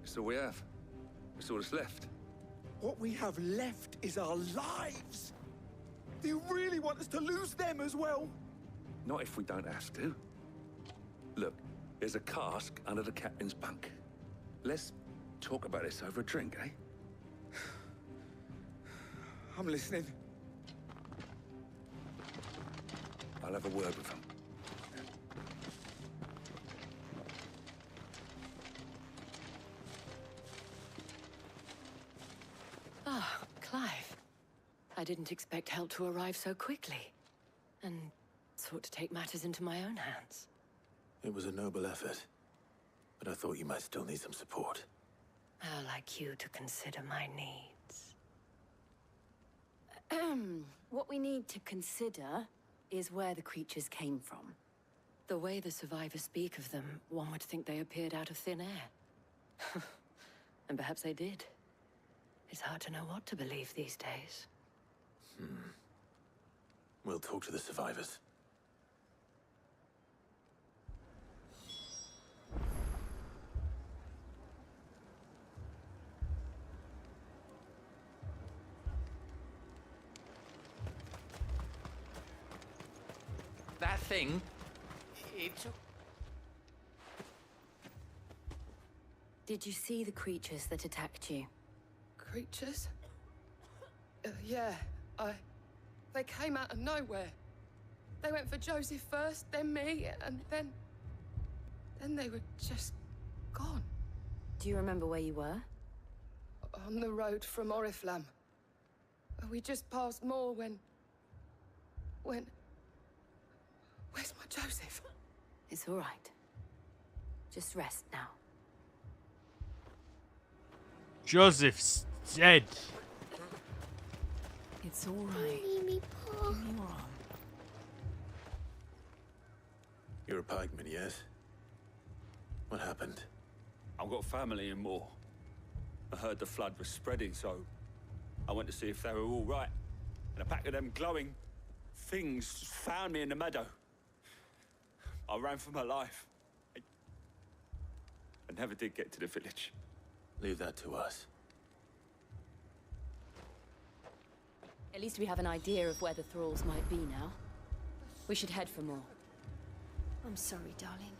it's all we have. It's all that's left. What we have left is our lives! Do you really want us to lose them as well? Not if we don't have to. Look, there's a cask under the captain's bunk. Let's talk about this over a drink, eh? I'm listening. I'll have a word with him. Ah, Clive. I didn't expect help to arrive so quickly. And sought to take matters into my own hands. It was a noble effort, but I thought you might still need some support. How like you to consider my needs. What we need to consider is where the creatures came from. The way the survivors speak of them, one would think they appeared out of thin air. And perhaps they did. It's hard to know what to believe these days. We'll talk to the survivors. That thing, it took... Did you see the creatures that attacked you? Creatures? Yeah, they came out of nowhere. They went for Joseph first, then me, and then they were just gone. Do you remember where you were? On the road from Oriflamme. We just passed Moor when... Where's my Joseph? It's all right. Just rest now. Joseph's dead. It's all right. Leave me, Paul. Give me your arm. You're a pikeman, yes? What happened? I've got family in Moor. I heard the flood was spreading, so I went to see if they were all right. And a pack of them glowing things just found me in the meadow. I ran for my life. I never did get to the village. Leave that to us. At least we have an idea of where the thralls might be now. We should head for more. I'm sorry, darling.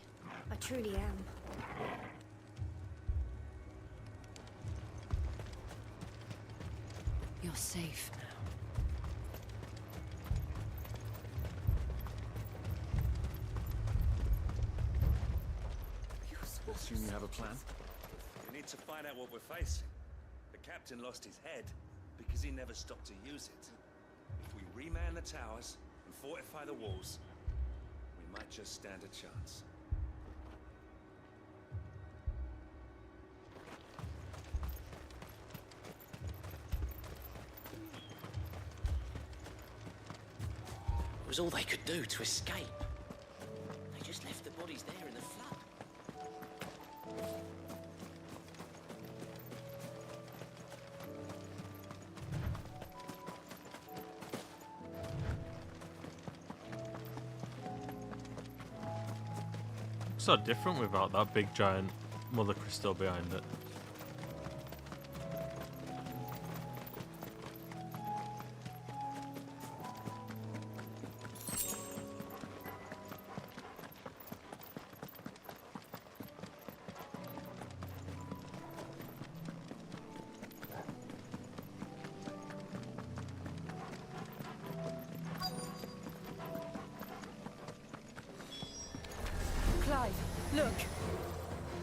I truly am. You're safe now. Assume you have a plan? We need to find out what we're facing. The captain lost his head. because he never stopped to use it. If we reman the towers and fortify the walls, we might just stand a chance. It was all they could do to escape. They just left the bodies there in the flood. So different without that big giant mother crystal behind it. Clive, look.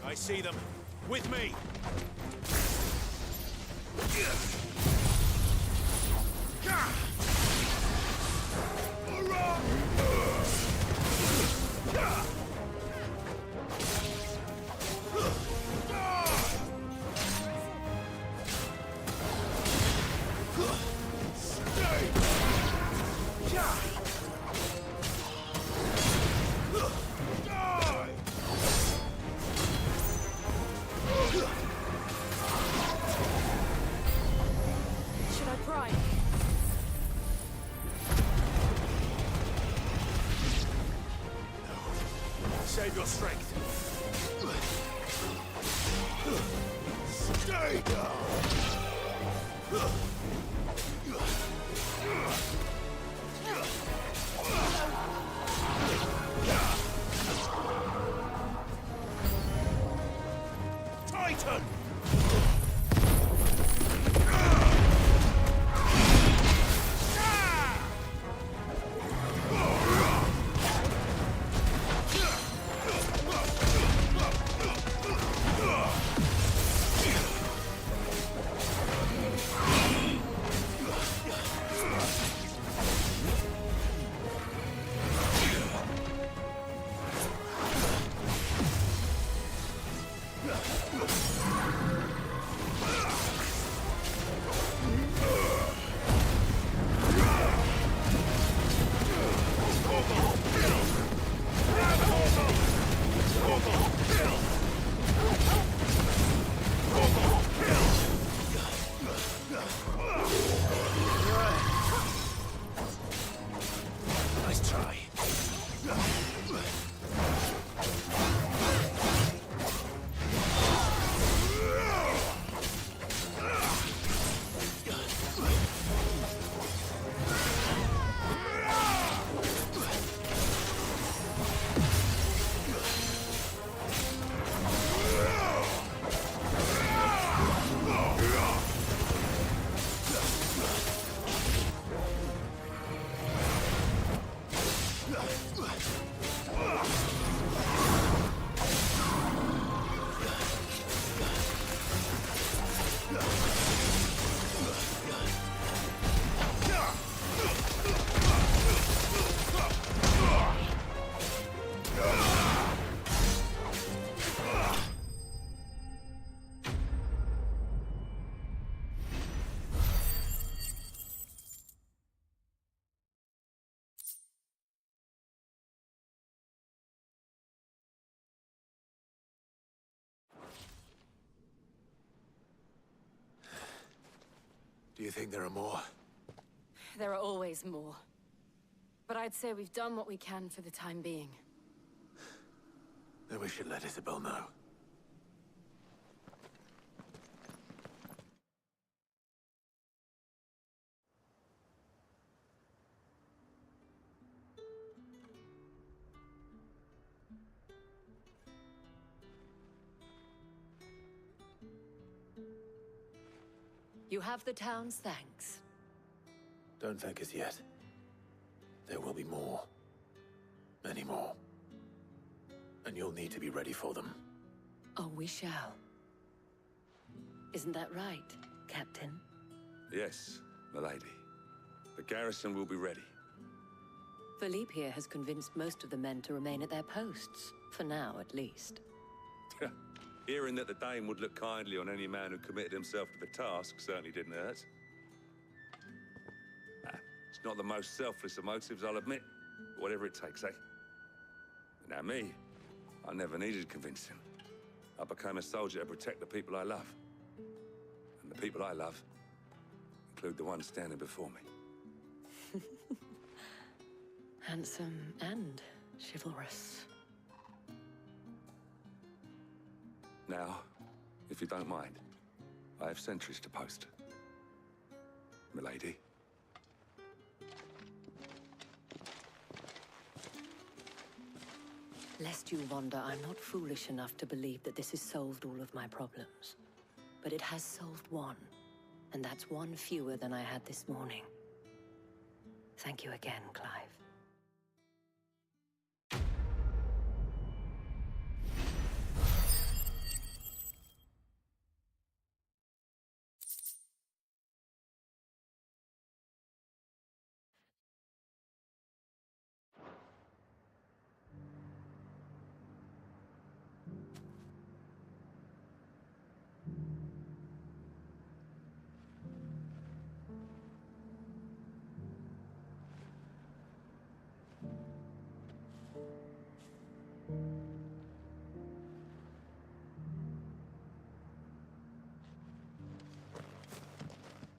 I see them. With me! Should I pry? Save your strength. Stay Titan! Nice try. Do you think there are more? There are always more. But I'd say we've done what we can for the time being. Then we should let Isabel know. You have the town's thanks. Don't thank us yet. There will be more. Many more. And you'll need to be ready for them. Oh, we shall. Isn't that right, Captain? Yes, milady. The garrison will be ready. Philippe here has convinced most of the men to remain at their posts. For now, at least. Hearing that the Dane would look kindly on any man who committed himself to the task certainly didn't hurt. It's not the most selfless of motives, I'll admit. But whatever it takes, eh? Now me, I never needed convincing. I became a soldier to protect the people I love. And the people I love include the ones standing before me. Handsome and chivalrous. Now, if you don't mind, I have sentries to post. Milady. Lest you wonder, I'm not foolish enough to believe that this has solved all of my problems. But it has solved one, and that's one fewer than I had this morning. Thank you again, Clive.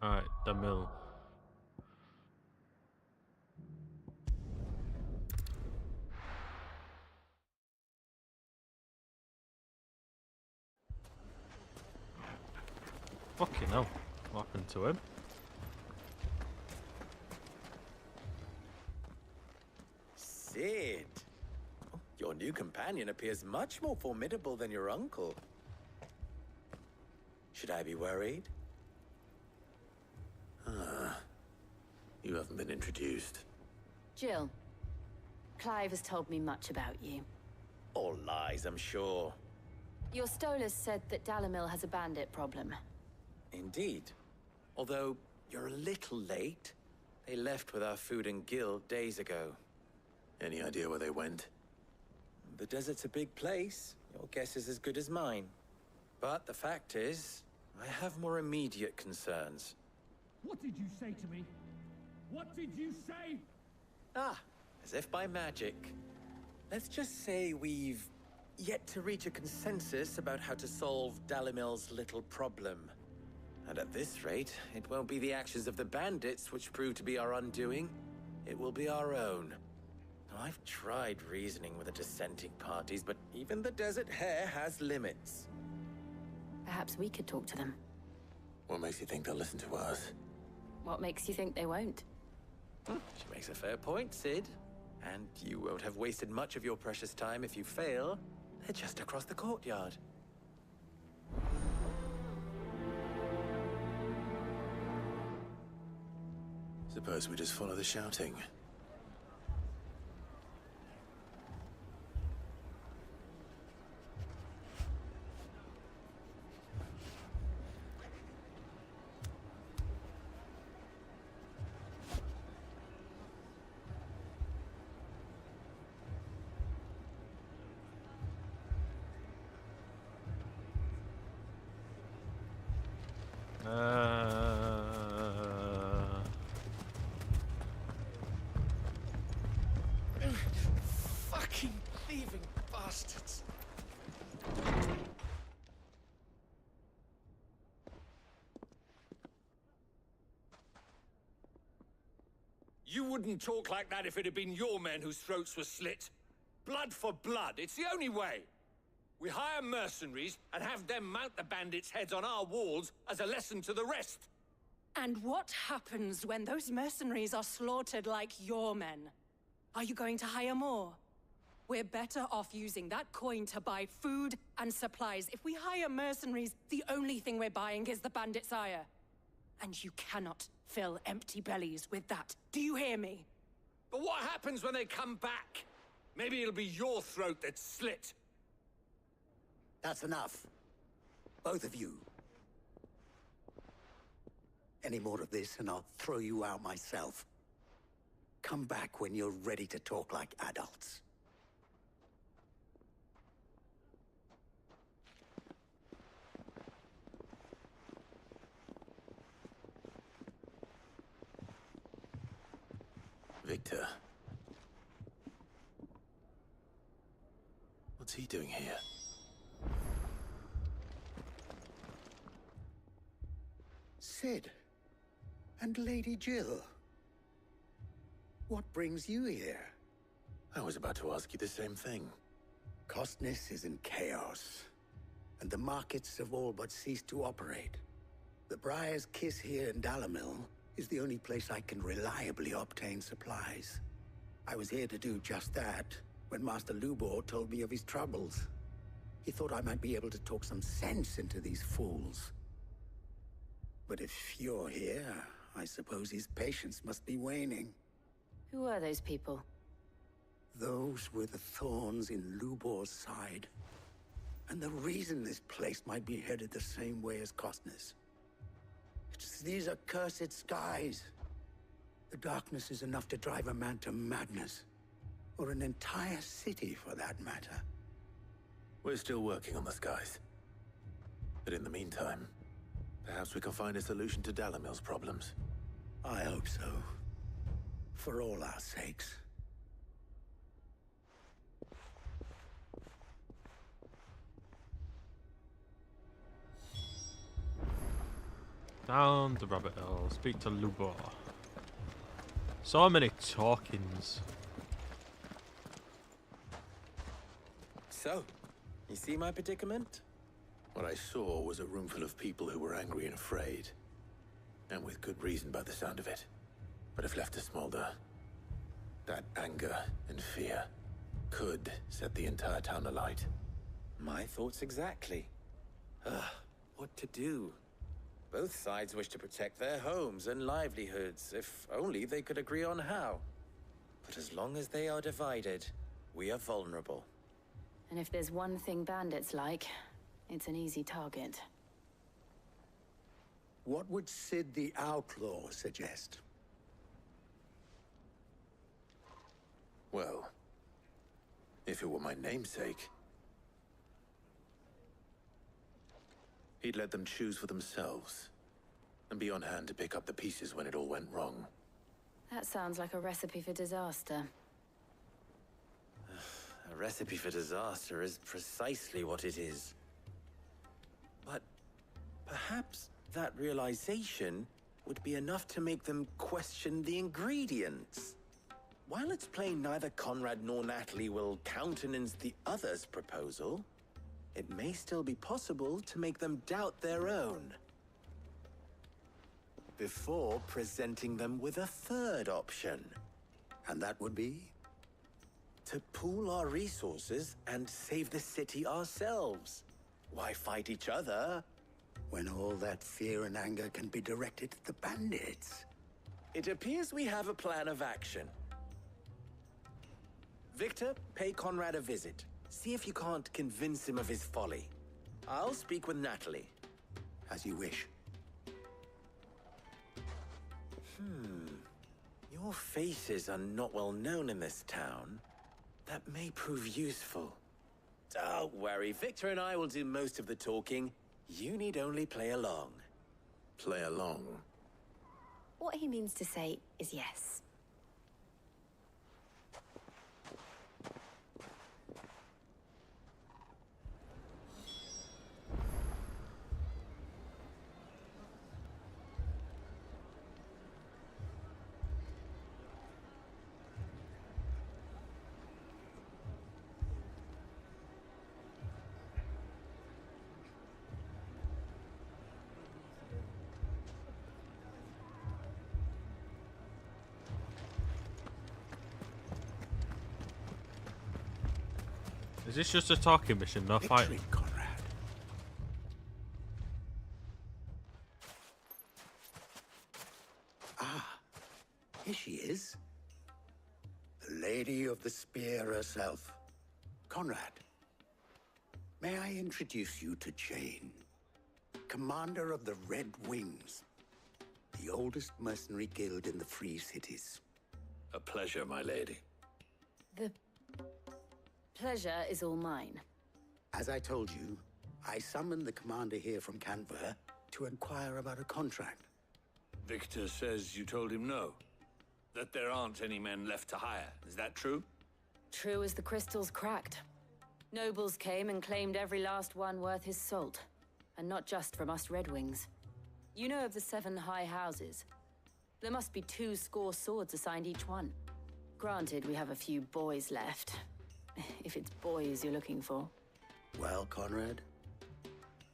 Alright, the mill. Fucking hell. What happened to him? Sid! Your new companion appears much more formidable than your uncle. Should I be worried? You haven't been introduced. Jill, Clive has told me much about you. All lies, I'm sure. Your Stolas said that Dalimil has a bandit problem. Indeed. Although, you're a little late. They left with our food and guild days ago. Any idea where they went? The desert's a big place. Your guess is as good as mine. But the fact is, I have more immediate concerns. What did you say to me? What did you say? Ah, as if by magic. Let's just say we've yet to reach a consensus about how to solve Dalimil's little problem. And at this rate, it won't be the actions of the bandits which prove to be our undoing. It will be our own. Now, I've tried reasoning with the dissenting parties, but even the Desert Hare has limits. Perhaps we could talk to them. What makes you think they'll listen to us? What makes you think they won't? She makes a fair point, Sid. And you won't have wasted much of your precious time if you fail. They're just across the courtyard. Suppose we just follow the shouting. Fucking thieving bastards! You wouldn't talk like that if it had been your men whose throats were slit. Blood for blood, it's the only way. We hire mercenaries and have them mount the bandits' heads on our walls as a lesson to the rest. And what happens when those mercenaries are slaughtered like your men? Are you going to hire more? We're better off using that coin to buy food and supplies. If we hire mercenaries, the only thing we're buying is the bandit's ire. And you cannot fill empty bellies with that. Do you hear me? But what happens when they come back? Maybe it'll be your throat that's slit. That's enough. Both of you. Any more of this and I'll throw you out myself. Come back when you're ready to talk like adults. Victor. What's he doing here? Sid. And Lady Jill. What brings you here? I was about to ask you the same thing. Costness is in chaos, and the markets have all but ceased to operate. The Briar's Kiss here in Dalimil is the only place I can reliably obtain supplies. I was here to do just that when Master Lubor told me of his troubles. He thought I might be able to talk some sense into these fools. But if you're here, I suppose his patience must be waning. Who are those people? Those were the thorns in Lubor's side. And the reason this place might be headed the same way as Costner's. It's these accursed skies. The darkness is enough to drive a man to madness. Or an entire city, for that matter. We're still working on the skies. But in the meantime, perhaps we can find a solution to Dalimil's problems. I hope so. For all our sakes. Down the rabbit hole, speak to Lubor. So many talkings. So, you see my predicament? What I saw was a room full of people who were angry and afraid. And with good reason by the sound of it. But if left to smolder, that anger and fear could set the entire town alight. My thoughts exactly. What to do? Both sides wish to protect their homes and livelihoods, if only they could agree on how. But as long as they are divided, we are vulnerable. And if there's one thing bandits like, it's an easy target. What would Sid the Outlaw suggest? Well, if it were my namesake, he'd let them choose for themselves, and be on hand to pick up the pieces when it all went wrong. That sounds like a recipe for disaster. A recipe for disaster is precisely what it is. But perhaps that realization would be enough to make them question the ingredients. While it's plain neither Conrad nor Natalie will countenance the other's proposal, it may still be possible to make them doubt their own. Before presenting them with a third option. And that would be? To pool our resources and save the city ourselves. Why fight each other? When all that fear and anger can be directed at the bandits. It appears we have a plan of action. Victor, pay Conrad a visit. See if you can't convince him of his folly. I'll speak with Natalie. As you wish. Your faces are not well known in this town. That may prove useful. Don't worry, Victor and I will do most of the talking. You need only play along. Play along? What he means to say is yes. Is this just a talking mission, no fighting? Conrad. Ah, here she is. The Lady of the Spear herself. Conrad, may I introduce you to Jane, Commander of the Red Wings, oldest mercenary guild in the Free Cities. A pleasure, my lady. The pleasure is all mine. As I told you, I summoned the commander here from Canver to inquire about a contract. Victor says you told him no. That there aren't any men left to hire. Is that true? True as the crystals cracked. Nobles came and claimed every last one worth his salt. And not just from us Red Wings. You know of the 7 high houses. There must be 2 swords assigned each one. Granted, we have a few boys left. If it's boys you're looking for. Well, Conrad,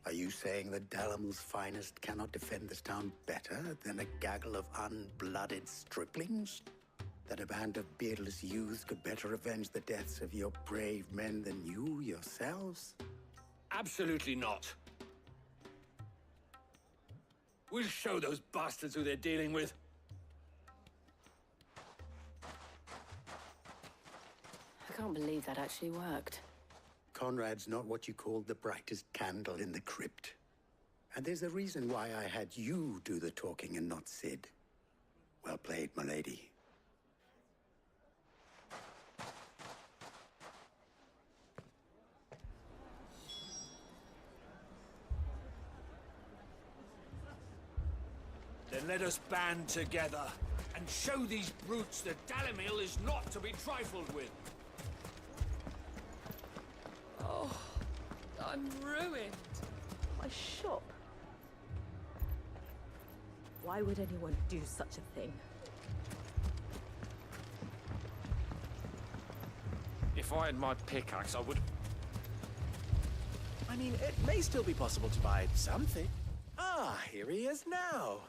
are you saying that Dalamil's finest cannot defend this town better than a gaggle of unblooded striplings? That a band of beardless youths could better avenge the deaths of your brave men than you yourselves? Absolutely not. We'll show those bastards who they're dealing with. I can't believe that actually worked. Conrad's not what you called the brightest candle in the crypt. And there's a reason why I had you do the talking and not Sid. Well played, my lady. Then let us band together and show these brutes that Dalimil is not to be trifled with. Oh, I'm ruined. My shop. Why would anyone do such a thing? If I had my pickaxe, I would... I mean, it may still be possible to buy something. Ah, here he is now.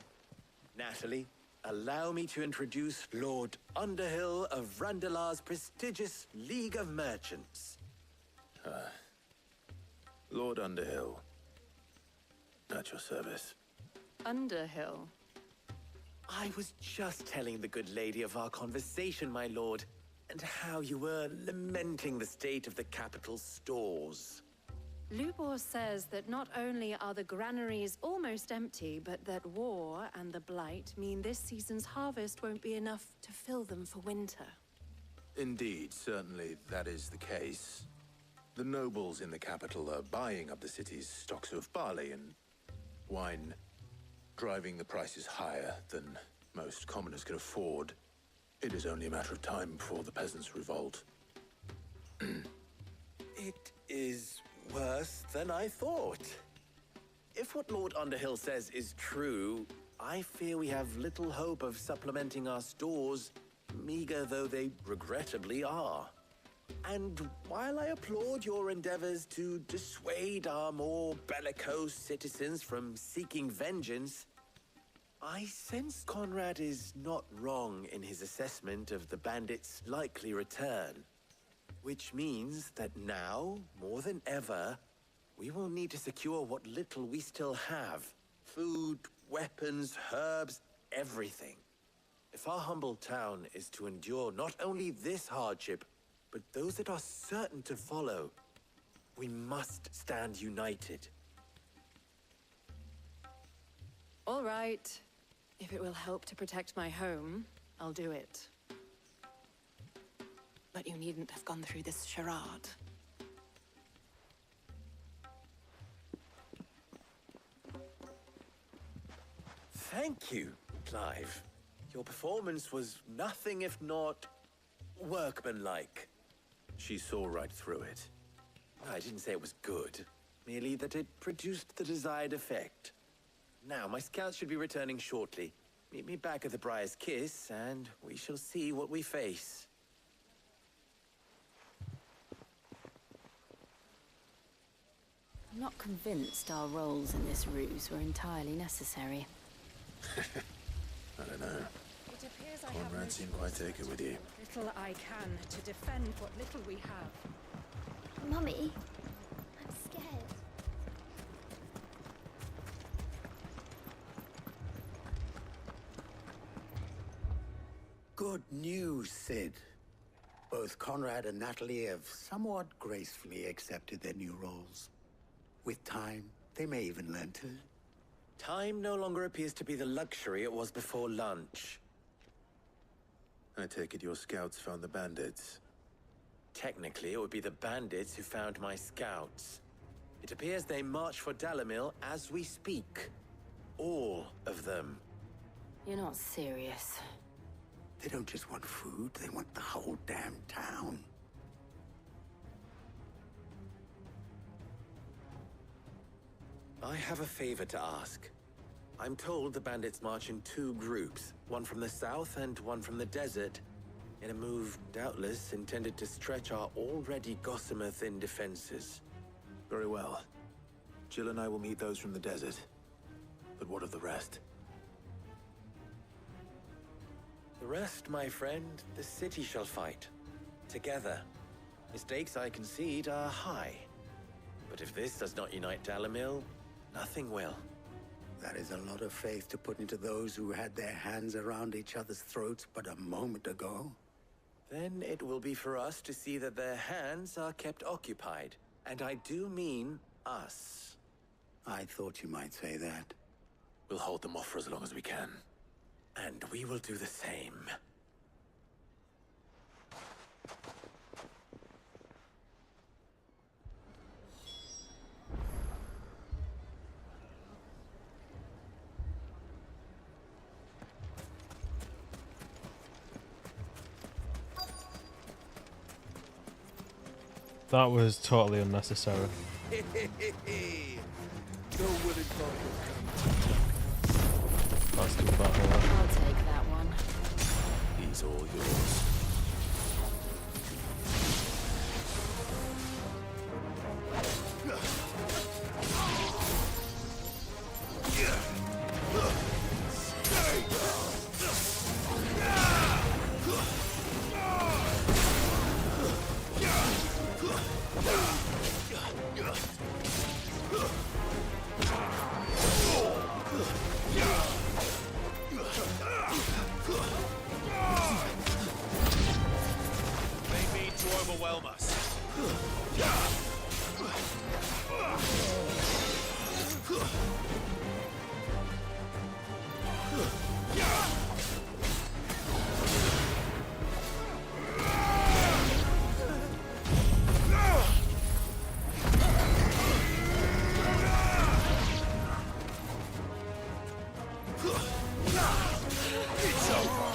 Natalie, allow me to introduce Lord Underhill of Randalar's prestigious League of Merchants. Lord Underhill. At your service. Underhill? I was just telling the good lady of our conversation, my lord, and how you were lamenting the state of the capital's stores. Lubor says that not only are the granaries almost empty, but that war and the Blight mean this season's harvest won't be enough to fill them for winter. Indeed, certainly that is the case. The nobles in the capital are buying up the city's stocks of barley and wine, driving the prices higher than most commoners can afford. It is only a matter of time before the peasants revolt. It is worse than I thought. If what Lord Underhill says is true, I fear we have little hope of supplementing our stores, meager though they regrettably are. And while I applaud your endeavors to dissuade our more bellicose citizens from seeking vengeance, I sense Conrad is not wrong in his assessment of the bandits' likely return. Which means that now, more than ever, we will need to secure what little we still have. Food, weapons, herbs, everything. If our humble town is to endure not only this hardship, but those that are certain to follow, we must stand united. All right. If it will help to protect my home, I'll do it. But you needn't have gone through this charade. Thank you, Clive. Your performance was nothing if not workmanlike. She saw right through it. I didn't say it was good, merely that it produced the desired effect. Now, my scouts should be returning shortly. Meet me back at the Briar's Kiss, and we shall see what we face. I'm not convinced our roles in this ruse were entirely necessary. I don't know. It appears I have Conrad seemed quite taken with you. little I can to defend what little we have. Mummy, I'm scared. Good news, Sid. Both Conrad and Natalie have somewhat gracefully accepted their new roles. With time, they may even learn to Time no longer appears to be the luxury it was before lunch. I take it your scouts found the bandits. Technically, it would be the bandits who found my scouts. It appears they march for Dalimil as we speak. All of them. You're not serious. They don't just want food, they want the whole damn town. I have a favor to ask. I'm told the bandits march in two groups, one from the south and one from the desert, in a move doubtless intended to stretch our already gossamer-thin defenses. Very well. Jill and I will meet those from the desert. But what of the rest? The rest, my friend, the city shall fight. Together. The stakes, I concede, are high. But if this does not unite Dalimil, nothing will. That is a lot of faith to put into those who had their hands around each other's throats but a moment ago. Then it will be for us to see that their hands are kept occupied. And I do mean us. I thought you might say that. We'll hold them off for as long as we can. And we will do the same. That was totally unnecessary. No willing That's too far. I'll take that one. He's all yours. Overwhelm us. It's over.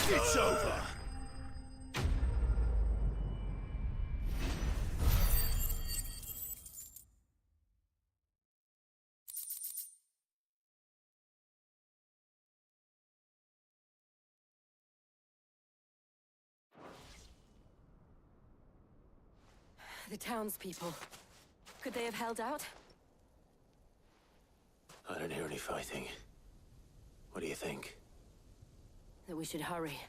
It's over. The townspeople. Could they have held out? I don't hear any fighting. What do you think? That we should hurry.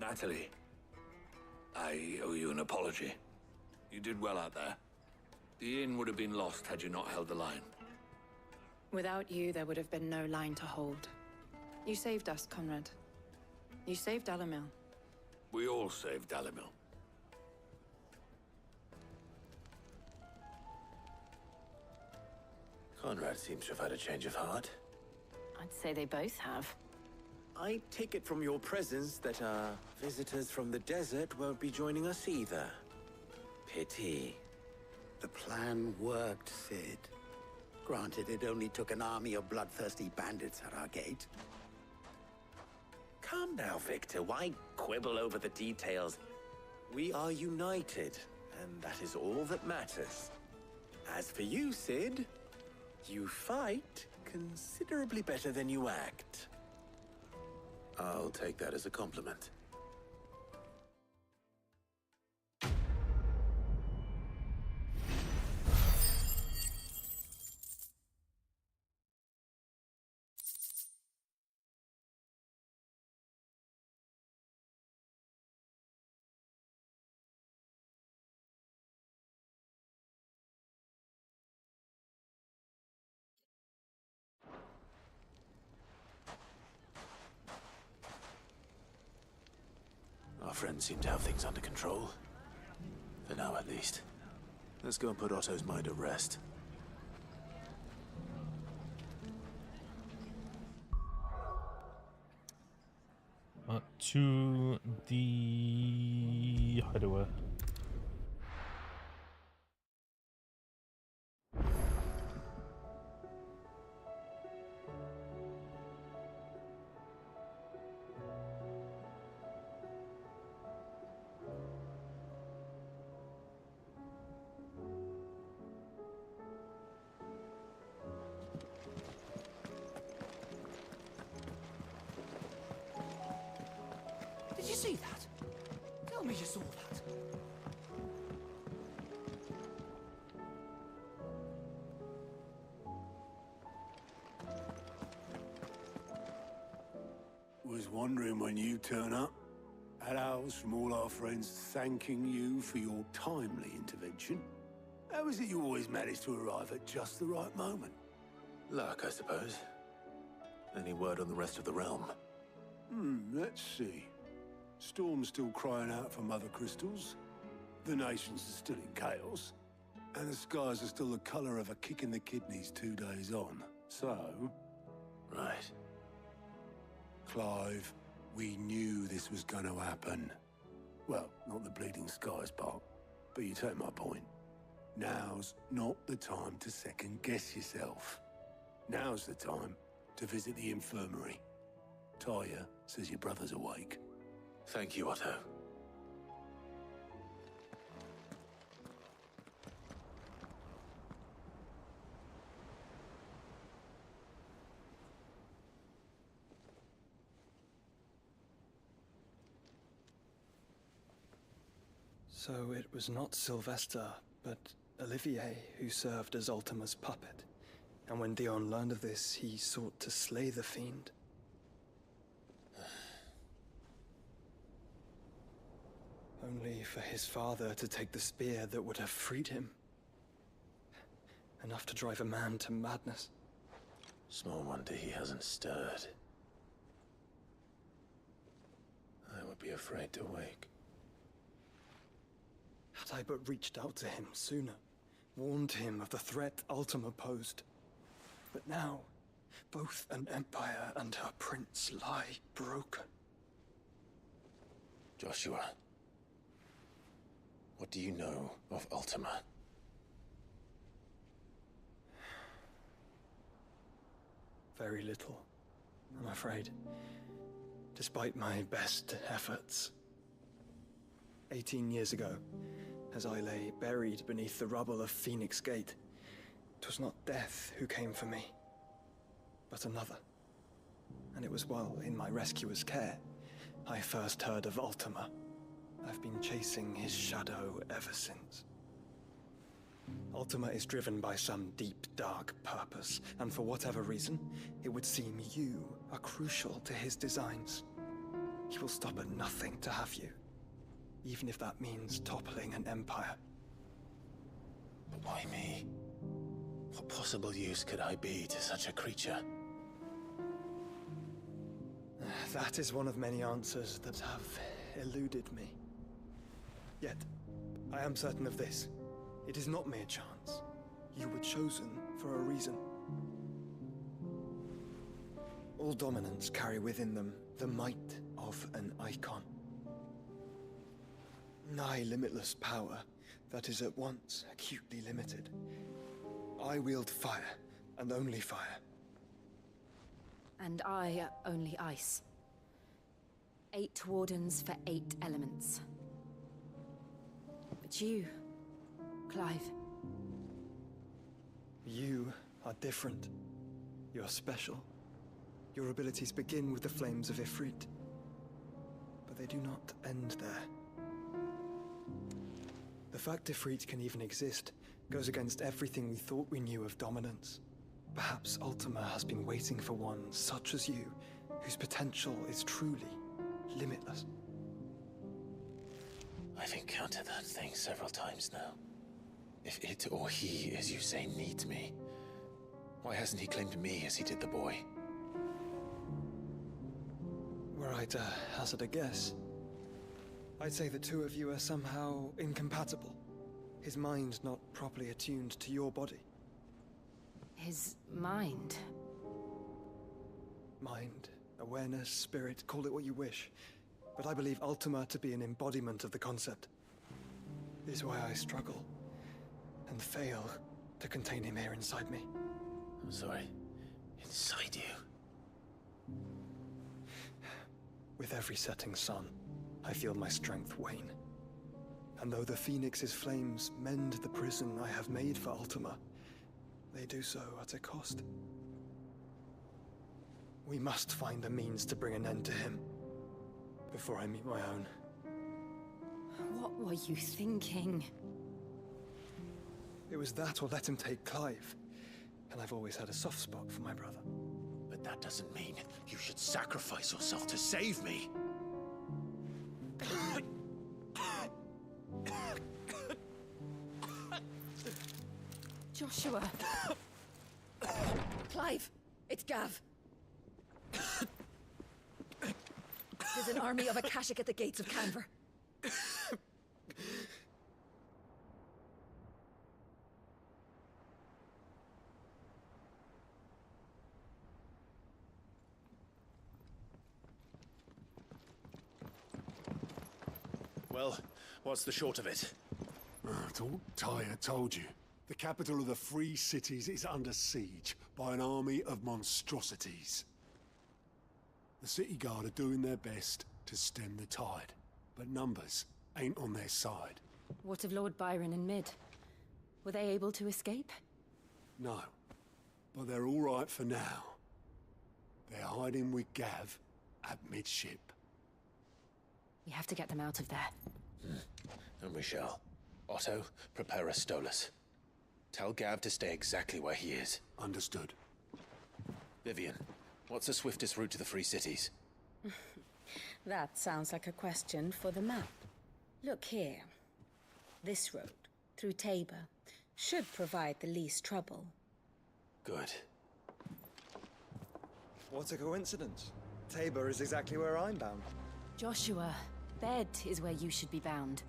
Natalie, I owe you an apology. You did well out there. The inn would have been lost had you not held the line. Without you, there would have been no line to hold. You saved us, Conrad. You saved Dalimil. We all saved Dalimil. Conrad seems to have had a change of heart. I'd say they both have. I take it from your presence that our visitors from the desert won't be joining us either. Pity. The plan worked, Sid. Granted, it only took an army of bloodthirsty bandits at our gate. Calm now, Victor. Why quibble over the details? We are united, and that is all that matters. As for you, Sid, you fight considerably better than you act. I'll take that as a compliment. Our friends seem to have things under control. For now, at least. Let's go and put Otto's mind at rest. To the hideaway. Did you see that? Tell me you saw that. Was wondering when you turn up. Had owls from all our friends thanking you for your timely intervention. How is it you always manage to arrive at just the right moment? Luck, I suppose. Any word on the rest of the realm? Let's see. Storm's still crying out for mother crystals. The nations are still in chaos. And the skies are still the color of a kick in the kidneys 2 days on. So... Right. Clive, we knew this was going to happen. Well, not the bleeding skies part, but you take my point. Now's not the time to second-guess yourself. Now's the time to visit the infirmary. Talia says your brother's awake. Thank you, Otto. So it was not Sylvester, but Olivier who served as Ultima's puppet. And when Dion learned of this, he sought to slay the fiend. Only for his father to take the spear that would have freed him. Enough to drive a man to madness. Small wonder he hasn't stirred. I would be afraid to wake. Had I but reached out to him sooner, warned him of the threat Ultima posed. But now, both an empire and her prince lie broken. Joshua, what do you know of Ultima? Very little, I'm afraid. Despite my best efforts. 18 years ago, as I lay buried beneath the rubble of Phoenix Gate, 'twas not death who came for me, but another. And it was while in my rescuer's care, I first heard of Ultima. I've been chasing his shadow ever since. Ultima is driven by some deep, dark purpose, and for whatever reason, it would seem you are crucial to his designs. He will stop at nothing to have you, even if that means toppling an empire. But why me? What possible use could I be to such a creature? That is one of many answers that have eluded me. Yet, I am certain of this. It is not mere chance. You were chosen for a reason. All dominants carry within them the might of an icon. Nigh limitless power that is at once acutely limited. I wield fire, and only fire. And I only ice. 8 wardens for 8 elements. But you, Clive. You are different. You're special. Your abilities begin with the flames of Ifrit. But they do not end there. The fact Ifrit can even exist goes against everything we thought we knew of dominance. Perhaps Ultima has been waiting for one such as you, whose potential is truly limitless. I've encountered that thing several times now. If it or he, as you say, needs me, why hasn't he claimed me as he did the boy? Were I to hazard a guess, I'd say the two of you are somehow incompatible. His mind not properly attuned to your body. His mind? Mind, awareness, spirit, call it what you wish. But I believe Ultima to be an embodiment of the concept. This is why I struggle and fail to contain him here inside me. I'm sorry. Inside you? With every setting sun, I feel my strength wane. And though the Phoenix's flames mend the prison I have made for Ultima, they do so at a cost. We must find a means to bring an end to him before I meet my own. What were you thinking? It was that or let him take Clive. And I've always had a soft spot for my brother. But that doesn't mean you should sacrifice yourself to save me. Joshua. Clive, it's Gav. There's an army of Akashic at the gates of Canver. Well, what's the short of it? Thought Tyre told you. The capital of the Free Cities is under siege by an army of monstrosities. The city guard are doing their best to stem the tide, but numbers ain't on their side. What of Lord Byron and Mid? Were they able to escape? No, but they're all right for now. They're hiding with Gav at midship. We have to get them out of there. And we shall. Otto, prepare a Stolas. Tell Gav to stay exactly where he is. Understood. Vivian, what's the swiftest route to the Free Cities? That sounds like a question for the map. Look here. This road, through Tabor, should provide the least trouble. Good. What a coincidence. Tabor is exactly where I'm bound. Joshua, bed is where you should be bound.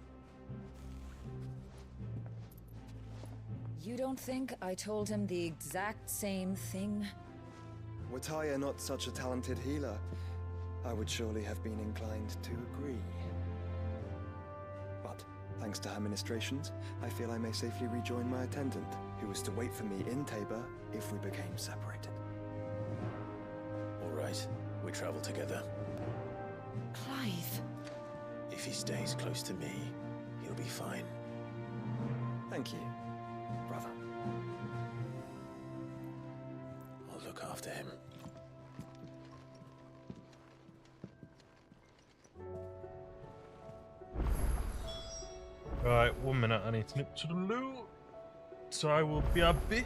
You don't think I told him the exact same thing? Were Tyre not such a talented healer, I would surely have been inclined to agree. But, thanks to her ministrations, I feel I may safely rejoin my attendant, who was to wait for me in Tabor if we became separated. All right, we travel together. Clive. If he stays close to me, he'll be fine. Thank you, brother. I'll look after him. Right, 1 minute, I need to nip to the loo. So I will be happy.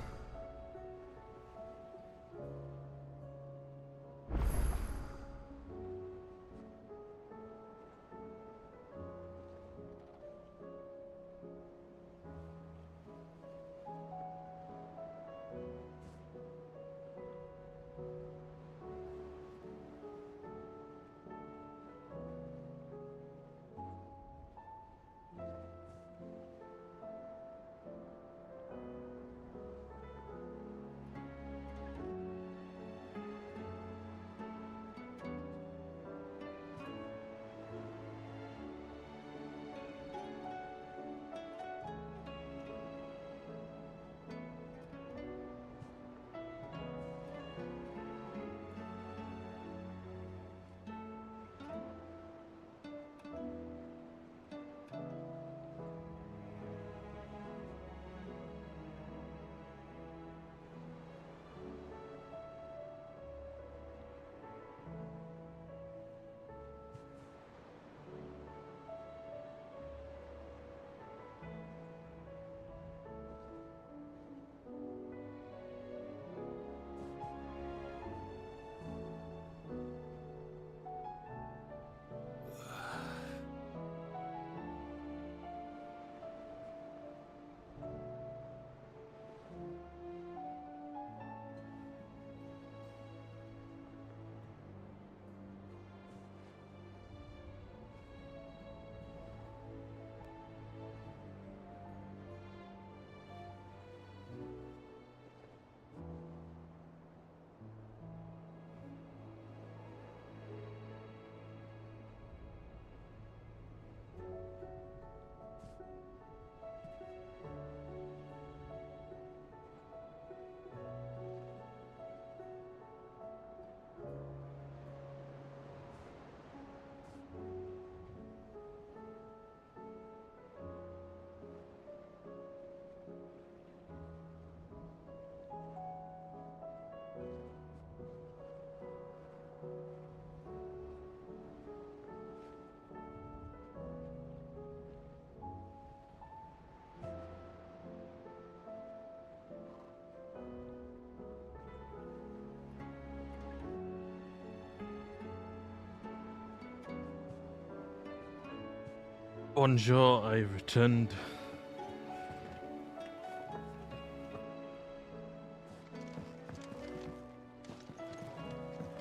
Bonjour, I returned.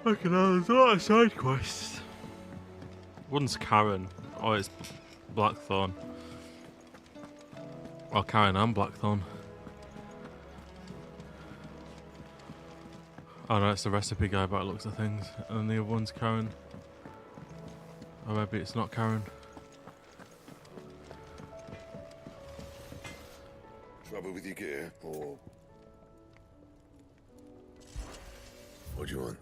Look at those, a lot of side quests. One's Karen, oh it's Blackthorn. Or Karen and Blackthorn. Oh no, it's the recipe guy by the looks of things. And the other one's Karen. Or maybe it's not Karen. Trouble with your gear, or... What do you want?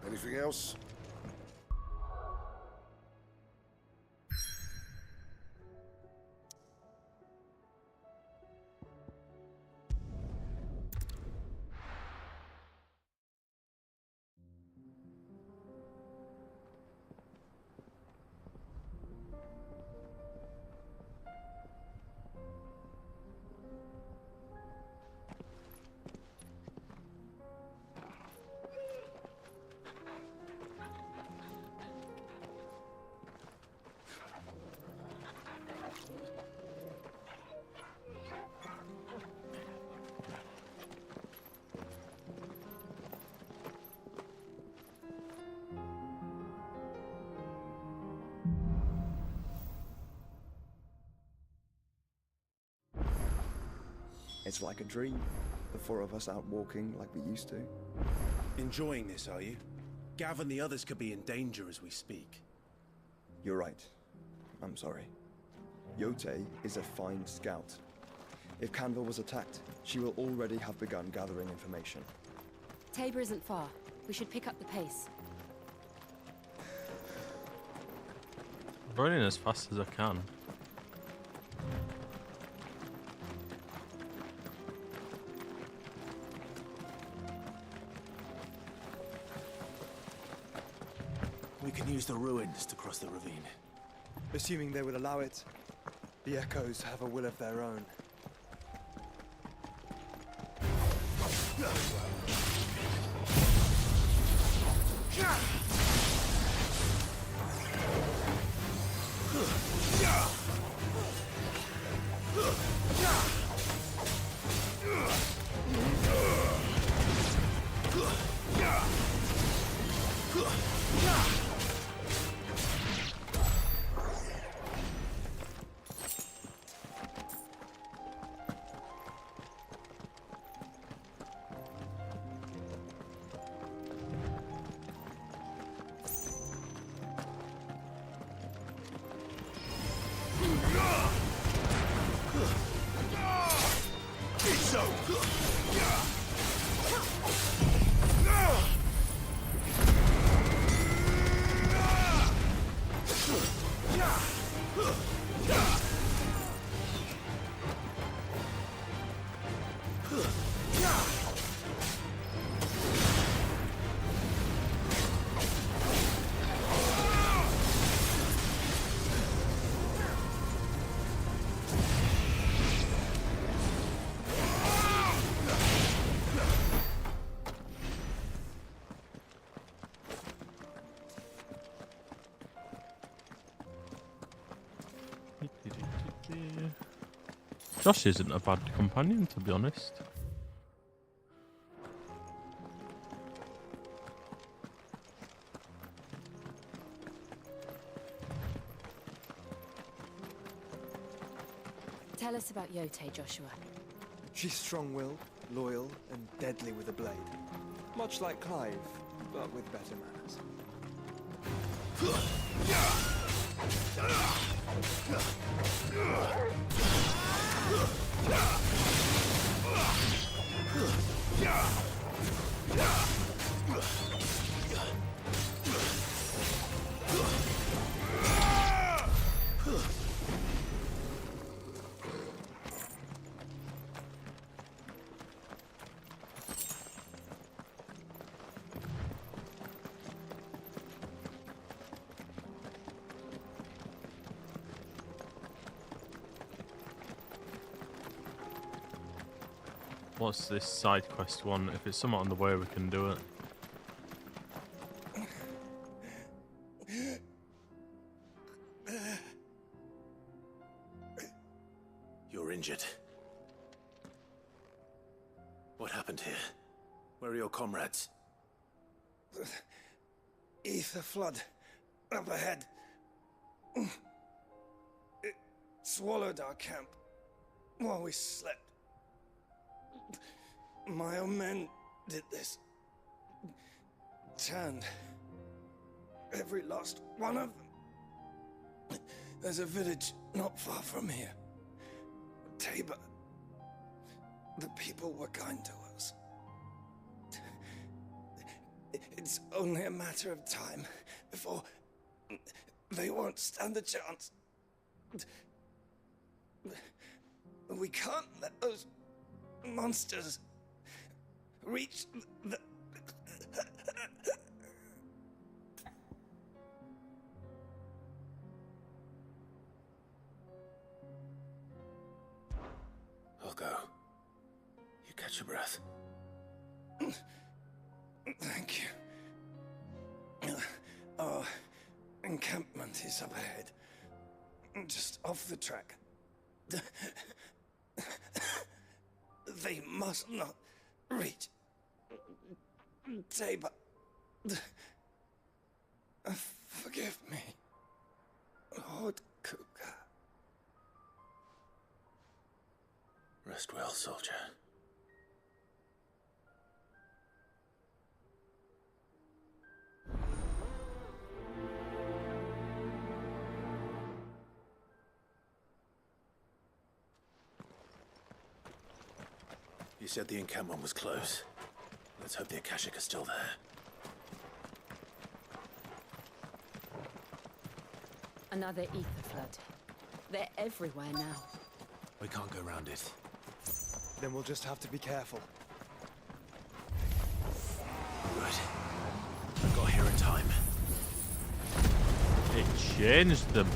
Anything else? It's like a dream. The four of us out walking like we used to. Enjoying this, are you? Gav and the others could be in danger as we speak. You're right. I'm sorry. Yote is a fine scout. If Canva was attacked, she will already have begun gathering information. Tabor isn't far. We should pick up the pace. Running as fast as I can. We can use the ruins to cross the ravine. Assuming they would allow it, the Echoes have a will of their own. Josh isn't a bad companion, to be honest. Tell us about Yote, Joshua. She's strong-willed, loyal, and deadly with a blade. Much like Clive, but with better manners. What's this side quest one? If it's somewhat on the way, we can do it. You're injured. What happened here? Where are your comrades? Ether flood up ahead. It swallowed our camp while we slept. My own men did this. Turned every last one of them. There's a village not far from here. Tabor. The people were kind to us. It's only a matter of time before they won't stand a chance. We can't let those monsters reach the... I'll go. You catch your breath. Thank you. Our encampment is up ahead. Just off the track. They must not reach Tabor. Forgive me, Lord Kuka. Rest well, soldier. You said the encampment was close. Let's hope the Akashic are still there. Another ether flood. They're everywhere now. We can't go round it. Then we'll just have to be careful. Good. I got here in time. It changed them.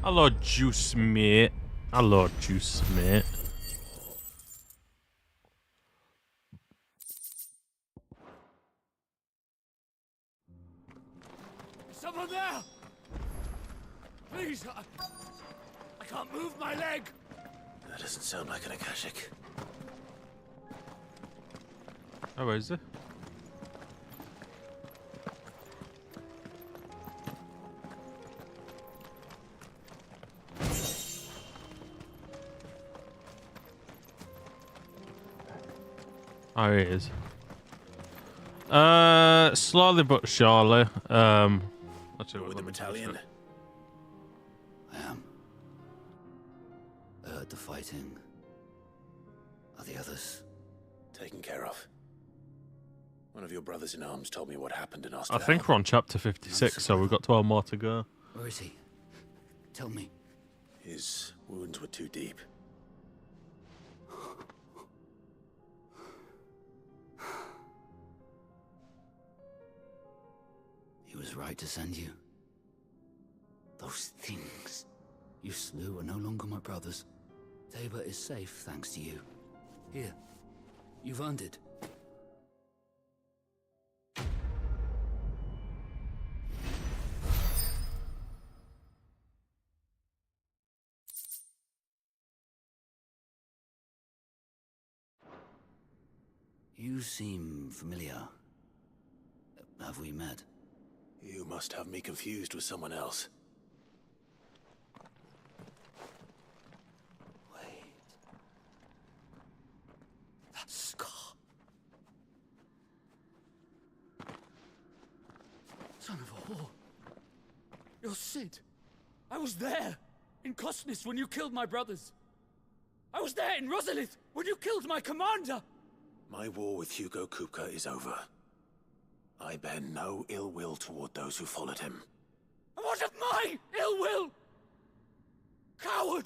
Hello, juice mate. Hello, juice mate. Someone there! Please, I can't move my leg! That doesn't sound like an Akashic. Oh, where is it? Oh, he is. Slowly but surely. Actually, With the battalion. I am. I heard the fighting. Are the others? Taken care of. One of your brothers in arms told me what happened in I Osterham. think we're on chapter 56, so we've got 12 more to go. Where is he? Tell me. His wounds were too deep. He was right to send you. Those things you slew are no longer my brothers. Tabor is safe thanks to you. Here, you've earned it. You seem familiar. Have we met? You must have me confused with someone else. Wait. That scar. Son of a whore. You're Sid. I was there, in Cosnis, when you killed my brothers. I was there in Rosalith, when you killed my commander. My war with Hugo Kupka is over. I bear no ill will toward those who followed him. And what of my ill will? Coward!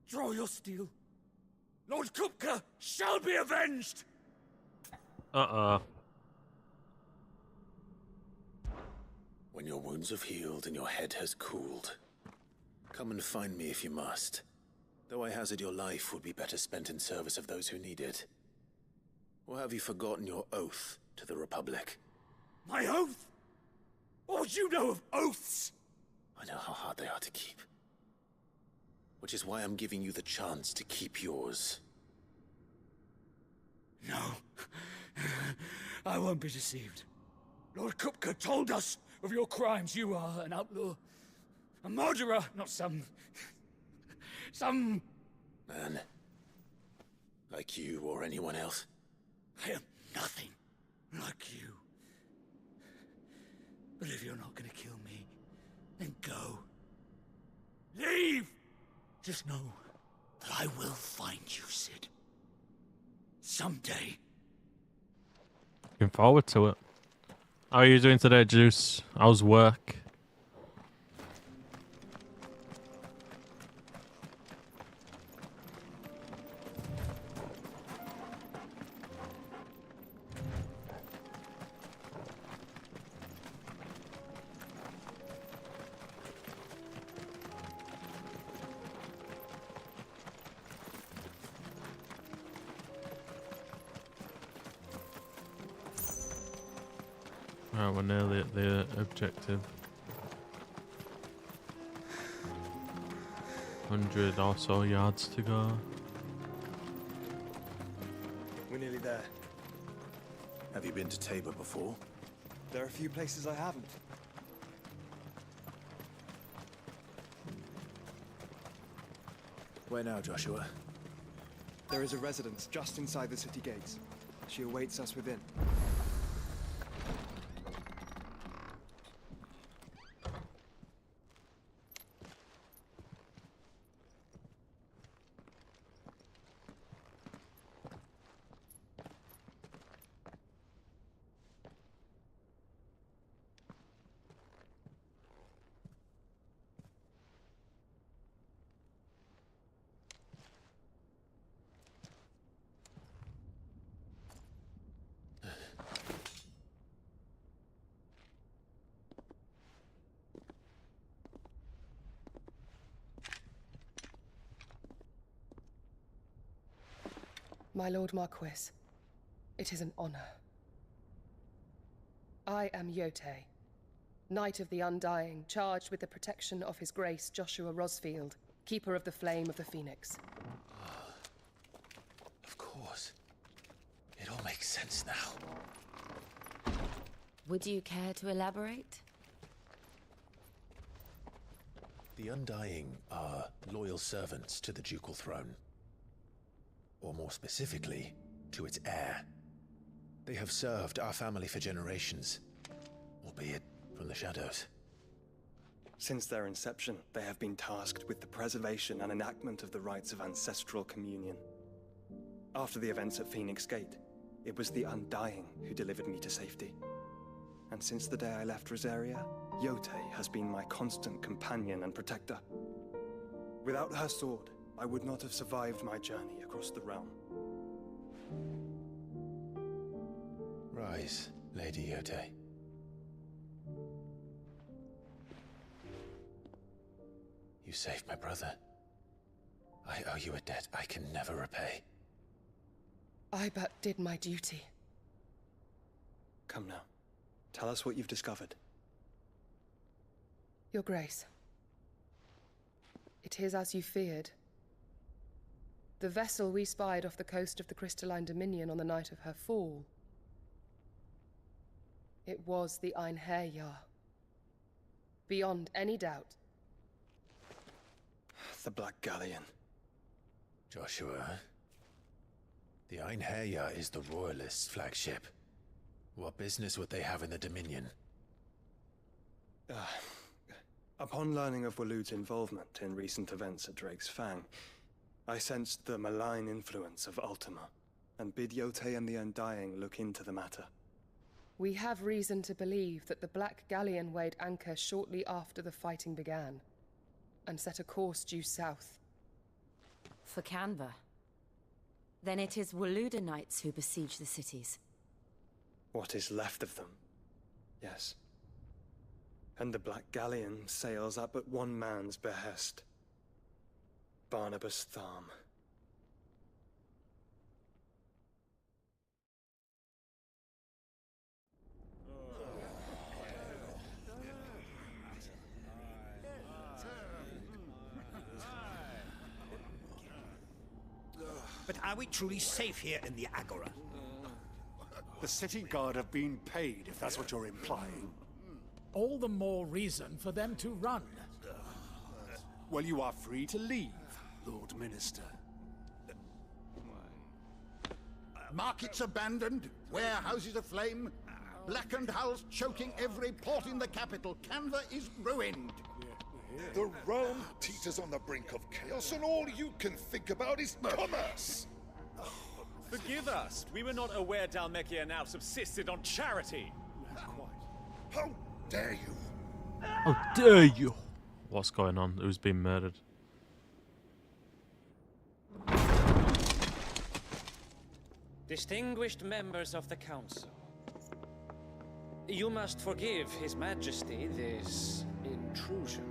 Draw your steel. Lord Kupka shall be avenged! When your wounds have healed and your head has cooled, come and find me if you must. Though I hazard your life would be better spent in service of those who need it. Or have you forgotten your oath to the Republic? My oath? What would you know of oaths? I know how hard they are to keep. Which is why I'm giving you the chance to keep yours. No. I won't be deceived. Lord Kupka told us of your crimes. You are an outlaw. A murderer, not some... Man. Like you or anyone else. I am nothing like you. But if you're not gonna kill me, then go. Leave! Just know that I will find you, Sid. Someday. Looking forward to it. How are you doing today, Juice? How's work? Right, we're nearly at the objective. 100 or so yards to go. We're nearly there. Have you been to Tabor before? There are a few places I haven't. Where now, Joshua? There is a residence just inside the city gates. She awaits us within. My Lord Marquis, it is an honor. I am Yote, Knight of the Undying, charged with the protection of His Grace Joshua Rosfield, Keeper of the Flame of the Phoenix. Of course. It all makes sense now. Would you care to elaborate? The Undying are loyal servants to the ducal throne. Or more specifically, to its heir. They have served our family for generations, albeit from the shadows. Since their inception, they have been tasked with the preservation and enactment of the rites of ancestral communion. After the events at Phoenix Gate, it was the Undying who delivered me to safety. And since the day I left Rosaria, Yote has been my constant companion and protector. Without her sword, I would not have survived my journey across the realm. Rise, Lady Yote. You saved my brother. I owe you a debt I can never repay. I but did my duty. Come now. Tell us what you've discovered. Your Grace. It is as you feared. The vessel we spied off the coast of the Crystalline Dominion on the night of her fall. It was the Einherjar. Beyond any doubt. The Black Galleon. Joshua, the Einherjar is the Royalists' flagship. What business would they have in the Dominion? Upon learning of Waloed's involvement in recent events at Drake's Fang, I sensed the malign influence of Ultima, and bid Yote and the Undying look into the matter. We have reason to believe that the Black Galleon weighed anchor shortly after the fighting began, and set a course due south. For Canva. Then it is Waloeda knights who besiege the cities. What is left of them, yes. And the Black Galleon sails at but one man's behest. Barnabas Tharm. But are we truly safe here in the Agora? The city guard have been paid, if that's what you're implying. All the more reason for them to run. Well, you are free to leave, Lord Minister. Markets abandoned, warehouses aflame, blackened hulls choking every port in the capital. Canva is ruined. The realm teeters on the brink of chaos, and all you can think about is commerce! Forgive us. We were not aware Dhalmekia now subsisted on charity. How dare you? How dare you? What's going on? Who's been murdered? Distinguished members of the Council, you must forgive His Majesty this intrusion.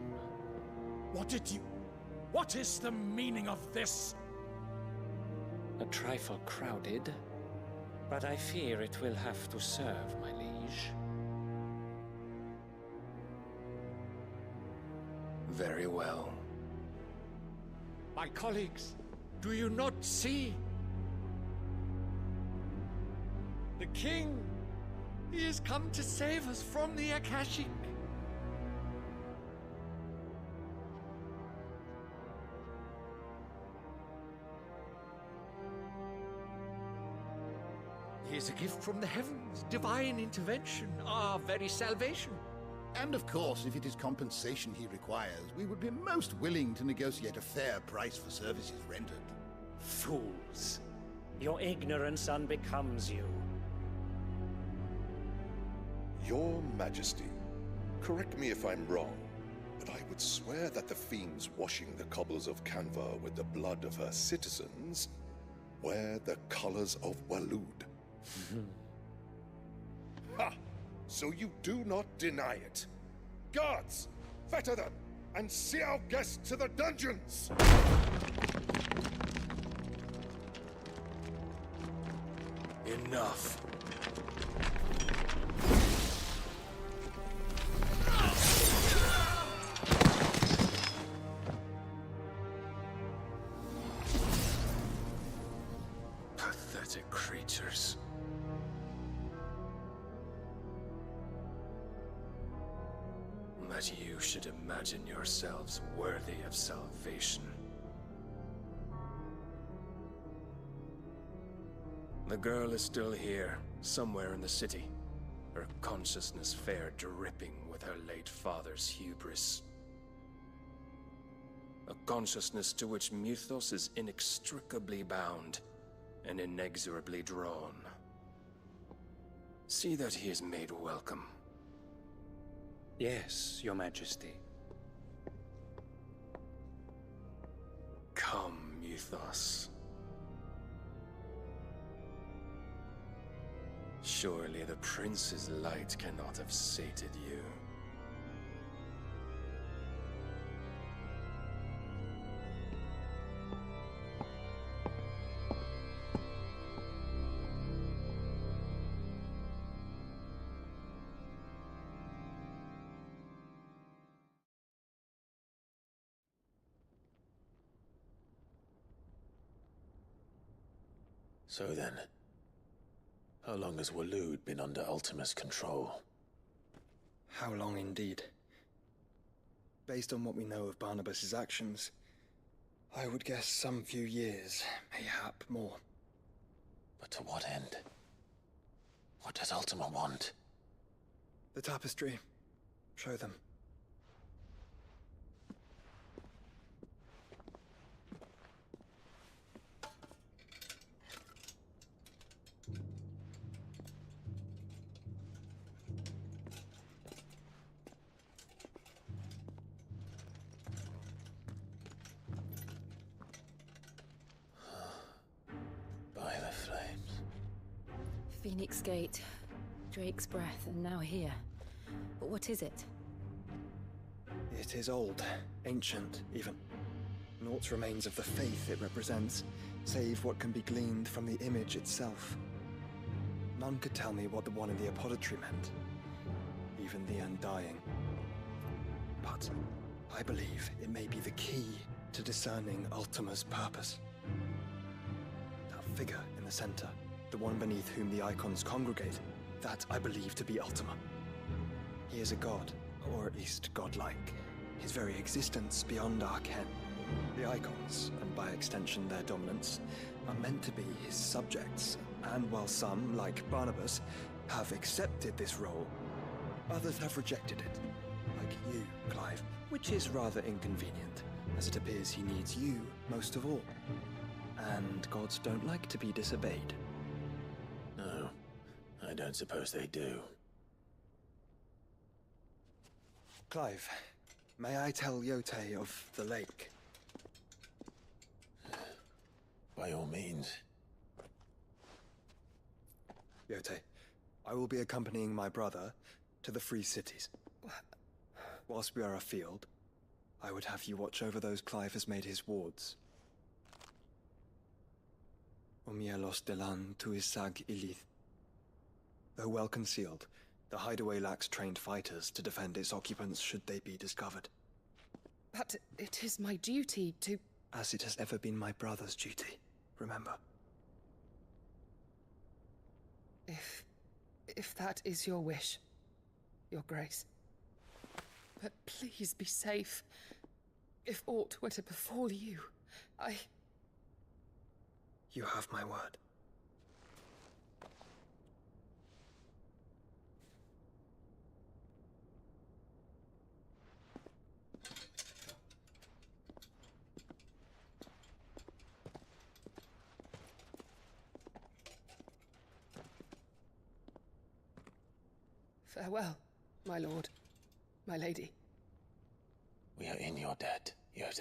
What is the meaning of this? A trifle crowded, but I fear it will have to serve, my liege. Very well. My colleagues, do you not see? The king, he has come to save us from the Akashic. He is a gift from the heavens, divine intervention, our very salvation. And of course, if it is compensation he requires, we would be most willing to negotiate a fair price for services rendered. Fools. Your ignorance unbecomes you. Your Majesty, correct me if I'm wrong, but I would swear that the fiends washing the cobbles of Canva with the blood of her citizens wear the colors of Waloed. Ha! So you do not deny it. Guards, fetter them, and see our guests to the dungeons! Enough. Pathetic creatures. That you should imagine yourselves worthy of salvation. The girl is still here, somewhere in the city. Her consciousness fair dripping with her late father's hubris. A consciousness to which Mythos is inextricably bound and inexorably drawn. See that he is made welcome. Yes, Your Majesty. Come, Mythos. Surely the prince's light cannot have sated you. So then, how long has Waloed been under Ultima's control? How long indeed? Based on what we know of Barnabas's actions, I would guess some few years, mayhap more. But to what end? What does Ultima want? The tapestry. Show them. By the flames. Phoenix Gate, Drake's Breath, and now here. But what is it? It is old, ancient, even. Naught remains of the faith it represents, save what can be gleaned from the image itself. None could tell me what the one in the apothecary meant, even the Undying. But I believe it may be the key to discerning Ultima's purpose. That figure in the center, the one beneath whom the icons congregate, that I believe to be Ultima. He is a god, or at least godlike. His very existence beyond our ken. The icons, and by extension their dominants, are meant to be his subjects, and while some, like Barnabas, have accepted this role, others have rejected it. Like you, Clive, which is rather inconvenient, as it appears he needs you most of all. And gods don't like to be disobeyed. No, I don't suppose they do. Clive, may I tell Yote of the lake? By all means. Yote, I will be accompanying my brother to the Free Cities. Whilst we are afield, I would have you watch over those Clive has made his wards. Omielos delan tuisag ilith. Though well concealed, the hideaway lacks trained fighters to defend its occupants should they be discovered. But it is my duty to... As it has ever been my brother's duty, remember. If that is your wish, Your Grace. But please be safe. If aught were to befall you, You have my word. Farewell, my lord, my lady. We are in your debt, Yote.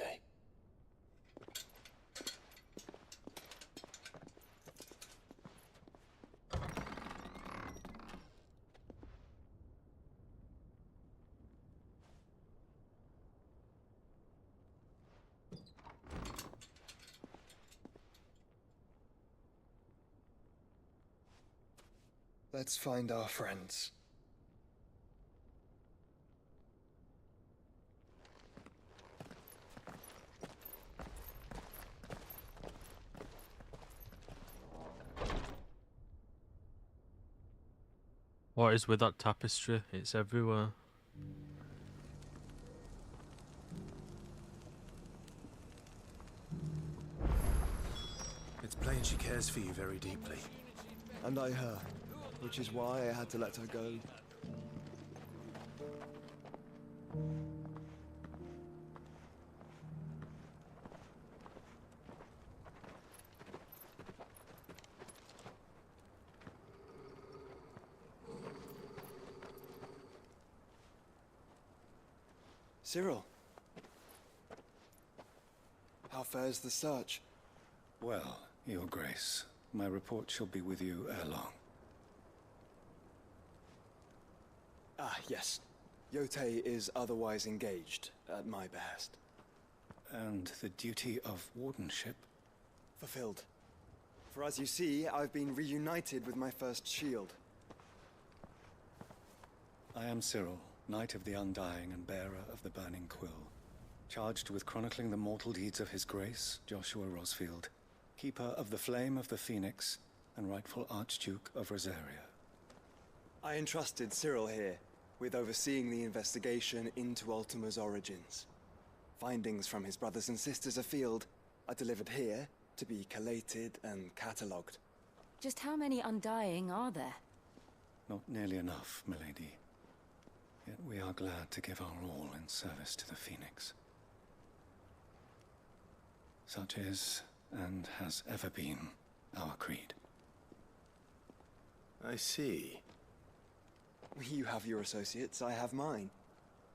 Let's find our friends. What is with that tapestry? It's everywhere. It's plain she cares for you very deeply. And I her, which is why I had to let her go. Cyril. How fares the search? Well, Your Grace, my report shall be with you ere long. Ah, yes. Yote is otherwise engaged, at my behest. And the duty of wardenship? Fulfilled. For as you see, I've been reunited with my first shield. I am Cyril, Knight of the Undying and bearer of the Burning Quill, charged with chronicling the mortal deeds of His Grace, Joshua Rosfield, Keeper of the Flame of the Phoenix and rightful Archduke of Rosaria. I entrusted Cyril here with overseeing the investigation into Ultima's origins. Findings from his brothers and sisters afield are delivered here to be collated and catalogued. Just how many Undying are there? Not nearly enough, milady. Yet we are glad to give our all in service to the Phoenix. Such is, and has ever been, our creed. I see. You have your associates, I have mine.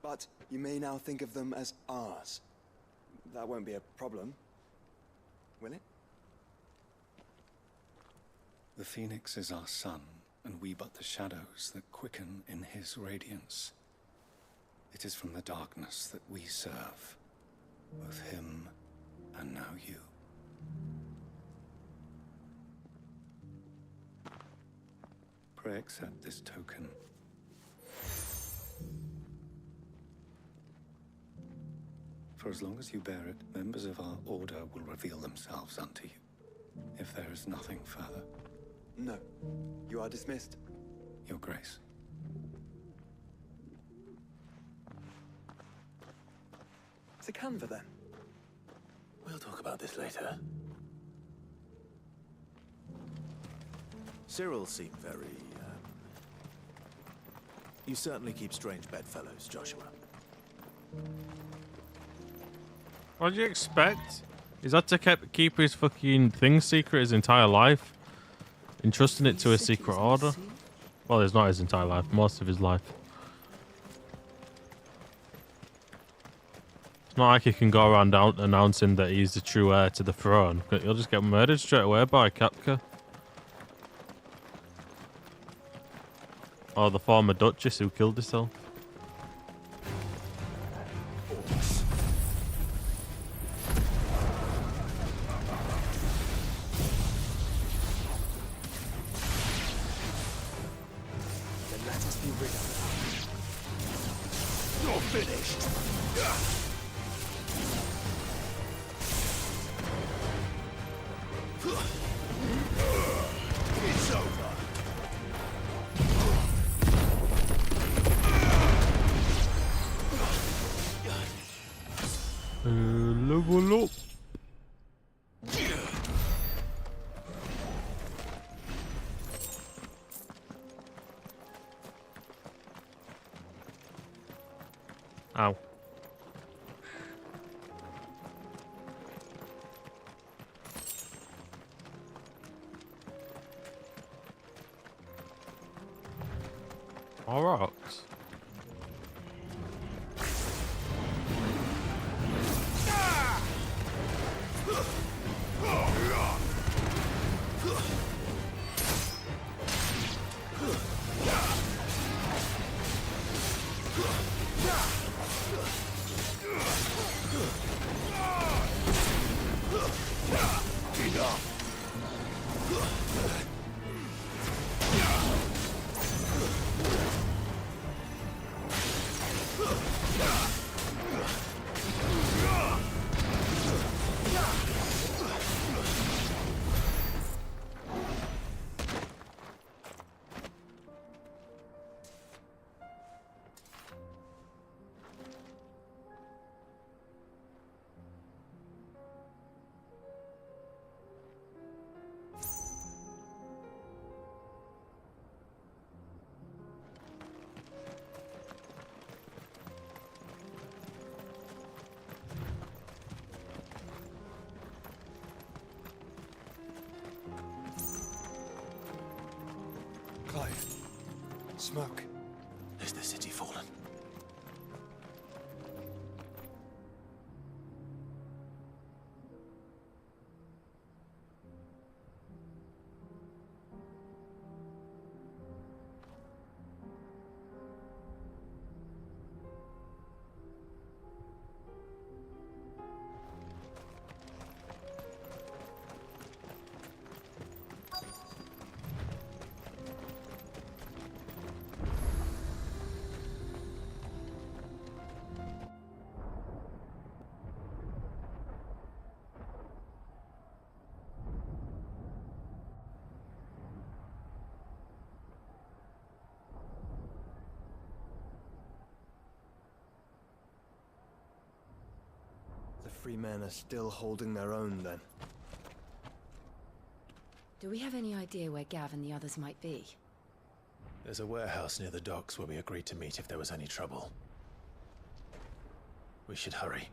But you may now think of them as ours. That won't be a problem, will it? The Phoenix is our sun, and we but the shadows that quicken in his radiance. It is from the darkness that we serve, both him and now you. Pray accept this token. For as long as you bear it, members of our order will reveal themselves unto you, if there is nothing further. No. You are dismissed. Your Grace. To Canva, then. We'll talk about this later. Cyril seemed very, You certainly keep strange bedfellows, Joshua. What do you expect? He's had to keep his fucking thing secret his entire life. Entrusting it to a secret order. Well, it's not his entire life, most of his life. It's not like he can go around announcing that he's the true heir to the throne. He'll just get murdered straight away by Kapka. Or the former Duchess who killed herself. Then let us be rid of them. You're finished! It's over! Level up. Ow. All rocks. Clive. Smoke. Is the city fallen? free men are still holding their own, then. Do we have any idea where Gav and the others might be? There's a warehouse near the docks where we agreed to meet if there was any trouble. We should hurry.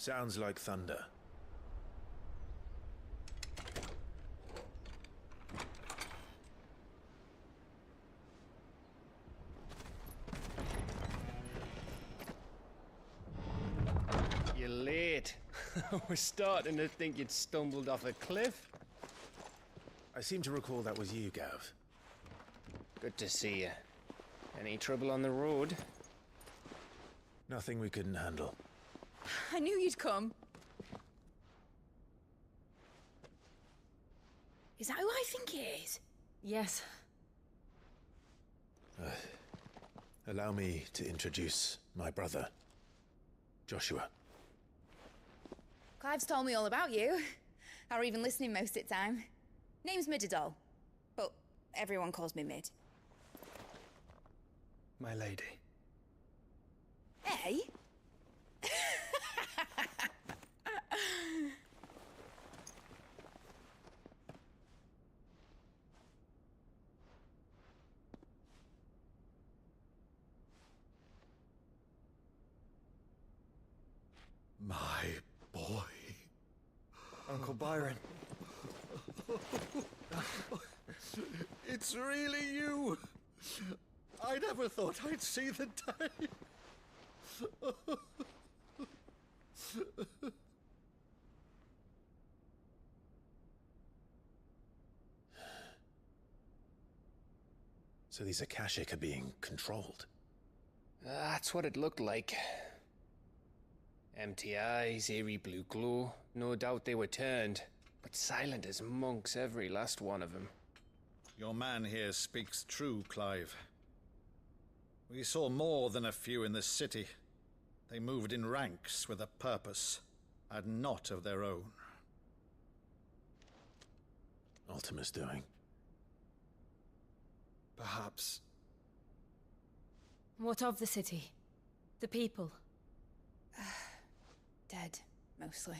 Sounds like thunder. You're late. We're starting to think you'd stumbled off a cliff. I seem to recall that was you, Gav. Good to see you. Any trouble on the road? Nothing we couldn't handle. I knew you'd come. Is that who I think it is? Yes. Allow me to introduce my brother, Joshua. Clive's told me all about you. Or even listening most of the time. Name's Midadol, but everyone calls me Mid. My lady. Hey? My boy. Uncle Byron. It's really you. I never thought I'd see the day. So these Akashic are being controlled? That's what it looked like. Empty eyes, eerie blue glow. No doubt they were turned, but silent as monks, every last one of them. Your man here speaks true, Clive. We saw more than a few in this city. They moved in ranks with a purpose, and not of their own. Ultima's doing. Perhaps. What of the city? The people? Dead, mostly.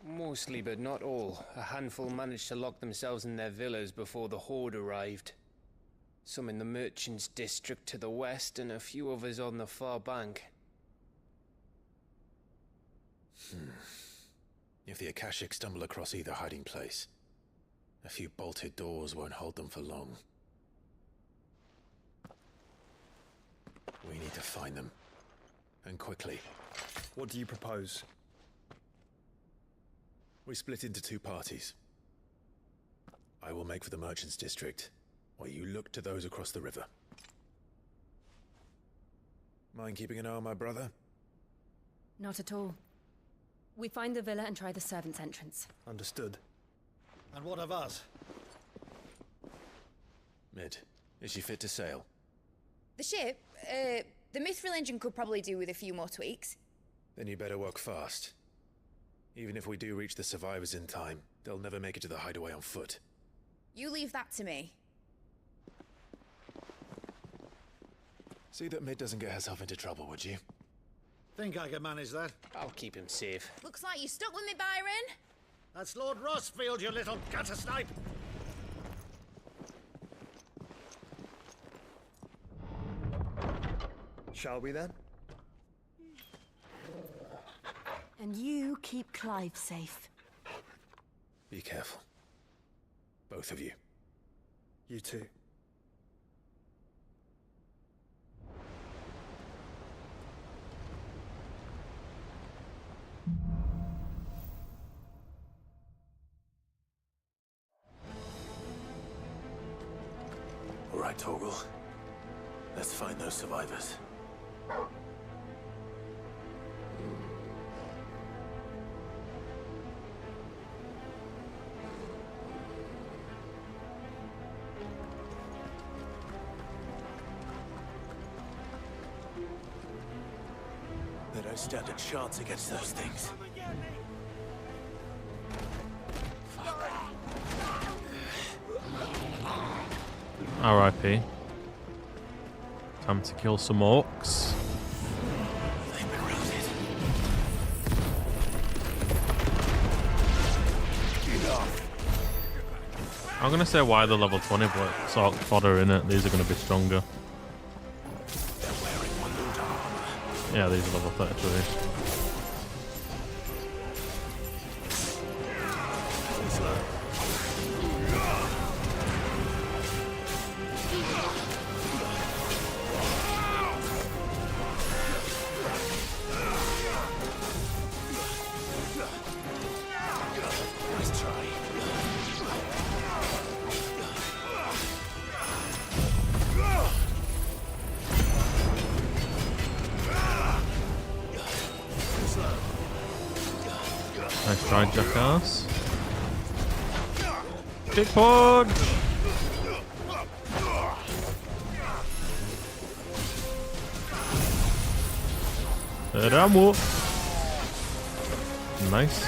Mostly, but not all. A handful managed to lock themselves in their villas before the Horde arrived. Some in the merchants' district to the west, and a few others on the far bank. If the Akashic stumble across either hiding place, a few bolted doors won't hold them for long. We need to find them. And quickly. What do you propose? We split into two parties. I will make for the merchants' district, while you look to those across the river. Mind keeping an eye on my brother? Not at all. We find the villa and try the servants' entrance. Understood. And what of us? Mid, is she fit to sail? The ship, the Mithril engine could probably do with a few more tweaks. Then you better work fast. Even if we do reach the survivors in time, they'll never make it to the hideaway on foot. You leave that to me. See that Mid doesn't get herself into trouble, would you? Think I can manage that. I'll keep him safe. Looks like you stuck with me, Byron. That's Lord Rossfield, you little gutter snipe! Shall we then? And you keep Clive safe. Be careful. Both of you. You too. right, Torgal. Let's find those survivors. They don't stand a chance against those things. R.I.P. Time to kill some orcs. I'm gonna say why they're level 20, but it's orc fodder in it. These are gonna be stronger. Yeah, these are level 33. Nice try, jackass. Dick punch! Ramo! Nice.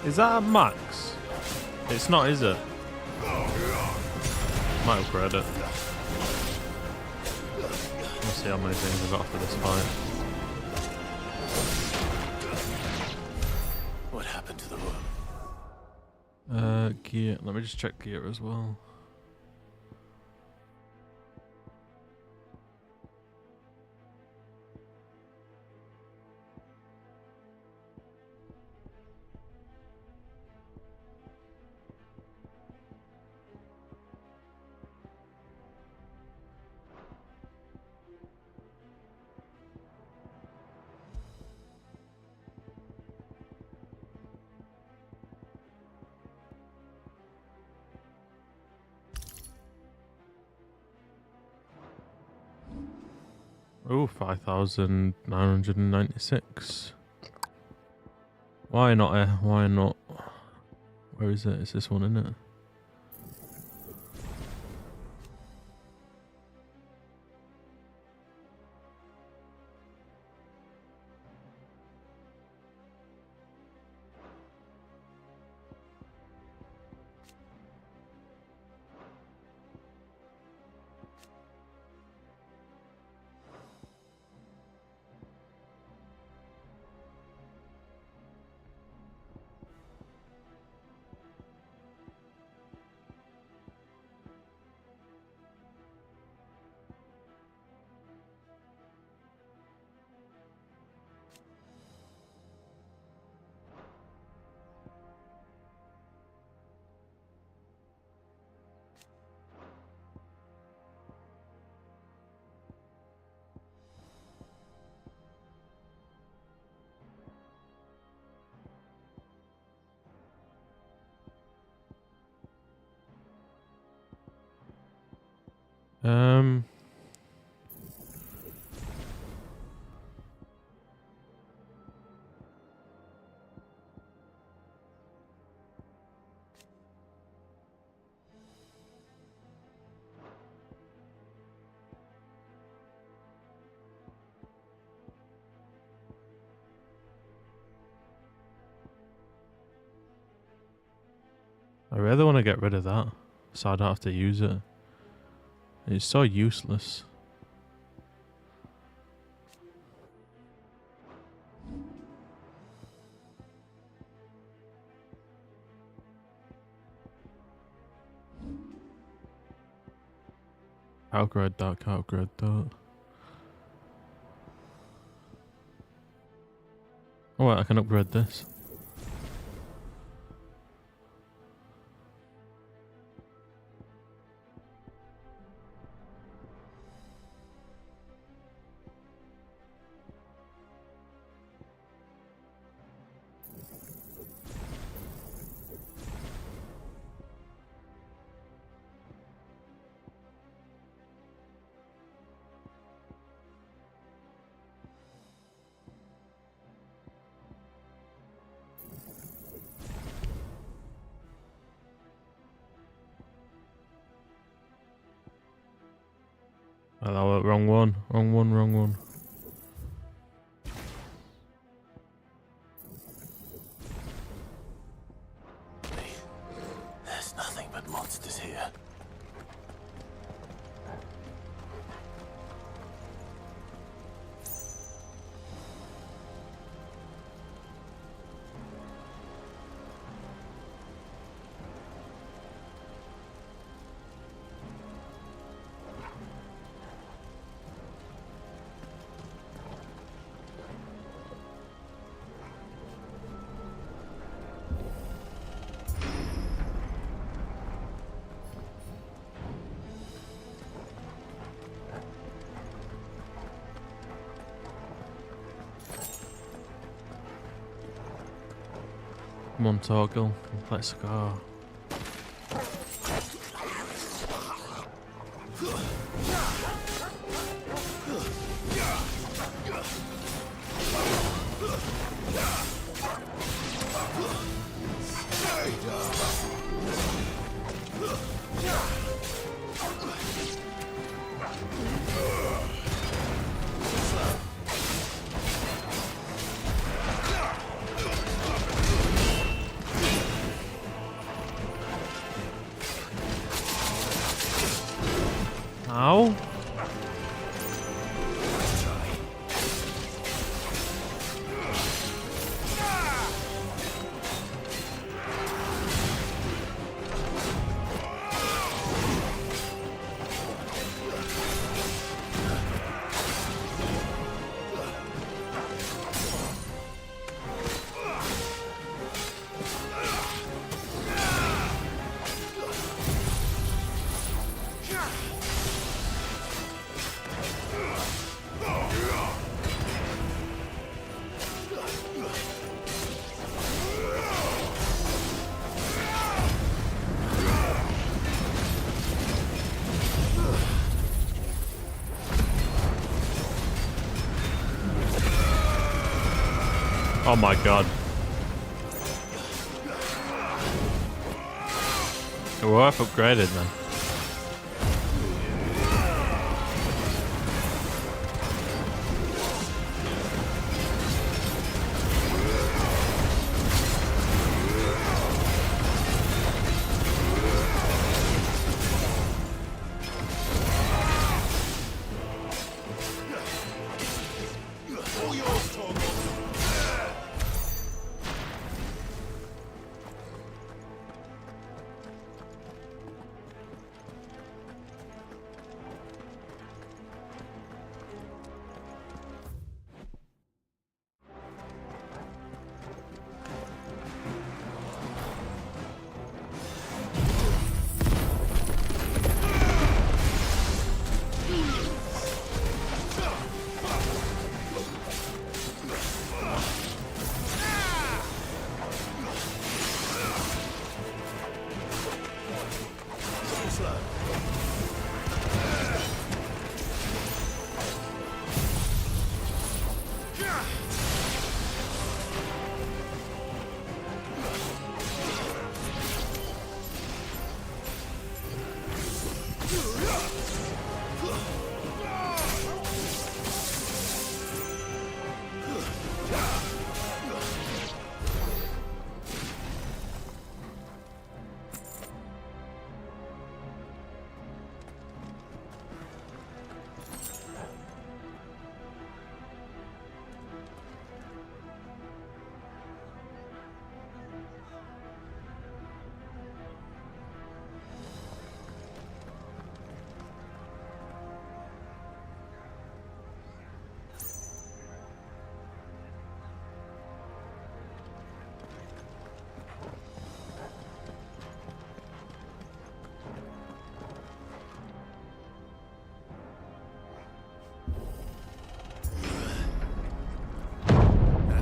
Is that a max? It's not, is it? Might upgrade it. We'll see how many things I've got for this fight. What happened to the room? Gear. Let me just check gear as well. Oh, 5,996. Why not? Why not? Where is it? It's this one, isn't it? I really want to get rid of that, so I don't have to use it. It's so useless. Outgrade that, outgrade that. Oh wait, I can upgrade this. Hello, wrong one. Wrong one, wrong one. There's nothing but monsters here. Come on, Torgal. Let's go. Ow. Oh my god. We're worth upgraded then.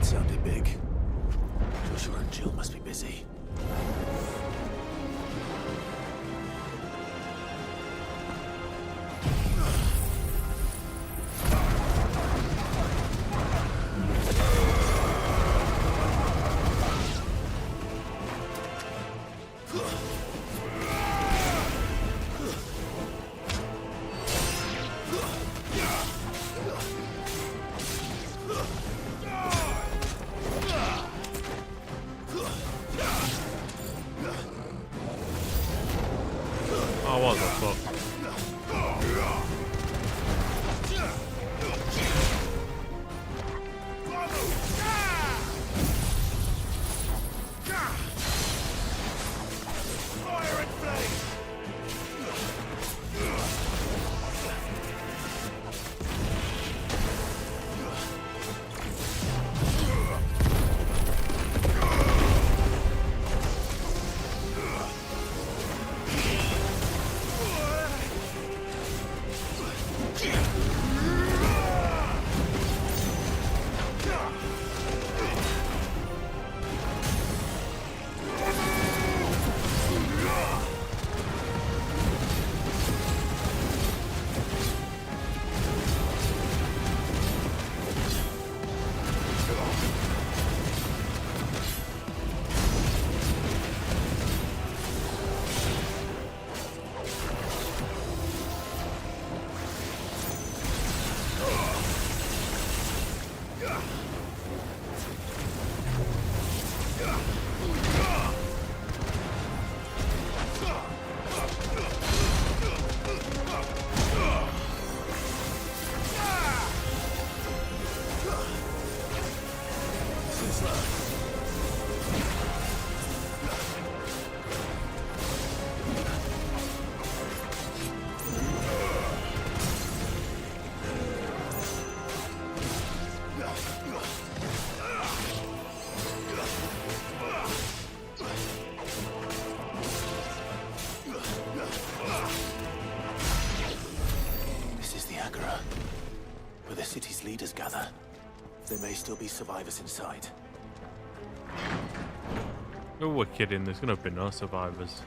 That sounded big. Joshua and Jill must be busy. Oh, what the fuck? Where the city's leaders gather. There may still be survivors inside. Oh, we're kidding. There's gonna be no survivors.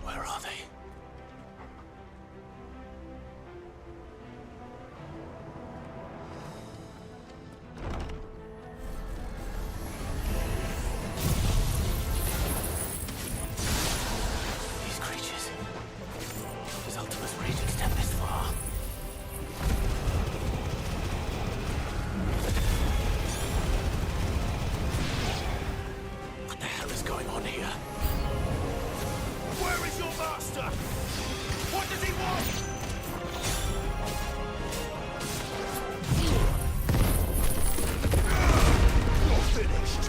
Where are they? These creatures. Does Ultima's rage extend this far? What the hell is going on here? Where is your master? What does he want? You're finished.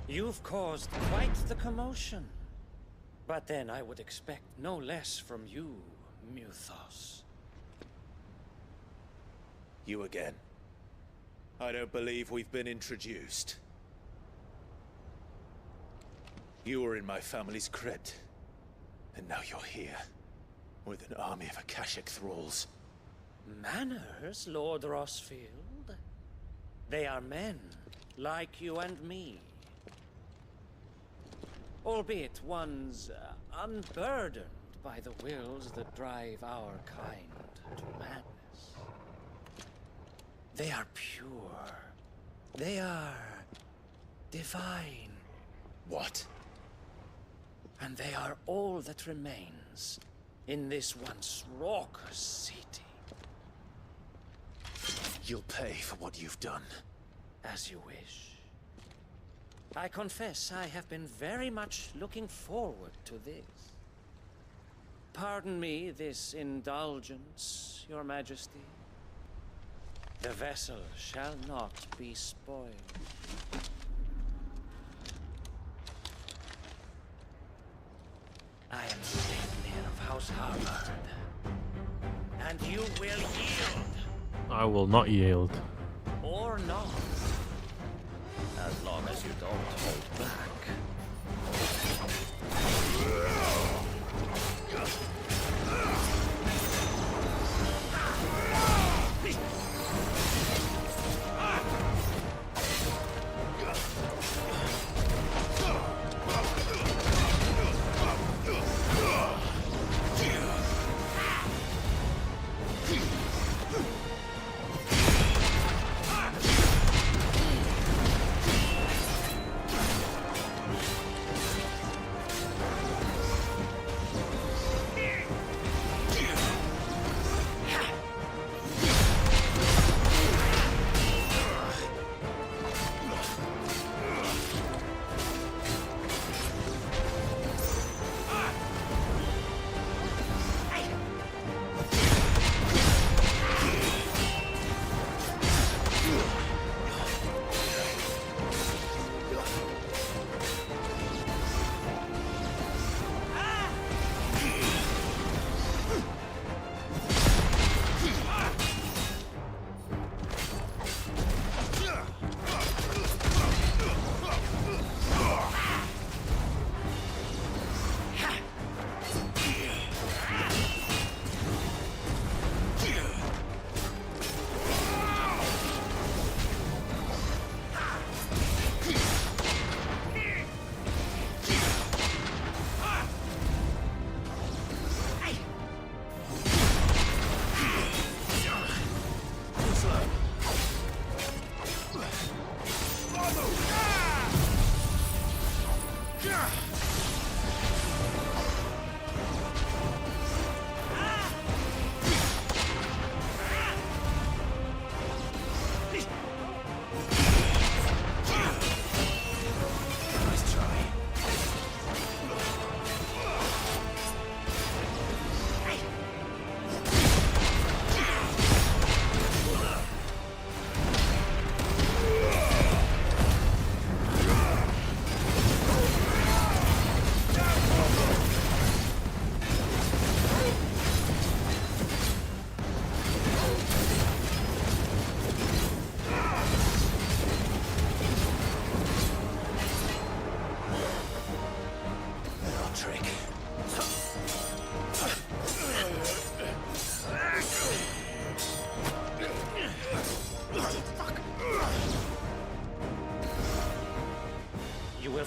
You've caused quite the commotion. But then I would expect no less from you, Muthos. You again. I don't believe we've been introduced. You were in my family's crypt. And now you're here. With an army of Akashic thralls. Manners, Lord Rossfield? They are men, like you and me. Albeit one's unburdened by the wills that drive our kind to madness. They are pure. They are divine. What? And they are all that remains in this once raucous city. You'll pay for what you've done. As you wish. I confess I have been very much looking forward to this. pardon me this indulgence, Your Majesty. The vessel shall not be spoiled. I am Sleipnir of House Harvard, and you will yield. I will not yield. Or not. As long as you don't hold back.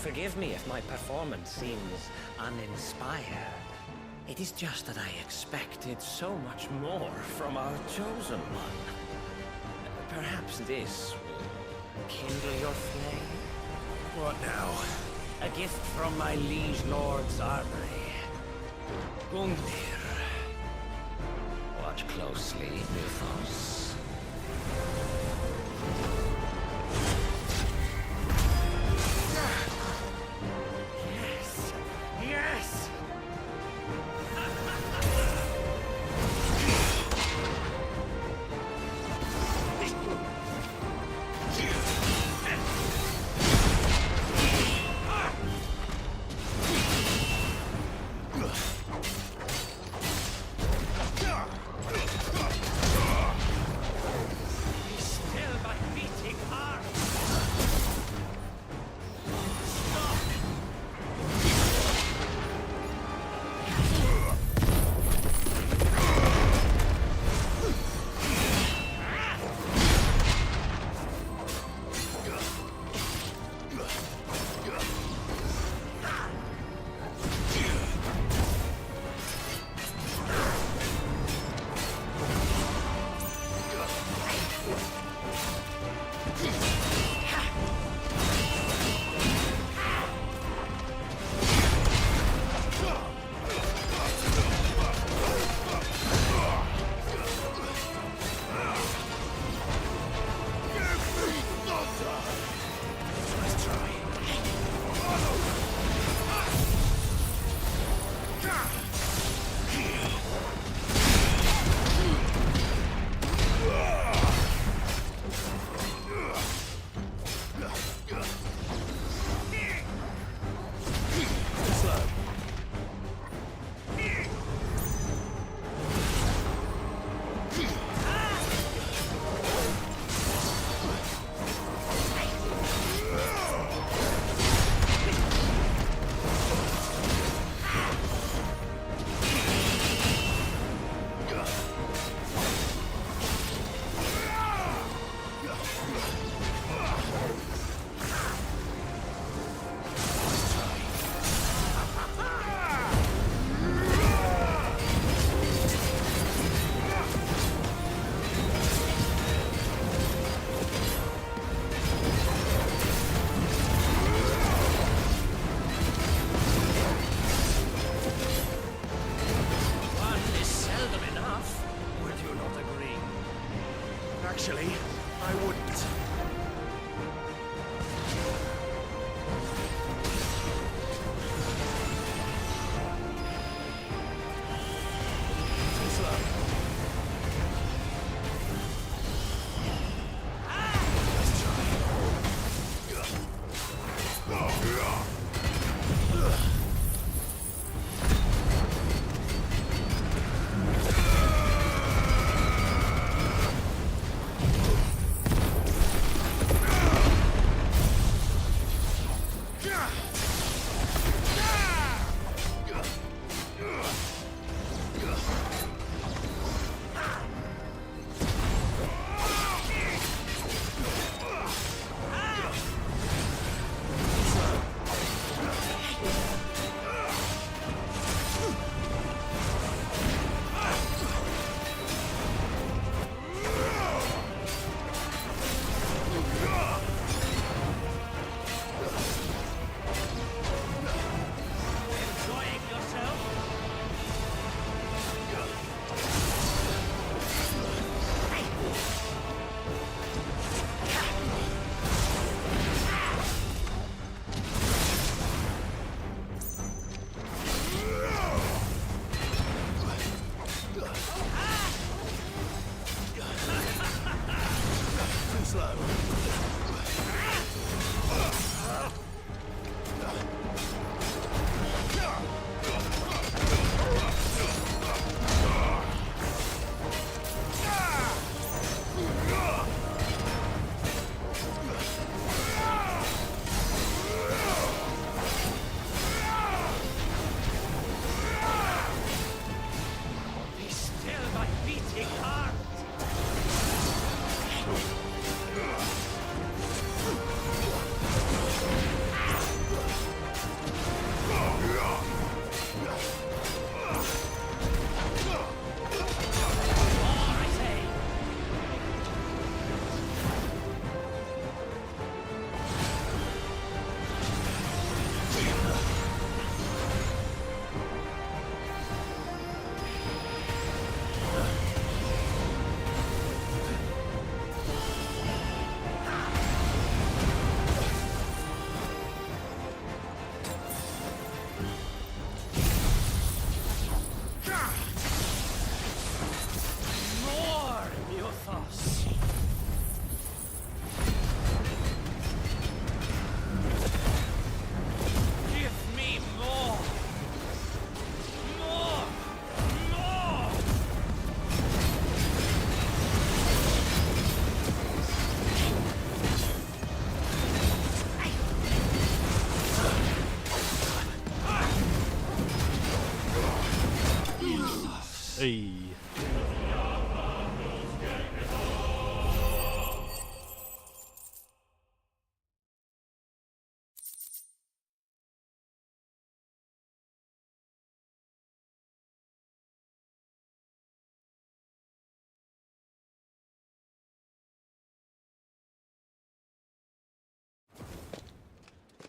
Forgive me if my performance seems uninspired. It is just that I expected so much more from our chosen one. Perhaps this will kindle your flame? What now? A gift from my liege lord's armory. Gungnir. Watch closely, Mythos. Yes! Be still, my feet! Actually, I wouldn't. Too slow. Let's try. Hey.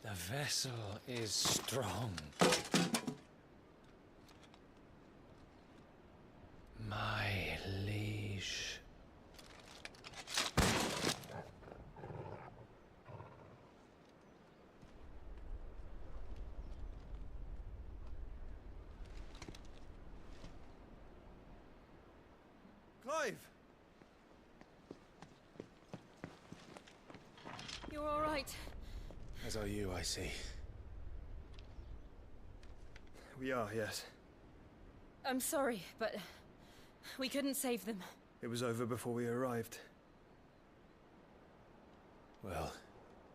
The vessel is strong. My liege. Clive! You're all right. As are you, I see. We are, yes. I'm sorry, but we couldn't save them. It was over before we arrived. Well,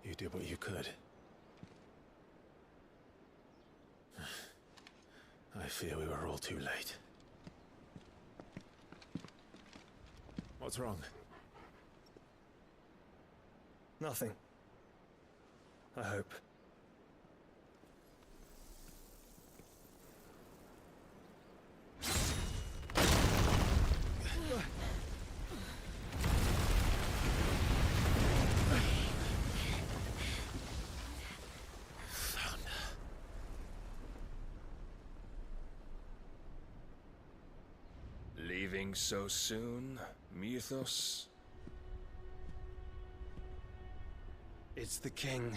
you did what you could. I fear we were all too late. What's wrong? Nothing. I hope. Leaving so soon, Mythos? It's the king.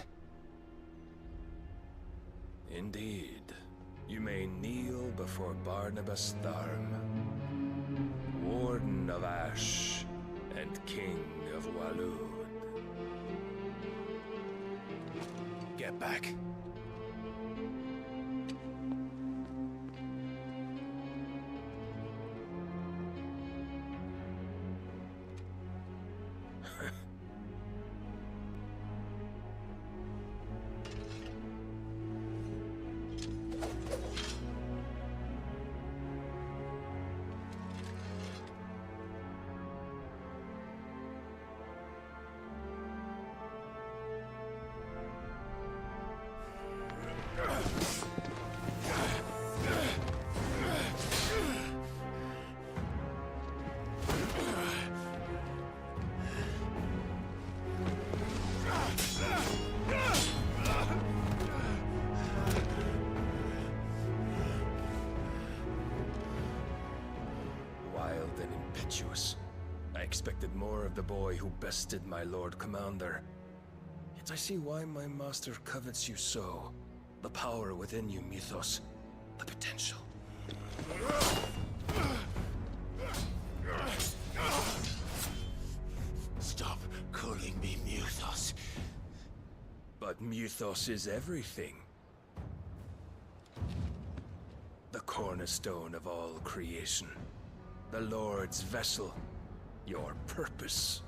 Indeed. You may kneel before Barnabas Tharm, Warden of Ash and King of Waloed. Get back. Wild and impetuous. I expected more of the boy who bested my Lord Commander. Yet I see why my master covets you so. The power within you, Mythos. The potential. Stop calling me Mythos. But Mythos is everything. The cornerstone of all creation. The Lord's vessel. Your purpose.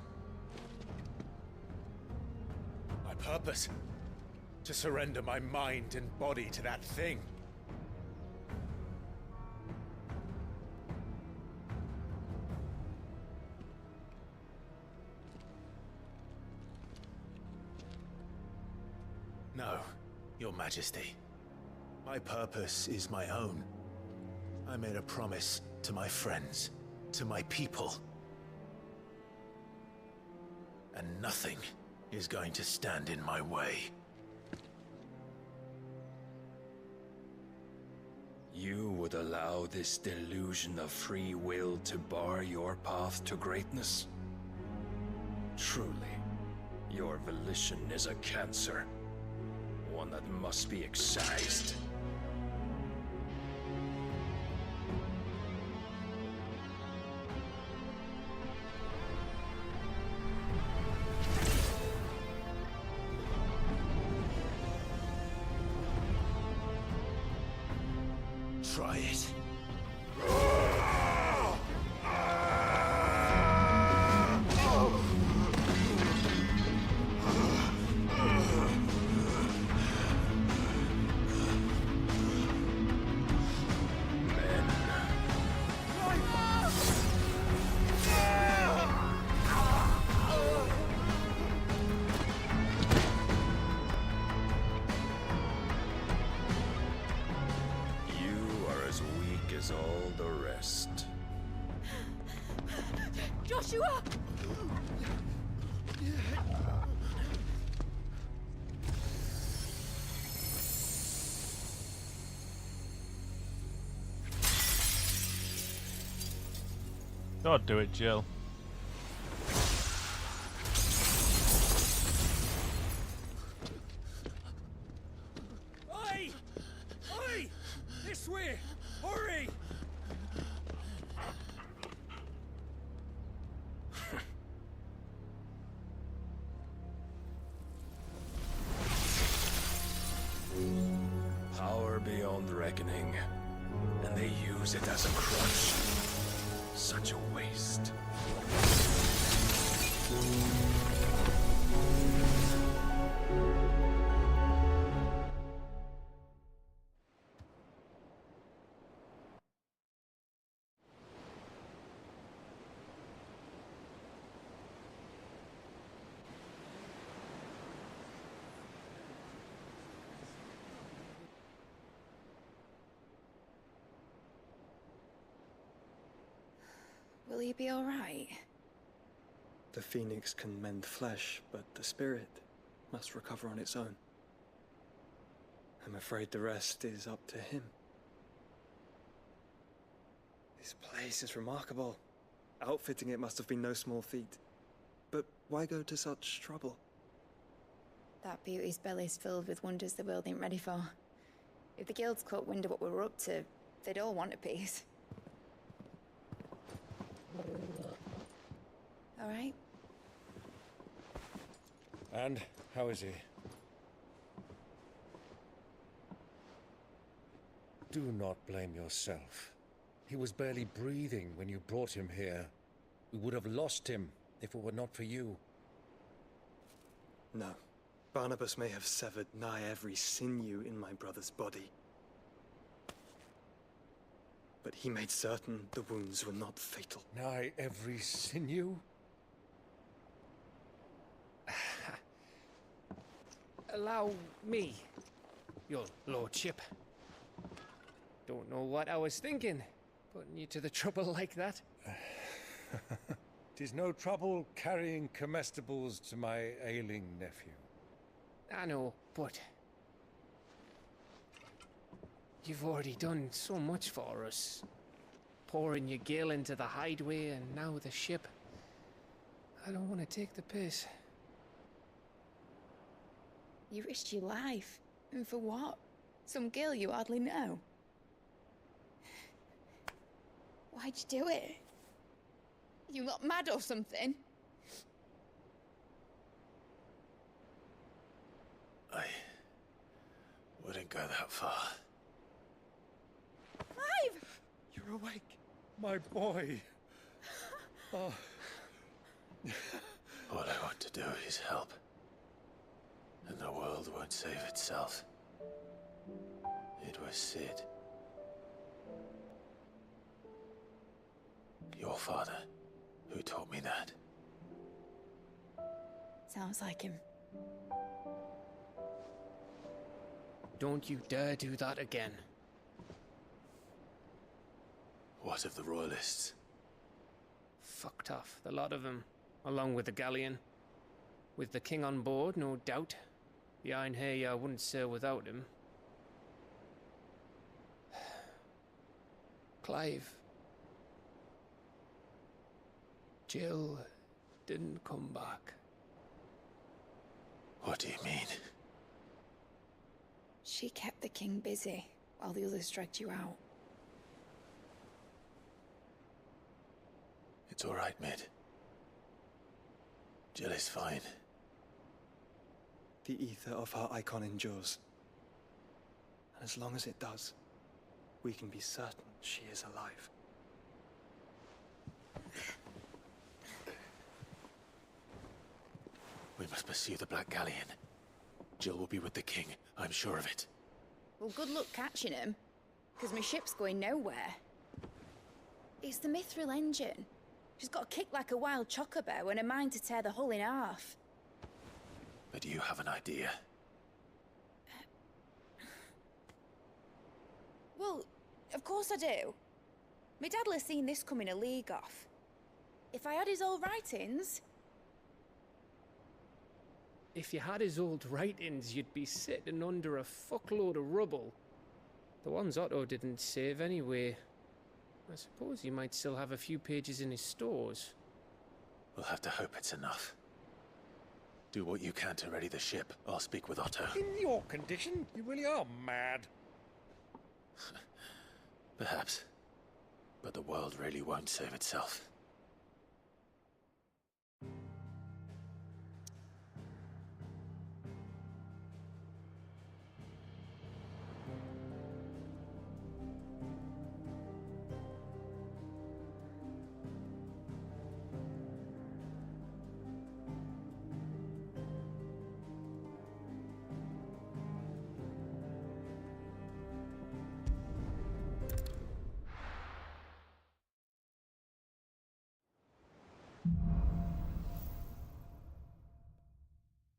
My purpose? To surrender my mind and body to that thing. No, Your Majesty. My purpose is my own. I made a promise to my friends, to my people. And nothing is going to stand in my way. You would allow this delusion of free will to bar your path to greatness? Truly, your volition is a cancer. One that must be excised. Try it. All the rest. Joshua! God, do it, Jill. Oi! Oi! This way! Hurry! Power beyond reckoning, and they use it as a crutch. Such a waste. Will he be all right? The phoenix can mend flesh, but the spirit must recover on its own. I'm afraid the rest is up to him. This place is remarkable. Outfitting it must have been no small feat. But why go to such trouble? That beauty's belly's filled with wonders the world ain't ready for. If the guilds caught wind of what we were up to, they'd all want a piece. All right? And how is he? Do not blame yourself. He was barely breathing when you brought him here. We would have lost him if it were not for you. No. Barnabas may have severed nigh every sinew in my brother's body. But he made certain the wounds were not fatal. Nigh every sinew? Allow me, your lordship. Don't know what I was thinking, putting you to the trouble like that. 'Tis no trouble carrying comestibles to my ailing nephew. I know, but you've already done so much for us. Pouring your gil into the hideaway and now the ship. I don't want to take the piss. You risked your life. And for what? Some girl you hardly know. Why'd you do it? You not mad or something? I wouldn't go that far. Clive! You're awake, my boy. Oh. All I want to do is help. And the world won't save itself. It was Sid. Your father, who taught me that. Sounds like him. Don't you dare do that again. What of the Royalists? Fucked off, the lot of them, along with the galleon. With the king on board, no doubt. Behind here, I wouldn't sail without him. Clive. Jill didn't come back. What do you mean? She kept the king busy while the others dragged you out. It's all right, Mid. Jill is fine. The ether of her icon endures. And as long as it does, we can be certain she is alive. We must pursue the Black Galleon. Jill will be with the king, I'm sure of it. Well, good luck catching him, because my ship's going nowhere. It's the Mithril engine. She's got a kick like a wild chocobo and a mind to tear the hull in half. But you have an idea. Well, of course I do. My dad'll have seen this coming a league off. If I had his old writings... If you had his old writings, you'd be sitting under a fuckload of rubble. The ones Otto didn't save anyway. I suppose you might still have a few pages in his stores. We'll have to hope it's enough. Do what you can to ready the ship. I'll speak with Otto. In your condition, you really are mad. Perhaps. But the world really won't save itself.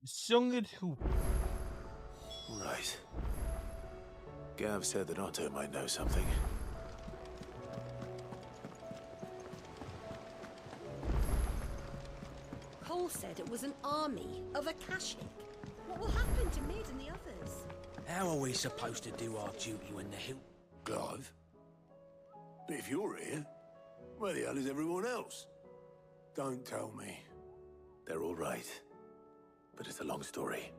Sunged who? Right. Gav said that Otto might know something. Jill said it was an army of Akashic. What will happen to Mid and the others? How are we supposed to do our duty when the hill... Clive? But if you're here, where the hell is everyone else? Don't tell me. They're all right. But it's a long story.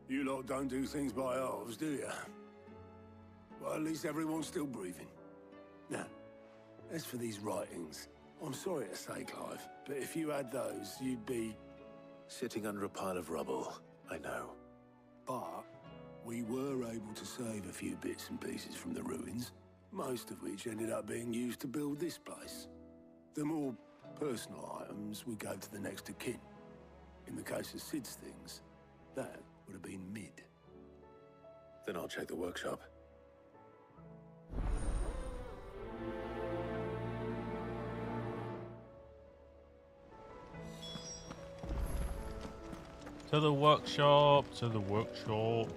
You lot don't do things by halves, do you? Well, at least everyone's still breathing. Now, as for these writings, I'm sorry to say, Clive, but if you had those, you'd be... Sitting under a pile of rubble, I know. But we were able to save a few bits and pieces from the ruins, most of which ended up being used to build this place. The more personal items we gave to the next of kin. In the case of Sid's things, that would have been Mid. Then I'll check the workshop. To the workshop, to the workshop.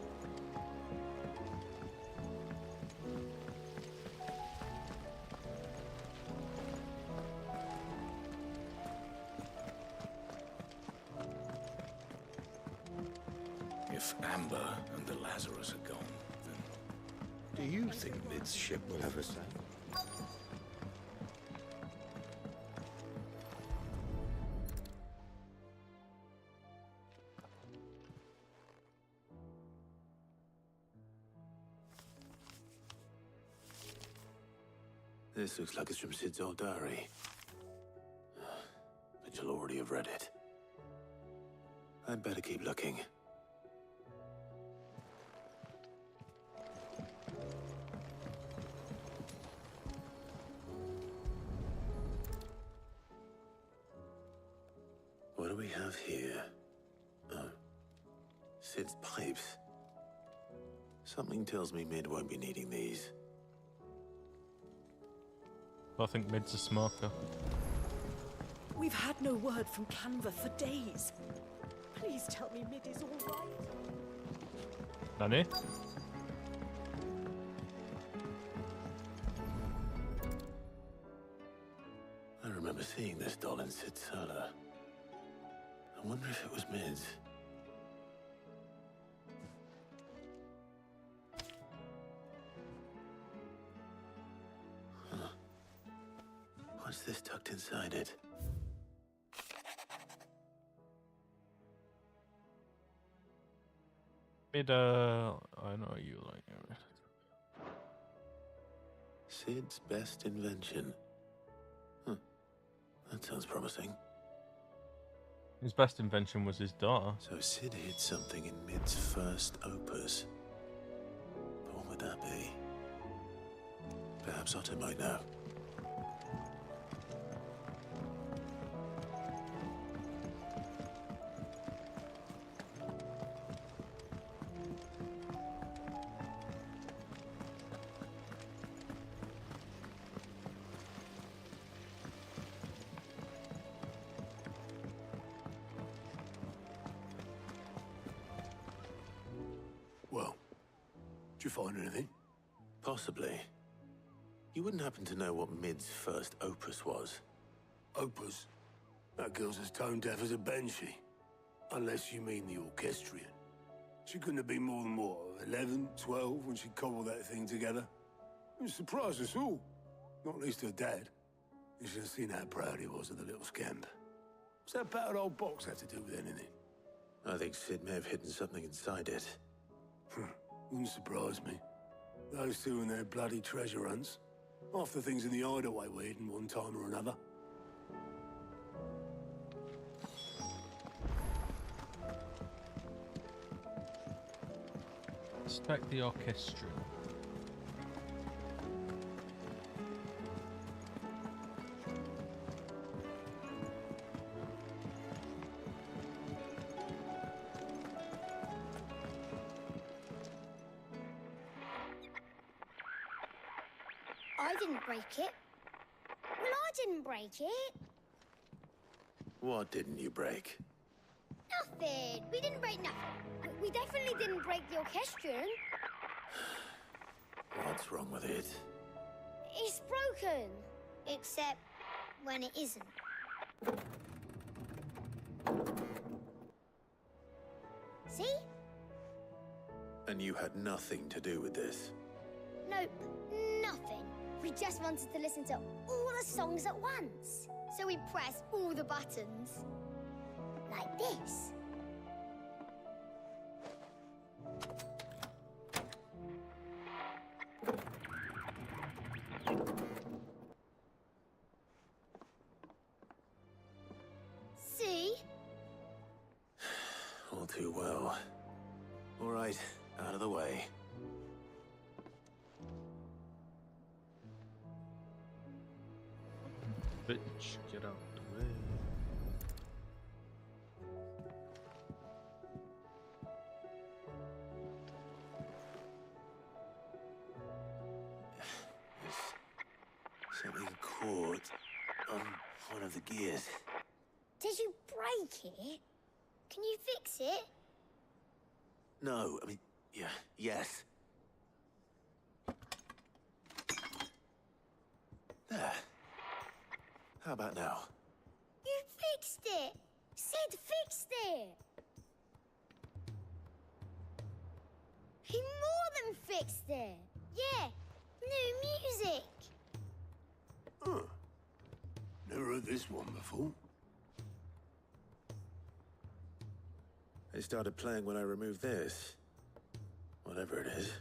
If Amber and the Lazarus are gone, then do you think Mid's ship will ever sail? This looks like it's from Sid's old diary. But you'll already have read it. I'd better keep looking. What do we have here? Oh. Sid's pipes. Something tells me Mid won't be needing these. I think Mid's a smoker. We've had no word from Canva for days. Please tell me Mid is all right. Nanny? I remember seeing this doll in Sid's cellar. I wonder if it was Mid's. Huh. What's this tucked inside it? Mid, I know you like it. Sid's best invention. Huh. That sounds promising. His best invention was his daughter. So Sid hid something in Mid's first opus. But what would that be? Perhaps Otto might know. Well, did you find anything? Possibly. You wouldn't happen to know what Mid's first opus was? Opus? That girl's as tone deaf as a banshee. Unless you mean the orchestrion. She couldn't have been more than, what, 11, 12 when she cobbled that thing together? It surprised us all. Not least her dad. You should have seen how proud he was of the little scamp. What's that battered old box have to do with anything? I think Sid may have hidden something inside it. Wouldn't surprise me. Those two and their bloody treasure hunts. Half the things in the hideaway were hidden one time or another. Inspect the orchestra. I didn't break it. Well, I didn't break it. What didn't you break? Nothing. We didn't break nothing. We definitely didn't break the orchestrion. What's wrong with it? It's broken. Except when it isn't. See? And you had nothing to do with this? Nope, nothing. We just wanted to listen to all the songs at once. So we pressed all the buttons. Like this. See? All too well. All right, out of the way. Bitch, get out the way. Something caught on one of the gears. Did you break it? Can you fix it? No, I mean, yeah, yes. There. How about now? You fixed it! Sid fixed it! He more than fixed it! Yeah, new music! Huh. Never heard this one before. They started playing when I removed this. Whatever it is.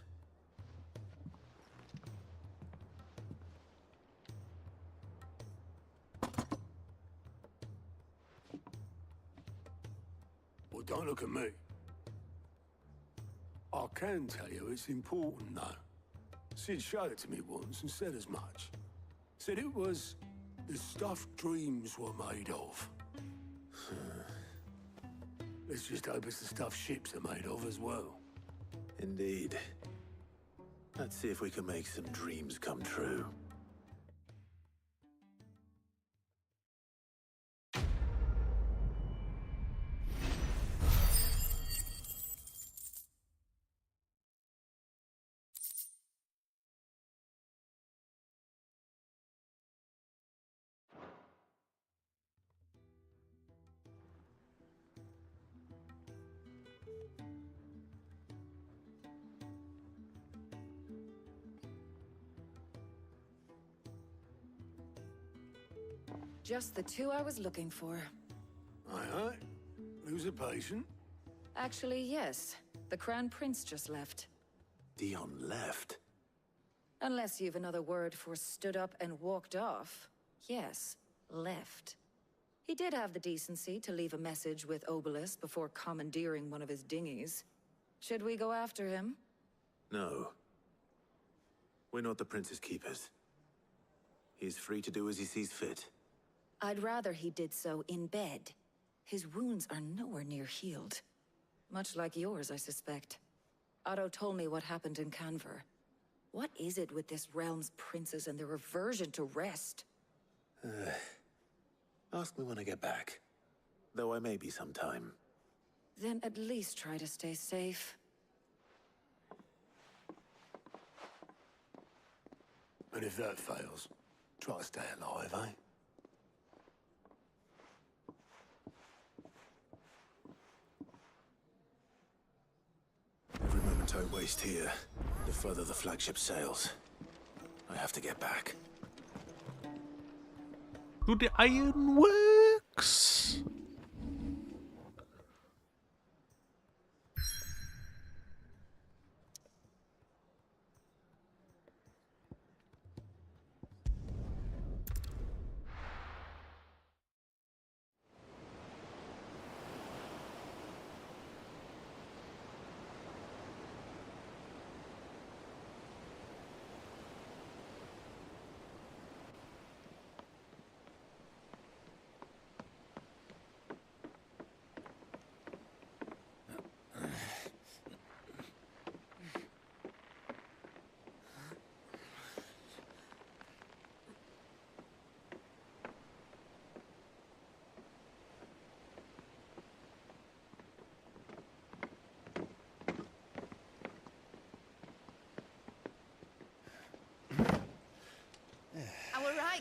Well, don't look at me. I can tell you it's important, though. Sid showed it to me once and said as much. Said it was the stuff dreams were made of. Let's just hope it's the stuff ships are made of as well. Indeed. Let's see if we can make some dreams come true. Just the two I was looking for. Aye. Lose a patient? Actually, yes. The Crown Prince just left. Dion left? Unless you've another word for stood up and walked off. Yes, left. He did have the decency to leave a message with Obelisk before commandeering one of his dinghies. Should we go after him? No. We're not the Prince's keepers. He's free to do as he sees fit. I'd rather he did so in bed. His wounds are nowhere near healed. Much like yours, I suspect. Otto told me what happened in Canver. What is it with this realm's princes and their aversion to rest? Ask me when I get back. Though I may be sometime. Then at least try to stay safe. And if that fails, try to stay alive, eh? Every moment I waste here, the further the flagship sails. I have to get back. To the ironworks!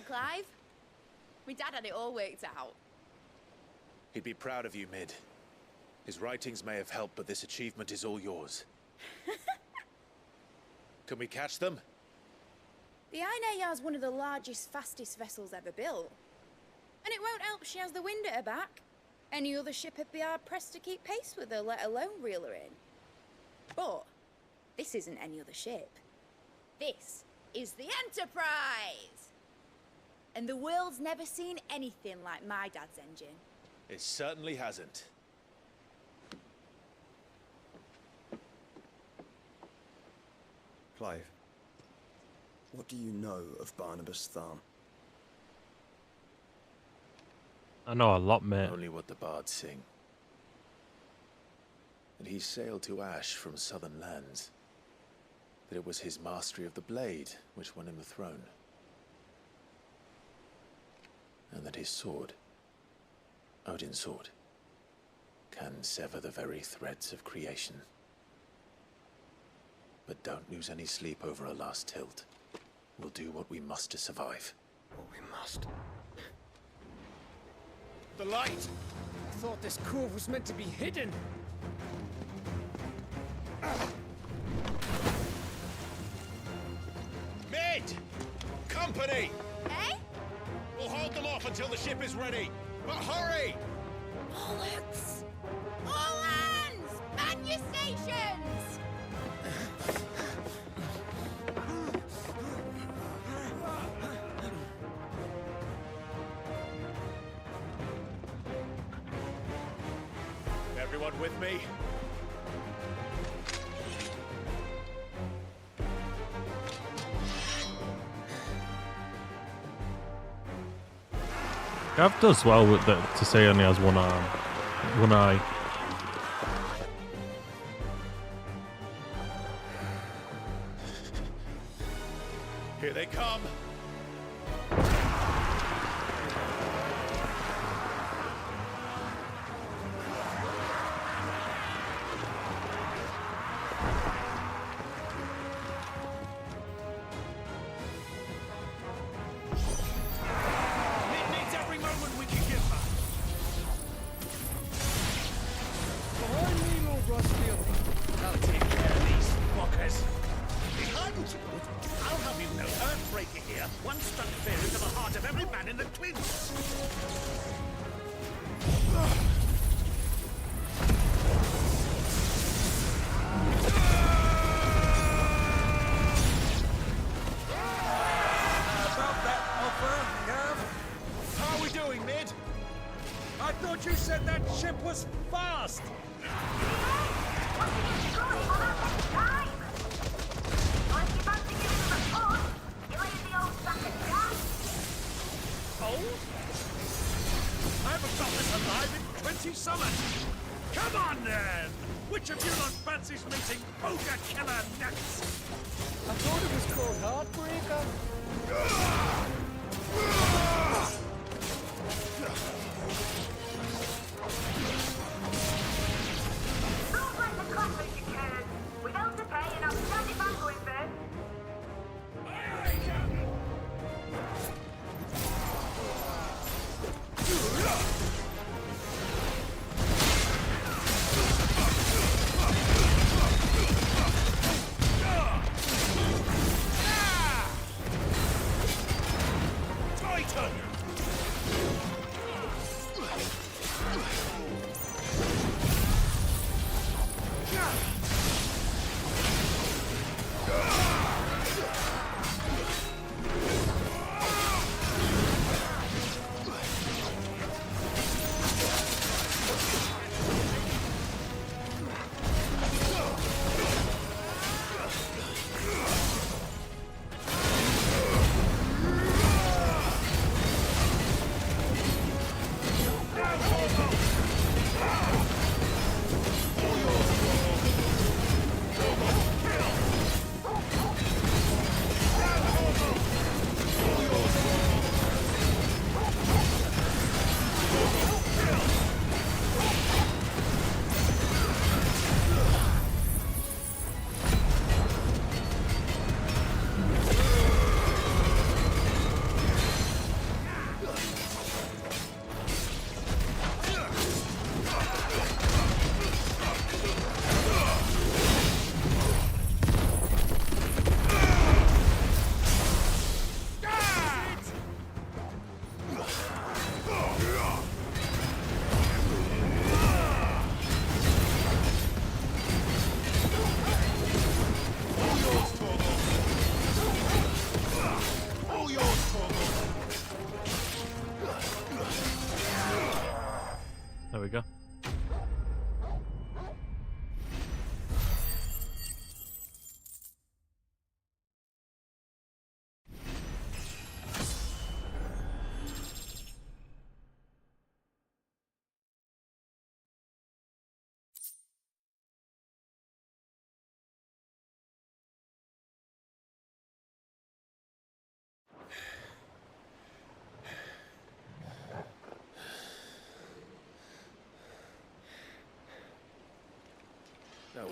Clive. My dad had it all worked out. He'd be proud of you, Mid. His writings may have helped, but this achievement is all yours. Can we catch them? The Ainayar's one of the largest, fastest vessels ever built. And it won't help she has the wind at her back. Any other ship would be hard-pressed to keep pace with her, let alone reel her in. But this isn't any other ship. This is the Enterprise! And the world's never seen anything like my dad's engine. It certainly hasn't. Clive, what do you know of Barnabas Tharm? I know a lot, mate. Only what the bards sing. That he sailed to Ash from southern lands. That it was his mastery of the blade which won him the throne. And that his sword, Odin's sword, can sever the very threads of creation. But don't lose any sleep over a last tilt. We'll do what we must to survive. What we must. The light! I thought this cove was meant to be hidden. Mid! Company! Eh? We'll hold them off until the ship is ready. But hurry! Bollocks! All hands! Man your stations! Everyone with me? Gav does well with to say he only has one arm, one eye. Here they come.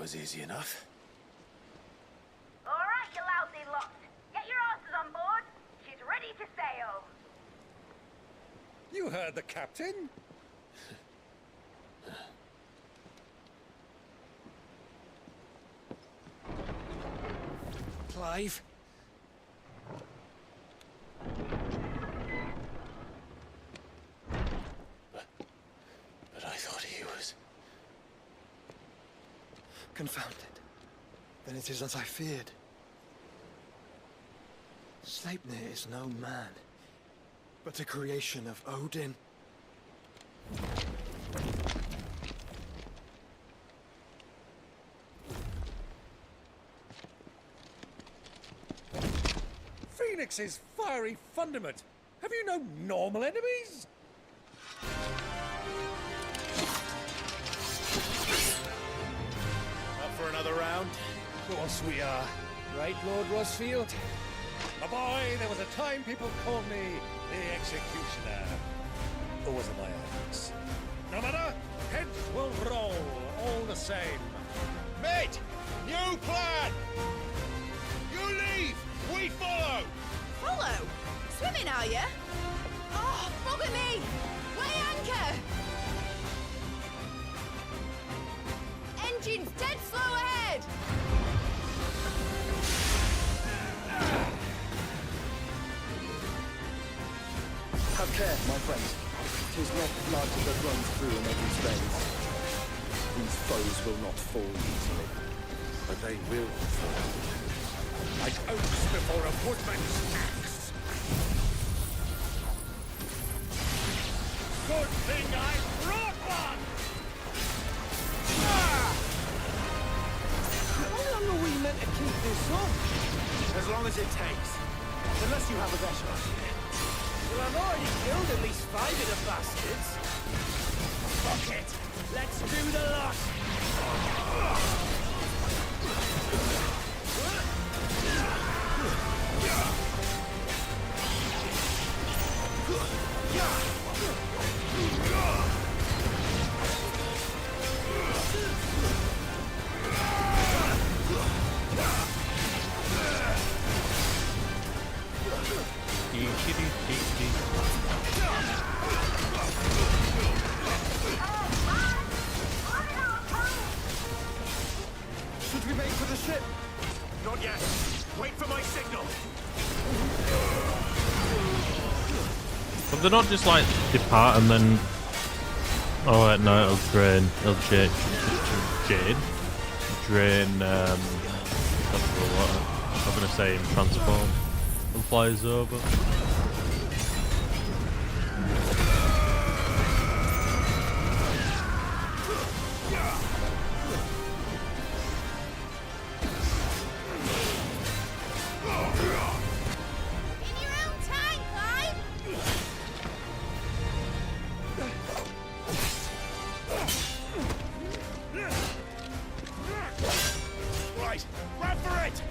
was easy enough. All right, you lousy lot. Get your asses on board. She's ready to sail. You heard the captain. Clive? But I thought he was... Confounded. Then it is as I feared. Sleipnir is no man, but a creation of Odin. Phoenix's fiery fundament. Have you no normal enemies? Up for another round? Of course we are. Right, Lord Rosfield? My boy, there was a time people called me the Executioner. Or was it my axe? No matter, heads will roll all the same. Mate, new plan! You leave, we follow! Follow? Swimming, are you? Oh, bugger me! Weigh anchor! Engine's dead slow ahead! Have care, my friend. 'Tis not blood that runs through a man's veins. These foes will not fall easily. But they will fall. Like oaks before a woodman's axe. Good thing I brought one! How long are we meant to keep this on? As long as it takes. Unless you have a better idea. Well, I've already killed at least 5 of the bastards. Fuck it! Let's do the lot! Should we make for the ship? Not yet. Wait for my signal. But they're not just like depart and then. Oh wait, no, it'll drain. It'll drain. Water. I'm gonna say transform and flies over. Right, run for it!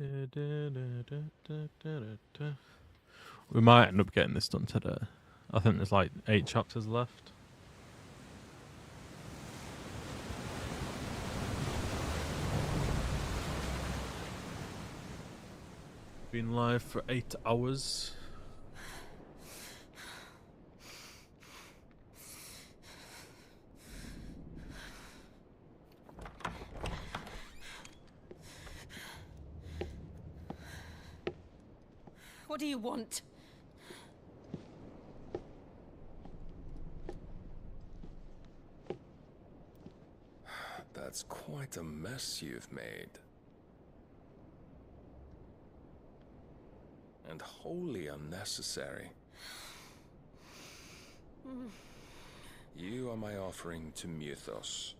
We might end up getting this done today. I think there's like 8 chapters left. Been live for 8 hours. What do you want? That's quite a mess you've made. And wholly unnecessary. You are my offering to Mythos.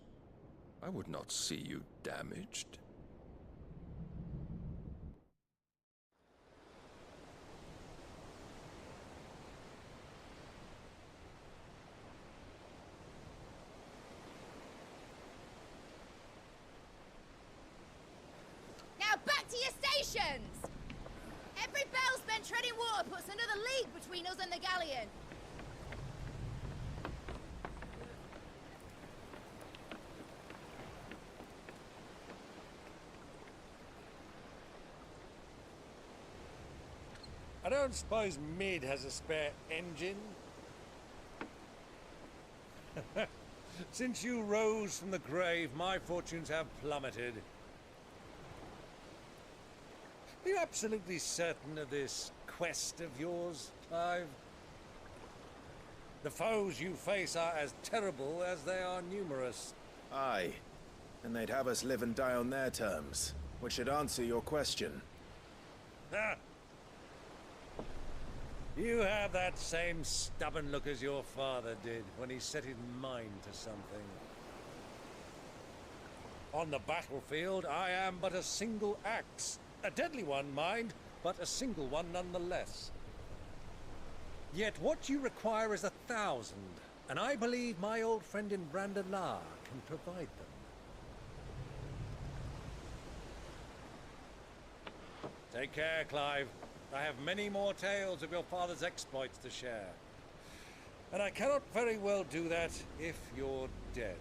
I would not see you damaged. Now back to your stations! Every bell spent treading water puts another league between us and the galleon. I don't suppose Mid has a spare engine? Since you rose from the grave, my fortunes have plummeted. Are you absolutely certain of this quest of yours, Clive? The foes you face are as terrible as they are numerous. Aye, and they'd have us live and die on their terms, which should answer your question. Ha! You have that same stubborn look as your father did when he set his mind to something. On the battlefield, I am but a single axe. A deadly one, mind, but a single one nonetheless. Yet what you require is 1,000, and I believe my old friend in Brandalar can provide them. Take care, Clive. I have many more tales of your father's exploits to share. And I cannot very well do that if you're dead.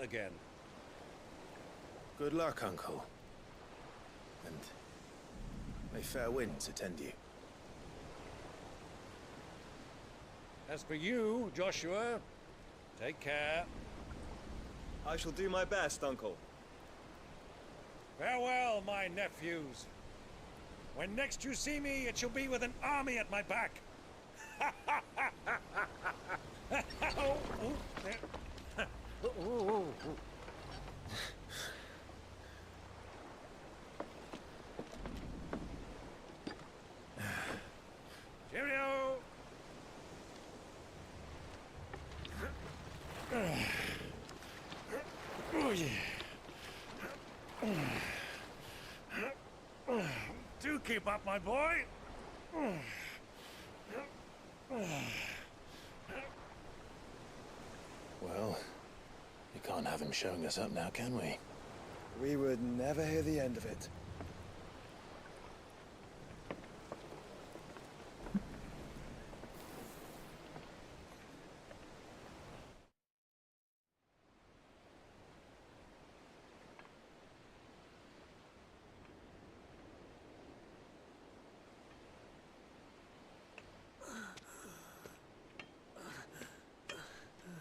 Again. Good luck, Uncle. And may fair winds attend you. As for you, Joshua, take care. I shall do my best, Uncle. Farewell, my nephews. When next you see me, it shall be with an army at my back. Cheerio! Oh, yeah. Do keep up, my boy. Well, we can't have him showing us up now, can we? We would never hear the end of it.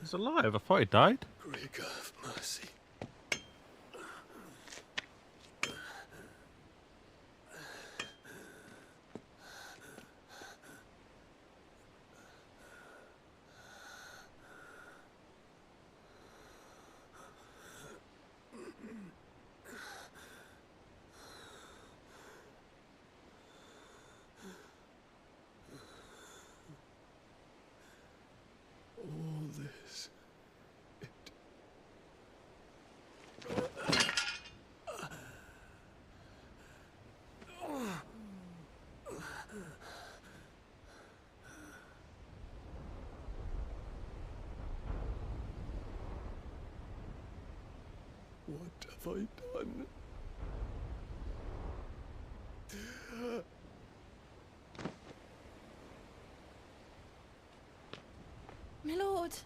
He's alive. I thought he died. Greek of mercy. All this. What have I done? aboard.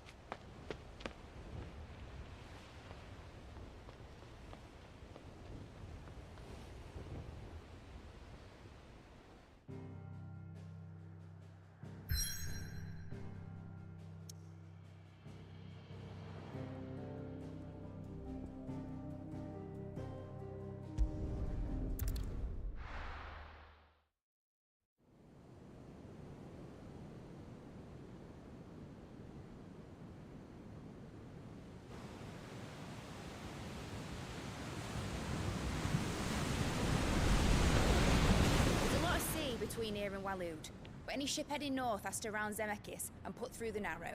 Between here and Waloed, but any ship heading north has to round Zemeckis and put through the Narrow.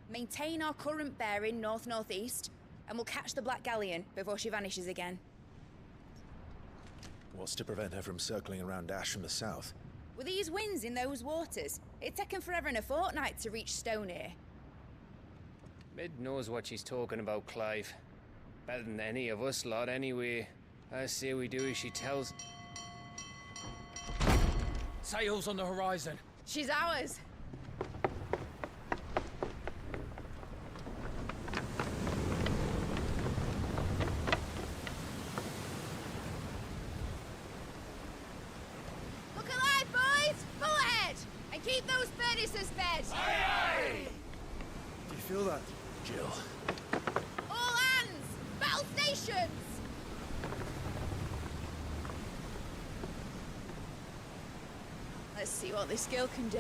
Maintain our current bearing north-northeast, and we'll catch the Black Galleon before she vanishes again. What's to prevent her from circling around Ash from the south? With these winds in those waters, it'd taken forever and a fortnight to reach Stonehere. Mid knows what she's talking about, Clive. Better than any of us lot, anyway. I say we do as she tells. Sails on the horizon. She's ours. Look alive, boys! Full ahead! And keep those furnaces fed! Aye, aye! Do you feel that, Jill? All hands! Battle stations! Let's see what this girl can do.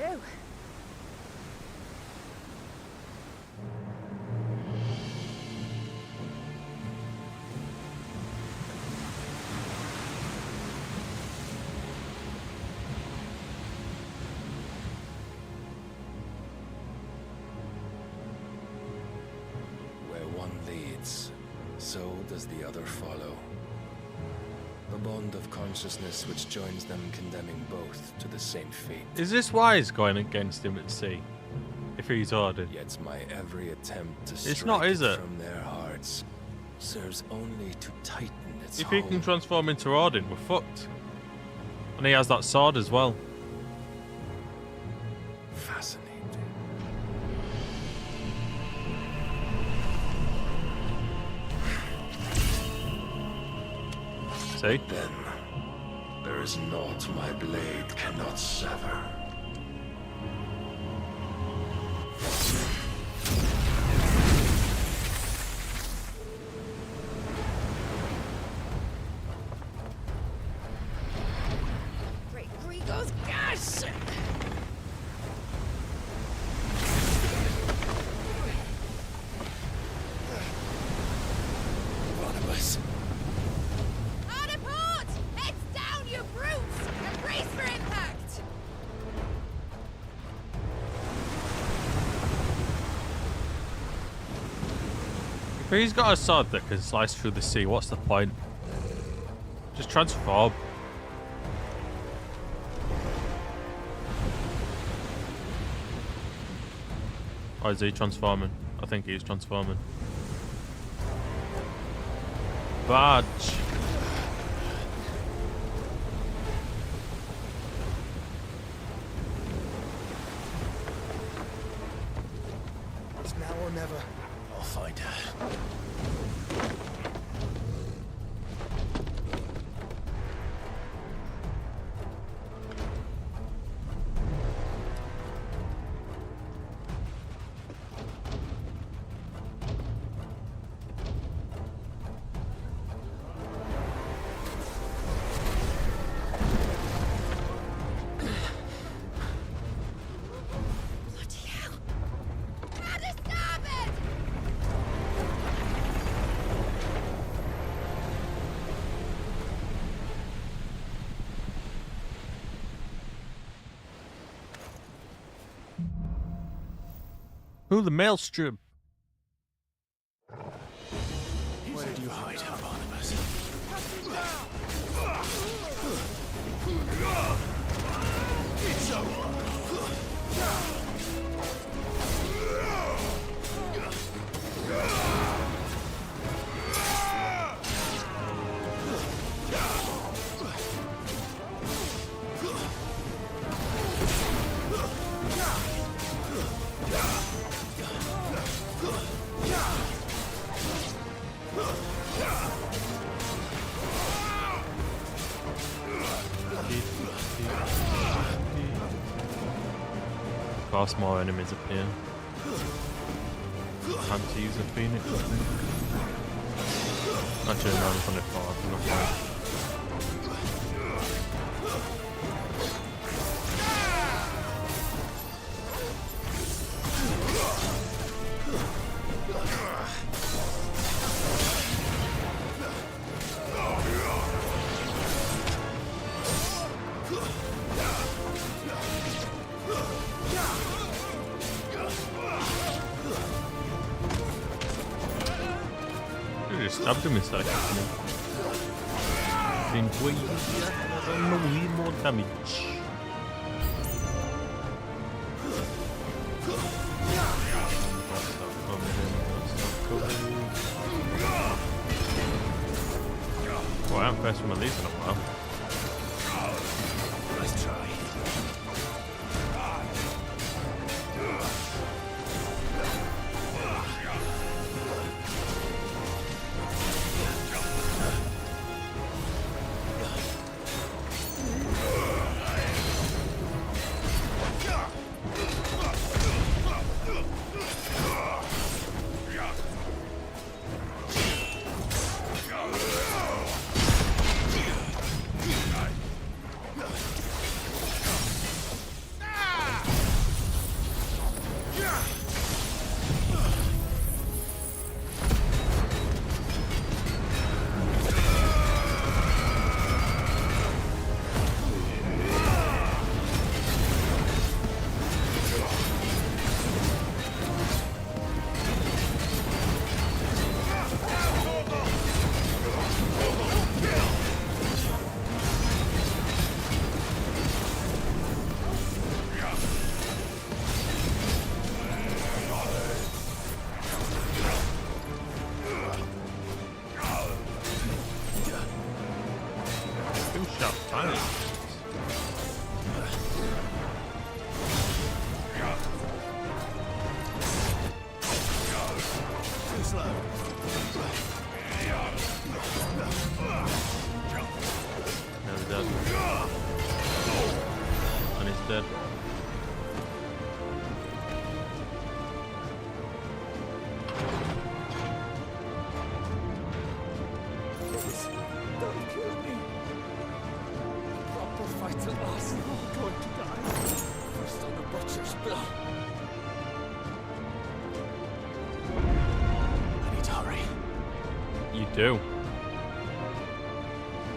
Where one leads, so does the other follow. The bond of consciousness which joins them, condemning both to the same fate. Is this why he's going against him at sea? If he's ordered. Yet my every attempt to It's not, is it? from their hearts serves only to tighten its If he hold. can transform into Odin, we're fucked. And he has that sword as well. Fascinating. See? Then there is naught my blade cannot sever. Great Grigor's gosh! Barnabas. Hard a port! Heads down, you brutes! And brace for impact! If he's got a sword that can slice through the sea, what's the point? Just transform. Or is he transforming? I think he's transforming. Badge. It's now or never. I'll find her. Bloody hell! Out of starboard! Who the maelstrom? Where did you hide her, Barnabas? It's over. course, more enemies appear. Time to use a phoenix, I think. Actually, no, it's only 4. No point. Just stabbed him instead of kicking him. Seems way easier. I don't know, we need more damage. Oh, I haven't faced one of these in a while. Nice try. Do.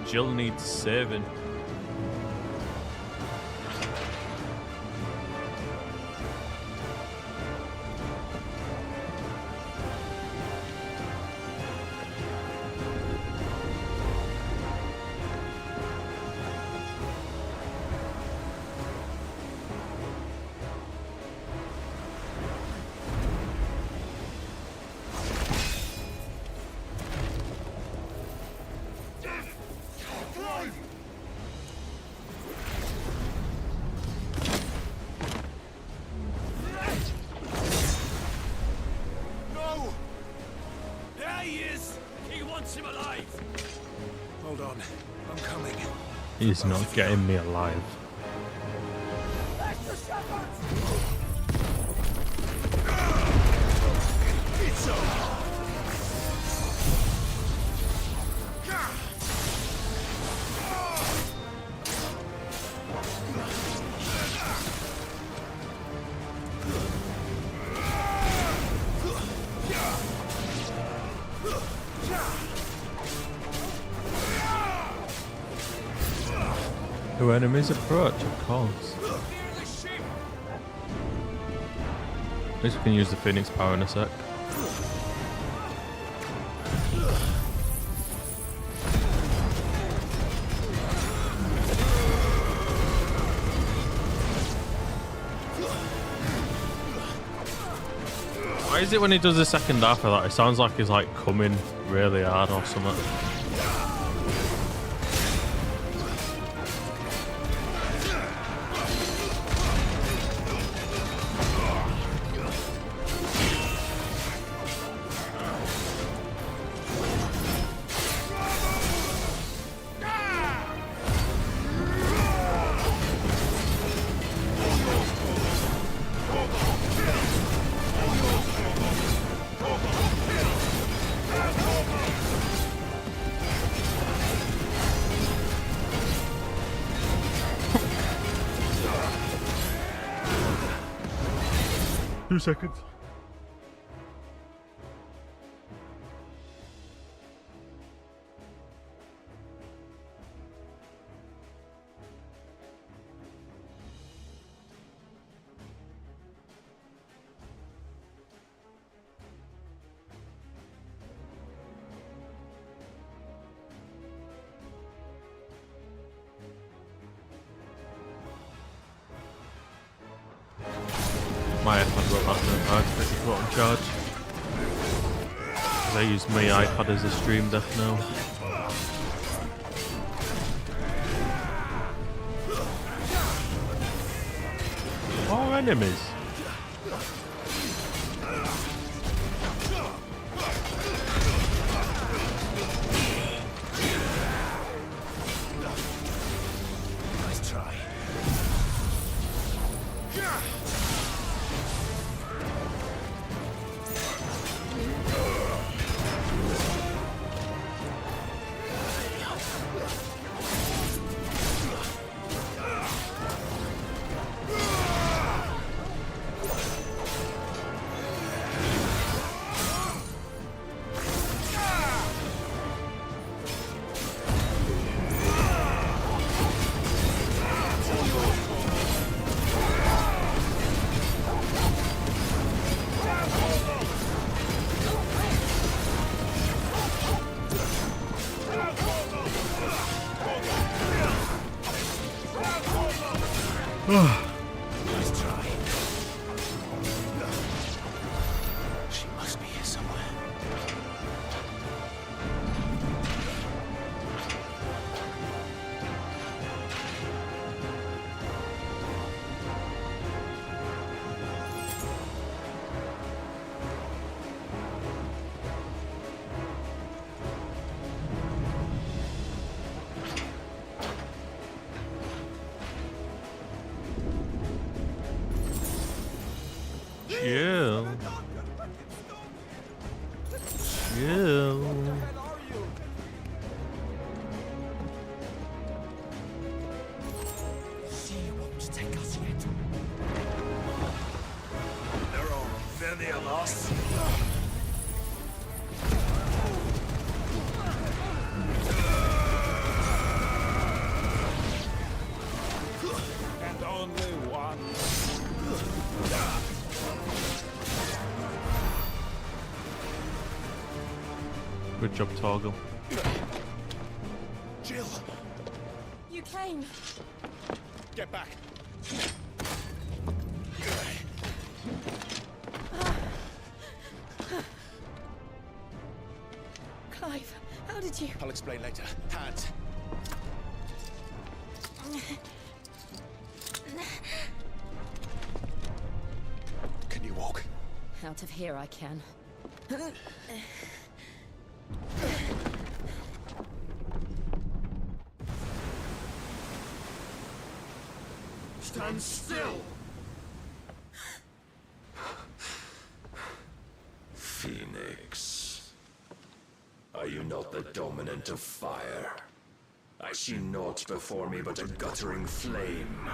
Jill needs saving. He's not getting me alive. Who enemies approach, of course. At least we can use the Phoenix power in a sec. Why is it when he does the second half of that, it sounds like he's like coming really hard or something? 2 seconds. My iPad won't last no time to put on charge. I use my iPad as a stream deck now. More enemies. Nice try. Nice try. She must be here somewhere. Chill. Chill. She won't take us yet. There are many of us. And only one. Good job, Torgal. Jill, You came. get back. Clive, how did you... I'll explain later. Hands. Can you walk? Out of here I can. Stand still! Phoenix. Are you not the dominant of fire? I see naught before me but a guttering flame.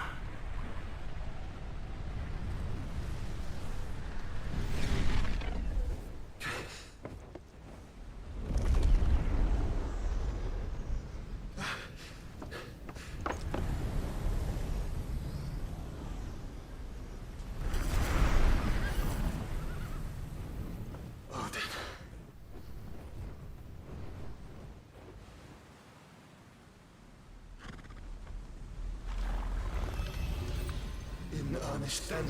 In earnest then.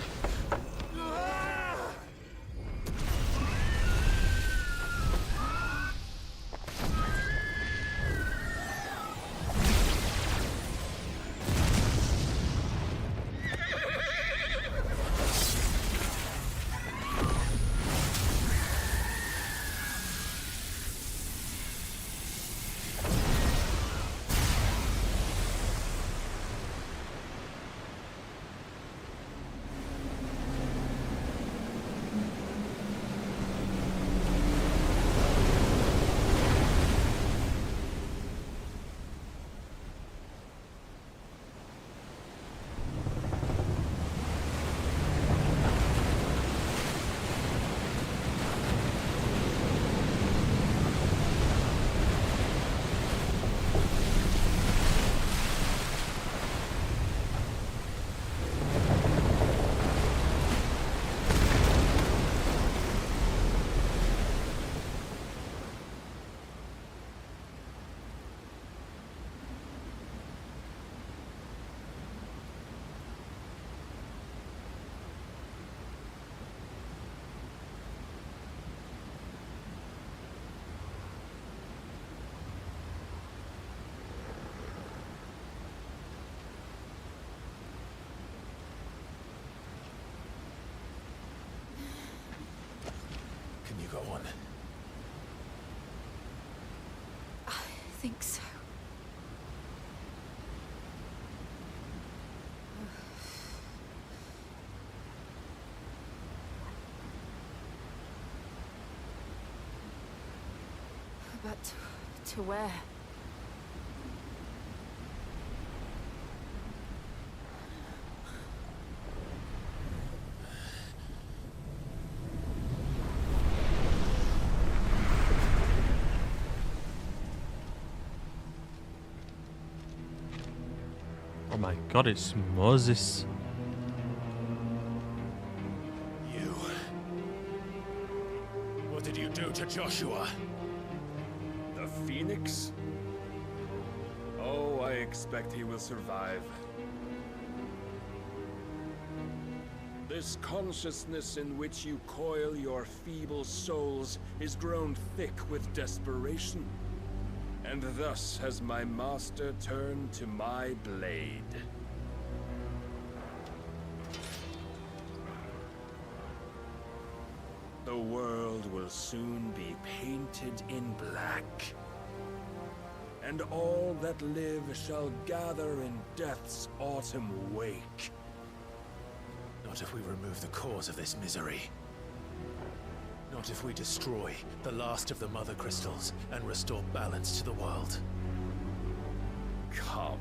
one? I think so. But to where? Oh my god, it's Moses. You... What did you do to Joshua? The Phoenix? Oh, I expect he will survive. This consciousness in which you coil your feeble souls is grown thick with desperation. And thus has my master turned to my blade. The world will soon be painted in black. And all that live shall gather in death's autumn wake. Not if we remove the cause of this misery. Not if we destroy the last of the Mother Crystals and restore balance to the world. Come.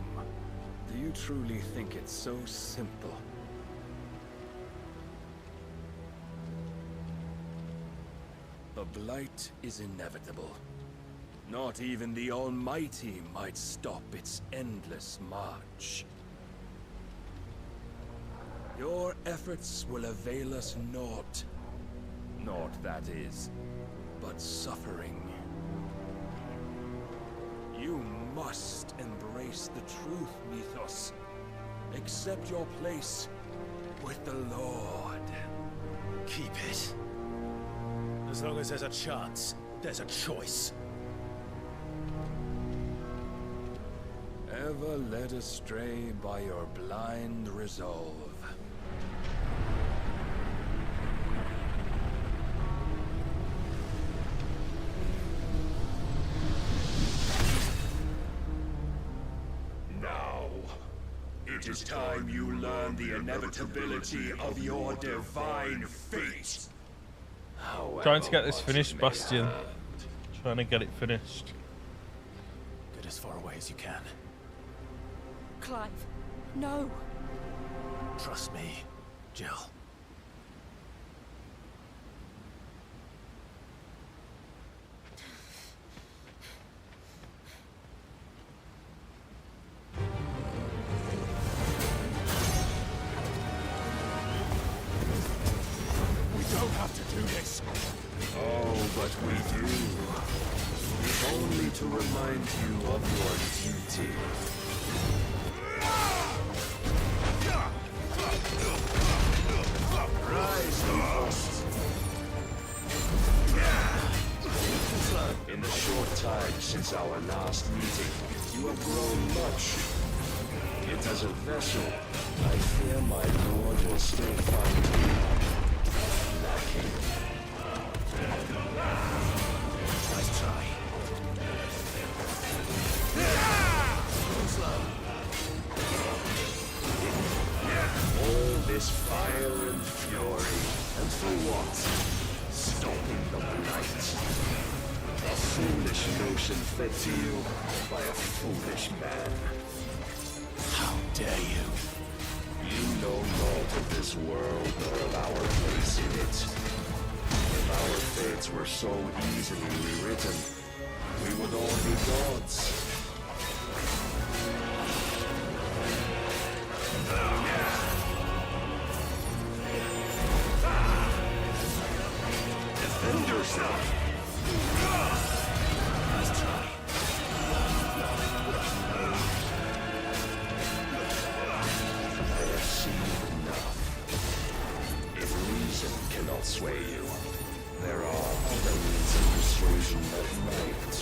Do you truly think it's so simple? The Blight is inevitable. Not even the Almighty might stop its endless march. Your efforts will avail us naught. Naught, that is, but suffering. You must embrace the truth, Mythos. Accept your place with the Lord. Keep it. As long as there's a chance, there's a choice. Ever led astray by your blind resolve. Now, it is time you learn the inevitability of your divine fate. Trying to get this finished, Bastion. Trying to get it finished. Get as far away as you can. Clive, no. Trust me, Jill. We don't have to do this. Oh, but we do. If only to remind you of your duty. Rise, Mythos. In the short time since our last meeting, you have grown much. Yet as a vessel, I fear my lord will still find you lacking. Nice try. All this fire and fury, and for what? Stopping the Blight. A foolish notion fed to you by a foolish man. How dare you? You know naught of this world nor of our place in it. If our fates were so easily rewritten, we would all be gods. Defend yourself! Nice try. I have seen enough. If reason cannot sway you, there are other means of persuasion that might.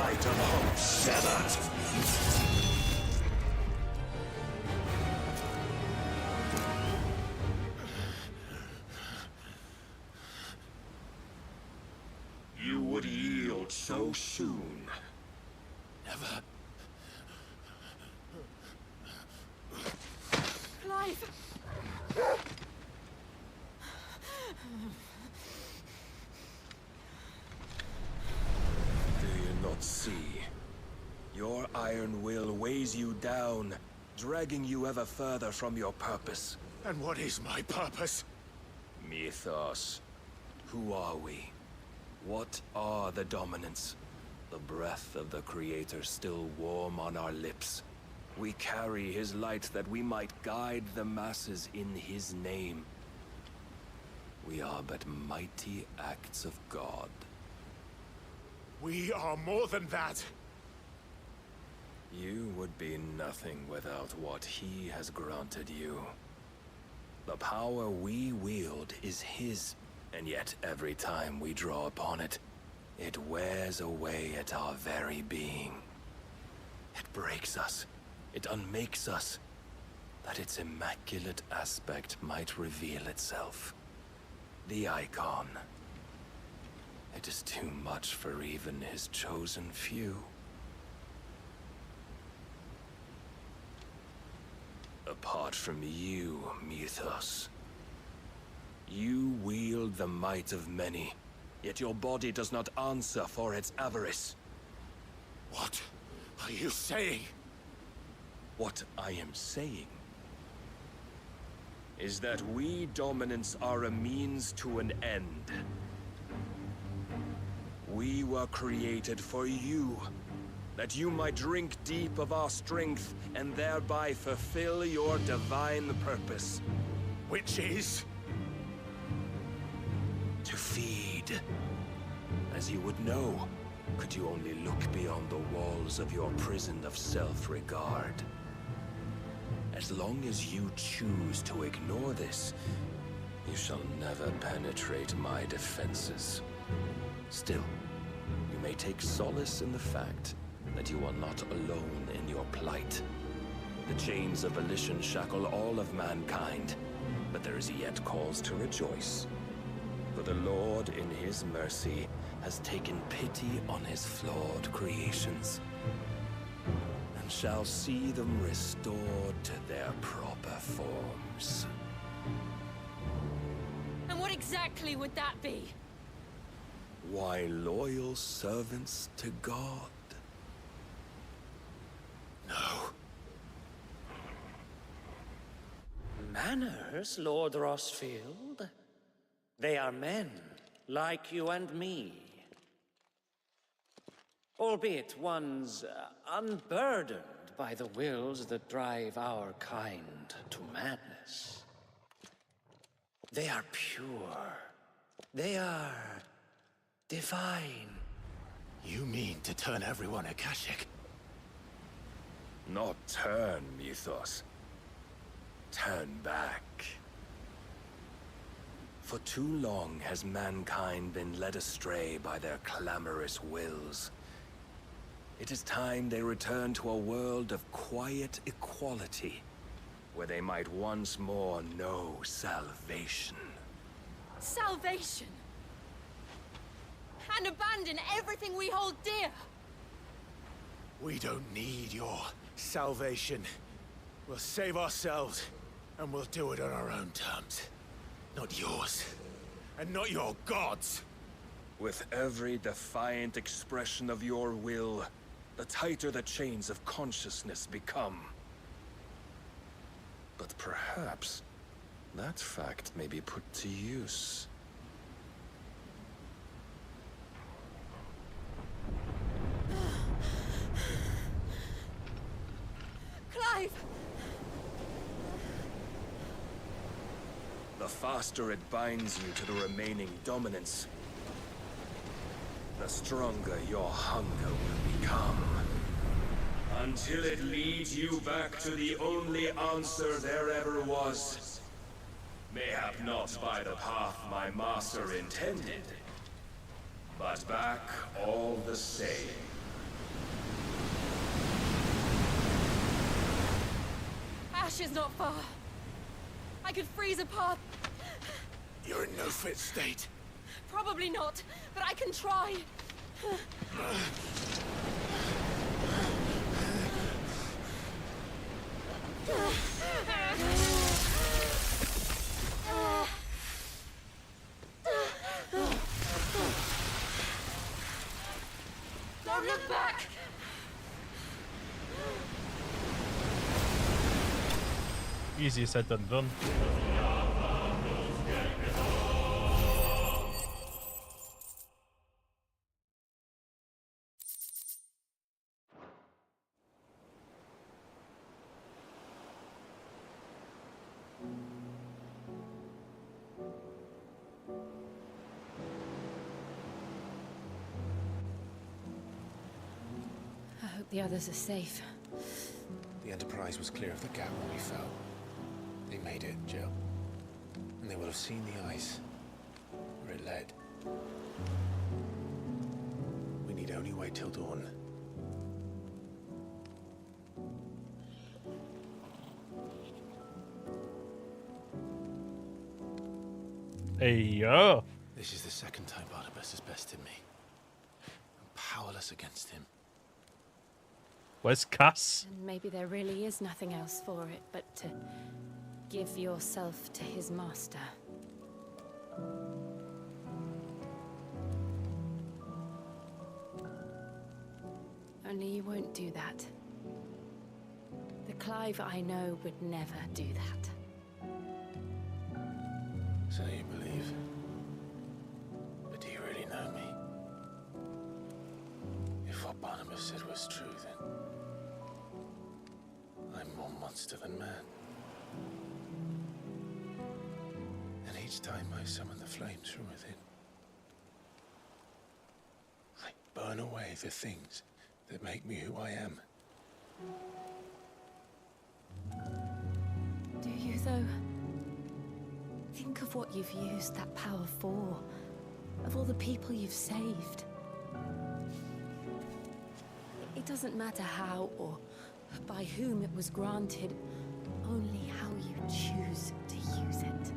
sight of hope severed. You would yield so soon. Never. Clive! Do you not see? Your iron will weighs you down, dragging you ever further from your purpose. And what is my purpose? Mythos. Who are we? What are the dominants? The breath of the Creator still warm on our lips. We carry his light that we might guide the masses in his name. We are but mighty acts of God. We are more than that. You would be nothing without what he has granted you. The power we wield is his, and yet every time we draw upon it, it wears away at our very being. It breaks us. It unmakes us, that its immaculate aspect might reveal itself. The icon. It is too much for even his chosen few. Apart from you, Mythos, you wield the might of many, yet your body does not answer for its avarice. What are you saying? What I am saying is that we dominants are a means to an end. We were created for you, that you might drink deep of our strength and thereby fulfill your divine purpose. Which is? To feed. As you would know, could you only look beyond the walls of your prison of self-regard. As long as you choose to ignore this, you shall never penetrate my defenses. Still, you may take solace in the fact that you are not alone in your plight. The chains of volition shackle all of mankind, but there is yet cause to rejoice. For the Lord, in his mercy, has taken pity on his flawed creations, and shall see them restored to their proper forms. And what exactly would that be? Why, loyal servants to God. No. Manners, Lord Rosfield? They are men, like you and me. Albeit ones unburdened by the wills that drive our kind to madness. They are pure. They are divine. You mean to turn everyone Akashic? Not turn, Mythos. Turn back. For too long has mankind been led astray by their clamorous wills. It is time they return to a world of quiet equality, where they might once more know salvation. Salvation? And abandon everything we hold dear? We don't need your salvation. We'll save ourselves, and we'll do it on our own terms. Not yours. And not your gods. With every defiant expression of your will, the tighter the chains of consciousness become. But perhaps that fact may be put to use. Clive! The faster it binds you to the remaining dominance, the stronger your hunger will become. Until it leads you back to the only answer there ever was. Mayhap not by the path my master intended, but back all the same. Ash is not far. I could freeze a path. You're in no fit state. Probably not, but I can try. Don't look back! Easier said than done. I hope the others are safe. The Enterprise was clear of the gap when we fell. They made it, Jill. And they will have seen the ice where it led. We need only wait till dawn. Hey, yo. This is the second time Barnabas has bested me. I'm powerless against him. Where's Cass? And maybe there really is nothing else for it but to give yourself to his master. Only you won't do that. The Clive I know would never do that. So you believe? But do you really know me? If what Barnabas said was true, then I'm more monster than man. And each time I summon the flames from within, I burn away the things that make me who I am. Do you, though? Think of what you've used that power for. Of all the people you've saved. It doesn't matter how or by whom it was granted, only how you choose to use it.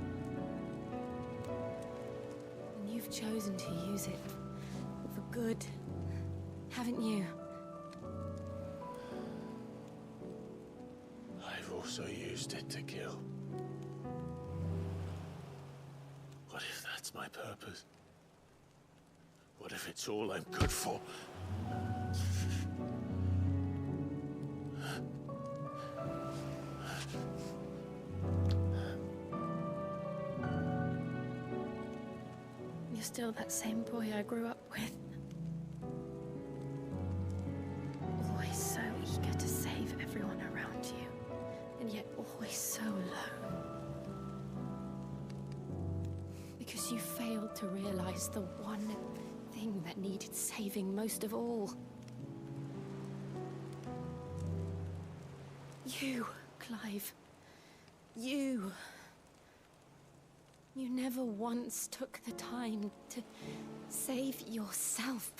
And you've chosen to use it for good, haven't you? I've also used it to kill. What if that's my purpose? What if it's all I'm good for? You're still that same boy I grew up with. Always so eager to save everyone around you, and yet always so alone. Because you failed to realize the one thing that needed saving most of all. You, Clive. You. You never once took the time to save yourself.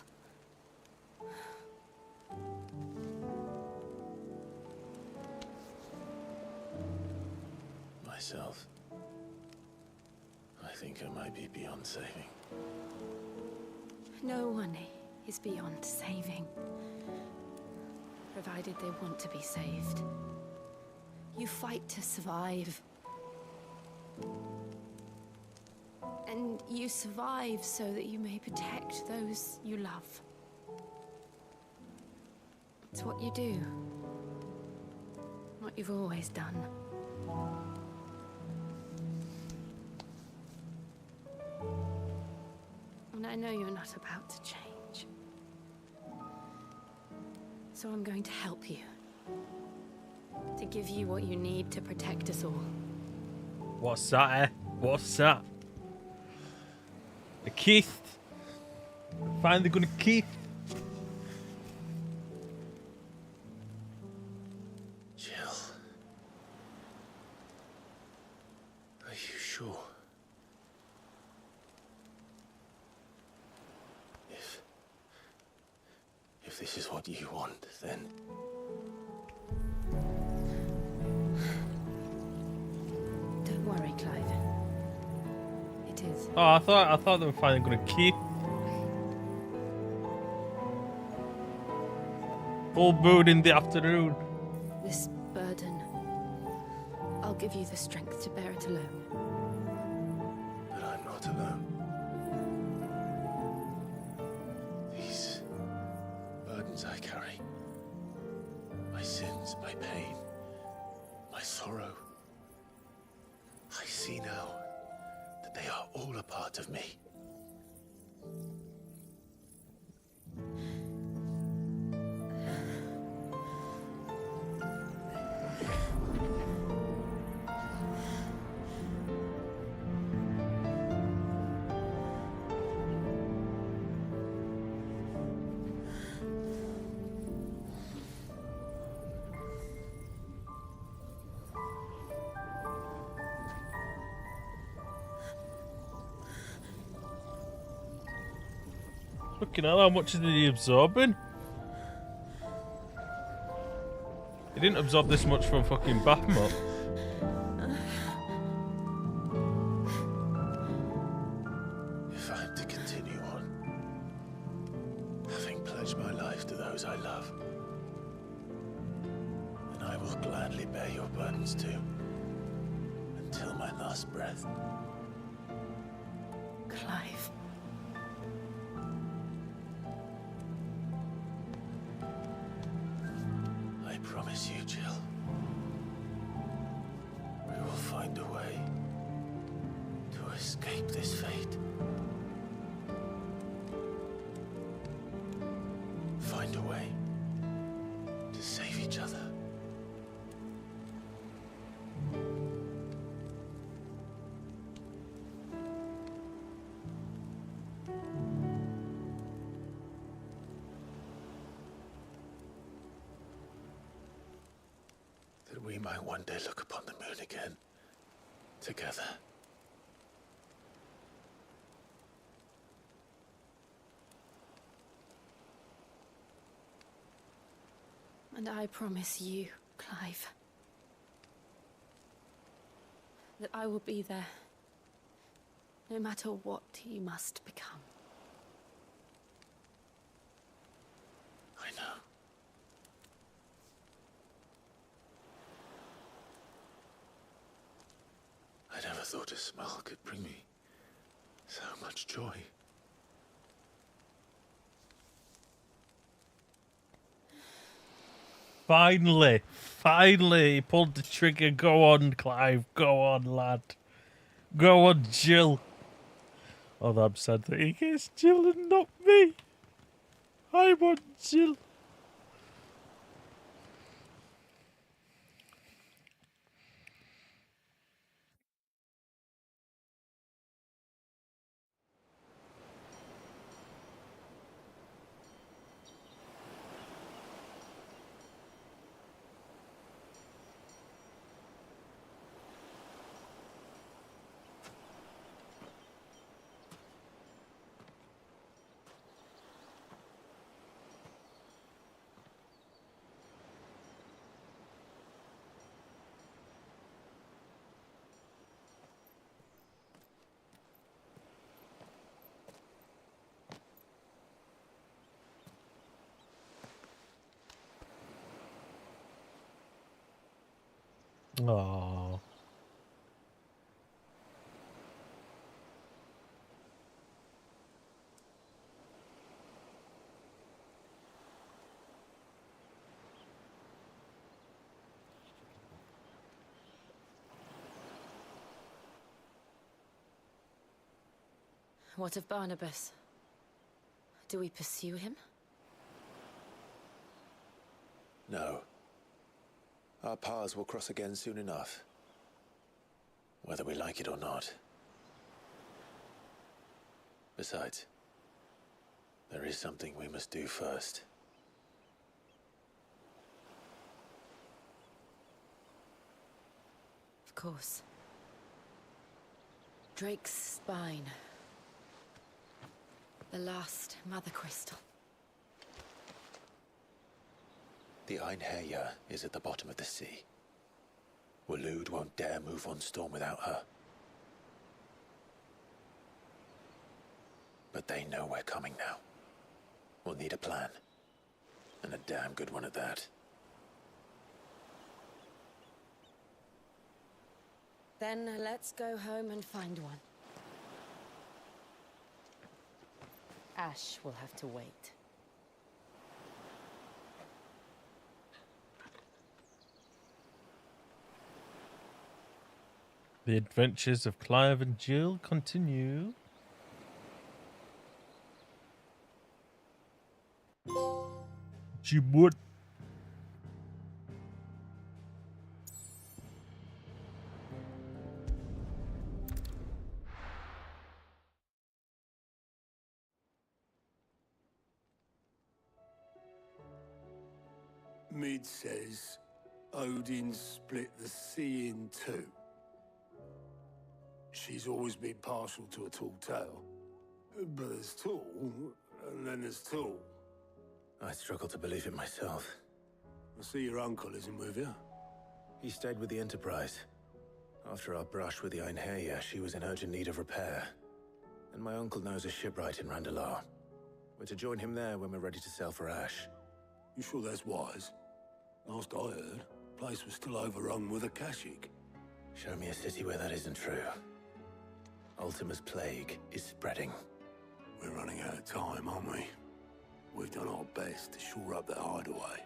Myself? I think I might be beyond saving. No one is beyond saving, provided they want to be saved. You fight to survive. And you survive so that you may protect those you love. It's what you do. What you've always done. And I know you're not about to change. So I'm going to help you. To give you what you need to protect us all. What's that, eh? What's that? A Keith. Finally gonna Keith. Jill. Are you sure? If this is what you want, then Oh, I thought they were finally going to keep full moon in the afternoon. This burden, I'll give you the strength to bear it alone. But I'm not alone. These burdens I carry, my sins, my pain, my sorrow, I see now that they are all a part of me. Fucking hell, how much is he absorbing? He didn't absorb this much from fucking Bahamut. If I'm to continue on, having pledged my life to those I love, then I will gladly bear your burdens too, until my last breath. Clive. I promise you, Jill, we will find a way to escape this fate. Find a way to save each other. That we might one day look upon the moon again, together. And I promise you, Clive, that I will be there, no matter what you must become. I know. I never thought a smile could bring me so much joy. Finally, he pulled the trigger. Go on, Clive. Go on, lad. Go on, Jill. Although I'm sad that he gets Jill and not me. I want Jill. Aww. What of Barnabas? Do we pursue him? No. Our paths will cross again soon enough. Whether we like it or not. Besides, there is something we must do first. Of course. Drake's spine. The last Mother Crystal. The Einherjar is at the bottom of the sea. Waloed won't dare move on Storm without her. But they know we're coming now. We'll need a plan. And a damn good one at that. Then let's go home and find one. Ash will have to wait. The adventures of Clive and Jill continue. Jibwood. Mid says Odin split the sea in two. She's always been partial to a tall tale. But there's tall, and then there's tall. I struggle to believe it myself. I see your uncle isn't with you. He stayed with the Enterprise. After our brush with the Einherja, she was in urgent need of repair. And my uncle knows a shipwright in Randalar. We're to join him there when we're ready to sail for Ash. You sure that's wise? Last I heard, the place was still overrun with Akashic. Show me a city where that isn't true. Ultima's plague is spreading. We're running out of time, aren't we? We've done our best to shore up that hideaway.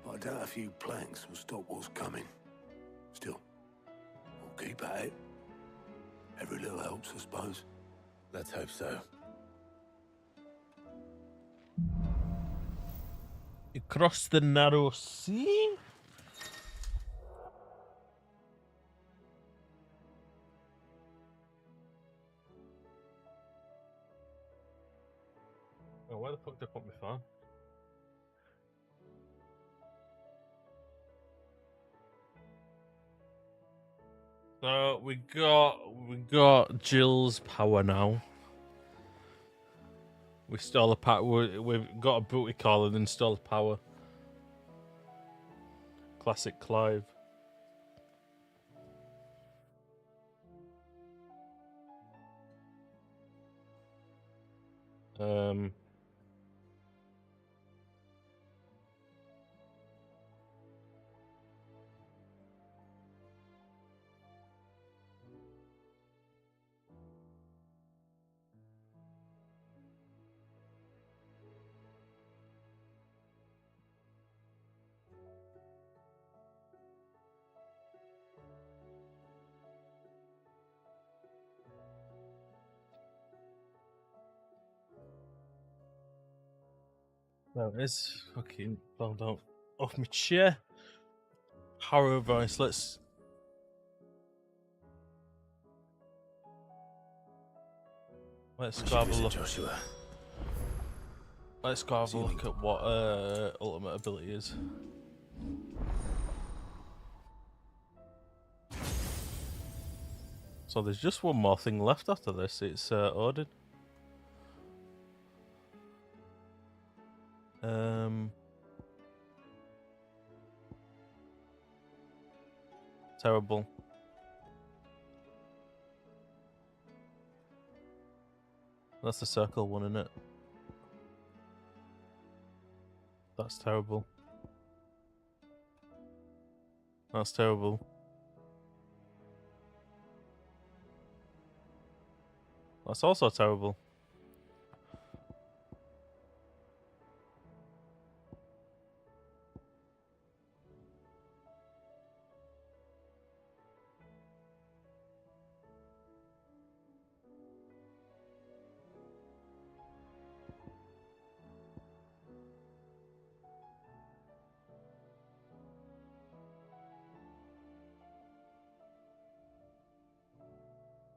But I doubt a few planks will stop what's coming. Still, we'll keep at it. Every little helps, I suppose. Let's hope so. Across the narrow sea? Oh, where the fuck did I put my phone? So we got Jill's power now. We stole the power. We've got a booty call and installed power. Classic Clive. Well, it's fucking blown out off my chair. Horror voice. Let's go have a look. Joshua. Let's go have a look at what ultimate ability is. So there's just one more thing left after this. It's Odin. Terrible. That's the circle one, isn't it? That's terrible. That's terrible. That's also terrible.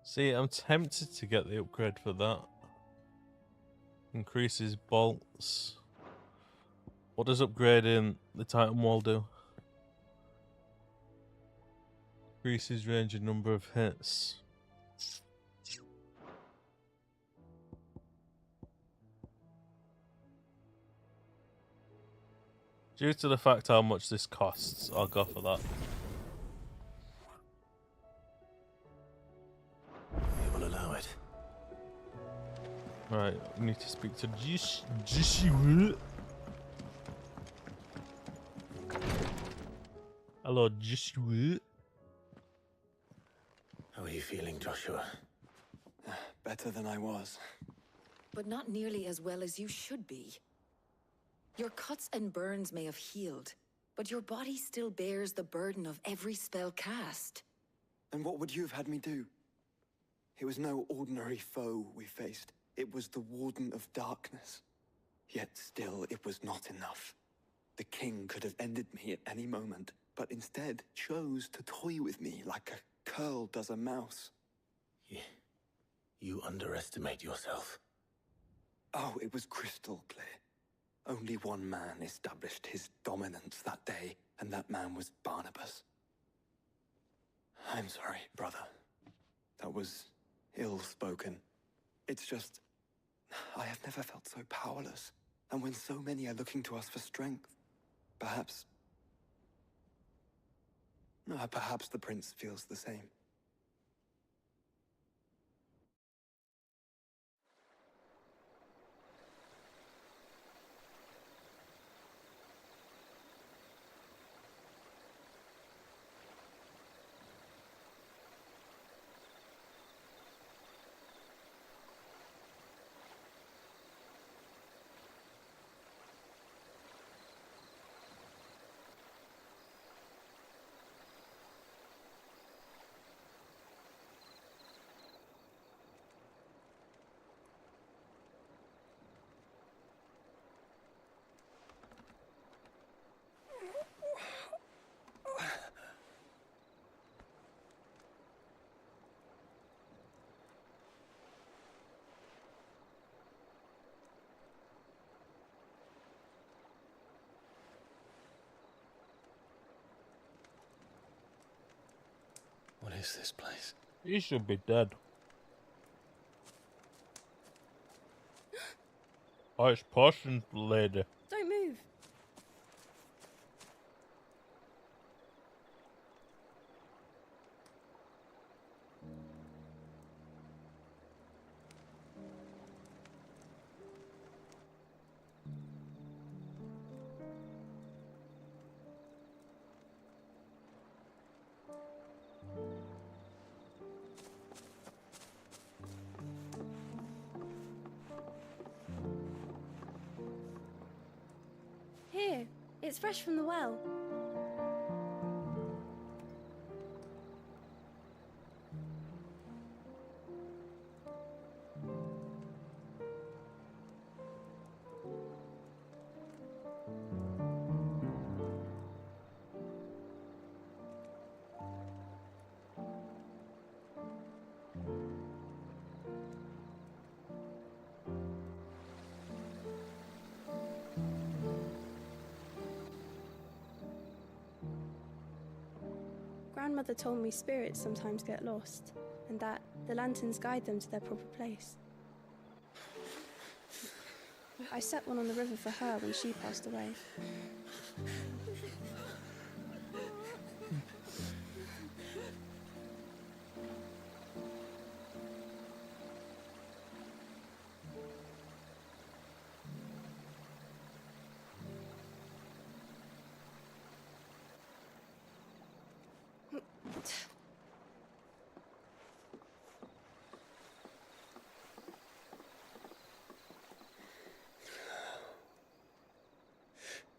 See, I'm tempted to get the upgrade for that. Increases bolts. What does upgrading the Titan Wall do? Increases range and number of hits. Due to the fact how much this costs, I'll go for that. We will allow it. Right, we need to speak to Joshua. Hello, Joshua. How are you feeling, Joshua? Better than I was. But not nearly as well as you should be. Your cuts and burns may have healed, but your body still bears the burden of every spell cast. And what would you have had me do? It was no ordinary foe we faced. It was the Warden of Darkness. Yet still, it was not enough. The king could have ended me at any moment, but instead chose to toy with me like a curl does a mouse. You underestimate yourself. Oh, it was crystal clear. Only one man established his dominance that day, and that man was Barnabas. I'm sorry, brother. That was ill-spoken. It's just, I have never felt so powerless. And when so many are looking to us for strength, perhaps the prince feels the same. What is this place? He should be dead. Oh, it's potion lady. Don't move. Here, it's fresh from the well. Grandmother told me spirits sometimes get lost, and that the lanterns guide them to their proper place. I set one on the river for her when she passed away.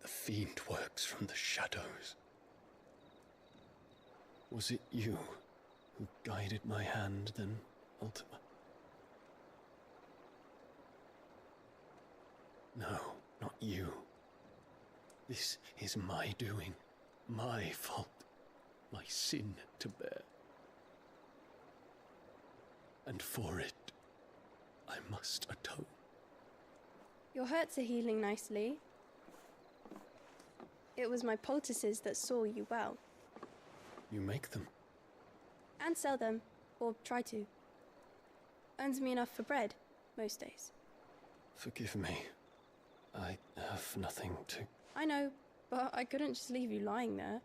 The fiend works from the shadows. Was it you who guided my hand then, Ultima? No, not you. This is my doing, my fault, my sin to bear. And for it, I must atone. Your hurts are healing nicely. It was my poultices that saw you well. You make them? And sell them, or try to. Earns me enough for bread, most days. Forgive me. I have nothing to... I know, but I couldn't just leave you lying there.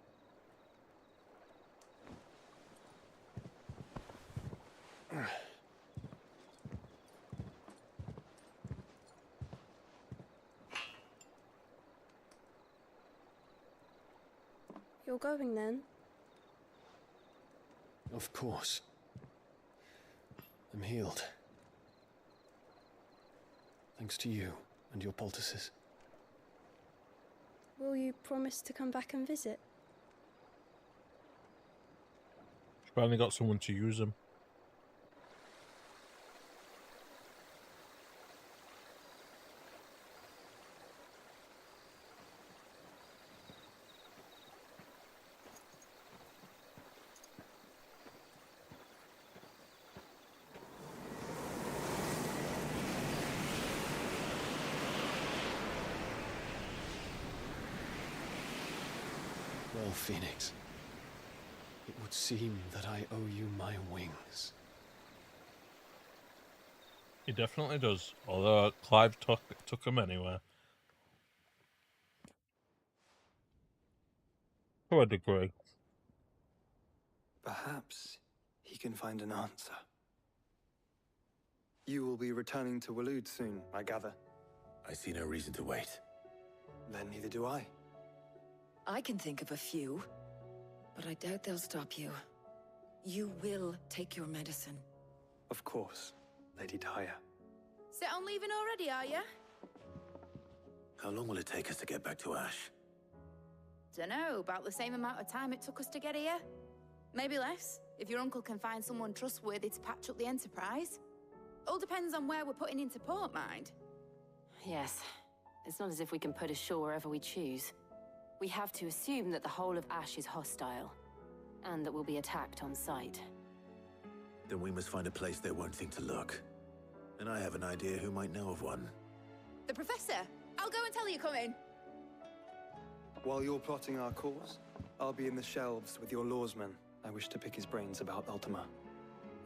You're going then? Of course. I'm healed. Thanks to you and your poultices. Will you promise to come back and visit? Finally got someone to use them. Well, Phoenix, it would seem that I owe you my wings. He definitely does, although Clive took him anyway. To a degree. Perhaps he can find an answer. You will be returning to Waloed soon, I gather. I see no reason to wait. Then neither do I. I can think of a few, but I doubt they'll stop you. You will take your medicine. Of course, Lady Daya. Set on leaving already, are you? How long will it take us to get back to Ash? Dunno, about the same amount of time it took us to get here. Maybe less, if your uncle can find someone trustworthy to patch up the Enterprise. All depends on where we're putting into port, mind. Yes. It's not as if we can put ashore wherever we choose. We have to assume that the whole of Ash is hostile, and that we'll be attacked on sight. Then we must find a place they won't think to look. And I have an idea who might know of one. The Professor! I'll go and tell you come in. While you're plotting our course, I'll be in the shelves with your lawsman. I wish to pick his brains about Ultima.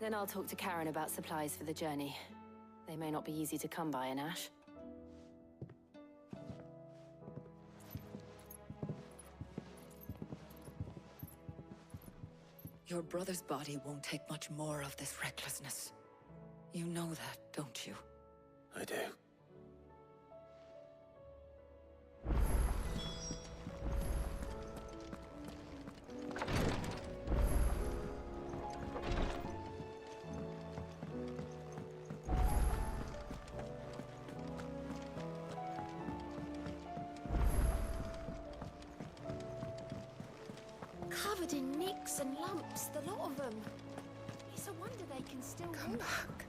Then I'll talk to Karen about supplies for the journey. They may not be easy to come by in Ash. Your brother's body won't take much more of this recklessness. You know that, don't you? I do. Covered in nicks and lumps, the lot of them. It's a wonder they can still walk.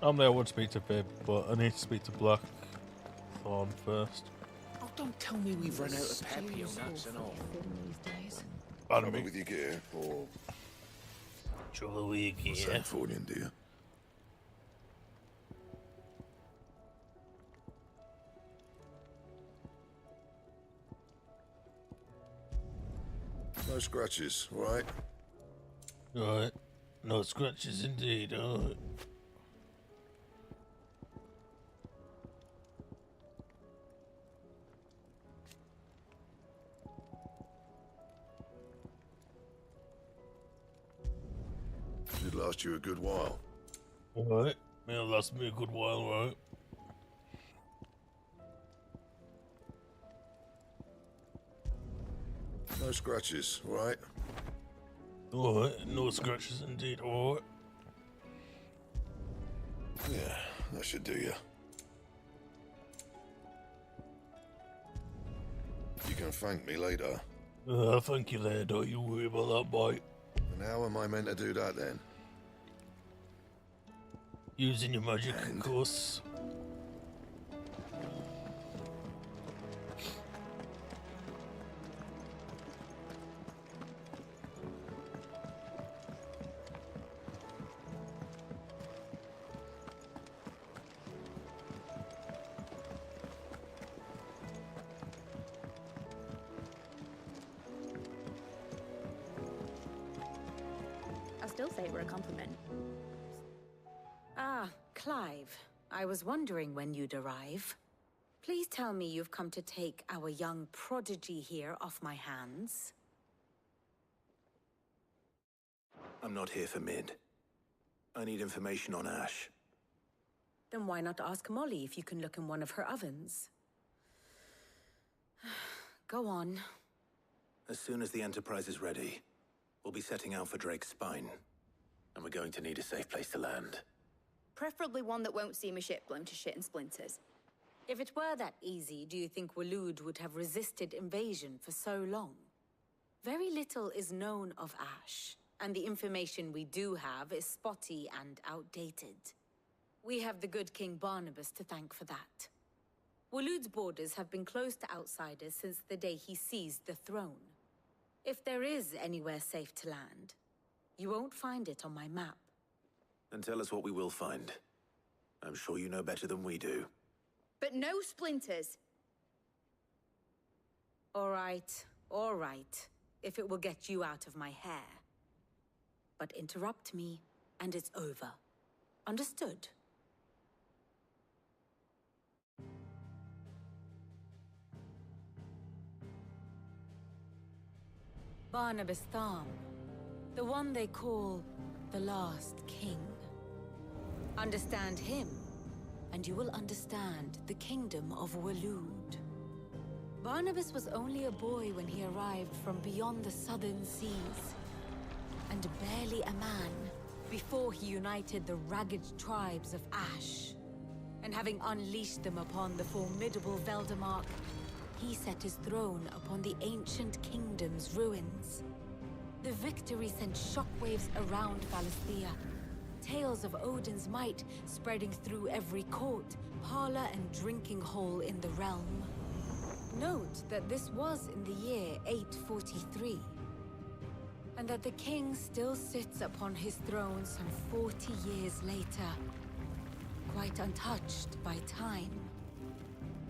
Normally I would speak to Bib, but I need to speak to Blackthorn first. Oh, don't tell me we've run out of Papio nuts and all. Pardon Trouble me. with your gear, or Trouble with your what's gear. that for you, dear? No scratches, right? Alright. No scratches indeed, alright. It'd last you a good while. Alright. It'll last me a good while, right? No scratches, right? Alright. No scratches indeed, alright. Yeah, that should do you. You can thank me later. Thank you there, don't you worry about that, boy. And how am I meant to do that then? Using your magic, of course. I'll still say it were a compliment. Ah, Clive. I was wondering when you'd arrive. Please tell me you've come to take our young prodigy here off my hands. I'm not here for Mid. I need information on Ash. Then why not ask Molly if you can look in one of her ovens? Go on. As soon as the Enterprise is ready, we'll be setting out for Drake's Spine. And we're going to need a safe place to land. Preferably one that won't see my ship blown to shit and splinters. If it were that easy, do you think Waloed would have resisted invasion for so long? Very little is known of Ash, and the information we do have is spotty and outdated. We have the good King Barnabas to thank for that. Waloed's borders have been closed to outsiders since the day he seized the throne. If there is anywhere safe to land, you won't find it on my map. And tell us what we will find. I'm sure you know better than we do. But no splinters. All right, if it will get you out of my hair. But interrupt me, and it's over. Understood? Barnabas Tham, the one they call the Last King. Understand him, and you will understand the kingdom of Waloed. Barnabas was only a boy when he arrived from beyond the southern seas, and barely a man before he united the ragged tribes of Ash. And having unleashed them upon the formidable Veldamark, he set his throne upon the ancient kingdom's ruins. The victory sent shockwaves around Valisthea, tales of Odin's might spreading through every court, parlor, and drinking hole in the realm. Note that this was in the year 843, and that the king still sits upon his throne some 40 years later, quite untouched by time.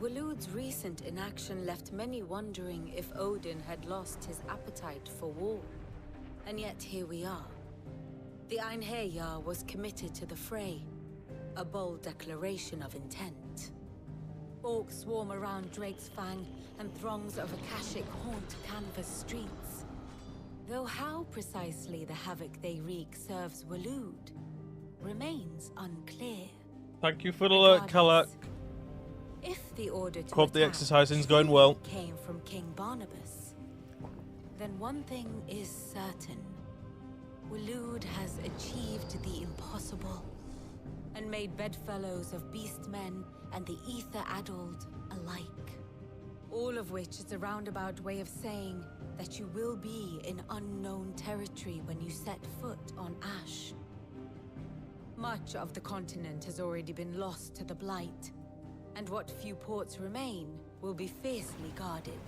Waloed's recent inaction left many wondering if Odin had lost his appetite for war. And yet here we are. The Einherjar was committed to the fray, a bold declaration of intent. Orcs swarm around Drake's Fang, and throngs of Akashic haunt Canvas streets. Though how precisely the havoc they wreak serves Waloed remains unclear. Thank you for the alert, Kalak. If the order to Hope the attack exercising's going well. came from King Barnabas, then one thing is certain. Waloed has achieved the impossible, and made bedfellows of beastmen and the ether-addled alike. All of which is a roundabout way of saying that you will be in unknown territory when you set foot on Ash. Much of the continent has already been lost to the Blight, and what few ports remain will be fiercely guarded.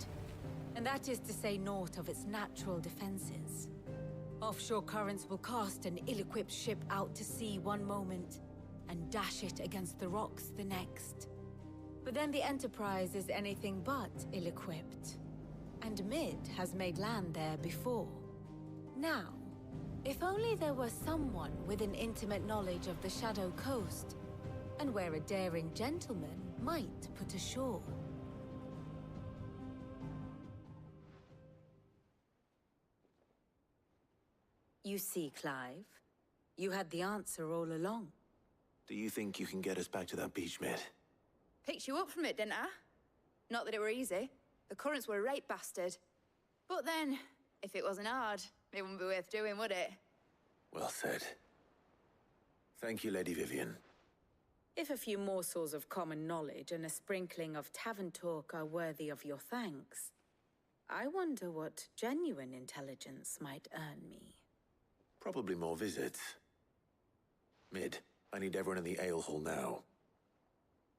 And that is to say naught of its natural defenses. Offshore currents will cast an ill-equipped ship out to sea one moment, and dash it against the rocks the next. But then the Enterprise is anything but ill-equipped, and Mid has made land there before. Now, if only there were someone with an intimate knowledge of the Shadow Coast, and where a daring gentleman might put ashore. You see, Clive, you had the answer all along. Do you think you can get us back to that beach, Mid? Picked you up from it, didn't I? Not that it were easy. The currents were a right bastard. But then, if it wasn't hard, it wouldn't be worth doing, would it? Well said. Thank you, Lady Vivian. If a few morsels of common knowledge and a sprinkling of tavern talk are worthy of your thanks, I wonder what genuine intelligence might earn me. Probably more visits. Mid, I need everyone in the ale hall now.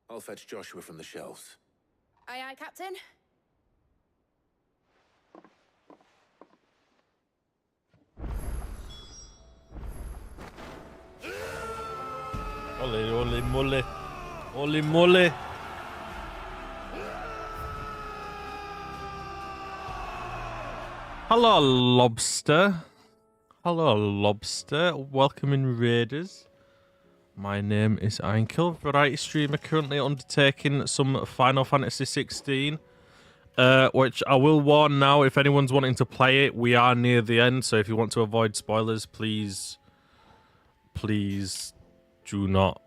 I'll fetch Joshua from the shelves. Aye, aye, Captain. Ole, ole, mole. Ole, mole. Hello, lobster. Hello, lobster. Welcome in, Raiders. My name is Ironkill, variety streamer, currently undertaking some Final Fantasy XVI, which I will warn now, if anyone's wanting to play it, we are near the end, so if you want to avoid spoilers, please do not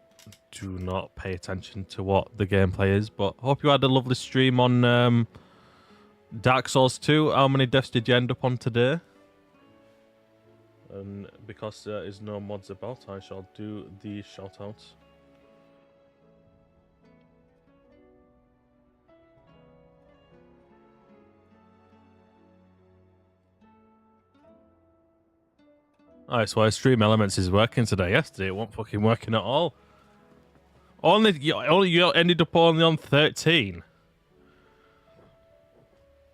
pay attention to what the gameplay is. But hope you had a lovely stream on Dark Souls 2, how many deaths did you end up on today? And because there is no mods about, I shall do the shoutouts. Alright, so Stream Elements is working today. Yesterday it wasn't fucking working at all. You ended up only on 13.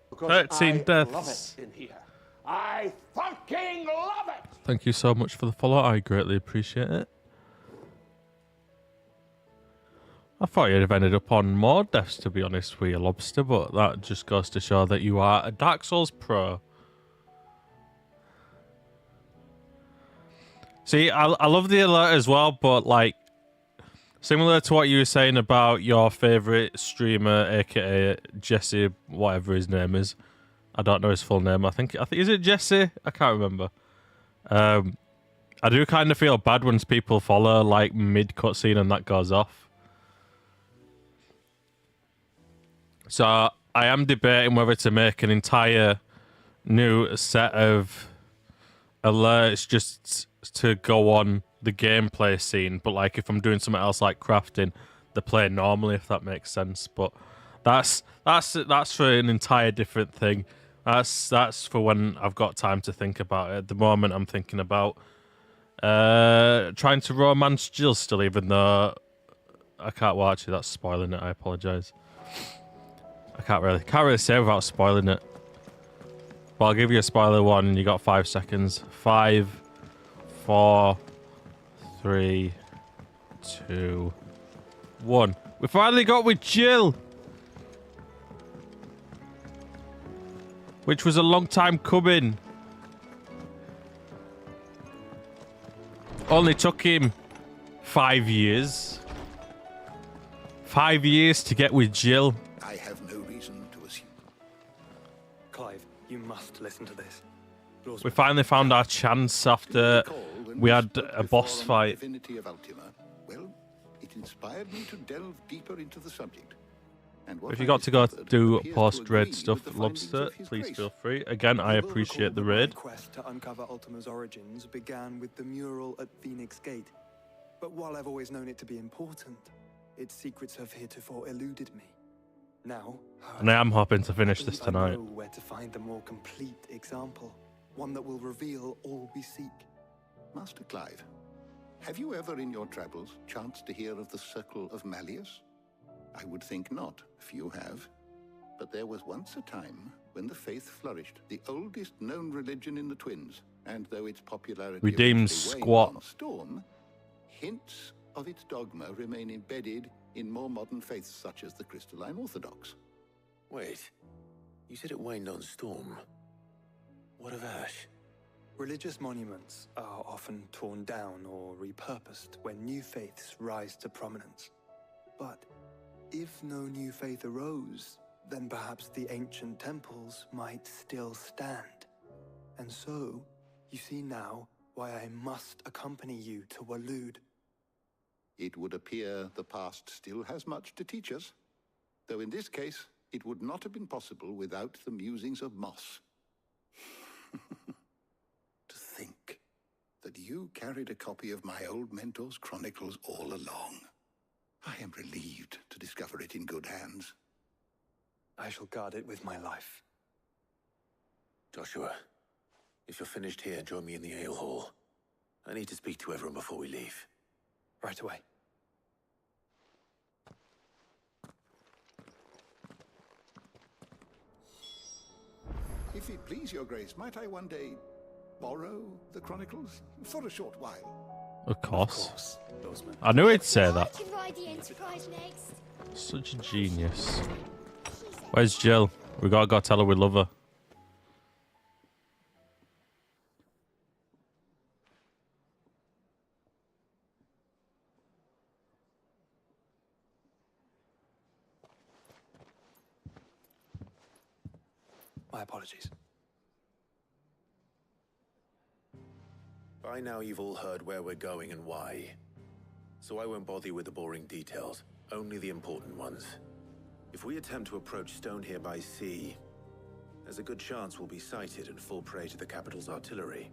Because 13 I deaths. love it in here. I fucking love it! Thank you so much for the follow. I greatly appreciate it. I thought you'd have ended up on more deaths, to be honest with you, Lobster, but that just goes to show that you are a Dark Souls pro. See, I love the alert as well, but like, similar to what you were saying about your favourite streamer, aka Jesse, whatever his name is. I don't know his full name. I think is it Jesse? I can't remember. I do kind of feel bad when people follow like mid cutscene and that goes off. So I am debating whether to make an entire new set of alerts just to go on the gameplay scene, but like if I'm doing something else like crafting, they play normally, if that makes sense. But that's for an entire different thing. That's for when I've got time to think about it. At the moment, I'm thinking about trying to romance Jill still, even though I can't. Well, actually, that's spoiling it. I apologize. I can't really say without spoiling it. But I'll give you a spoiler one, and you got 5 seconds. 5, 4, 3, 2, 1. We finally got with Jill, which was a long time coming. Only took him 5 years. 5 years to get with Jill. I have no reason to assume. Clive, you must listen to this. We finally found our chance after we had a boss fight. Divinity of Ultima. Well, it inspired me to delve deeper into the subject. And If you got to go do post-raid stuff, Lobster, please feel free. Again, I appreciate the raid. My quest to uncover Ultima's origins began with the mural at Phoenix Gate. But while I've always known it to be important, its secrets have heretofore eluded me. Now, And I am hoping to finish this I tonight. know where to find the more complete example, one that will reveal all we seek. Master Clive, have you ever in your travels chanced to hear of the Circle of Malleus? I would think not, few have. But there was once a time when the faith flourished, the oldest known religion in the Twins, and though its popularity Redeemed eventually waned squat. on storm, hints of its dogma remain embedded in more modern faiths such as the Crystalline Orthodox. Wait, you said it waned on storm. What of Ash? Religious monuments are often torn down or repurposed when new faiths rise to prominence. But if no new faith arose, then perhaps the ancient temples might still stand. And so, you see now why I must accompany you to Waloed. It would appear the past still has much to teach us, though in this case, it would not have been possible without the musings of Moss. To think that you carried a copy of my old mentor's chronicles all along. I am relieved to discover it in good hands. I shall guard it with my life. Joshua, if you're finished here, join me in the ale hall. I need to speak to everyone before we leave. Right away. If it please your grace, might I one day borrow the chronicles for a short while? Of course. I knew he'd say that. can ride the Enterprise next. Such a genius. Where's Jill? We gotta go tell her we love her. My apologies. By now you've all heard where we're going and why. So I won't bother you with the boring details, only the important ones. If we attempt to approach Stone here by sea, there's a good chance we'll be sighted and fall prey to the capital's artillery.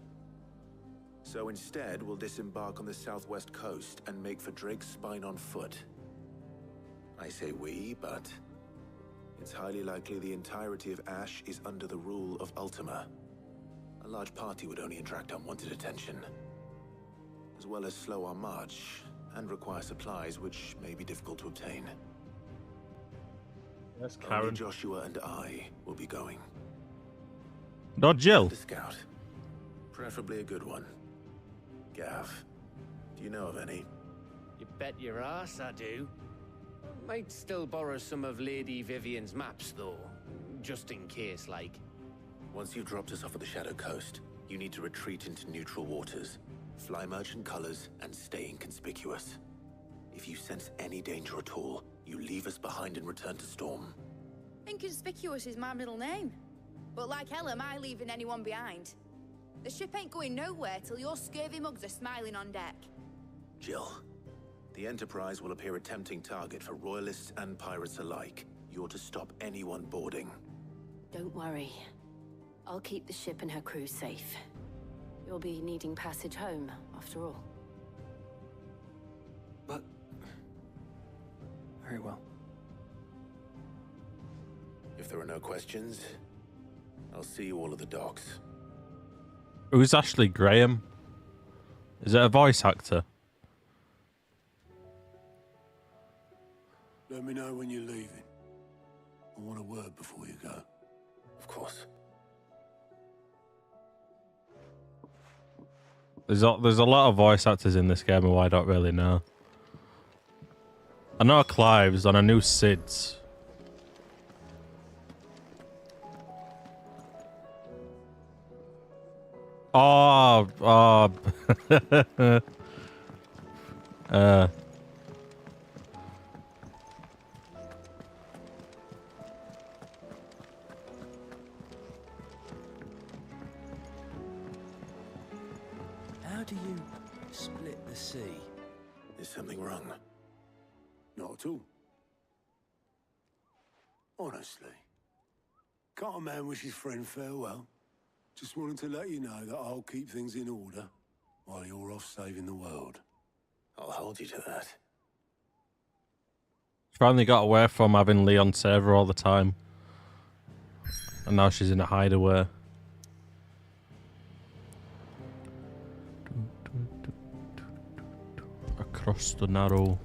So instead, we'll disembark on the southwest coast and make for Drake's Spine on foot. I say we, but it's highly likely the entirety of Ash is under the rule of Ultima. A large party would only attract unwanted attention, as well as slow our march and require supplies which may be difficult to obtain. That's Only Karen. Joshua and I will be going. Not Jill. The scout. Preferably a good one. Gav, do you know of any? You bet your ass I do. Might still borrow some of Lady Vivian's maps, though. Just in case, like. Once you've dropped us off at the Shadow Coast, you need to retreat into neutral waters, fly merchant colors, and stay inconspicuous. If you sense any danger at all, you leave us behind and return to Storm. Inconspicuous is my middle name. But like hell am I leaving anyone behind. The ship ain't going nowhere till your scurvy mugs are smiling on deck. Jill, the Enterprise will appear a tempting target for royalists and pirates alike. You're to stop anyone boarding. Don't worry. I'll keep the ship and her crew safe. You'll be needing passage home, after all. But... very well. If there are no questions, I'll see you all at the docks. Who's Ashley Graham? Is it a voice actor? Let me know when you're leaving. I want a word before you go. Of course. There's a lot of voice actors in this game who I don't really know. I know Clive's and I knew Sid's. Oh, How do you split the sea? Is something wrong? Not at all. Honestly. Can't a man wish his friend farewell? Just wanted to let you know that I'll keep things in order while you're off saving the world. I'll hold you to that. finally got away from having Leon save her all the time. And now she's in a hideaway. Across the narrow.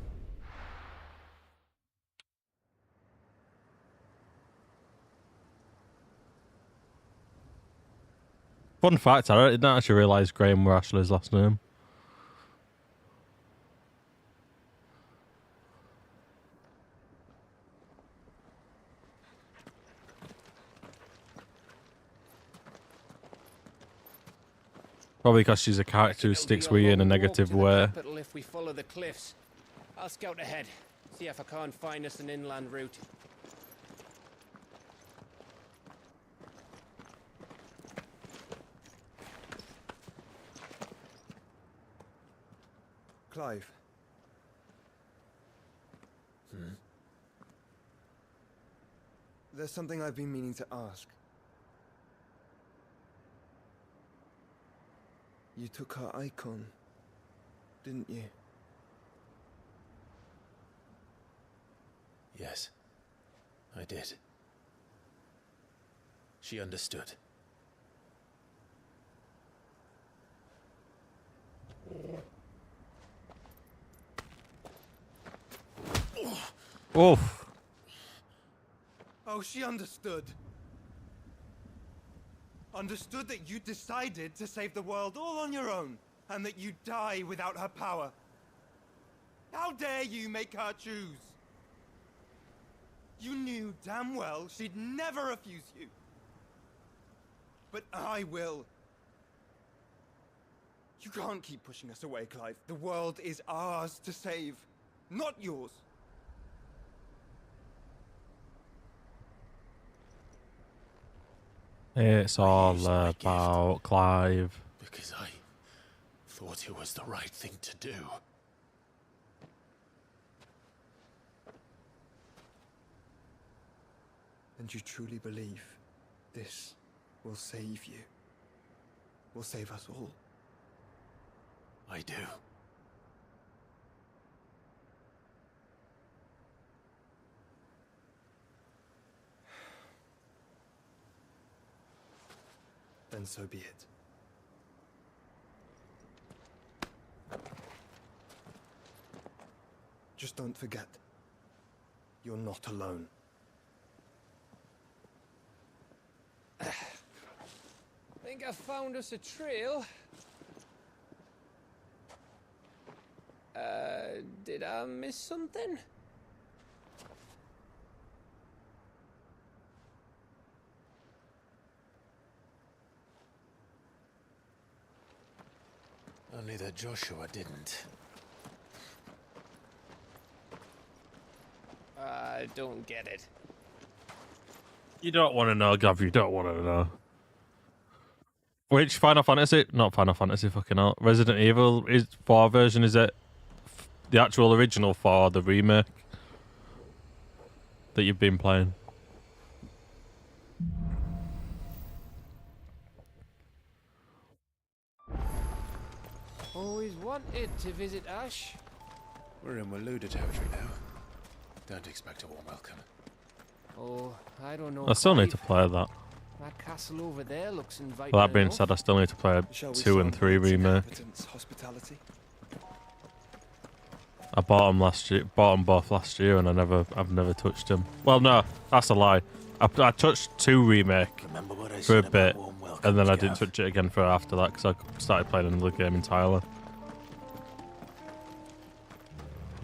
Fun fact, I didn't actually realise Graham were Ashley's last name. Probably because she's a character who sticks with you in a negative way. If we follow the cliffs, I'll scout ahead, see if I can't find us an inland route. Clive. There's something I've been meaning to ask. You took her icon, didn't you? Yes, I did. She understood. Oof. Oh, she understood. Understood that you decided to save the world all on your own, and that you'd die without her power. How dare you make her choose? You knew damn well she'd never refuse you. But I will. You can't keep pushing us away, Clive. The world is ours to save, not yours. It's all about Clive. Because I thought it was the right thing to do. And you truly believe This will save you. Will save us all. I do. Then so be it. Just don't forget, you're not alone. Think I found us a trail. Did I miss something? Only that Joshua didn't. I don't get it. You don't want to know, Gav. You don't want to know. Which Final Fantasy? Not Final Fantasy, fucking hell. Resident Evil is 4 version, is it? The actual original 4 or the remake that you've been playing? Always wanted to visit Ash. We're in Waluda territory now. Don't expect a warm welcome. Oh, I don't know. I still need to Clive. play that. That castle over there looks inviting. Well, that being enough. said, I still need to play Shall we 2 and 3 celebrate remake. inhabitants' hospitality? I bought them last year. Bought them both last year, and I've never touched them. Well, no, that's a lie. I touched 2 remake for a bit, and then I didn't touch it again for after that because I started playing another game entirely.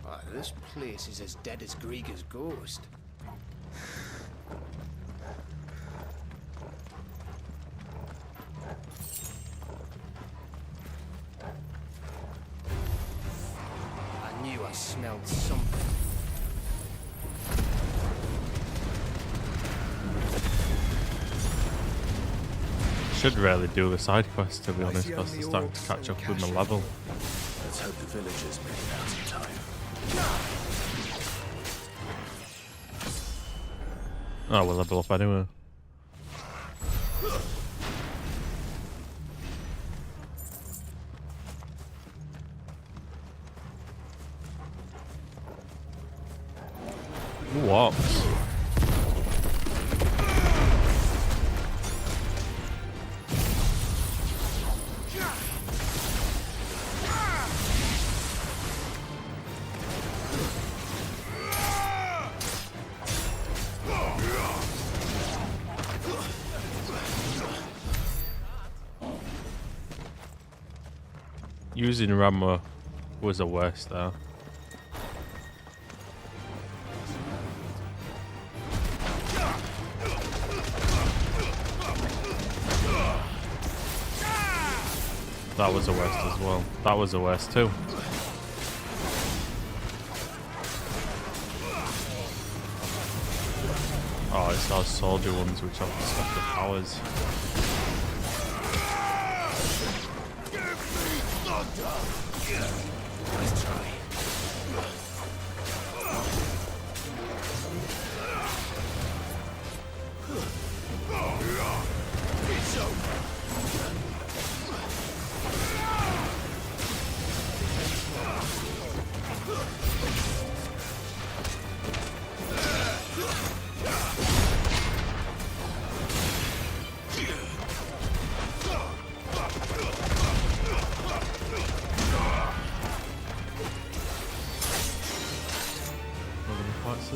Ah, this place is as dead as Greagor's ghost. I knew I smelled something. Should really do the side quest, to be honest, because it's starting to catch up with my level. Let's hope the villagers make it out in time. Oh, we'll level up anyway. What? Using Rammer was a waste there. That was a waste as well. That was a waste too. Oh, it's those soldier ones which have the special powers. Nice try. It's over.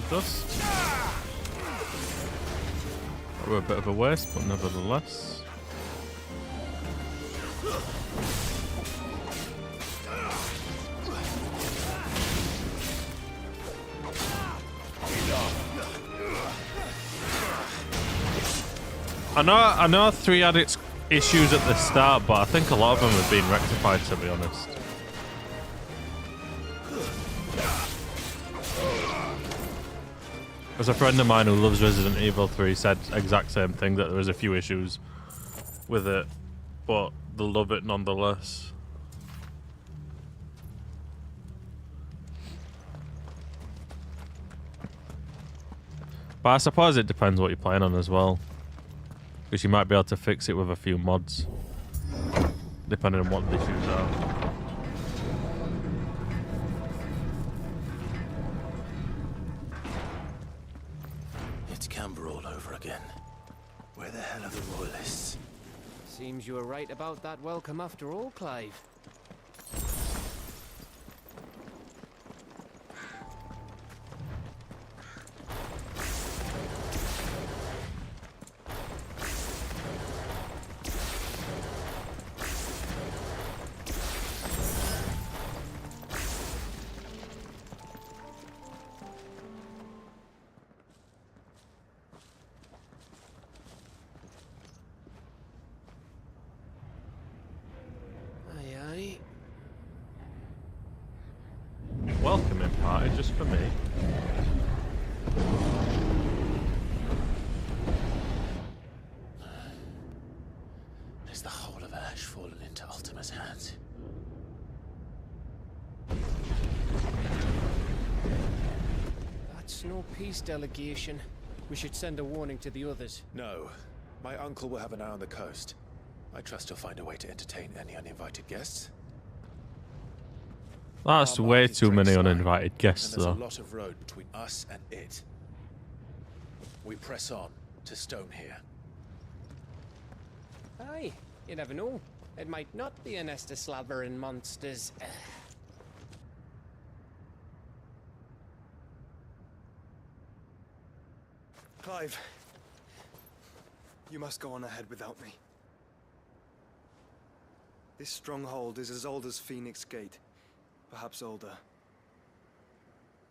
Dust. That were a bit of a waste, but nevertheless. I know 3 had its issues at the start, but I think a lot of them have been rectified, to be honest. There's a friend of mine who loves Resident Evil 3 said exact same thing, that there was a few issues with it, but they love it nonetheless. But I suppose it depends what you're playing on as well. Because you might be able to fix it with a few mods, depending on what the issues are. It's Camber all over again. Where the hell are the royalists? Seems you were right about that welcome after all, Clive. Welcoming party just for me. Is the whole of Ash fallen into Ultima's hands? That's no peace delegation. We should send a warning to the others. No. My uncle will have an eye on the coast. I trust he'll find a way to entertain any uninvited guests. That's way too many uninvited guests, and there's though. a lot of road between us and it. We press on to Stone here. Aye, you never know. It might not be a nest of slabbering monsters. Clive, you must go on ahead without me. This stronghold is as old as Phoenix Gate, perhaps older.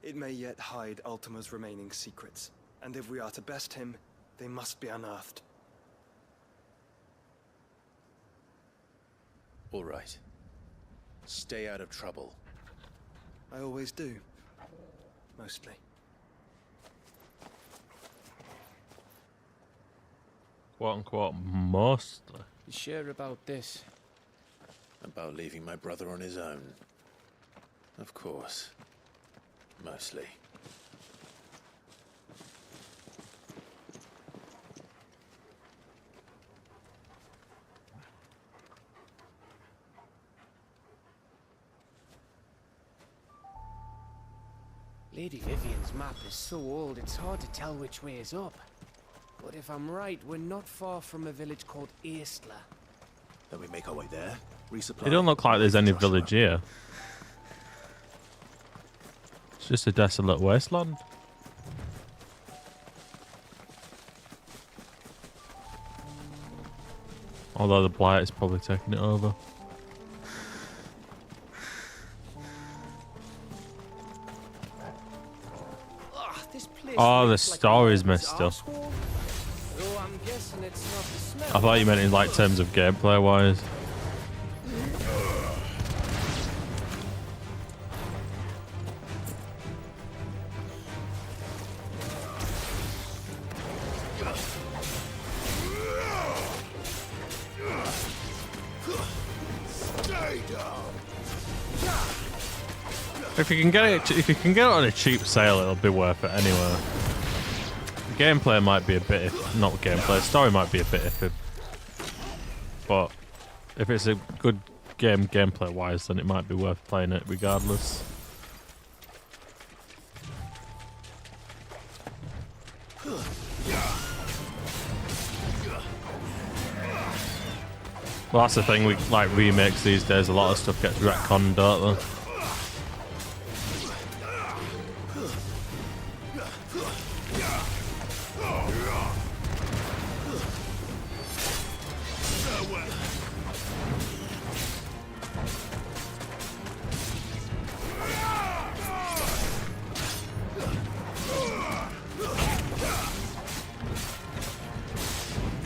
It may yet hide Ultima's remaining secrets, and if we are to best him, they must be unearthed. All right. Stay out of trouble. I always do. Mostly. Quote unquote, mostly. You sure about this? About leaving my brother on his own. Of course. Mostly. Lady Vivian's map is so old it's hard to tell which way is up. But if I'm right, we're not far from a village called Aistla. Then we make our way there. Resupply. It don't look like there's any village here. It's just a desolate wasteland. Although the blight is probably taking it over. Oh, the story's messed up. I thought you meant in like terms of gameplay wise. If you can get it on a cheap sale, it'll be worth it anyway. Gameplay might be a bit, not gameplay. Story might be a bit iffy, but if it's a good game gameplay wise, then it might be worth playing it regardless. Well, that's the thing with like remakes these days. A lot of stuff gets retconned, don't they?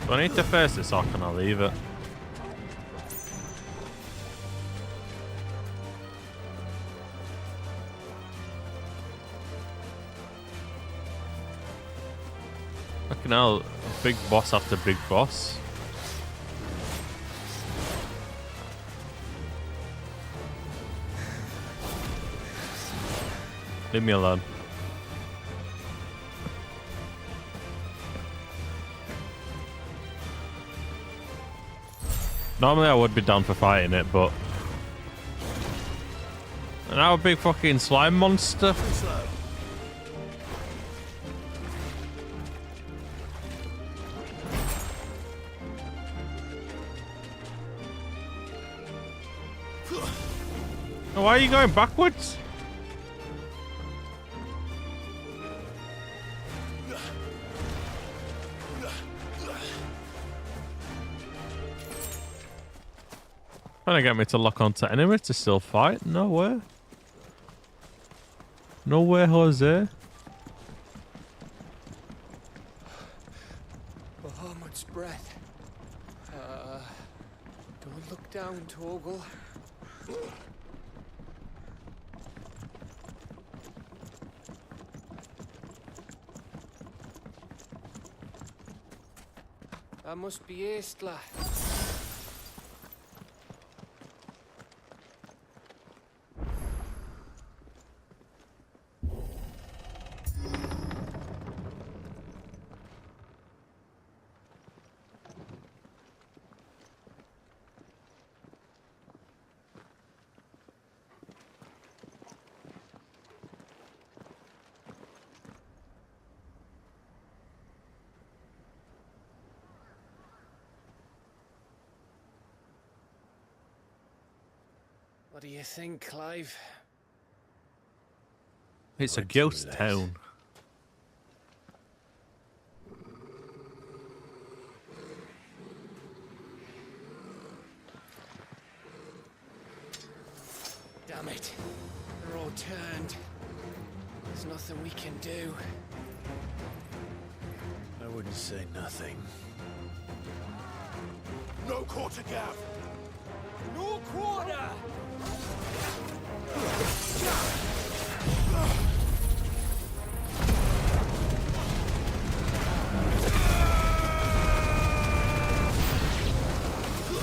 Do I need to face this or can I leave it? Fucking hell, big boss after big boss. Leave me alone. Normally I would be down for fighting it, but now a big fucking slime monster. Why are you going backwards? Trying to get me to lock onto enemy to still fight? No way. No way, Jose. Oh, much breath. Don't look down, Torgal. That must be Estla. What do you think, Clive? It's a ghost town. Damn it. They're all turned. There's nothing we can do. I wouldn't say nothing. No quarter, Gav! No quarter!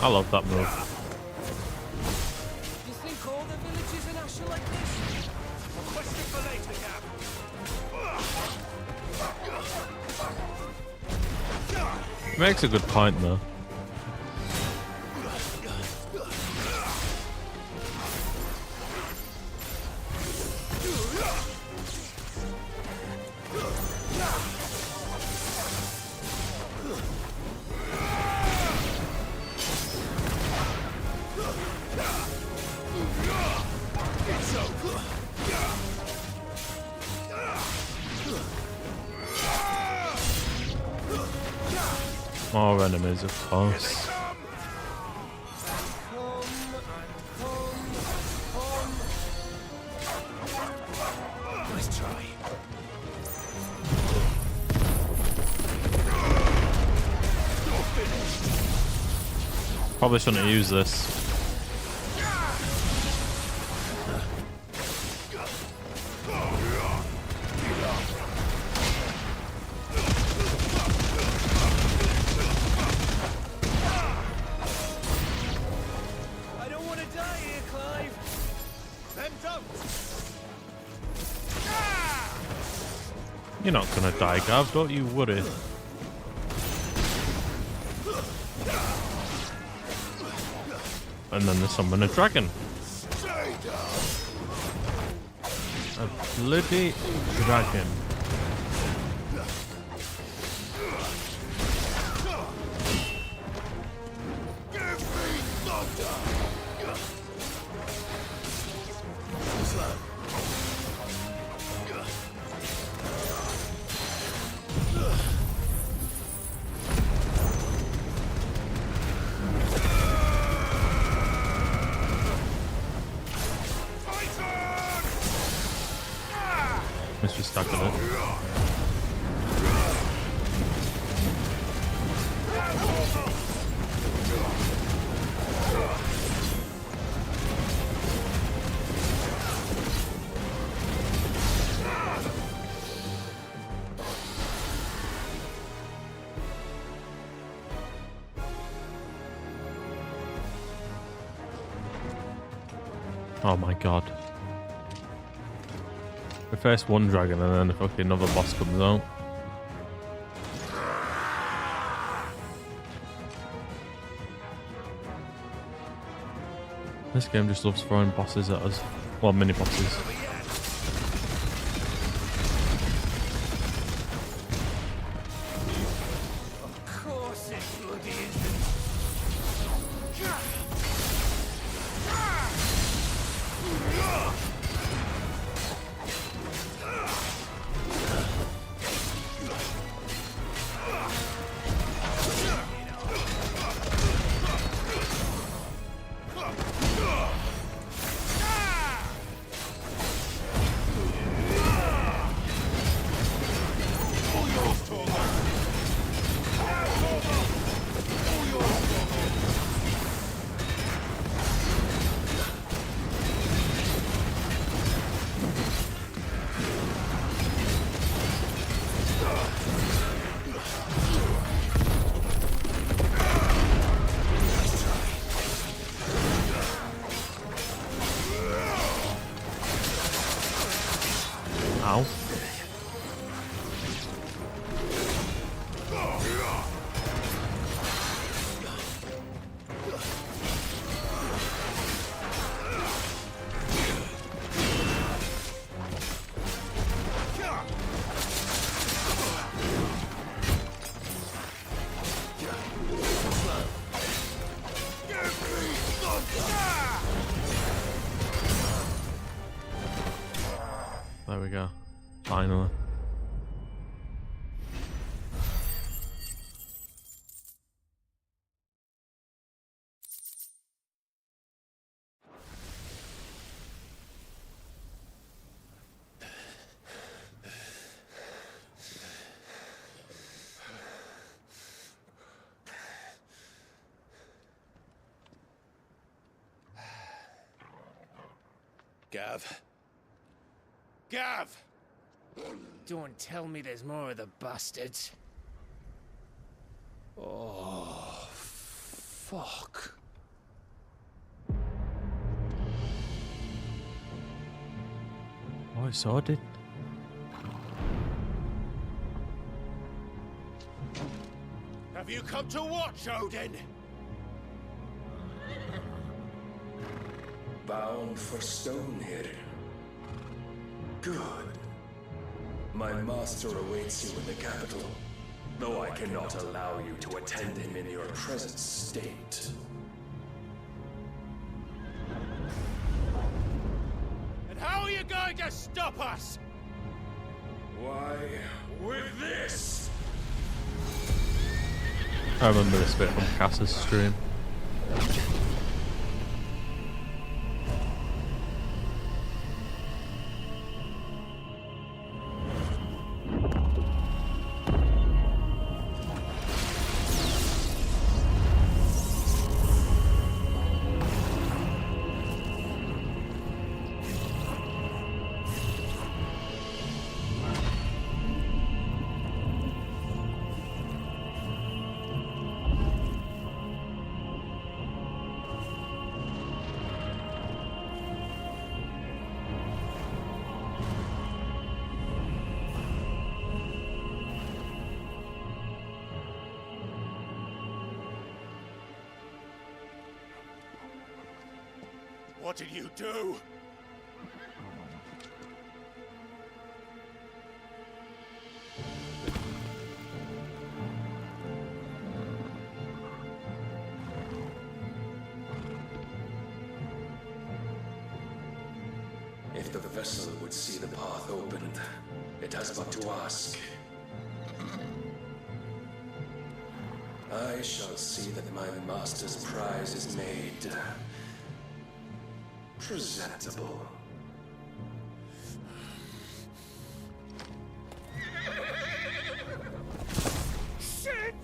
I love that move. You think all the villages in Ash are like this? A question for later, Gav! Makes a good point though. More enemies, of course. Nice try. Probably shouldn't use this. You're not gonna die, Gav, don't you worry. And then there's summon a dragon. A bloody dragon. Must be stuck in it. Oh my god. We face one dragon and then fucking another boss comes out. This game just loves throwing bosses at us. Well, mini bosses. Of course it bloody Ow. There we go. Finally. Gav. Gav! Don't tell me there's more of the bastards. Oh, fuck. Oh, it's sorted. Have you come to watch, Odin? Bound for Stonehill. Good. My master awaits you in the capital, though I cannot allow you to attend him in your present state. And how are you going to stop us? Why, with this! I remember this bit from Cass's stream. What did you do? If the vessel would see the path opened, it has but to ask. I shall see that my master's prize is made presentable. Shit!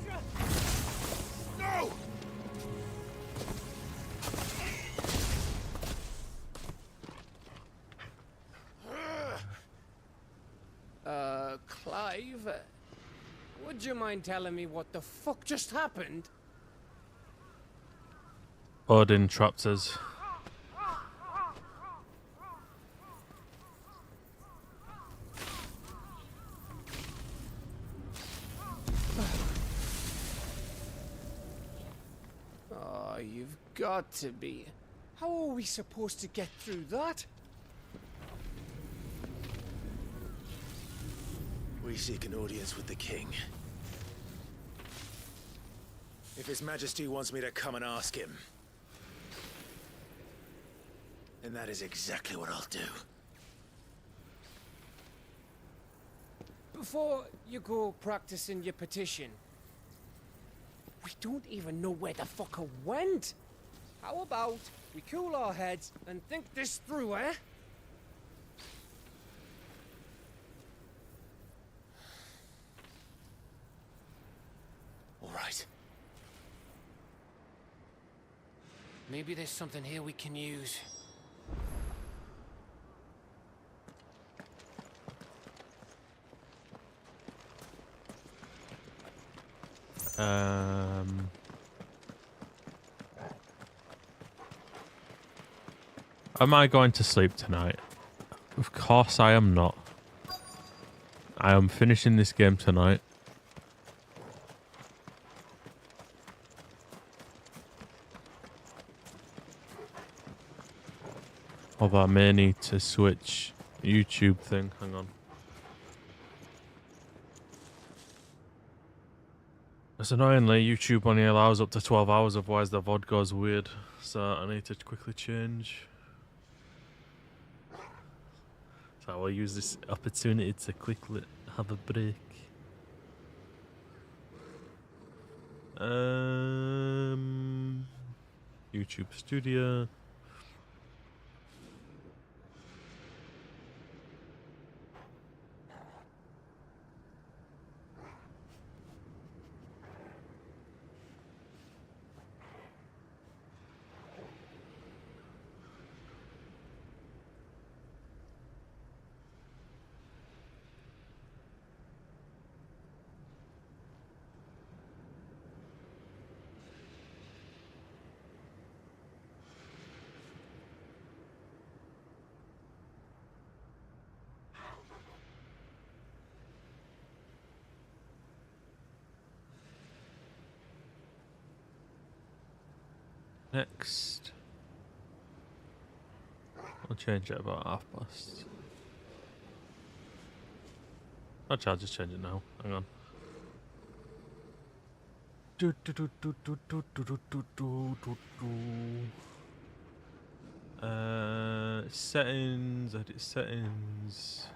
No! Clive? Would you mind telling me what the fuck just happened? Odin trapped us. Oh, you've got to be. How are we supposed to get through that? We seek an audience with the king. If His Majesty wants me to come and ask him, then that is exactly what I'll do. Before you go practicing your petition, we don't even know where the fucker went. How about we cool our heads and think this through, eh? All right. Maybe there's something here we can use. Am I going to sleep tonight? Of course I am not. I am finishing this game tonight. Although I may need to switch YouTube thing. Hang on. It's annoyingly, YouTube only allows up to 12 hours, otherwise the VOD goes weird. So I need to quickly change. So I will use this opportunity to quickly have a break. YouTube Studio. Next, I'll change it about past. Actually, I'll just change it now. Hang on. Settings, edit settings.